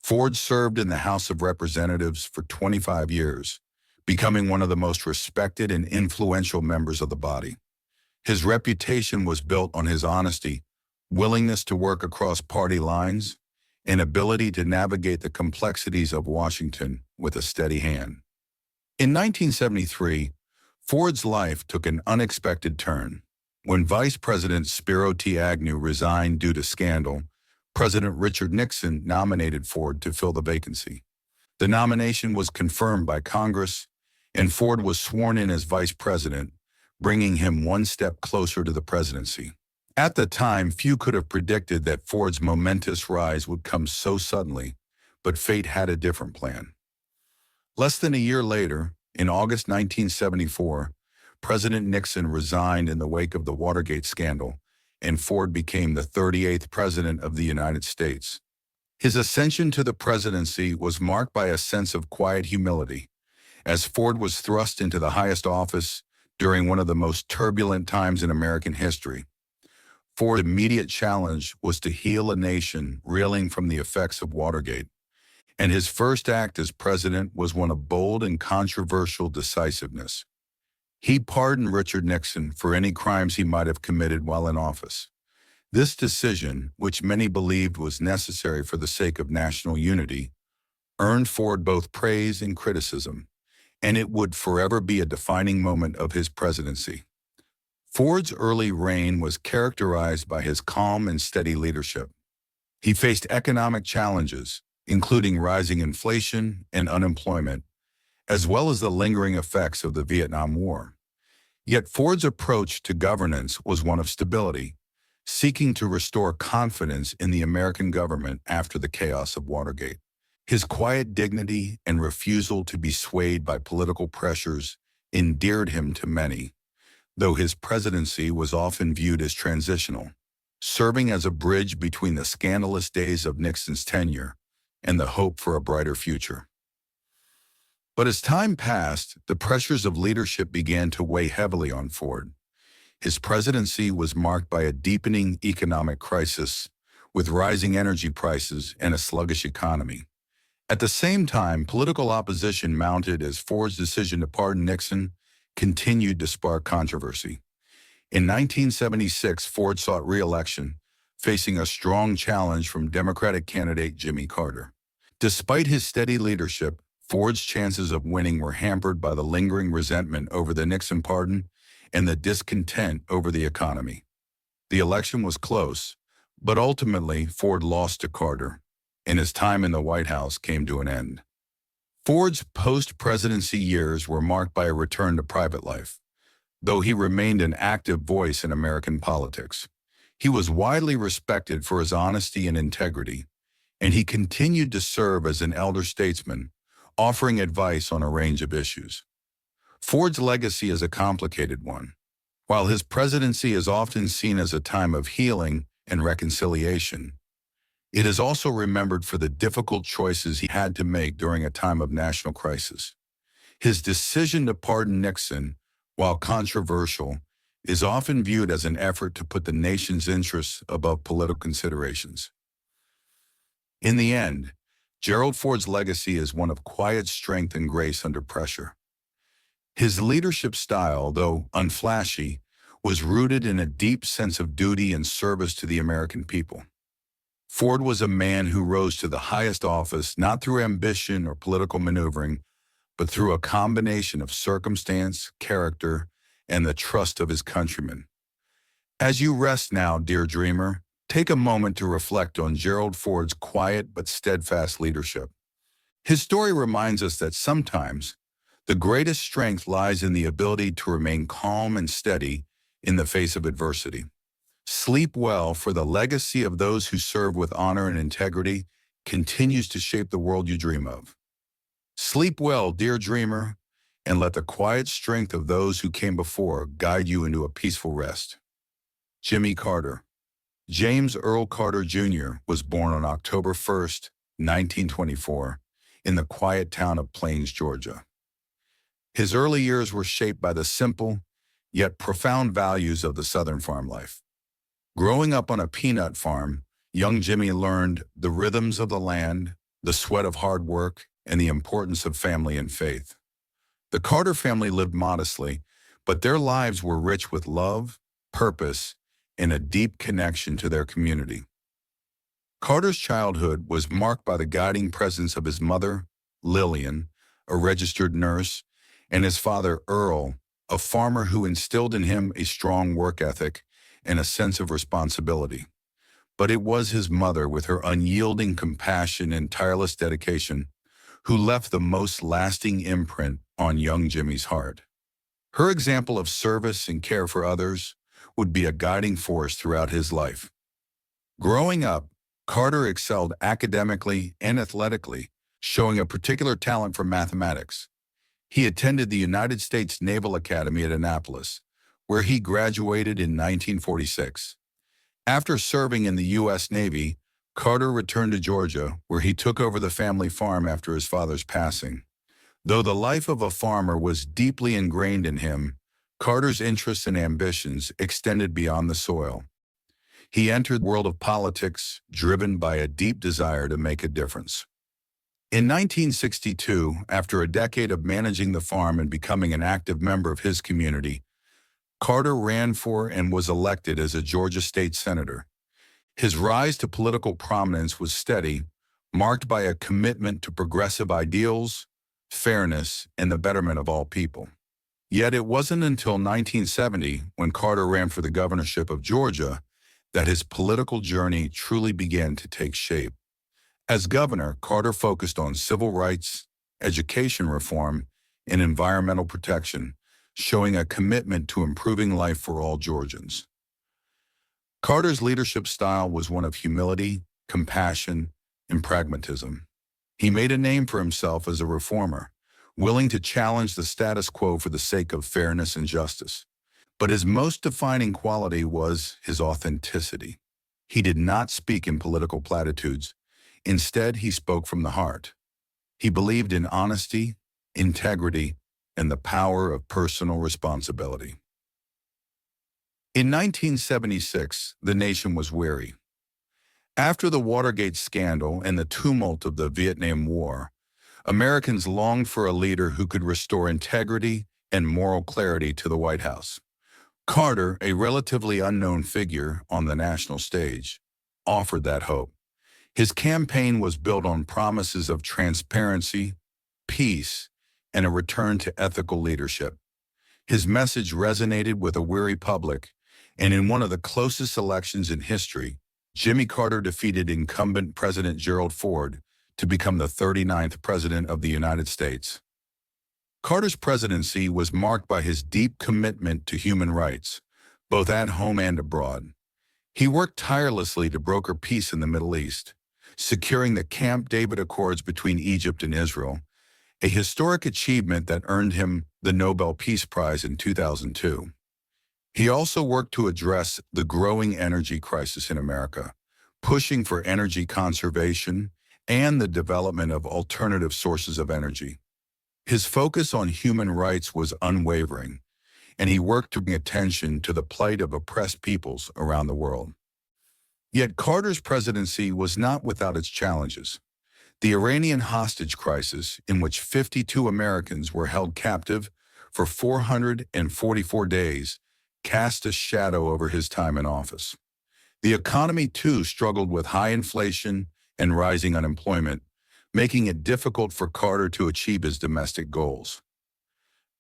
Ford served in the House of Representatives for 25 years, becoming one of the most respected and influential members of the body. His reputation was built on his honesty, willingness to work across party lines, and ability to navigate the complexities of Washington with a steady hand. In 1973, Ford's life took an unexpected turn. When Vice President Spiro T. Agnew resigned due to scandal, President Richard Nixon nominated Ford to fill the vacancy. The nomination was confirmed by Congress, and Ford was sworn in as vice president, bringing him one step closer to the presidency. At the time, few could have predicted that Ford's momentous rise would come so suddenly, but fate had a different plan. Less than a year later, in August 1974, President Nixon resigned in the wake of the Watergate scandal, and Ford became the 38th President of the United States. His ascension to the presidency was marked by a sense of quiet humility, as Ford was thrust into the highest office during one of the most turbulent times in American history. Ford's immediate challenge was to heal a nation reeling from the effects of Watergate, and his first act as president was one of bold and controversial decisiveness. He pardoned Richard Nixon for any crimes he might have committed while in office. This decision, which many believed was necessary for the sake of national unity, earned Ford both praise and criticism, and it would forever be a defining moment of his presidency. Ford's early reign was characterized by his calm and steady leadership. He faced economic challenges, including rising inflation and unemployment, as well as the lingering effects of the Vietnam War. Yet Ford's approach to governance was one of stability, seeking to restore confidence in the American government after the chaos of Watergate. His quiet dignity and refusal to be swayed by political pressures endeared him to many, though his presidency was often viewed as transitional, serving as a bridge between the scandalous days of Nixon's tenure and the hope for a brighter future. But as time passed, the pressures of leadership began to weigh heavily on Ford. His presidency was marked by a deepening economic crisis, with rising energy prices and a sluggish economy. At the same time, political opposition mounted as Ford's decision to pardon Nixon continued to spark controversy. In 1976, Ford sought re-election, facing a strong challenge from Democratic candidate Jimmy Carter. Despite his steady leadership, Ford's chances of winning were hampered by the lingering resentment over the Nixon pardon and the discontent over the economy. The election was close, but ultimately Ford lost to Carter, and his time in the White House came to an end. Ford's post-presidency years were marked by a return to private life, though he remained an active voice in American politics. He was widely respected for his honesty and integrity, and he continued to serve as an elder statesman, offering advice on a range of issues. Ford's legacy is a complicated one. While his presidency is often seen as a time of healing and reconciliation, it is also remembered for the difficult choices he had to make during a time of national crisis. His decision to pardon Nixon, while controversial, is often viewed as an effort to put the nation's interests above political considerations. In the end, Gerald Ford's legacy is one of quiet strength and grace under pressure. His leadership style, though unflashy, was rooted in a deep sense of duty and service to the American people. Ford was a man who rose to the highest office not through ambition or political maneuvering, but through a combination of circumstance, character, and the trust of his countrymen. As you rest now, dear dreamer, take a moment to reflect on Gerald Ford's quiet but steadfast leadership. His story reminds us that sometimes the greatest strength lies in the ability to remain calm and steady in the face of adversity. Sleep well, for the legacy of those who serve with honor and integrity continues to shape the world you dream of. Sleep well, dear dreamer, and let the quiet strength of those who came before guide you into a peaceful rest. Jimmy Carter. James Earl Carter Jr. was born on October 1st, 1924, in the quiet town of Plains, Georgia. His early years were shaped by the simple, yet profound values of the Southern farm life. Growing up on a peanut farm, young Jimmy learned the rhythms of the land, the sweat of hard work, and the importance of family and faith. The Carter family lived modestly, but their lives were rich with love, purpose, and a deep connection to their community. Carter's childhood was marked by the guiding presence of his mother, Lillian, a registered nurse, and his father, Earl, a farmer who instilled in him a strong work ethic and a sense of responsibility. But it was his mother, with her unyielding compassion and tireless dedication, who left the most lasting imprint on young Jimmy's heart. Her example of service and care for others would be a guiding force throughout his life. Growing up, Carter excelled academically and athletically, showing a particular talent for mathematics. He attended the United States Naval Academy at Annapolis, where he graduated in 1946. After serving in the U.S. Navy, Carter returned to Georgia, where he took over the family farm after his father's passing. Though the life of a farmer was deeply ingrained in him, Carter's interests and ambitions extended beyond the soil. He entered the world of politics, driven by a deep desire to make a difference. In 1962, after a decade of managing the farm and becoming an active member of his community, Carter ran for and was elected as a Georgia state senator. His rise to political prominence was steady, marked by a commitment to progressive ideals, fairness, and the betterment of all people. Yet it wasn't until 1970, when Carter ran for the governorship of Georgia, that his political journey truly began to take shape. As governor, Carter focused on civil rights, education reform, and environmental protection, showing a commitment to improving life for all Georgians. Carter's leadership style was one of humility, compassion, and pragmatism. He made a name for himself as a reformer, willing to challenge the status quo for the sake of fairness and justice. But his most defining quality was his authenticity. He did not speak in political platitudes. Instead, he spoke from the heart. He believed in honesty, integrity, and the power of personal responsibility. In 1976, the nation was weary. After the Watergate scandal and the tumult of the Vietnam War, Americans longed for a leader who could restore integrity and moral clarity to the White House. Carter, a relatively unknown figure on the national stage, offered that hope. His campaign was built on promises of transparency, peace, and a return to ethical leadership. His message resonated with a weary public, and in one of the closest elections in history, Jimmy Carter defeated incumbent President Gerald Ford to become the 39th President of the United States. Carter's presidency was marked by his deep commitment to human rights, both at home and abroad. He worked tirelessly to broker peace in the Middle East, securing the Camp David Accords between Egypt and Israel, a historic achievement that earned him the Nobel Peace Prize in 2002. He also worked to address the growing energy crisis in America, pushing for energy conservation and the development of alternative sources of energy. His focus on human rights was unwavering, and he worked to bring attention to the plight of oppressed peoples around the world. Yet Carter's presidency was not without its challenges. The Iranian hostage crisis, in which 52 Americans were held captive for 444 days, cast a shadow over his time in office. The economy, too, struggled with high inflation and rising unemployment, making it difficult for Carter to achieve his domestic goals.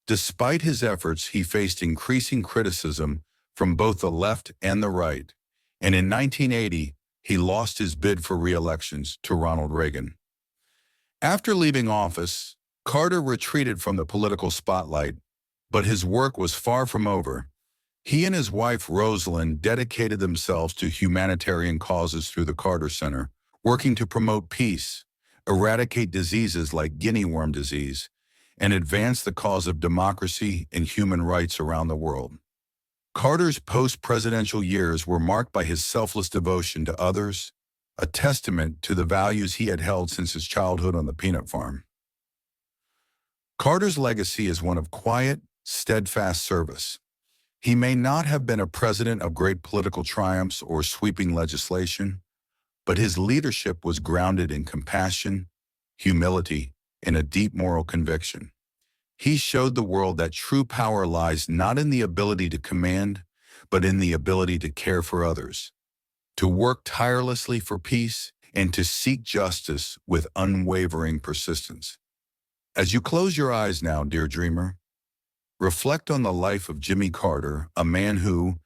Despite his efforts, he faced increasing criticism from both the left and the right, and in 1980, he lost his bid for re-election to Ronald Reagan. After leaving office, Carter retreated from the political spotlight, but his work was far from over. He and his wife, Rosalind, dedicated themselves to humanitarian causes through the Carter Center, working to promote peace, eradicate diseases like guinea worm disease, and advance the cause of democracy and human rights around the world. Carter's post-presidential years were marked by his selfless devotion to others, a testament to the values he had held since his childhood on the peanut farm. Carter's legacy is one of quiet, steadfast service. He may not have been a president of great political triumphs or sweeping legislation, but his leadership was grounded in compassion, humility, and a deep moral conviction. He showed the world that true power lies not in the ability to command, but in the ability to care for others, to work tirelessly for peace, and to seek justice with unwavering persistence. As you close your eyes now, dear dreamer, reflect on the life of Jimmy Carter, a man who,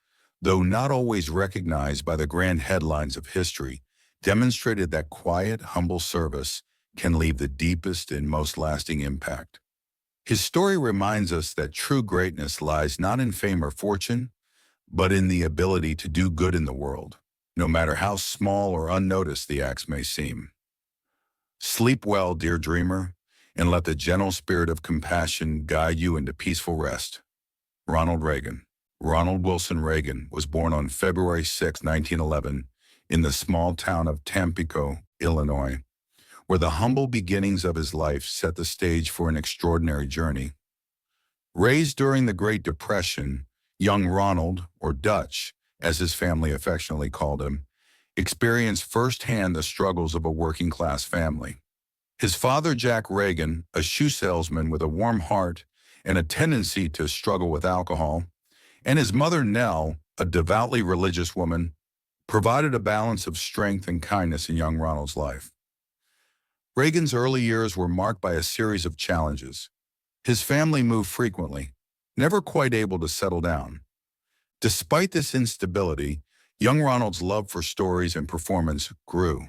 though not always recognized by the grand headlines of history, demonstrated that quiet, humble service can leave the deepest and most lasting impact. His story reminds us that true greatness lies not in fame or fortune, but in the ability to do good in the world, no matter how small or unnoticed the acts may seem. Sleep well, dear dreamer, and let the gentle spirit of compassion guide you into peaceful rest. Ronald Reagan. Ronald Wilson Reagan was born on February 6, 1911, in the small town of Tampico, Illinois, where the humble beginnings of his life set the stage for an extraordinary journey. Raised during the Great Depression, young Ronald, or Dutch, as his family affectionately called him, experienced firsthand the struggles of a working-class family. His father, Jack Reagan, a shoe salesman with a warm heart and a tendency to struggle with alcohol, and his mother, Nell, a devoutly religious woman, provided a balance of strength and kindness in young Ronald's life. Reagan's early years were marked by a series of challenges. His family moved frequently, never quite able to settle down. Despite this instability, young Ronald's love for stories and performance grew.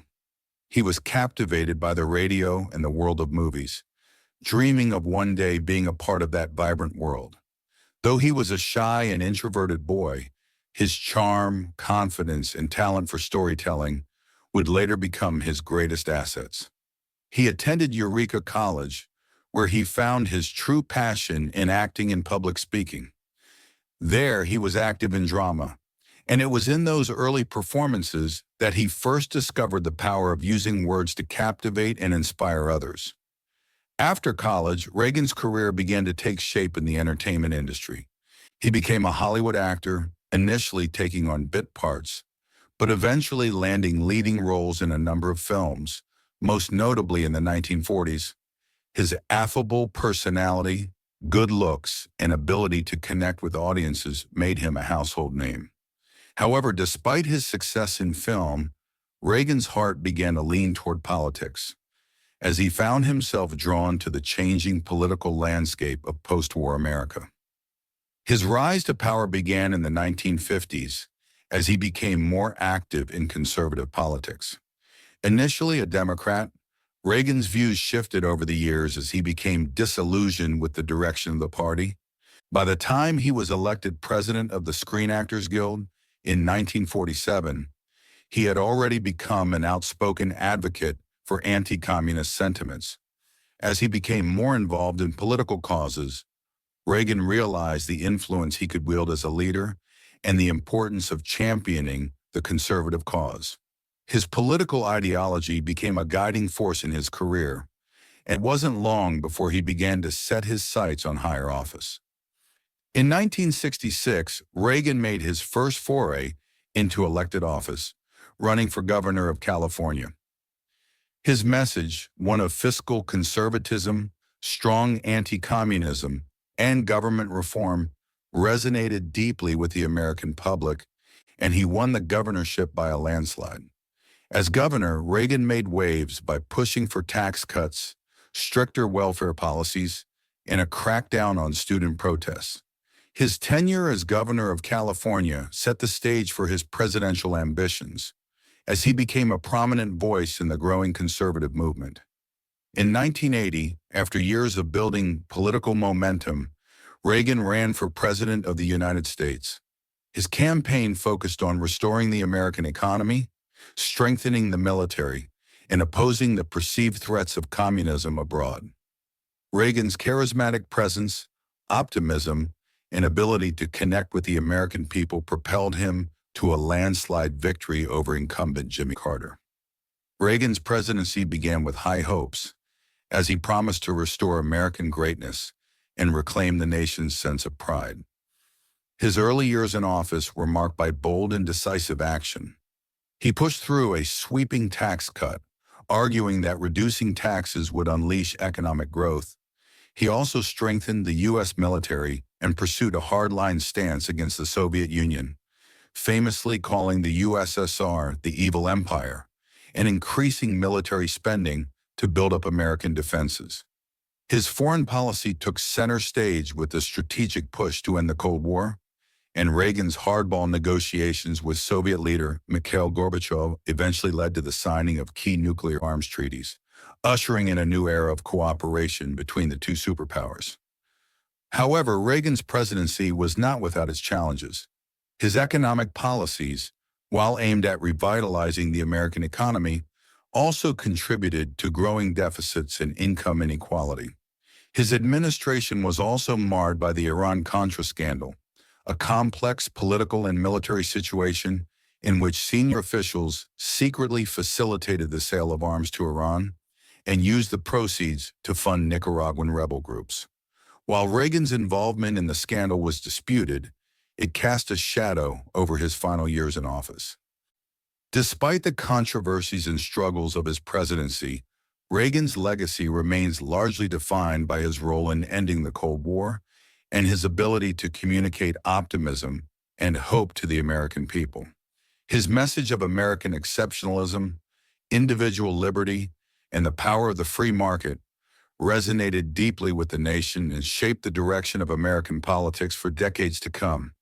He was captivated by the radio and the world of movies, dreaming of one day being a part of that vibrant world. Though he was a shy and introverted boy, his charm, confidence, and talent for storytelling would later become his greatest assets. He attended Eureka College, where he found his true passion in acting and public speaking. There, he was active in drama, and it was in those early performances that he first discovered the power of using words to captivate and inspire others. After college, Reagan's career began to take shape in the entertainment industry. He became a Hollywood actor, initially taking on bit parts, but eventually landing leading roles in a number of films, most notably in the 1940s. His affable personality, good looks, and ability to connect with audiences made him a household name. However, despite his success in film, Reagan's heart began to lean toward politics, as he found himself drawn to the changing political landscape of post-war America. His rise to power began in the 1950s as he became more active in conservative politics. Initially a Democrat, Reagan's views shifted over the years as he became disillusioned with the direction of the party. By the time he was elected president of the Screen Actors Guild in 1947, he had already become an outspoken advocate for anti-communist sentiments. As he became more involved in political causes, Reagan realized the influence he could wield as a leader and the importance of championing the conservative cause. His political ideology became a guiding force in his career, and it wasn't long before he began to set his sights on higher office. In 1966, Reagan made his first foray into elected office, running for governor of California. His message, one of fiscal conservatism, strong anti-communism, and government reform, resonated deeply with the American public, and he won the governorship by a landslide. As governor, Reagan made waves by pushing for tax cuts, stricter welfare policies, and a crackdown on student protests. His tenure as governor of California set the stage for his presidential ambitions, as he became a prominent voice in the growing conservative movement. In 1980, after years of building political momentum, Reagan ran for president of the United States. His campaign focused on restoring the American economy, strengthening the military, and opposing the perceived threats of communism abroad. Reagan's charismatic presence, optimism, and ability to connect with the American people propelled him to a landslide victory over incumbent Jimmy Carter. Reagan's presidency began with high hopes, as he promised to restore American greatness and reclaim the nation's sense of pride. His early years in office were marked by bold and decisive action. He pushed through a sweeping tax cut, arguing that reducing taxes would unleash economic growth. He also strengthened the U.S. military and pursued a hardline stance against the Soviet Union, famously calling the USSR the evil empire, and increasing military spending to build up American defenses. His foreign policy took center stage with the strategic push to end the Cold War, and Reagan's hardball negotiations with Soviet leader Mikhail Gorbachev eventually led to the signing of key nuclear arms treaties, ushering in a new era of cooperation between the two superpowers. However, Reagan's presidency was not without its challenges. His economic policies, while aimed at revitalizing the American economy, also contributed to growing deficits and income inequality. His administration was also marred by the Iran-Contra scandal, a complex political and military situation in which senior officials secretly facilitated the sale of arms to Iran and used the proceeds to fund Nicaraguan rebel groups. While Reagan's involvement in the scandal was disputed, it cast a shadow over his final years in office. Despite the controversies and struggles of his presidency, Reagan's legacy remains largely defined by his role in ending the Cold War and his ability to communicate optimism and hope to the American people. His message of American exceptionalism, individual liberty, and the power of the free market resonated deeply with the nation and shaped the direction of American politics for decades to come.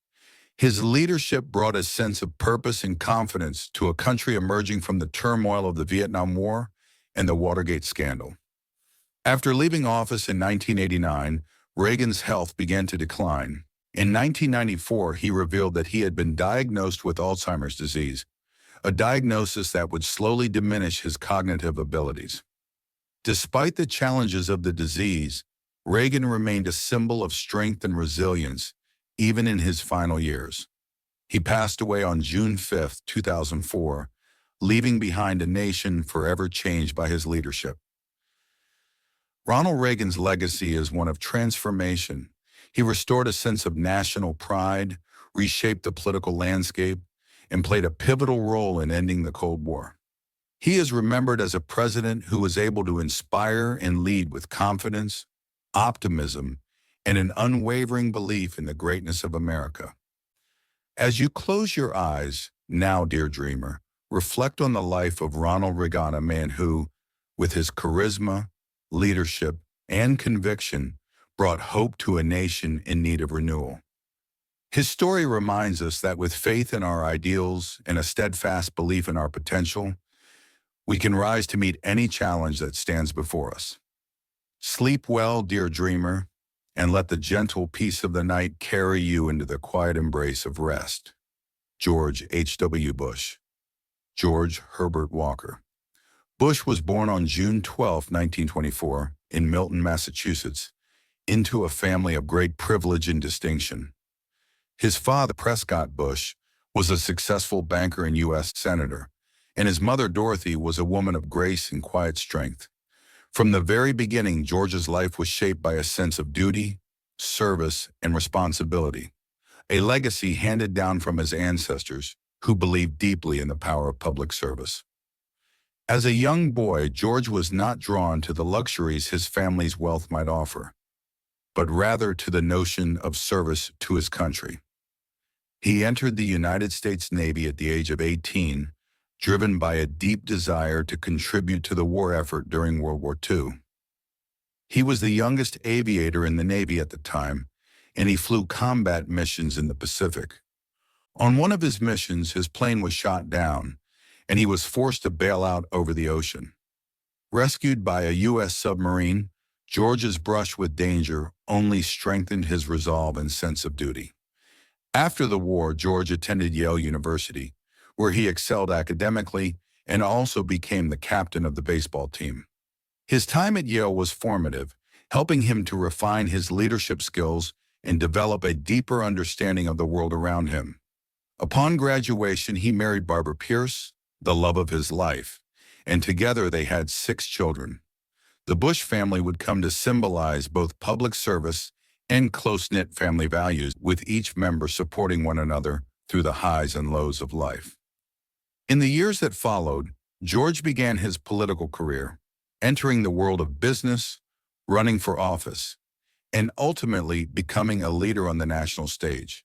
His leadership brought a sense of purpose and confidence to a country emerging from the turmoil of the Vietnam War and the Watergate scandal. After leaving office in 1989, Reagan's health began to decline. In 1994, he revealed that he had been diagnosed with Alzheimer's disease, a diagnosis that would slowly diminish his cognitive abilities. Despite the challenges of the disease, Reagan remained a symbol of strength and resilience, even in his final years. He passed away on June 5, 2004, leaving behind a nation forever changed by his leadership. Ronald Reagan's legacy is one of transformation. He restored a sense of national pride, reshaped the political landscape, and played a pivotal role in ending the Cold War. He is remembered as a president who was able to inspire and lead with confidence, optimism, and an unwavering belief in the greatness of America. As you close your eyes now, dear dreamer, reflect on the life of Ronald Reagan, a man who, with his charisma, leadership, and conviction, brought hope to a nation in need of renewal. His story reminds us that with faith in our ideals and a steadfast belief in our potential, we can rise to meet any challenge that stands before us. Sleep well, dear dreamer, and let the gentle peace of the night carry you into the quiet embrace of rest. George H.W. Bush. George Herbert Walker. Bush was born on June 12, 1924, in Milton, Massachusetts, into a family of great privilege and distinction. His father, Prescott Bush, was a successful banker and U.S. Senator, and his mother, Dorothy, was a woman of grace and quiet strength. From the very beginning, George's life was shaped by a sense of duty, service, and responsibility, a legacy handed down from his ancestors who believed deeply in the power of public service. As a young boy, George was not drawn to the luxuries his family's wealth might offer, but rather to the notion of service to his country. He entered the United States Navy at the age of 18, driven by a deep desire to contribute to the war effort during World War II. He was the youngest aviator in the Navy at the time, and he flew combat missions in the Pacific. On one of his missions, his plane was shot down, and he was forced to bail out over the ocean. Rescued by a U.S. submarine, George's brush with danger only strengthened his resolve and sense of duty. After the war, George attended Yale University, where he excelled academically and also became the captain of the baseball team. His time at Yale was formative, helping him to refine his leadership skills and develop a deeper understanding of the world around him. Upon graduation, he married Barbara Pierce, the love of his life, and together they had 6 children. The Bush family would come to symbolize both public service and close-knit family values, with each member supporting one another through the highs and lows of life. In the years that followed, George began his political career, entering the world of business, running for office, and ultimately becoming a leader on the national stage.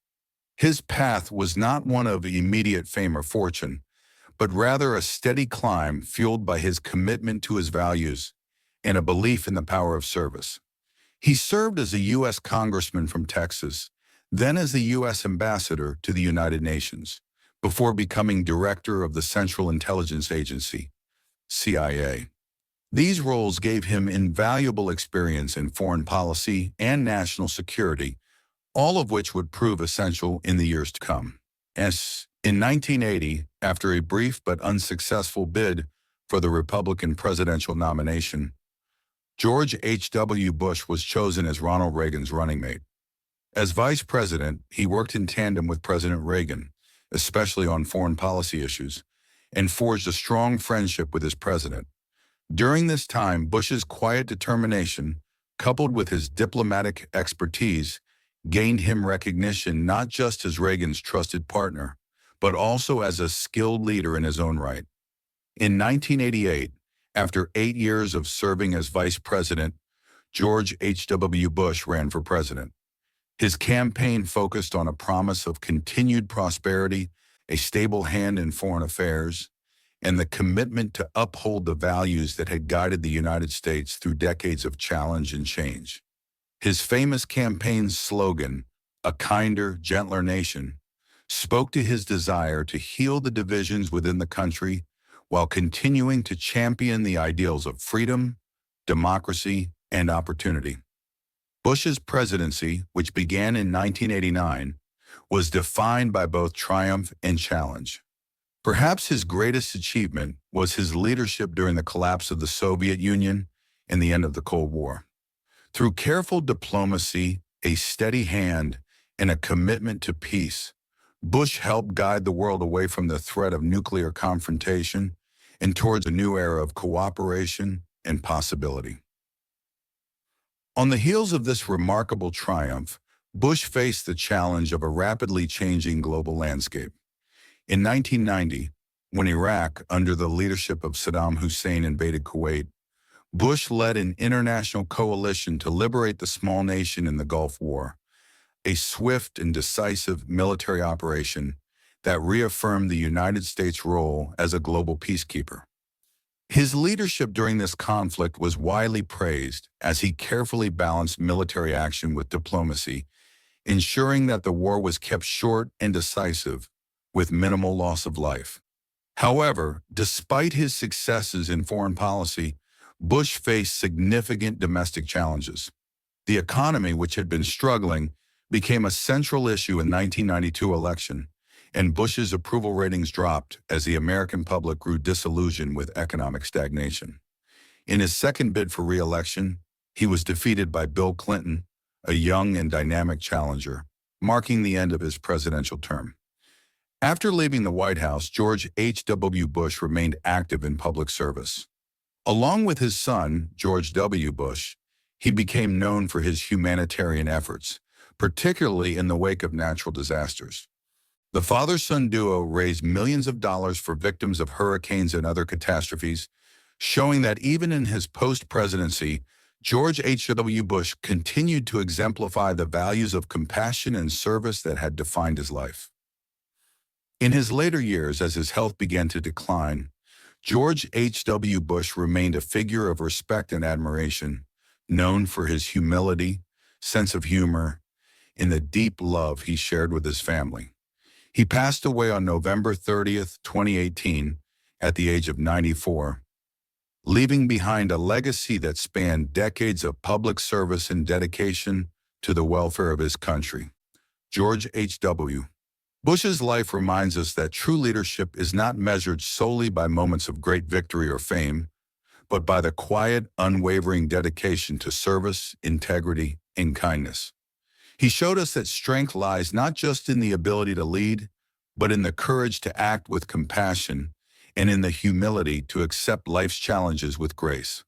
His path was not one of immediate fame or fortune, but rather a steady climb fueled by his commitment to his values and a belief in the power of service. He served as a U.S. congressman from Texas, then as the U.S. ambassador to the United Nations, before becoming director of the Central Intelligence Agency, CIA. These roles gave him invaluable experience in foreign policy and national security, all of which would prove essential in the years to come. In 1980, after a brief but unsuccessful bid for the Republican presidential nomination, George H.W. Bush was chosen as Ronald Reagan's running mate. As vice president, he worked in tandem with President Reagan, especially on foreign policy issues, and forged a strong friendship with his president. During this time, Bush's quiet determination, coupled with his diplomatic expertise, gained him recognition not just as Reagan's trusted partner, but also as a skilled leader in his own right. In 1988, after 8 years of serving as vice president, George H.W. Bush ran for president. His campaign focused on a promise of continued prosperity, a stable hand in foreign affairs, and the commitment to uphold the values that had guided the United States through decades of challenge and change. His famous campaign slogan, "A Kinder, Gentler Nation," spoke to his desire to heal the divisions within the country while continuing to champion the ideals of freedom, democracy, and opportunity. Bush's presidency, which began in 1989, was defined by both triumph and challenge. Perhaps his greatest achievement was his leadership during the collapse of the Soviet Union and the end of the Cold War. Through careful diplomacy, a steady hand, and a commitment to peace, Bush helped guide the world away from the threat of nuclear confrontation and towards a new era of cooperation and possibility. On the heels of this remarkable triumph, Bush faced the challenge of a rapidly changing global landscape. In 1990, when Iraq, under the leadership of Saddam Hussein, invaded Kuwait, Bush led an international coalition to liberate the small nation in the Gulf War, a swift and decisive military operation that reaffirmed the United States' role as a global peacekeeper. His leadership during this conflict was widely praised as he carefully balanced military action with diplomacy, ensuring that the war was kept short and decisive, with minimal loss of life. However, despite his successes in foreign policy, Bush faced significant domestic challenges. The economy, which had been struggling, became a central issue in the 1992 election, and Bush's approval ratings dropped as the American public grew disillusioned with economic stagnation. In his second bid for re-election, he was defeated by Bill Clinton, a young and dynamic challenger, marking the end of his presidential term. After leaving the White House, George H.W. Bush remained active in public service. Along with his son, George W. Bush, he became known for his humanitarian efforts, particularly in the wake of natural disasters. The father-son duo raised millions of dollars for victims of hurricanes and other catastrophes, showing that even in his post-presidency, George H.W. Bush continued to exemplify the values of compassion and service that had defined his life. In his later years, as his health began to decline, George H.W. Bush remained a figure of respect and admiration, known for his humility, sense of humor, and the deep love he shared with his family. He passed away on November 30th, 2018, at the age of 94, leaving behind a legacy that spanned decades of public service and dedication to the welfare of his country. George H.W. Bush's life reminds us that true leadership is not measured solely by moments of great victory or fame, but by the quiet, unwavering dedication to service, integrity, and kindness. He showed us that strength lies not just in the ability to lead, but in the courage to act with compassion and in the humility to accept life's challenges with grace.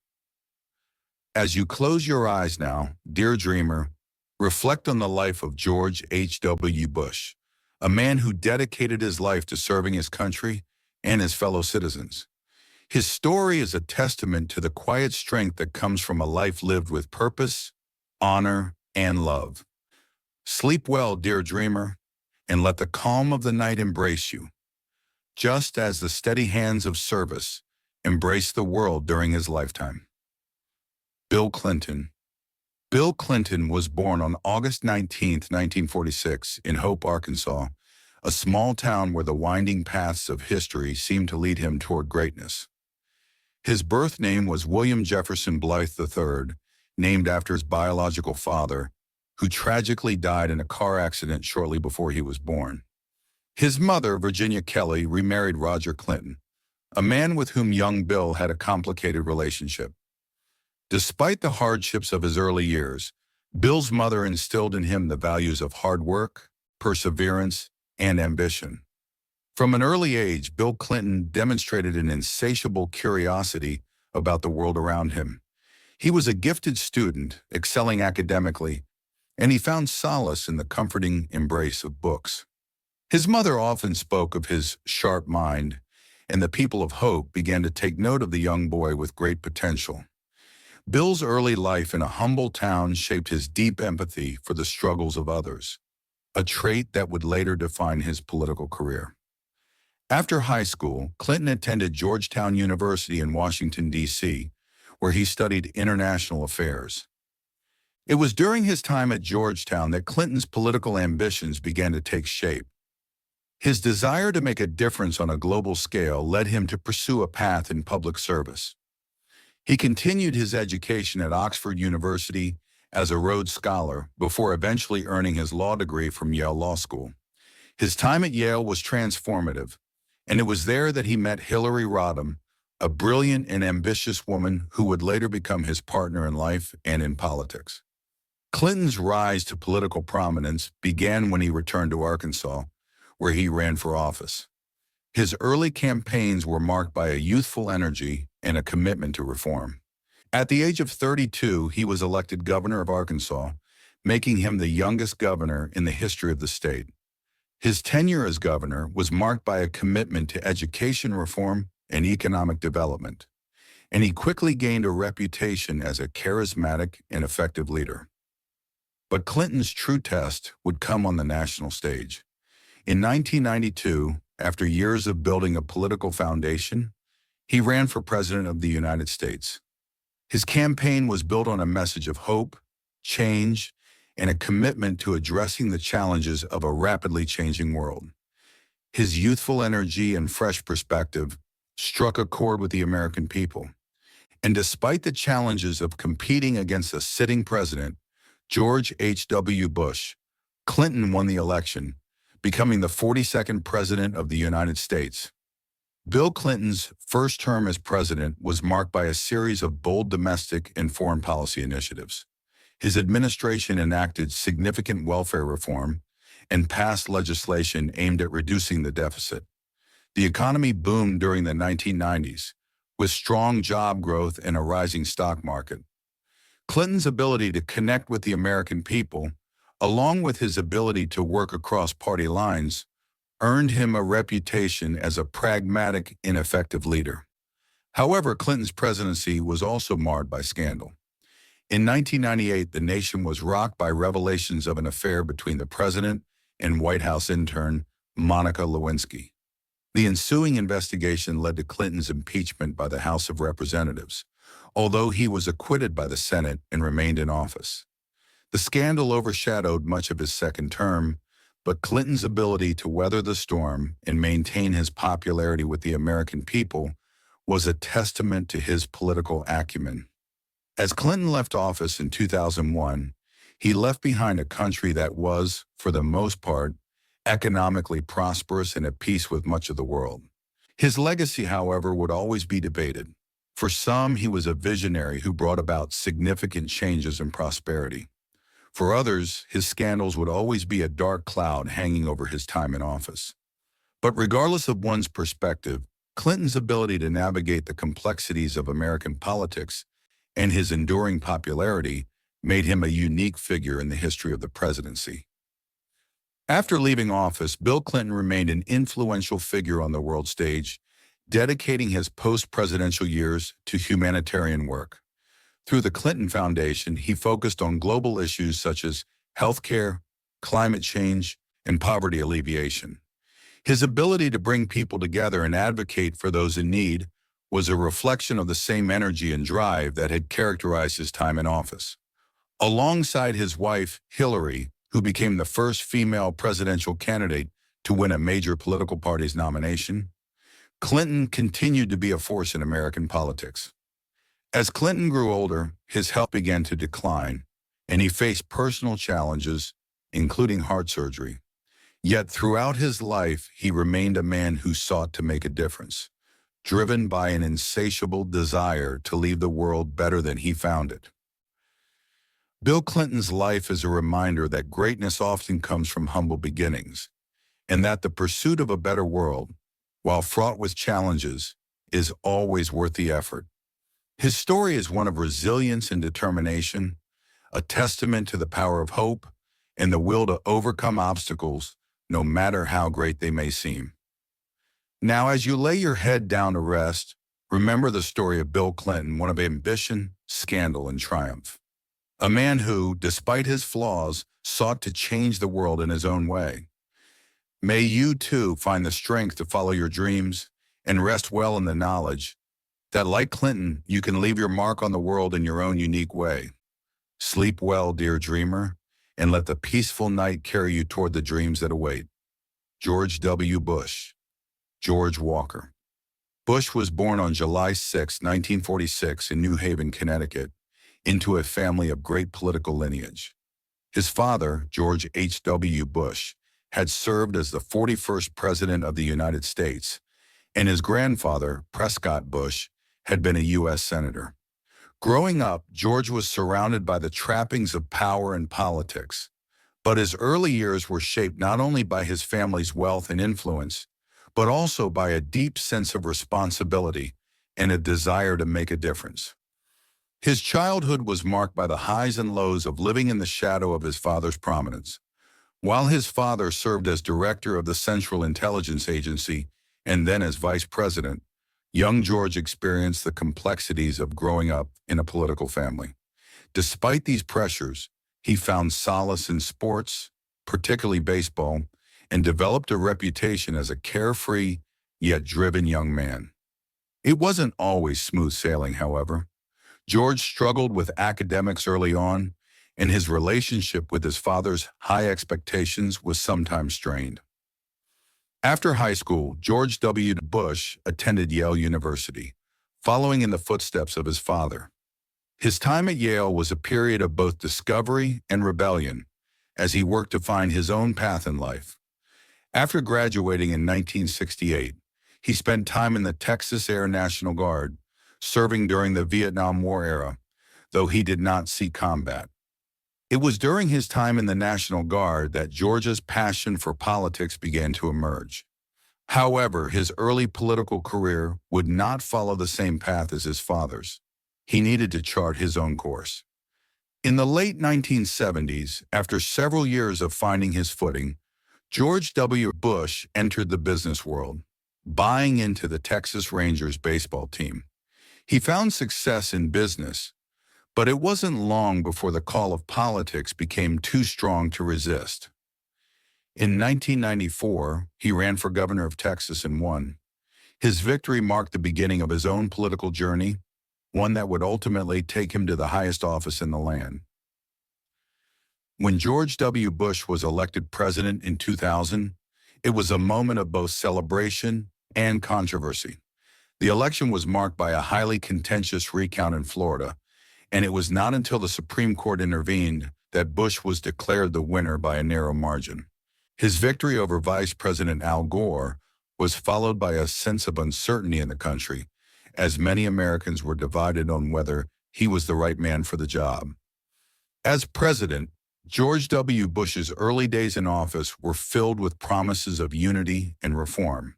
As you close your eyes now, dear dreamer, reflect on the life of George H.W. Bush, a man who dedicated his life to serving his country and his fellow citizens. His story is a testament to the quiet strength that comes from a life lived with purpose, honor, and love. Sleep well, dear dreamer, and let the calm of the night embrace you, just as the steady hands of service embraced the world during his lifetime. Bill Clinton. Bill Clinton was born on August 19, 1946, in Hope, Arkansas, a small town where the winding paths of history seemed to lead him toward greatness. His birth name was William Jefferson Blythe III, named after his biological father, who tragically died in a car accident shortly before he was born. His mother, Virginia Kelly, remarried Roger Clinton, a man with whom young Bill had a complicated relationship. Despite the hardships of his early years, Bill's mother instilled in him the values of hard work, perseverance, and ambition. From an early age, Bill Clinton demonstrated an insatiable curiosity about the world around him. He was a gifted student, excelling academically, and he found solace in the comforting embrace of books. His mother often spoke of his sharp mind, and the people of Hope began to take note of the young boy with great potential. Bill's early life in a humble town shaped his deep empathy for the struggles of others, a trait that would later define his political career. After high school, Clinton attended Georgetown University in Washington, D.C., where he studied international affairs. It was during his time at Georgetown that Clinton's political ambitions began to take shape. His desire to make a difference on a global scale led him to pursue a path in public service. He continued his education at Oxford University as a Rhodes Scholar before eventually earning his law degree from Yale Law School. His time at Yale was transformative, and it was there that he met Hillary Rodham, a brilliant and ambitious woman who would later become his partner in life and in politics. Clinton's rise to political prominence began when he returned to Arkansas, where he ran for office. His early campaigns were marked by a youthful energy and a commitment to reform. At the age of 32, he was elected governor of Arkansas, making him the youngest governor in the history of the state. His tenure as governor was marked by a commitment to education reform and economic development, and he quickly gained a reputation as a charismatic and effective leader. But Clinton's true test would come on the national stage. In 1992, after years of building a political foundation, he ran for president of the United States. His campaign was built on a message of hope, change, and a commitment to addressing the challenges of a rapidly changing world. His youthful energy and fresh perspective struck a chord with the American people. And despite the challenges of competing against a sitting president, George H.W. Bush, Clinton won the election, becoming the 42nd president of the United States. Bill Clinton's first term as president was marked by a series of bold domestic and foreign policy initiatives. His administration enacted significant welfare reform and passed legislation aimed at reducing the deficit. The economy boomed during the 1990s, with strong job growth and a rising stock market. Clinton's ability to connect with the American people, along with his ability to work across party lines, earned him a reputation as a pragmatic and effective leader. However, Clinton's presidency was also marred by scandal. In 1998, the nation was rocked by revelations of an affair between the president and White House intern Monica Lewinsky. The ensuing investigation led to Clinton's impeachment by the House of Representatives, although he was acquitted by the Senate and remained in office. The scandal overshadowed much of his second term, but Clinton's ability to weather the storm and maintain his popularity with the American people was a testament to his political acumen. As Clinton left office in 2001, he left behind a country that was, for the most part, economically prosperous and at peace with much of the world. His legacy, however, would always be debated. For some, he was a visionary who brought about significant changes and prosperity. For others, his scandals would always be a dark cloud hanging over his time in office. But regardless of one's perspective, Clinton's ability to navigate the complexities of American politics and his enduring popularity made him a unique figure in the history of the presidency. After leaving office, Bill Clinton remained an influential figure on the world stage, dedicating his post-presidential years to humanitarian work. Through the Clinton Foundation, he focused on global issues such as healthcare, climate change, and poverty alleviation. His ability to bring people together and advocate for those in need was a reflection of the same energy and drive that had characterized his time in office. Alongside his wife, Hillary, who became the first female presidential candidate to win a major political party's nomination, Clinton continued to be a force in American politics. As Clinton grew older, his health began to decline, and he faced personal challenges, including heart surgery. Yet throughout his life, he remained a man who sought to make a difference, driven by an insatiable desire to leave the world better than he found it. Bill Clinton's life is a reminder that greatness often comes from humble beginnings, and that the pursuit of a better world, while fraught with challenges, is always worth the effort. His story is one of resilience and determination, a testament to the power of hope and the will to overcome obstacles, no matter how great they may seem. Now, as you lay your head down to rest, remember the story of Bill Clinton, one of ambition, scandal, and triumph. A man who, despite his flaws, sought to change the world in his own way. May you, too, find the strength to follow your dreams and rest well in the knowledge that, like Clinton, you can leave your mark on the world in your own unique way. Sleep well, dear dreamer, and let the peaceful night carry you toward the dreams that await. George W. Bush. George Walker. Bush was born on July 6, 1946 in New Haven, Connecticut, into a family of great political lineage. His father, George H.W. Bush, had served as the 41st President of the United States, and his grandfather, Prescott Bush, had been a U.S. Senator. Growing up, George was surrounded by the trappings of power and politics, but his early years were shaped not only by his family's wealth and influence, but also by a deep sense of responsibility and a desire to make a difference. His childhood was marked by the highs and lows of living in the shadow of his father's prominence. While his father served as director of the Central Intelligence Agency and then as vice president, young George experienced the complexities of growing up in a political family. Despite these pressures, he found solace in sports, particularly baseball, and developed a reputation as a carefree yet driven young man. It wasn't always smooth sailing, however. George struggled with academics early on, and his relationship with his father's high expectations was sometimes strained. After high school, George W. Bush attended Yale University, following in the footsteps of his father. His time at Yale was a period of both discovery and rebellion, as he worked to find his own path in life. After graduating in 1968, he spent time in the Texas Air National Guard, serving during the Vietnam War era, though he did not see combat. It was during his time in the National Guard that George's passion for politics began to emerge. However, his early political career would not follow the same path as his father's. He needed to chart his own course. In the late 1970s, after several years of finding his footing, George W. Bush entered the business world, buying into the Texas Rangers baseball team. He found success in business, but it wasn't long before the call of politics became too strong to resist. In 1994, he ran for governor of Texas and won. His victory marked the beginning of his own political journey, one that would ultimately take him to the highest office in the land. When George W. Bush was elected president in 2000, it was a moment of both celebration and controversy. The election was marked by a highly contentious recount in Florida, and it was not until the Supreme Court intervened that Bush was declared the winner by a narrow margin. His victory over Vice President Al Gore was followed by a sense of uncertainty in the country, as many Americans were divided on whether he was the right man for the job. As president, George W. Bush's early days in office were filled with promises of unity and reform.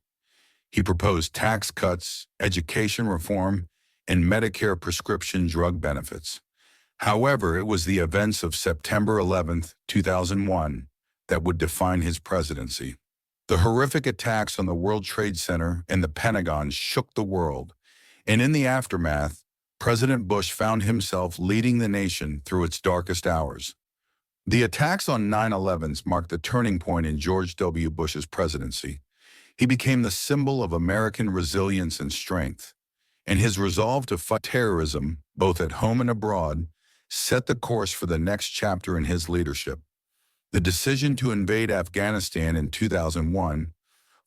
He proposed tax cuts, education reform, and Medicare prescription drug benefits. However, it was the events of September 11, 2001, that would define his presidency. The horrific attacks on the World Trade Center and the Pentagon shook the world, and in the aftermath, President Bush found himself leading the nation through its darkest hours. The attacks on 9/11 marked the turning point in George W. Bush's presidency. He became the symbol of American resilience and strength, and his resolve to fight terrorism, both at home and abroad, set the course for the next chapter in his leadership. The decision to invade Afghanistan in 2001,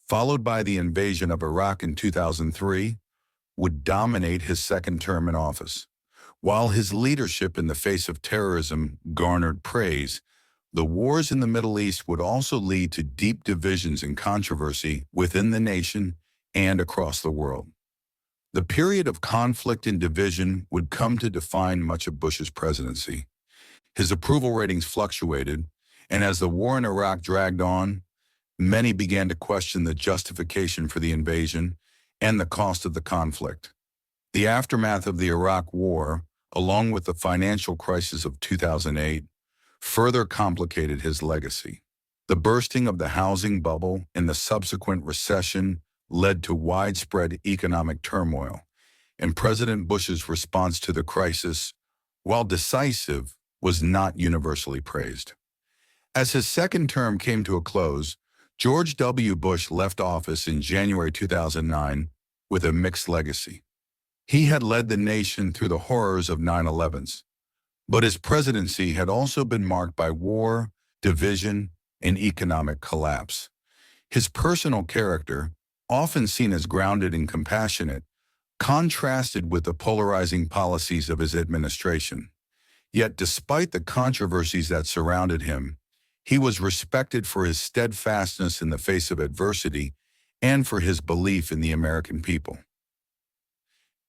followed by the invasion of Iraq in 2003, would dominate his second term in office. While his leadership in the face of terrorism garnered praise, the wars in the Middle East would also lead to deep divisions and controversy within the nation and across the world. The period of conflict and division would come to define much of Bush's presidency. His approval ratings fluctuated, and as the war in Iraq dragged on, many began to question the justification for the invasion and the cost of the conflict. The aftermath of the Iraq War, along with the financial crisis of 2008, further complicated his legacy. The bursting of the housing bubble and the subsequent recession led to widespread economic turmoil, and President Bush's response to the crisis, while decisive, was not universally praised. As his second term came to a close, George W. Bush left office in January 2009 with a mixed legacy. He had led the nation through the horrors of 9/11, but his presidency had also been marked by war, division, and economic collapse. His personal character, often seen as grounded and compassionate, contrasted with the polarizing policies of his administration. Yet despite the controversies that surrounded him, he was respected for his steadfastness in the face of adversity and for his belief in the American people.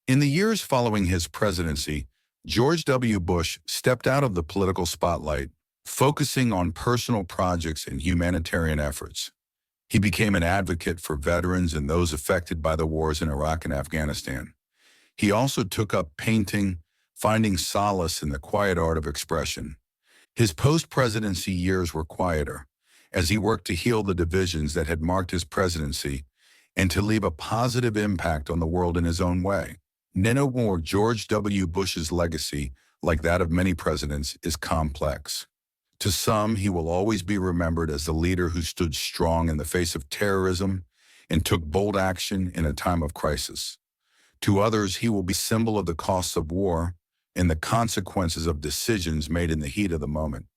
In the years following his presidency, George W. Bush stepped out of the political spotlight, focusing on personal projects and humanitarian efforts. He became an advocate for veterans and those affected by the wars in Iraq and Afghanistan. He also took up painting, finding solace in the quiet art of expression. His post-presidency years were quieter, as he worked to heal the divisions that had marked his presidency and to leave a positive impact on the world in his own way. George W. Bush's legacy, like that of many presidents, is complex. To some, he will always be remembered as the leader who stood strong in the face of terrorism and took bold action in a time of crisis. To others, he will be a symbol of the costs of war and the consequences of decisions made in the heat of the moment.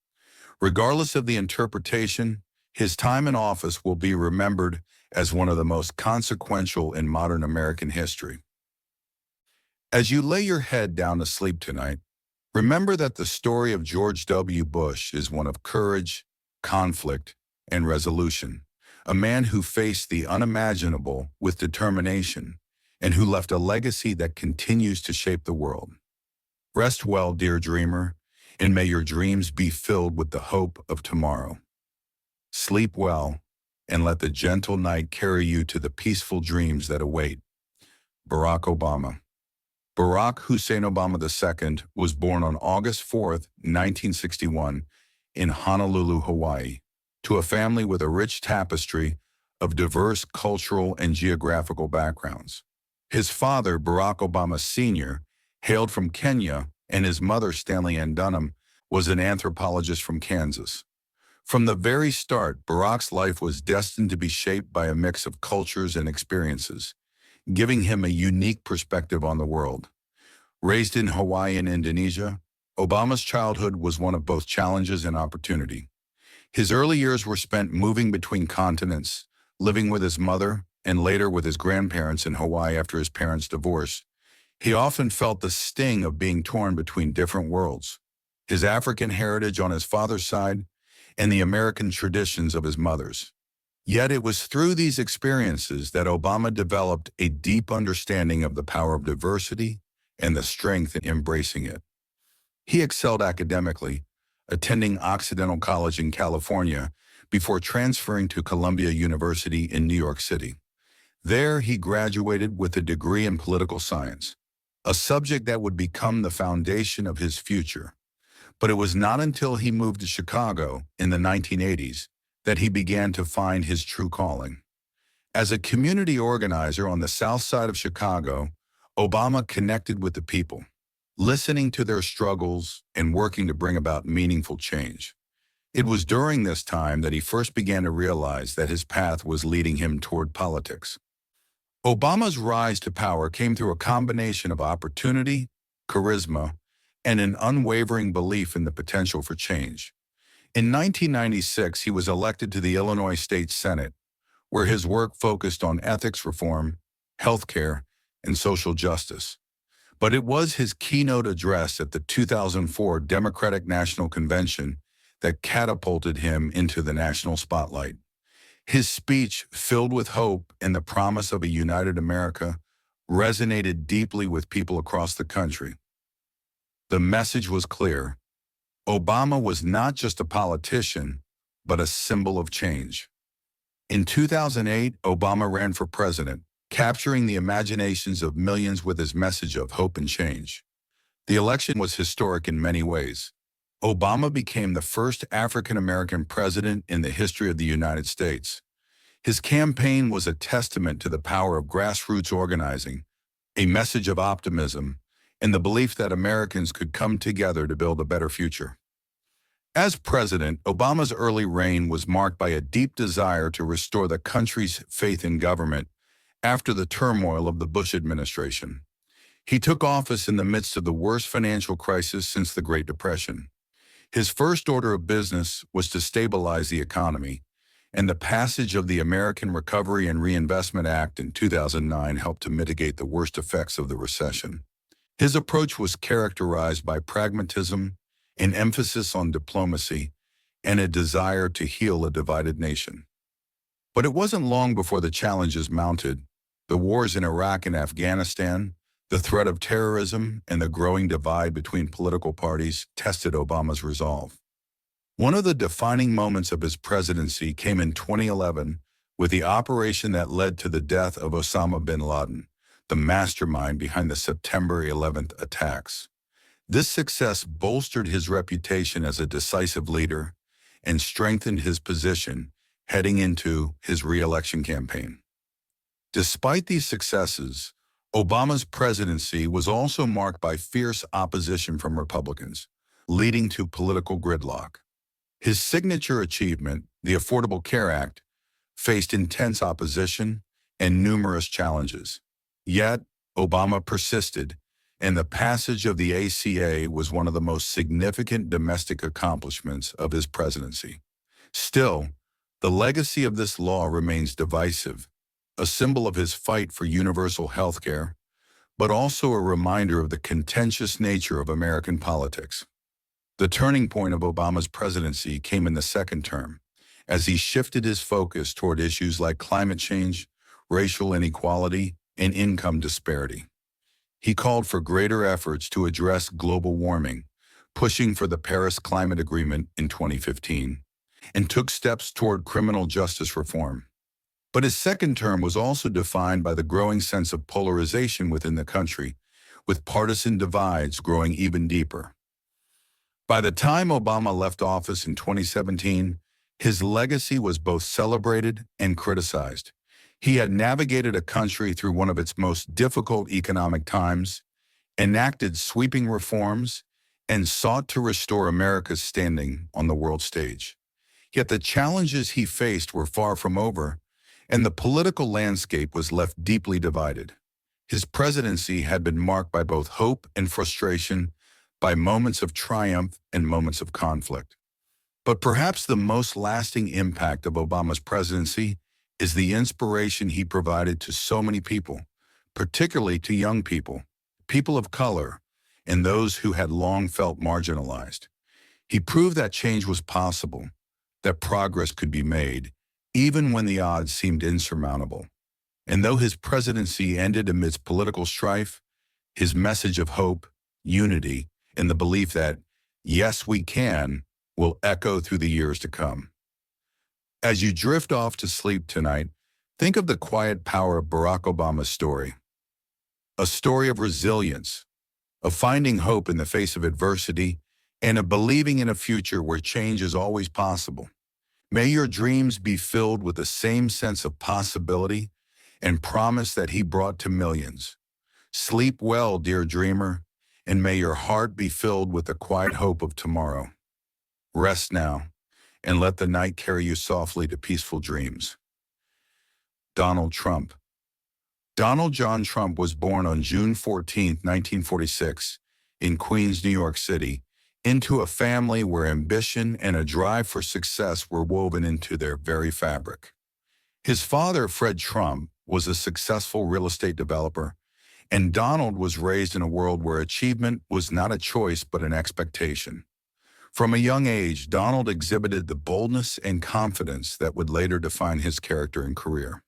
Regardless of the interpretation, his time in office will be remembered as one of the most consequential in modern American history. As you lay your head down to sleep tonight, remember that the story of George W. Bush is one of courage, conflict, and resolution. A man who faced the unimaginable with determination and who left a legacy that continues to shape the world. Rest well, dear dreamer, and may your dreams be filled with the hope of tomorrow. Sleep well, and let the gentle night carry you to the peaceful dreams that await. Barack Obama. Barack Hussein Obama II was born on August 4, 1961, in Honolulu, Hawaii, to a family with a rich tapestry of diverse cultural and geographical backgrounds. His father, Barack Obama Sr., hailed from Kenya, and his mother, Stanley Ann Dunham, was an anthropologist from Kansas. From the very start, Barack's life was destined to be shaped by a mix of cultures and experiences, giving him a unique perspective on the world. Raised in Hawaii and Indonesia, Obama's childhood was one of both challenges and opportunity. His early years were spent moving between continents, living with his mother, and later with his grandparents in Hawaii after his parents' divorce. He often felt the sting of being torn between different worlds, his African heritage on his father's side and the American traditions of his mother's. Yet it was through these experiences that Obama developed a deep understanding of the power of diversity and the strength in embracing it. He excelled academically, attending Occidental College in California before transferring to Columbia University in New York City. There, he graduated with a degree in political science, a subject that would become the foundation of his future. But it was not until he moved to Chicago in the 1980s that he began to find his true calling. As a community organizer on the south side of Chicago, Obama connected with the people, listening to their struggles and working to bring about meaningful change. It was during this time that he first began to realize that his path was leading him toward politics. Obama's rise to power came through a combination of opportunity, charisma, and an unwavering belief in the potential for change. In 1996, he was elected to the Illinois State Senate, where his work focused on ethics reform, healthcare, and social justice. But it was his keynote address at the 2004 Democratic National Convention that catapulted him into the national spotlight. His speech, filled with hope and the promise of a united America, resonated deeply with people across the country. The message was clear. Obama was not just a politician, but a symbol of change. In 2008, Obama ran for president, capturing the imaginations of millions with his message of hope and change. The election was historic in many ways. Obama became the first African-American president in the history of the United States. His campaign was a testament to the power of grassroots organizing, a message of optimism, and the belief that Americans could come together to build a better future. As president, Obama's early reign was marked by a deep desire to restore the country's faith in government after the turmoil of the Bush administration. He took office in the midst of the worst financial crisis since the Great Depression. His first order of business was to stabilize the economy, and the passage of the American Recovery and Reinvestment Act in 2009 helped to mitigate the worst effects of the recession. His approach was characterized by pragmatism, an emphasis on diplomacy, and a desire to heal a divided nation. But it wasn't long before the challenges mounted. The wars in Iraq and Afghanistan, the threat of terrorism, and the growing divide between political parties tested Obama's resolve. One of the defining moments of his presidency came in 2011 with the operation that led to the death of Osama bin Laden, the mastermind behind the September 11th attacks. This success bolstered his reputation as a decisive leader and strengthened his position heading into his re-election campaign. Despite these successes, Obama's presidency was also marked by fierce opposition from Republicans, leading to political gridlock. His signature achievement, the Affordable Care Act, faced intense opposition and numerous challenges. Yet, Obama persisted, and the passage of the ACA was one of the most significant domestic accomplishments of his presidency. Still, the legacy of this law remains divisive, a symbol of his fight for universal health care, but also a reminder of the contentious nature of American politics. The turning point of Obama's presidency came in the second term, as he shifted his focus toward issues like climate change, racial inequality, and income disparity. He called for greater efforts to address global warming, pushing for the Paris Climate Agreement in 2015, and took steps toward criminal justice reform. But his second term was also defined by the growing sense of polarization within the country, with partisan divides growing even deeper. By the time Obama left office in 2017, his legacy was both celebrated and criticized. He had navigated a country through one of its most difficult economic times, enacted sweeping reforms, and sought to restore America's standing on the world stage. Yet the challenges he faced were far from over, and the political landscape was left deeply divided. His presidency had been marked by both hope and frustration, by moments of triumph and moments of conflict. But perhaps the most lasting impact of Obama's presidency is the inspiration he provided to so many people, particularly to young people, people of color, and those who had long felt marginalized. He proved that change was possible, that progress could be made, even when the odds seemed insurmountable. And though his presidency ended amidst political strife, his message of hope, unity, and the belief that, yes, we can, will echo through the years to come. As you drift off to sleep tonight, think of the quiet power of Barack Obama's story. A story of resilience, of finding hope in the face of adversity, and of believing in a future where change is always possible. May your dreams be filled with the same sense of possibility and promise that he brought to millions. Sleep well, dear dreamer, and may your heart be filled with the quiet hope of tomorrow. Rest now, and let the night carry you softly to peaceful dreams. Donald Trump. Donald John Trump was born on June 14, 1946, in Queens, New York City, into a family where ambition and a drive for success were woven into their very fabric. His father, Fred Trump, was a successful real estate developer, and Donald was raised in a world where achievement was not a choice but an expectation. From a young age, Donald exhibited the boldness and confidence that would later define his character and career.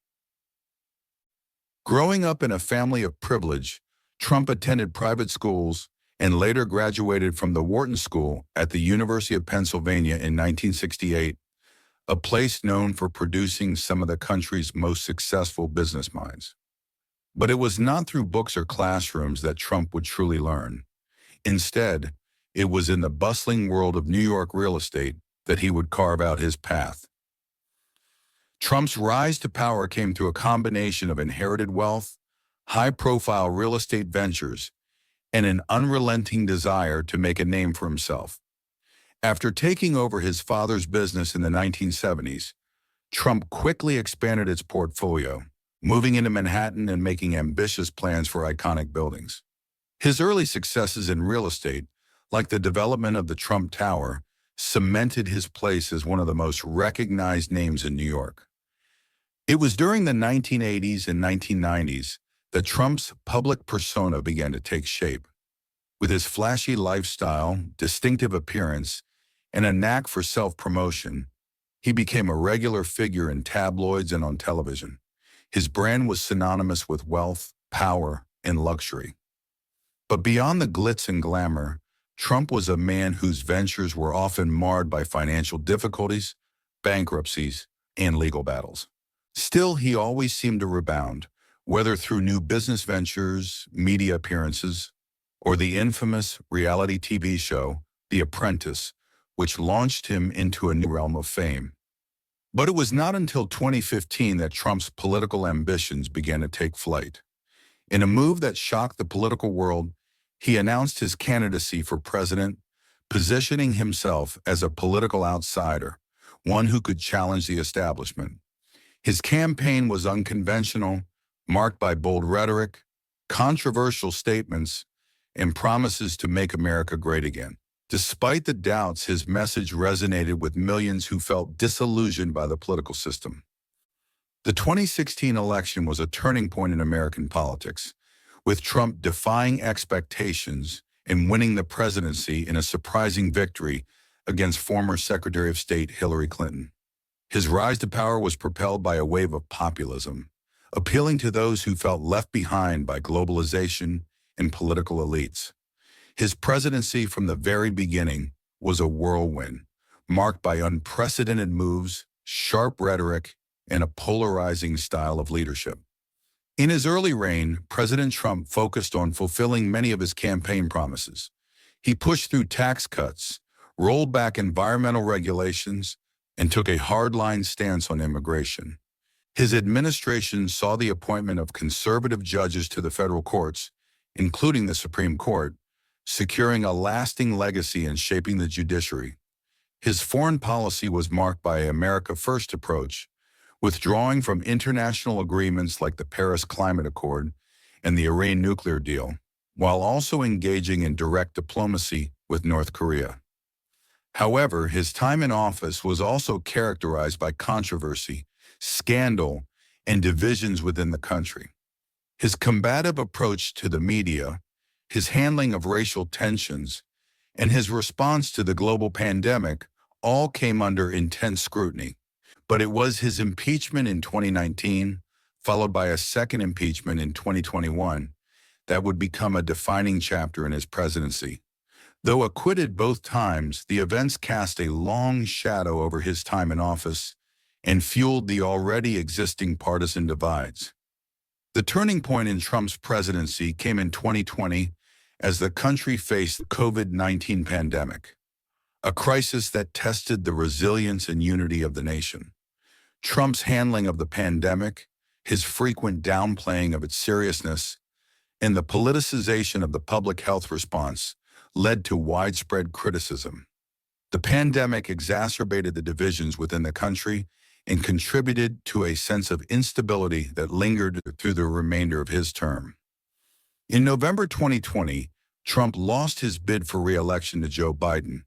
Growing up in a family of privilege, Trump attended private schools and later graduated from the Wharton School at the University of Pennsylvania in 1968, a place known for producing some of the country's most successful business minds. But it was not through books or classrooms that Trump would truly learn. Instead, it was in the bustling world of New York real estate that he would carve out his path. Trump's rise to power came through a combination of inherited wealth, high-profile real estate ventures, and an unrelenting desire to make a name for himself. After taking over his father's business in the 1970s, Trump quickly expanded its portfolio, moving into Manhattan and making ambitious plans for iconic buildings. His early successes in real estate, like the development of the Trump Tower, cemented his place as one of the most recognized names in New York. It was during the 1980s and 1990s that Trump's public persona began to take shape. With his flashy lifestyle, distinctive appearance, and a knack for self-promotion, he became a regular figure in tabloids and on television. His brand was synonymous with wealth, power, and luxury. But beyond the glitz and glamour, Trump was a man whose ventures were often marred by financial difficulties, bankruptcies, and legal battles. Still, he always seemed to rebound, whether through new business ventures, media appearances, or the infamous reality TV show, The Apprentice, which launched him into a new realm of fame. But it was not until 2015 that Trump's political ambitions began to take flight. In a move that shocked the political world, he announced his candidacy for president, positioning himself as a political outsider, one who could challenge the establishment. His campaign was unconventional, marked by bold rhetoric, controversial statements, and promises to make America great again. Despite the doubts, his message resonated with millions who felt disillusioned by the political system. The 2016 election was a turning point in American politics, with Trump defying expectations and winning the presidency in a surprising victory against former Secretary of State Hillary Clinton. His rise to power was propelled by a wave of populism, appealing to those who felt left behind by globalization and political elites. His presidency from the very beginning was a whirlwind, marked by unprecedented moves, sharp rhetoric, and a polarizing style of leadership. In his early reign, President Trump focused on fulfilling many of his campaign promises. He pushed through tax cuts, rolled back environmental regulations, and took a hardline stance on immigration. His administration saw the appointment of conservative judges to the federal courts, including the Supreme Court, securing a lasting legacy in shaping the judiciary. His foreign policy was marked by an America First approach, withdrawing from international agreements like the Paris Climate Accord and the Iran nuclear deal, while also engaging in direct diplomacy with North Korea. However, his time in office was also characterized by controversy, scandal, and divisions within the country. His combative approach to the media, his handling of racial tensions, and his response to the global pandemic all came under intense scrutiny. But it was his impeachment in 2019, followed by a second impeachment in 2021, that would become a defining chapter in his presidency. Though acquitted both times, the events cast a long shadow over his time in office and fueled the already existing partisan divides. The turning point in Trump's presidency came in 2020 as the country faced the COVID-19 pandemic, a crisis that tested the resilience and unity of the nation. Trump's handling of the pandemic, his frequent downplaying of its seriousness, and the politicization of the public health response led to widespread criticism. The pandemic exacerbated the divisions within the country and contributed to a sense of instability that lingered through the remainder of his term. In November 2020, Trump lost his bid for re-election to Joe Biden,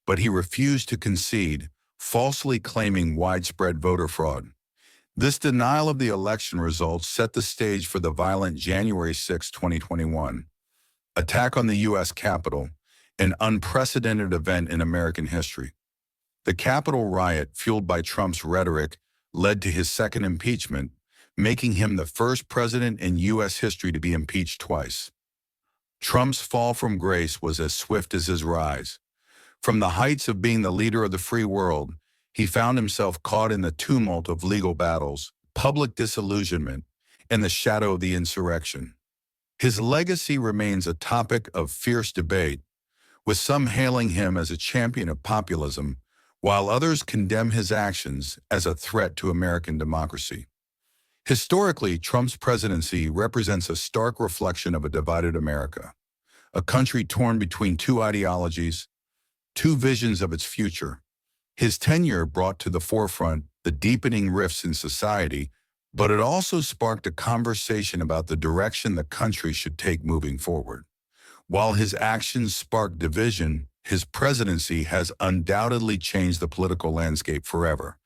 but he refused to concede, falsely claiming widespread voter fraud. This denial of the election results set the stage for the violent January 6, 2021 attack on the U.S. Capitol, an unprecedented event in American history. The Capitol riot, fueled by Trump's rhetoric, led to his second impeachment, making him the first president in U.S. history to be impeached twice. Trump's fall from grace was as swift as his rise. From the heights of being the leader of the free world, he found himself caught in the tumult of legal battles, public disillusionment, and the shadow of the insurrection. His legacy remains a topic of fierce debate, with some hailing him as a champion of populism, while others condemn his actions as a threat to American democracy. Historically, Trump's presidency represents a stark reflection of a divided America, a country torn between two ideologies, two visions of its future. His tenure brought to the forefront the deepening rifts in society, but it also sparked a conversation about the direction the country should take moving forward. While his actions sparked division, his presidency has undoubtedly changed the political landscape forever,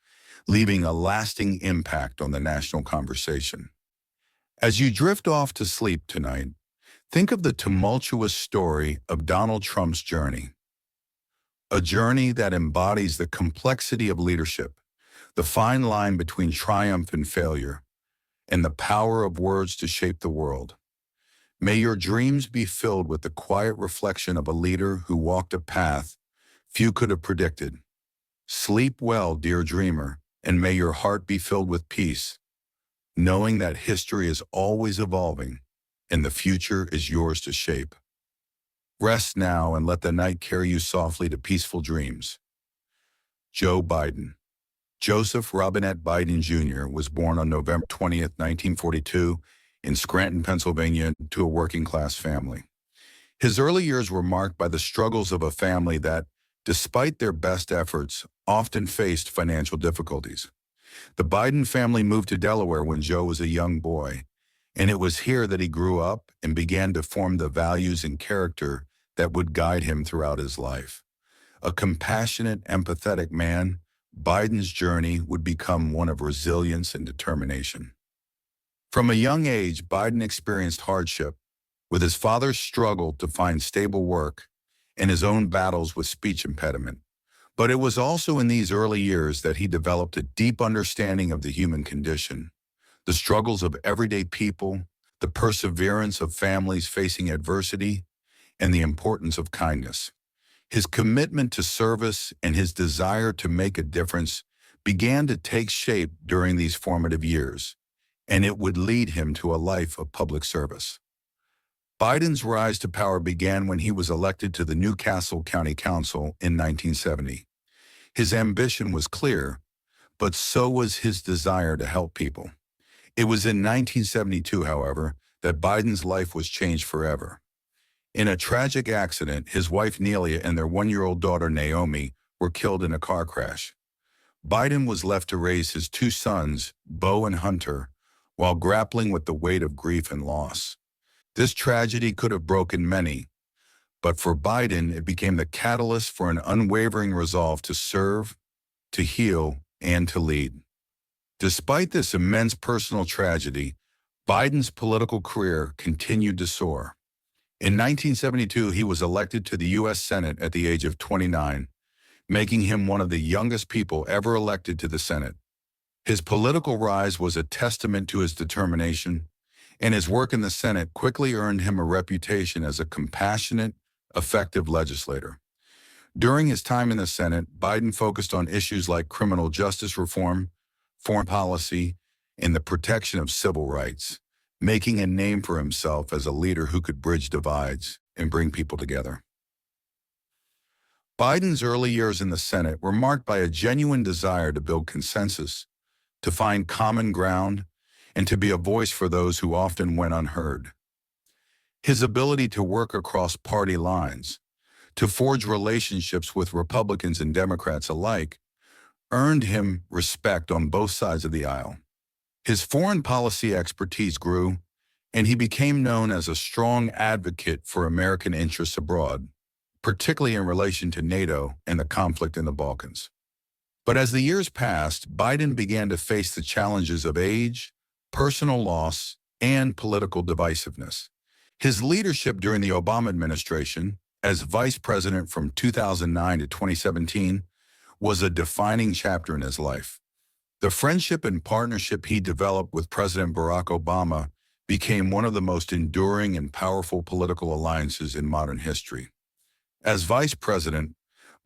leaving a lasting impact on the national conversation. As you drift off to sleep tonight, think of the tumultuous story of Donald Trump's journey. A journey that embodies the complexity of leadership, the fine line between triumph and failure, and the power of words to shape the world. May your dreams be filled with the quiet reflection of a leader who walked a path few could have predicted. Sleep well, dear dreamer, and may your heart be filled with peace, knowing that history is always evolving and the future is yours to shape. Rest now and let the night carry you softly to peaceful dreams. Joe Biden. Joseph Robinette Biden Jr. was born on November 20th, 1942, in Scranton, Pennsylvania, to a working-class family. His early years were marked by the struggles of a family that, despite their best efforts, often faced financial difficulties. The Biden family moved to Delaware when Joe was a young boy, and it was here that he grew up and began to form the values and character that would guide him throughout his life. A compassionate, empathetic man, Biden's journey would become one of resilience and determination. From a young age, Biden experienced hardship, with his father's struggle to find stable work and his own battles with speech impediment. But it was also in these early years that he developed a deep understanding of the human condition, the struggles of everyday people, the perseverance of families facing adversity, and the importance of kindness. His commitment to service and his desire to make a difference began to take shape during these formative years, and it would lead him to a life of public service. Biden's rise to power began when he was elected to the New Castle County Council in 1970. His ambition was clear, but so was his desire to help people. It was in 1972, however, that Biden's life was changed forever. In a tragic accident, his wife Nelia and their one-year-old daughter Naomi were killed in a car crash. Biden was left to raise his two sons, Beau and Hunter, while grappling with the weight of grief and loss. This tragedy could have broken many, but for Biden, it became the catalyst for an unwavering resolve to serve, to heal, and to lead. Despite this immense personal tragedy, Biden's political career continued to soar. In 1972, he was elected to the U.S. Senate at the age of 29, making him one of the youngest people ever elected to the Senate. His political rise was a testament to his determination, and his work in the Senate quickly earned him a reputation as a compassionate, effective legislator. During his time in the Senate, Biden focused on issues like criminal justice reform, foreign policy, and the protection of civil rights, making a name for himself as a leader who could bridge divides and bring people together. Biden's early years in the Senate were marked by a genuine desire to build consensus, to find common ground, and to be a voice for those who often went unheard. His ability to work across party lines, to forge relationships with Republicans and Democrats alike, earned him respect on both sides of the aisle. His foreign policy expertise grew, and he became known as a strong advocate for American interests abroad, particularly in relation to NATO and the conflict in the Balkans. But as the years passed, Biden began to face the challenges of age, personal loss, and political divisiveness. His leadership during the Obama administration, as vice president from 2009 to 2017, was a defining chapter in his life. The friendship and partnership he developed with President Barack Obama became one of the most enduring and powerful political alliances in modern history. As vice president,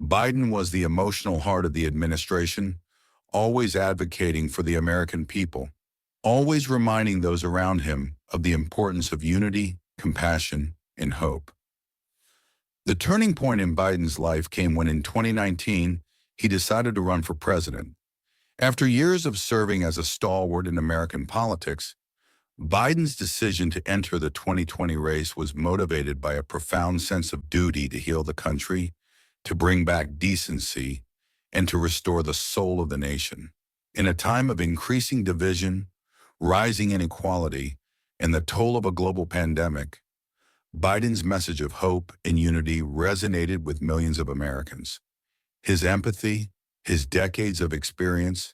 Biden was the emotional heart of the administration, always advocating for the American people, always reminding those around him of the importance of unity, compassion, and hope. The turning point in Biden's life came when in 2019, he decided to run for president. After years of serving as a stalwart in American politics, Biden's decision to enter the 2020 race was motivated by a profound sense of duty to heal the country, to bring back decency, and to restore the soul of the nation. In a time of increasing division, rising inequality, and the toll of a global pandemic, Biden's message of hope and unity resonated with millions of Americans. His empathy, his decades of experience,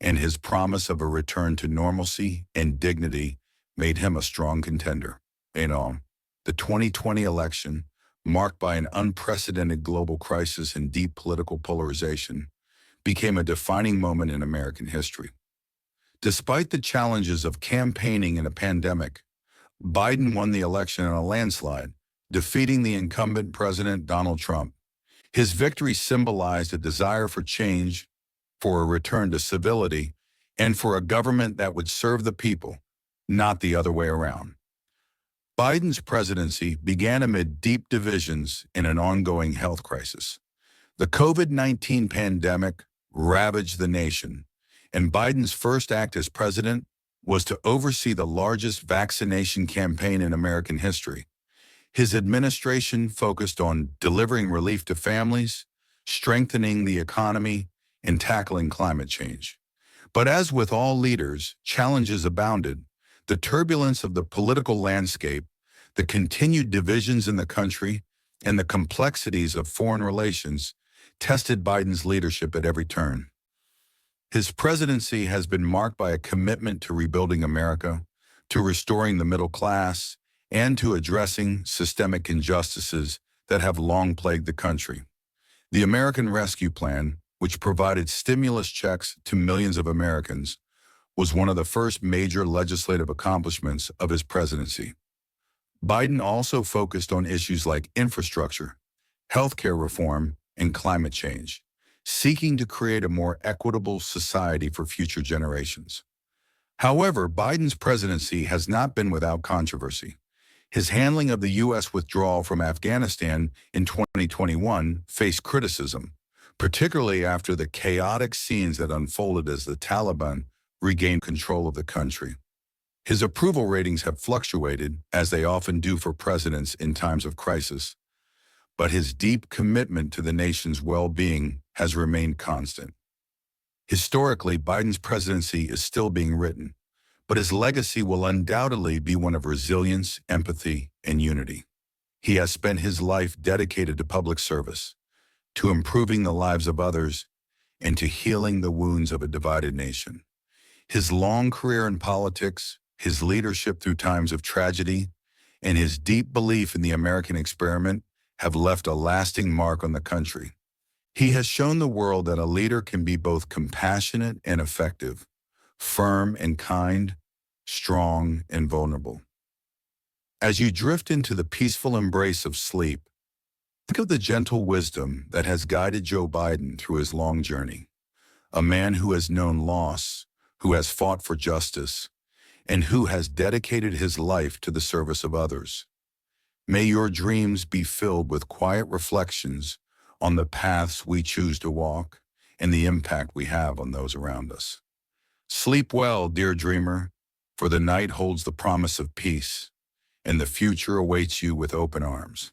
and his promise of a return to normalcy and dignity made him a strong contender. The 2020 election, marked by an unprecedented global crisis and deep political polarization, became a defining moment in American history. Despite the challenges of campaigning in a pandemic, Biden won the election in a landslide, defeating the incumbent President Donald Trump. His victory symbolized a desire for change, for a return to civility, and for a government that would serve the people, not the other way around. Biden's presidency began amid deep divisions and an ongoing health crisis. The COVID-19 pandemic ravaged the nation, and Biden's first act as president was to oversee the largest vaccination campaign in American history. His administration focused on delivering relief to families, strengthening the economy, and tackling climate change. But as with all leaders, challenges abounded. The turbulence of the political landscape, the continued divisions in the country, and the complexities of foreign relations tested Biden's leadership at every turn. His presidency has been marked by a commitment to rebuilding America, to restoring the middle class, and to addressing systemic injustices that have long plagued the country. The American Rescue Plan, which provided stimulus checks to millions of Americans, was one of the first major legislative accomplishments of his presidency. Biden also focused on issues like infrastructure, healthcare reform, and climate change, seeking to create a more equitable society for future generations. However, Biden's presidency has not been without controversy. His handling of the U.S. withdrawal from Afghanistan in 2021 faced criticism, particularly after the chaotic scenes that unfolded as the Taliban regained control of the country. His approval ratings have fluctuated, as they often do for presidents in times of crisis, but his deep commitment to the nation's well-being has remained constant. Historically, Biden's presidency is still being written, but his legacy will undoubtedly be one of resilience, empathy, and unity. He has spent his life dedicated to public service, to improving the lives of others, and to healing the wounds of a divided nation. His long career in politics, his leadership through times of tragedy, and his deep belief in the American experiment have left a lasting mark on the country. He has shown the world that a leader can be both compassionate and effective, firm and kind, strong and vulnerable. As you drift into the peaceful embrace of sleep, think of the gentle wisdom that has guided Joe Biden through his long journey. A man who has known loss, who has fought for justice, and who has dedicated his life to the service of others. May your dreams be filled with quiet reflections on the paths we choose to walk and the impact we have on those around us. Sleep well, dear dreamer, for the night holds the promise of peace, and the future awaits you with open arms.